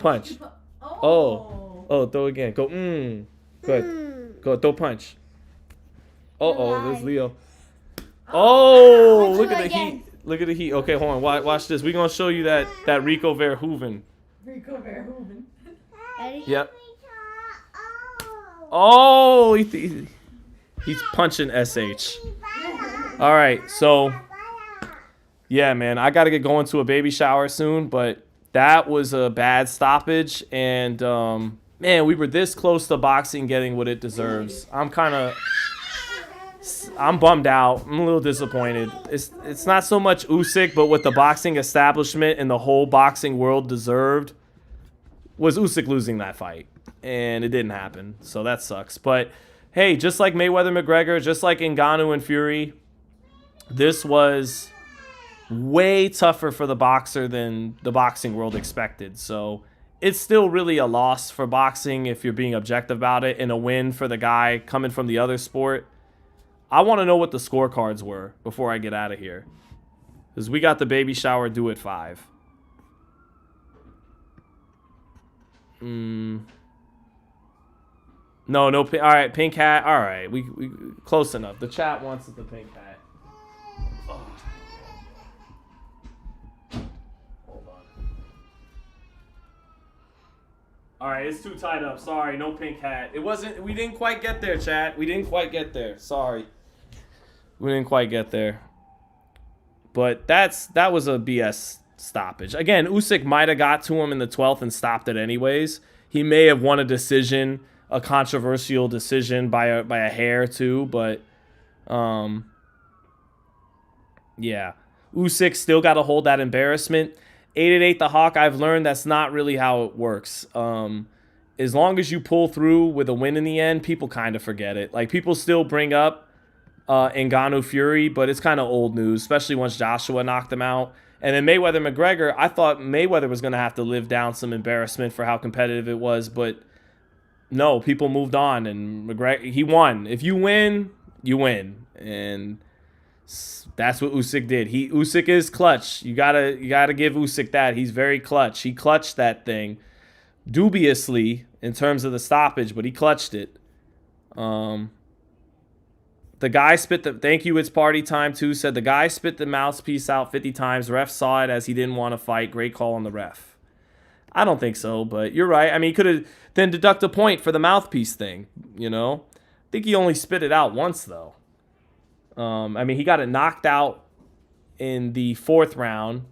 punch. Oh, throw again. Go, Good. Go, don't punch. There's Leo. Oh, look at the heat. Look at the heat. Okay, hold on. Watch this. We're going to show you that Rico Verhoeven. Rico Verhoeven. Yep. Oh, he's punching SH. All right, so yeah, man, I got to get going to a baby shower soon, but that was a bad stoppage, and man, we were this close to boxing getting what it deserves. I'm bummed out. I'm a little disappointed. It's not so much Usyk, but what the boxing establishment and the whole boxing world deserved was Usyk losing that fight, and it didn't happen, so that sucks. But hey, just like Mayweather-McGregor, just like Ngannou and Fury, this was way tougher for the boxer than the boxing world expected. So it's still really a loss for boxing if you're being objective about it, and a win for the guy coming from the other sport. I want to know what the scorecards were before I get out of here, because we got the baby shower due at 5. No, all right, pink hat. All right, we close enough. The chat wants the pink hat. Oh. Hold on. All right, it's too tied up. Sorry, no pink hat. It wasn't. We didn't quite get there, chat. We didn't quite get there. Sorry, we didn't quite get there. But that was a BS stoppage. Again, Usyk might have got to him in the 12th and stopped it anyways. He may have won a decision, a controversial decision by a hair too, but yeah. Usyk still got to hold that embarrassment. 888 the Hawk, I've learned that's not really how it works. As long as you pull through with a win in the end, people kind of forget it. Like, people still bring up Ngannou Fury, but it's kind of old news, especially once Joshua knocked him out. And then Mayweather-McGregor, I thought Mayweather was going to have to live down some embarrassment for how competitive it was, but no, people moved on, and McGregor, he won. If you win, you win, and that's what Usyk did. Usyk is clutch. You gotta give Usyk that. He's very clutch. He clutched that thing dubiously in terms of the stoppage, but he clutched it. The guy spit the... Thank you, it's party time, too. Said the guy spit the mouthpiece out 50 times. Ref saw it as he didn't want to fight. Great call on the ref. I don't think so, but you're right. I mean, he could have then deduct a point for the mouthpiece thing, you know? I think he only spit it out once, though. I mean, he got it knocked out in the 4th round,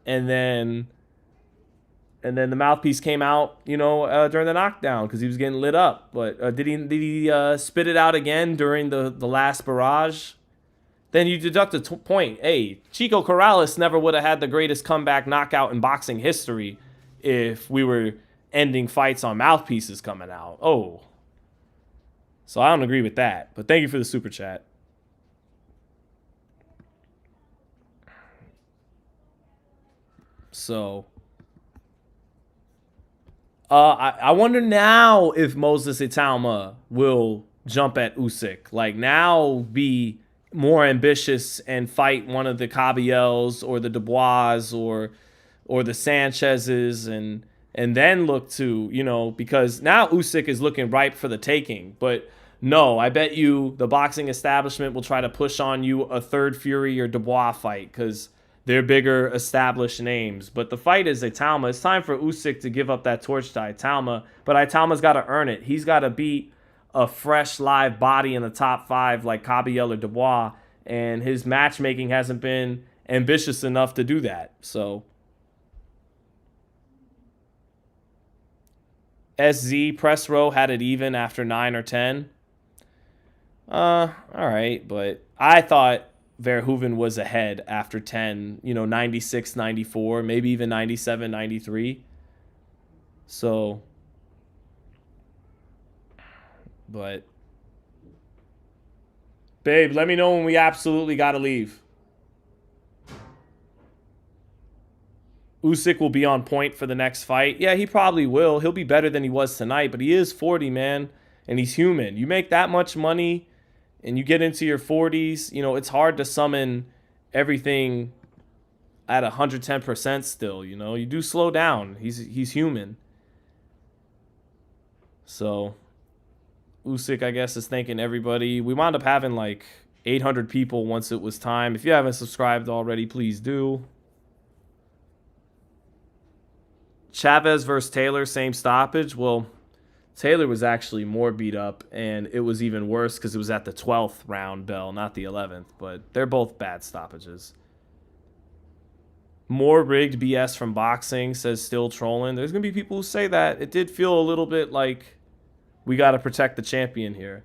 and then the mouthpiece came out, you know, during the knockdown because he was getting lit up. But did he spit it out again during the last barrage? Then you deduct a point. Hey, Chico Corrales never would have had the greatest comeback knockout in boxing history if we were ending fights on mouthpieces coming out. Oh. So I don't agree with that. But thank you for the super chat. So I wonder now if Moses Italma will jump at Usyk. Like, now be more ambitious and fight one of the Cabiels or the Dubois or the Sanchez's and then look to, you know, because now Usyk is looking ripe for the taking. But no, I bet you the boxing establishment will try to push on you a third Fury or Dubois fight because they're bigger established names. But the fight is Italma. It's time for Usyk to give up that torch to Italma. But Italma's got to earn it. He's got to beat a fresh live body in the top 5 like Cabiel or Dubois. And his matchmaking hasn't been ambitious enough to do that. So SZ press row had it even after 9 or 10. All right. But I thought Verhoeven was ahead after 10, you know, 96, 94, maybe even 97, 93. So, but, babe, let me know when we absolutely got to leave. Usyk will be on point for the next fight. Yeah, he probably will. He'll be better than he was tonight, but he is 40, man, and he's human. You make that much money and you get into your 40s, you know, it's hard to summon everything at 110% still, you know. You do slow down. He's human. So Usyk, I guess, is thanking everybody. We wound up having like 800 people once it was time. If you haven't subscribed already, please do. Chavez versus Taylor, same stoppage. Well, Taylor was actually more beat up, and it was even worse because it was at the 12th round bell, not the 11th. But they're both bad stoppages. More rigged BS from boxing, says Still Trolling. There's going to be people who say that. It did feel a little bit like we got to protect the champion here.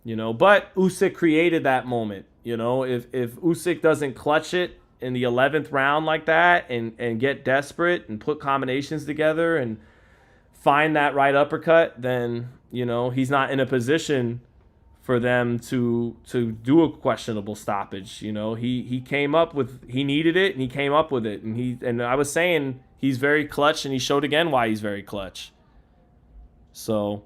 You know, but Usyk created that moment. You know, if Usyk doesn't clutch it in the 11th round like that and get desperate and put combinations together and find that right uppercut, then, you know, he's not in a position for them to do a questionable stoppage. You know, he came up with, he needed it and he came up with it, and I was saying he's very clutch, and he showed again why he's very clutch. So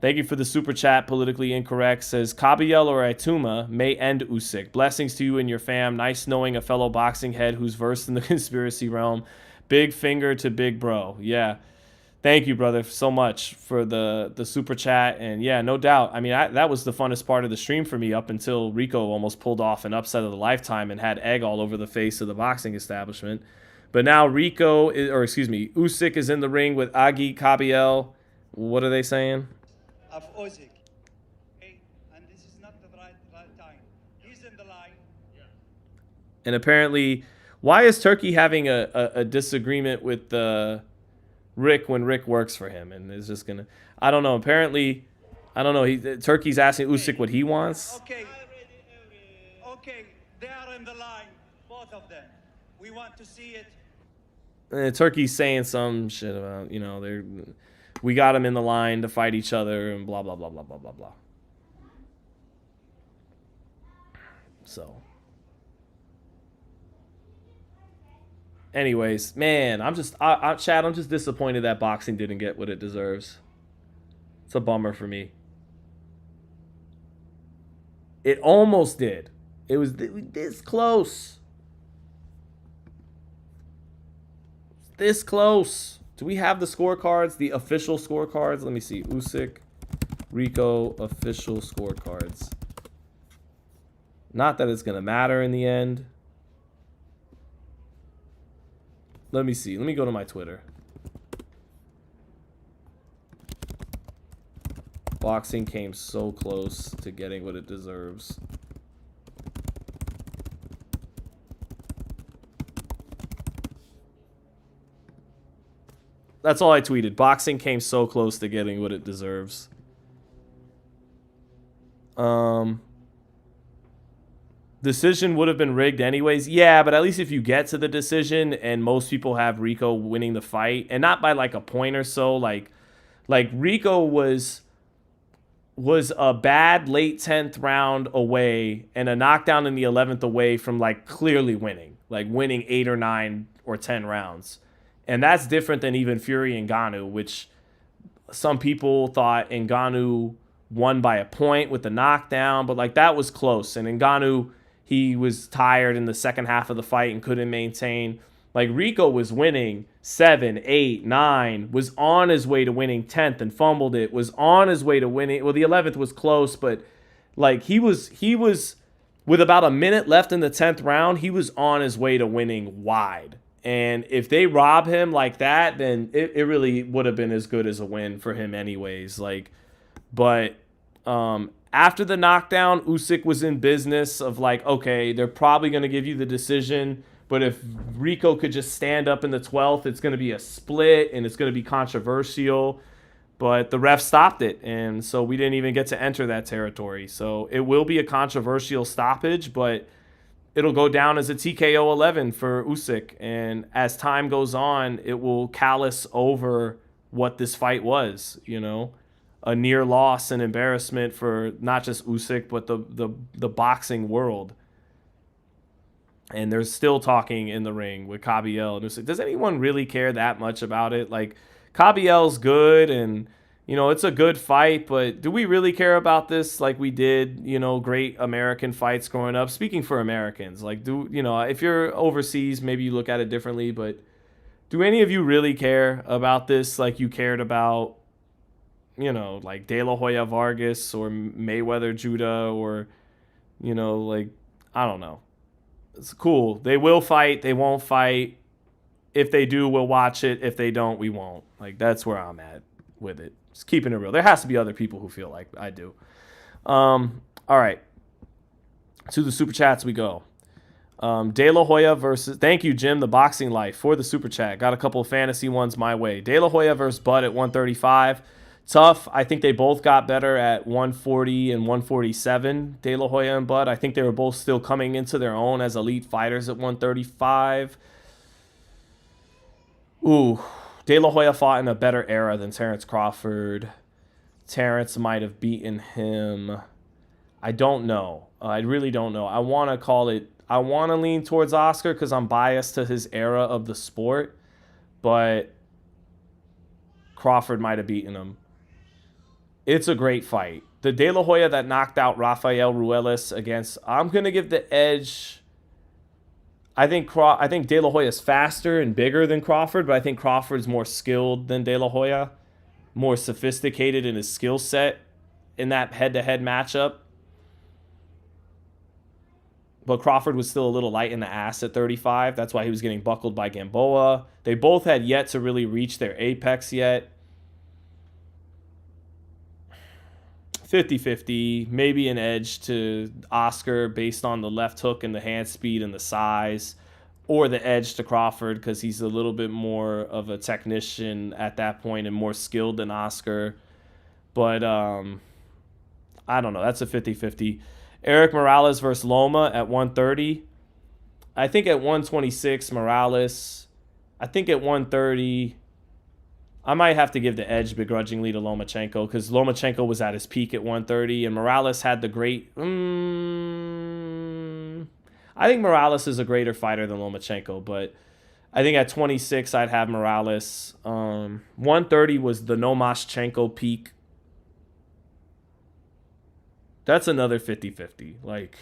thank you for the super chat. Politically Incorrect says Cabiel or Ituma may end Usyk. Blessings to you and your fam. Nice knowing a fellow boxing head who's versed in the conspiracy realm. Big finger to big bro. Yeah. Thank you, brother, so much for the super chat. And yeah, no doubt. I mean, that was the funnest part of the stream for me up until Rico almost pulled off an upset of the lifetime and had egg all over the face of the boxing establishment. But now Usyk is in the ring with Agi Cabiel. What are they saying? Of Usyk. Okay? And this is not the right time. He's in the line. Yeah. And apparently, why is Turkey having a disagreement with Rick when Rick works for him and is just gonna, I don't know. Apparently, I don't know. Turkey's asking Usyk what he wants. Okay, they are in the line, both of them. We want to see it. And Turkey's saying some shit about, you know, we got them in the line to fight each other and blah blah blah blah blah blah blah. So. Anyways, man, Chad, I'm just disappointed that boxing didn't get what it deserves. It's a bummer for me. It almost did. It was this close. This close. Do we have the scorecards? The official scorecards? Let me see. Usyk, Rico, official scorecards. Not that it's going to matter in the end. Let me see. Let me go to my Twitter. Boxing came so close to getting what it deserves. That's all I tweeted. Boxing came so close to getting what it deserves. Decision would have been rigged anyways. Yeah, but at least if you get to the decision and most people have Rico winning the fight, and not by like a point or so, like Rico was was a bad late 10th round away and a knockdown in the 11th away from like clearly winning, like winning 8 or 9 or 10 rounds. And that's different than even Fury and Ngannou, which some people thought Ngannou won by a point with the knockdown, but like that was close. And Ngannou, he was tired in the second half of the fight and couldn't maintain. Like Rico was winning 7, 8, 9, was on his way to winning 10th and fumbled it, was on his way to winning. Well, the 11th was close, but like he was with about a minute left in the 10th round, he was on his way to winning wide. And if they rob him like that, then it really would have been as good as a win for him anyways. Like, but after the knockdown, Usyk was in business of like, okay, they're probably going to give you the decision. But if Rico could just stand up in the 12th, it's going to be a split and it's going to be controversial. But the ref stopped it, and so we didn't even get to enter that territory. So it will be a controversial stoppage, but it'll go down as a TKO 11 for Usyk. And as time goes on, it will callous over what this fight was, you know. A near loss and embarrassment for not just Usyk, but the boxing world. And they're still talking in the ring with Cateral and Usyk. Does anyone really care that much about it? Like, Caterall's good and, you know, it's a good fight, but do we really care about this like we did, you know, great American fights growing up? Speaking for Americans, like, you know, if you're overseas, maybe you look at it differently, but do any of you really care about this like you cared about, you know, like De La Hoya Vargas or Mayweather Judah or, you know, like, I don't know. It's cool. They will fight. They won't fight. If they do, we'll watch it. If they don't, we won't. Like, that's where I'm at with it. Just keeping it real. There has to be other people who feel like I do. All right. To the Super Chats we go. De La Hoya versus... Thank you, Jim, the Boxing Life, for the Super Chat. Got a couple of fantasy ones my way. De La Hoya versus Bud at 135. Tough. I think they both got better at 140 and 147, De La Hoya and Bud. I think they were both still coming into their own as elite fighters at 135. Ooh, De La Hoya fought in a better era than Terrence Crawford. Terrence might have beaten him. I don't know. I really don't know. I want to call it... I want to lean towards Oscar because I'm biased to his era of the sport. But Crawford might have beaten him. It's a great fight. The De La Hoya that knocked out Rafael Ruelas against... I'm going to give the edge... I think De La Hoya's faster and bigger than Crawford, but I think Crawford's more skilled than De La Hoya. More sophisticated in his skill set in that head-to-head matchup. But Crawford was still a little light in the ass at 35. That's why he was getting buckled by Gamboa. They both had yet to really reach their apex yet. 50-50, maybe an edge to Oscar based on the left hook and the hand speed and the size, or the edge to Crawford because he's a little bit more of a technician at that point and more skilled than Oscar. But I don't know. That's a 50-50. Eric Morales versus Loma at 130. I think at 126, Morales. I think at 130... I might have to give the edge begrudgingly to Lomachenko because Lomachenko was at his peak at 130 and Morales had the great... I think Morales is a greater fighter than Lomachenko, but I think at 26 I'd have Morales. 130 was the Lomachenko peak. That's another 50-50. Like,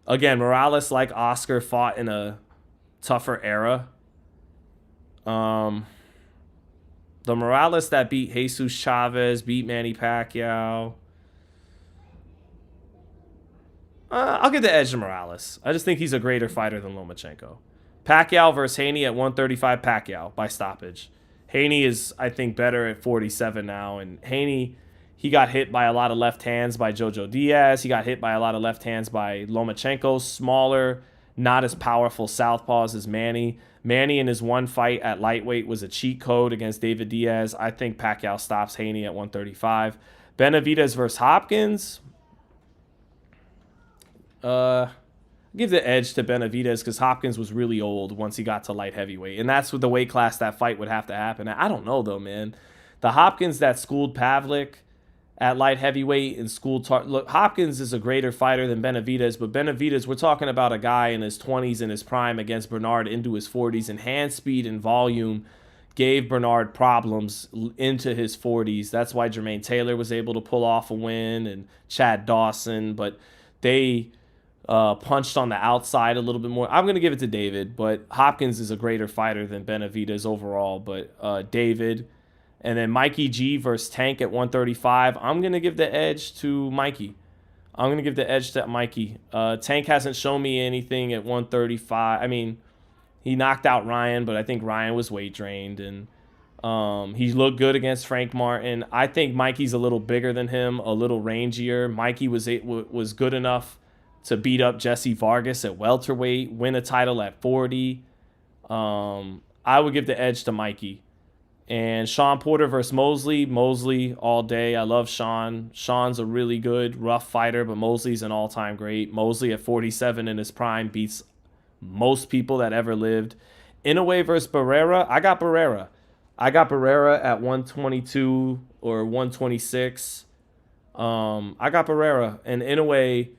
again, Morales, like Oscar, fought in a tougher era. The Morales that beat Jesus Chavez, beat Manny Pacquiao. I'll give the edge to Morales. I just think he's a greater fighter than Lomachenko. Pacquiao versus Haney at 135, Pacquiao by stoppage. Haney is, I think, better at 47 now. And Haney, he got hit by a lot of left hands by Jojo Diaz. He got hit by a lot of left hands by Lomachenko. Smaller, not as powerful southpaws as Manny. Manny in his one fight at lightweight was a cheat code against David Diaz. I think Pacquiao stops Haney at 135. Benavidez versus Hopkins. Give the edge to Benavidez because Hopkins was really old once he got to light heavyweight. And that's what the weight class that fight would have to happen. I don't know, though, man. The Hopkins that schooled Pavlik at light heavyweight and look, Hopkins is a greater fighter than Benavidez, but Benavidez, we're talking about a guy in his 20s in his prime against Bernard into his 40s, and hand speed and volume gave Bernard problems into his 40s. That's why Jermaine Taylor was able to pull off a win, and Chad Dawson, but they punched on the outside a little bit more. I'm going to give it to David, but Hopkins is a greater fighter than Benavidez overall, but David. And then Mikey G versus Tank at 135. I'm going to give the edge to Mikey. I'm going to give the edge to Mikey. Tank hasn't shown me anything at 135. I mean, he knocked out Ryan, but I think Ryan was weight drained. And he looked good against Frank Martin. I think Mikey's a little bigger than him, a little rangier. Mikey was good enough to beat up Jesse Vargas at welterweight, win a title at 40. I would give the edge to Mikey. And Sean Porter versus Mosley. Mosley all day. I love Sean. Sean's a really good, rough fighter, but Mosley's an all-time great. Mosley at 47 in his prime beats most people that ever lived. Inoue versus Barrera. I got Barrera. At 122 or 126. I got Barrera. And Inoue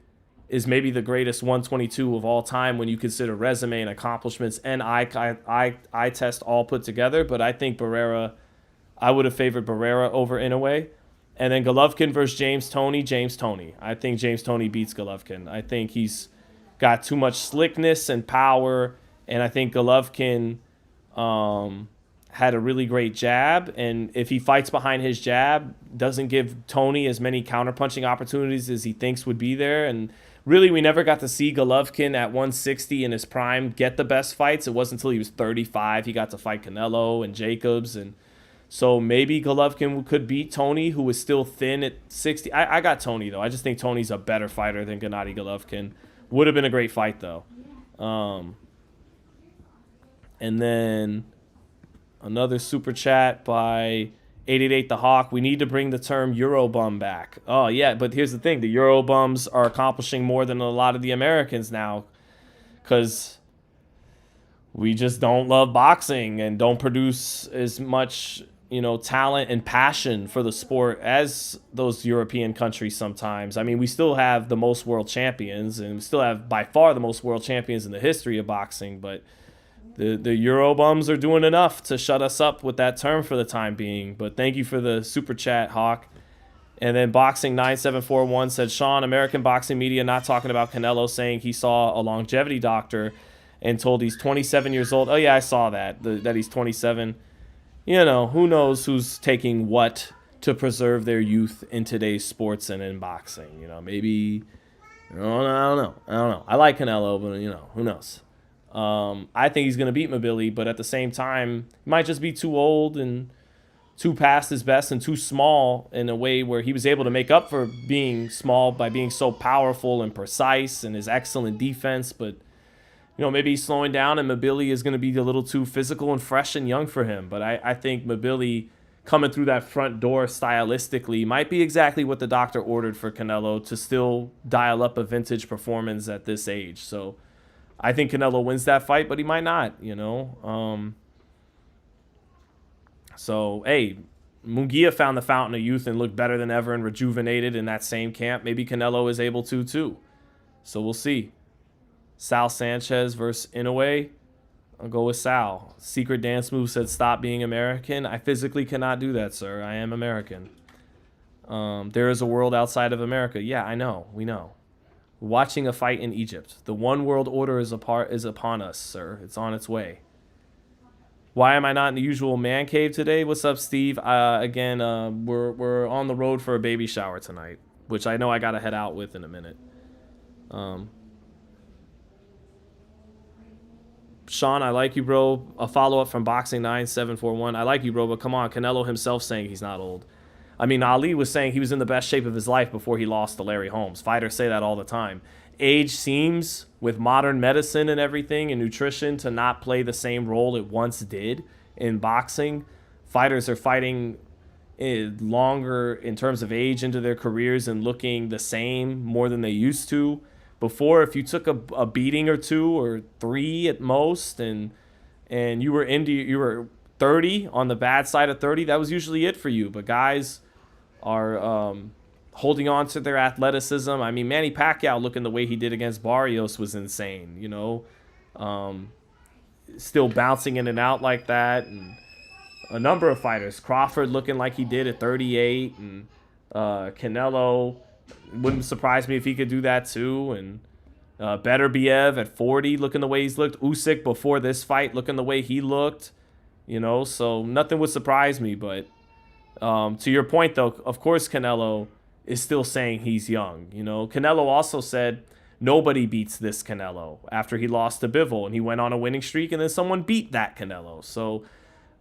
is maybe the greatest 122 of all time when you consider resume and accomplishments and eye test all put together. But I think I would have favored Barrera over Inoue. And then Golovkin versus James Toney. I think James Toney beats Golovkin. I think he's got too much slickness and power. And I think Golovkin had a really great jab. And if he fights behind his jab, doesn't give Toney as many counterpunching opportunities as he thinks would be there. And really, we never got to see Golovkin at 160 in his prime get the best fights. It wasn't until he was 35 he got to fight Canelo and Jacobs. And so maybe Golovkin could beat Toney, who was still thin at 60. I got Toney, though. I just think Toney's a better fighter than Gennady Golovkin. Would have been a great fight, though. And then another super chat by 888 The Hawk. We need to bring the term Eurobum back. Oh, yeah, but here's the thing. The Eurobums are accomplishing more than a lot of the Americans now because we just don't love boxing and don't produce as much, talent and passion for the sport as those European countries sometimes. I mean, we still have the most world champions, and we still have by far the most world champions in the history of boxing, but the Eurobums are doing enough to shut us up with that term for the time being. But thank you for the super chat, Hawk. And then Boxing 9741 said, Sean, American boxing media not talking about Canelo, saying he saw a longevity doctor and told he's 27 years old. Oh, yeah, I saw that, that he's 27. Who knows who's taking what to preserve their youth in today's sports and in boxing. Maybe, I don't know. I like Canelo, but, who knows? I think he's going to beat Mabili, but at the same time, he might just be too old and too past his best and too small in a way where he was able to make up for being small by being so powerful and precise and his excellent defense. But, maybe he's slowing down and Mabili is going to be a little too physical and fresh and young for him. But I think Mabili coming through that front door stylistically might be exactly what the doctor ordered for Canelo to still dial up a vintage performance at this age. So I think Canelo wins that fight, but he might not, So, hey, Munguia found the fountain of youth and looked better than ever and rejuvenated in that same camp. Maybe Canelo is able to, too. So we'll see. Sal Sanchez versus Inoue. I'll go with Sal. Secret Dance Move said, stop being American. I physically cannot do that, sir. I am American. There is a world outside of America. Yeah, I know. We know. Watching a fight in Egypt. The one world order is upon us, sir. It's on its way. Why am I not in the usual man cave today? What's up, Steve? Again, we're on the road for a baby shower tonight, which I know I gotta head out with in a minute. Sean, I like you, bro. A follow-up from Boxing 9741. I like you, bro, but come on. Canelo himself saying he's not old. I mean, Ali was saying he was in the best shape of his life before he lost to Larry Holmes. Fighters say that all the time. Age seems, with modern medicine and everything and nutrition, to not play the same role it once did in boxing. Fighters are fighting longer in terms of age into their careers and looking the same more than they used to. Before, if you took a beating or two or three at most and you were 30 on the bad side of 30, that was usually it for you. But guys are holding on to their athleticism. I mean, Manny Pacquiao looking the way he did against Barrios was insane, you know. Still bouncing in and out like that. And a number of fighters. Crawford looking like he did at 38. And Canelo, wouldn't surprise me if he could do that too. And Beterbiev at 40 looking the way he's looked. Usyk before this fight looking the way he looked. You know, so nothing would surprise me. But to your point, though, of course Canelo is still saying he's young. You know, Canelo also said nobody beats this Canelo after he lost to Bivol, and he went on a winning streak, and then someone beat that Canelo. So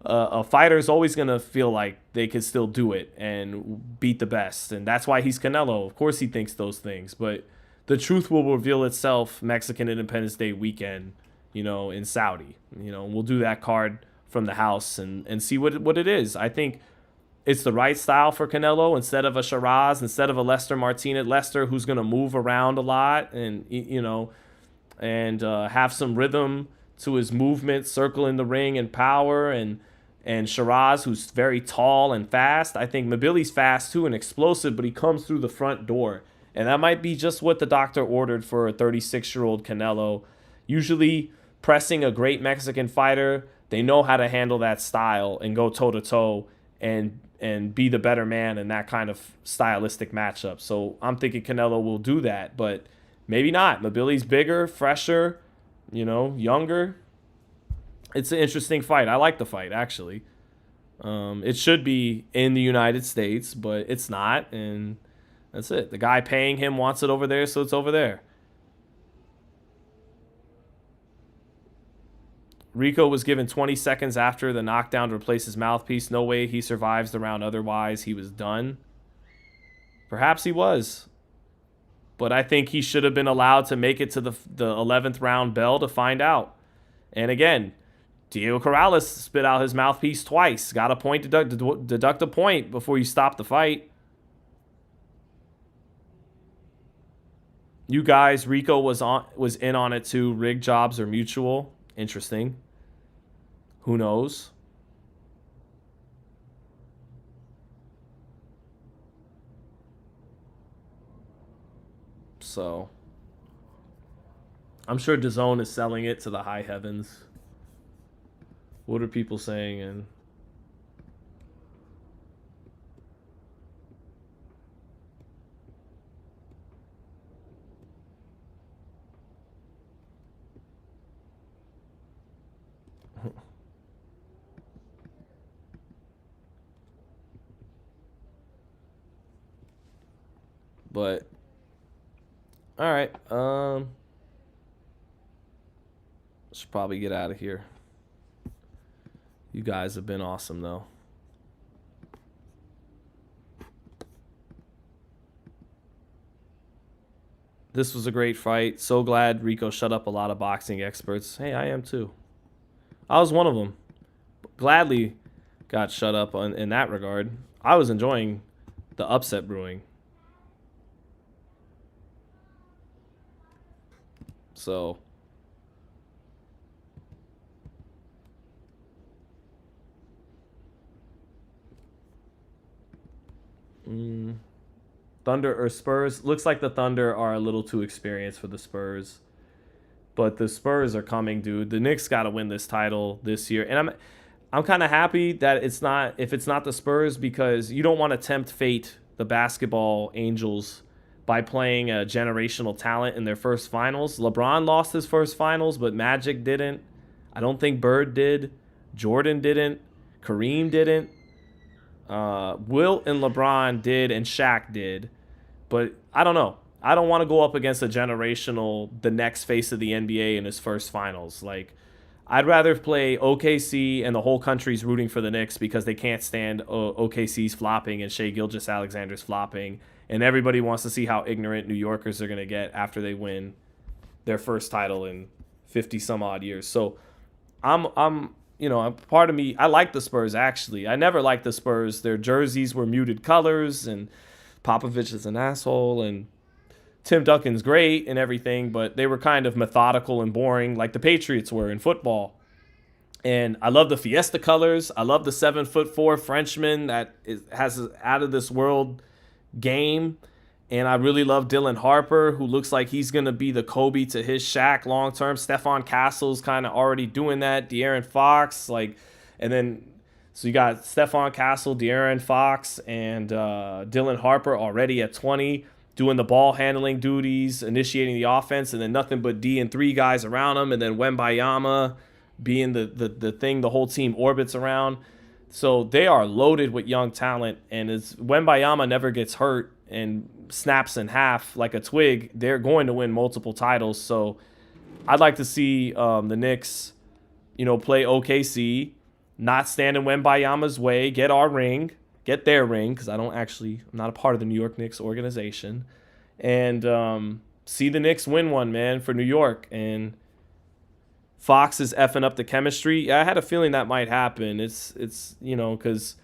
a fighter is always going to feel like they could still do it and beat the best, and that's why he's Canelo. Of course he thinks those things, but the truth will reveal itself Mexican Independence Day weekend, you know, in Saudi. You know, we'll do that card from the house and see what it is. I think it's the right style for Canelo instead of a Sheeraz, instead of a Lester Martinez. Lester, who's going to move around a lot and, you know, and have some rhythm to his movement, circle in the ring and power. And Sheeraz, who's very tall and fast. I think Mobili's fast too and explosive, but he comes through the front door. And that might be just what the doctor ordered for a 36-year-old Canelo. Usually pressing a great Mexican fighter, they know how to handle that style and go toe-to-toe and be the better man in that kind of stylistic matchup. So I'm thinking Canelo will do that, but maybe not. Mobili's bigger, fresher, you know, younger. It's an interesting fight. I like the fight, actually. It should be in the United States, but it's not, and that's it. The guy paying him wants it over there, so it's over there. Rico was given 20 seconds after the knockdown to replace his mouthpiece. No way he survives the round otherwise. He was done. Perhaps he was. But I think he should have been allowed to make it to the 11th round bell to find out. And again, Diego Corrales spit out his mouthpiece twice. Got a point, deduct a point before you stop the fight. You guys, Rico was in on it too. Rig jobs are mutual. Interesting. Who knows? So, I'm sure DAZN is selling it to the high heavens. What are people saying? And but all right, should probably get out of here. You guys have been awesome, though. This was a great fight. So glad Rico shut up a lot of boxing experts. Hey, I am too. I was one of them. Gladly got shut up in that regard. I was enjoying the upset brewing. So Thunder or Spurs? Looks like the Thunder are a little too experienced for the Spurs. But the Spurs are coming, dude. The Knicks got to win this title this year. And I'm kind of happy that it's not the Spurs, because you don't want to tempt fate, the basketball angels, by playing a generational talent in their first finals. LeBron lost his first finals, but Magic didn't. I don't think Bird did. Jordan didn't. Kareem didn't. Wilt and LeBron did, and Shaq did. But I don't know. I don't want to go up against the next face of the NBA in his first finals. Like, I'd rather play OKC and the whole country's rooting for the Knicks because they can't stand OKC's flopping and Shai Gilgeous-Alexander's flopping. And everybody wants to see how ignorant New Yorkers are going to get after they win their first title in 50 some odd years. So I'm part of me, I like the Spurs, actually. I never liked the Spurs. Their jerseys were muted colors, and Popovich is an asshole, and Tim Duncan's great and everything, but they were kind of methodical and boring, like the Patriots were in football. And I love the Fiesta colors. I love the 7'4" Frenchman that has an out of this world game. And I really love Dylan Harper, who looks like he's going to be the Kobe to his Shaq long term. Stefan Castle's kind of already doing that. De'Aaron Fox, and then so you got Stefan Castle, De'Aaron Fox, and Dylan Harper already at 20, doing the ball handling duties, initiating the offense, and then nothing but D and 3 guys around him, and then Wembayama being the thing the whole team orbits around. So they are loaded with young talent, and as Wembayama never gets hurt and snaps in half like a twig, they're going to win multiple titles. So I'd like to see the Knicks, play OKC, not stand in Wembayama's way, get their ring, because I'm not a part of the New York Knicks organization, and see the Knicks win one, man, for New York. And Fox is effing up the chemistry. I had a feeling that might happen. It's because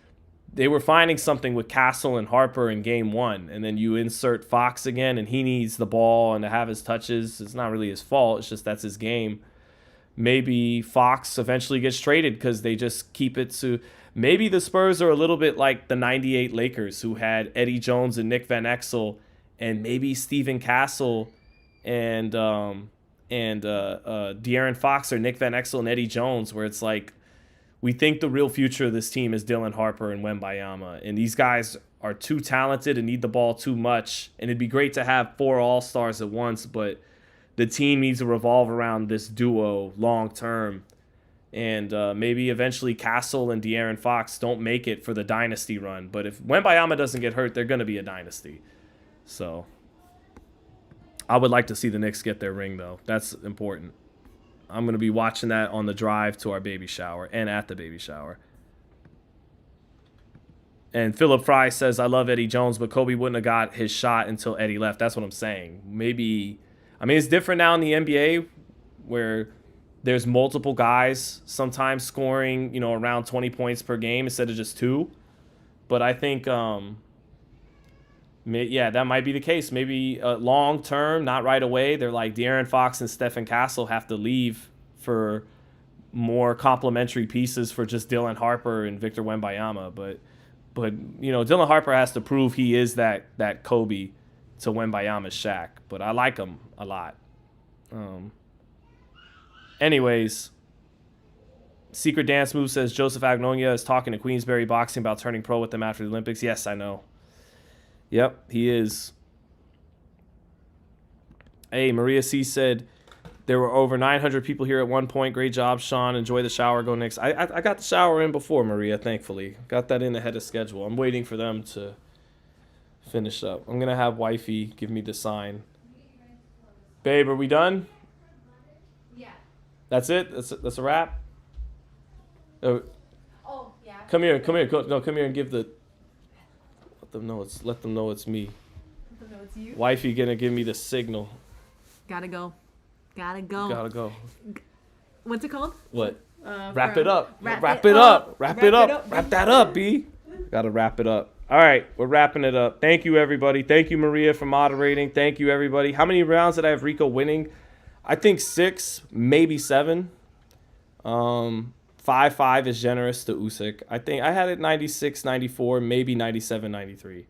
they were finding something with Castle and Harper in game 1, and then you insert Fox again, and he needs the ball and to have his touches. It's not really his fault. It's just that's his game. Maybe Fox eventually gets traded because they just keep it to. Maybe the Spurs are a little bit like the '98 Lakers, who had Eddie Jones and Nick Van Exel, and maybe Steven Castle and De'Aaron Fox or Nick Van Exel and Eddie Jones, where it's like, we think the real future of this team is Dylan Harper and Wembayama. And these guys are too talented and need the ball too much. And it'd be great to have 4 All-Stars at once, but the team needs to revolve around this duo long term. And maybe eventually Castle and De'Aaron Fox don't make it for the dynasty run. But if Wembayama doesn't get hurt, they're going to be a dynasty. So I would like to see the Knicks get their ring, though. That's important. I'm going to be watching that on the drive to our baby shower and at the baby shower. And Philip Fry says, I love Eddie Jones, but Kobe wouldn't have got his shot until Eddie left. That's what I'm saying. It's different now in the NBA where there's multiple guys sometimes scoring, around 20 points per game instead of just 2. But I think, that might be the case. Maybe long term, not right away. They're like De'Aaron Fox and Stephen Castle have to leave for more complementary pieces for just Dylan Harper and Victor Wembayama. But Dylan Harper has to prove he is that Kobe to Wembayama's Shaq. But I like him a lot. Anyways, Secret Dance Move says Joseph Agnonia is talking to Queensberry Boxing about turning pro with them after the Olympics. Yes, I know. Yep, he is. Hey, Maria C said there were over 900 people here at one point. Great job, Sean. Enjoy the shower. Go Knicks. I got the shower in before, Maria, thankfully. Got that in ahead of schedule. I'm waiting for them to finish up. I'm going to have wifey give me the sign. Babe, are we done? Yeah. That's it? That's a wrap? Oh, yeah. Come here. Come here and give the... Let them know it's me. Let them know it's you. Wifey gonna give me the signal. Gotta go. Gotta go. What's it called? What? Wrap it up. Wrap it up. Wrap that up, B. Gotta wrap it up. All right, we're wrapping it up. Thank you, everybody. Thank you, Maria, for moderating. Thank you, everybody. How many rounds did I have Rico winning? I think 6, maybe 7. 5-5 is generous to Usyk. I think I had it 96, 94, maybe 97, 93.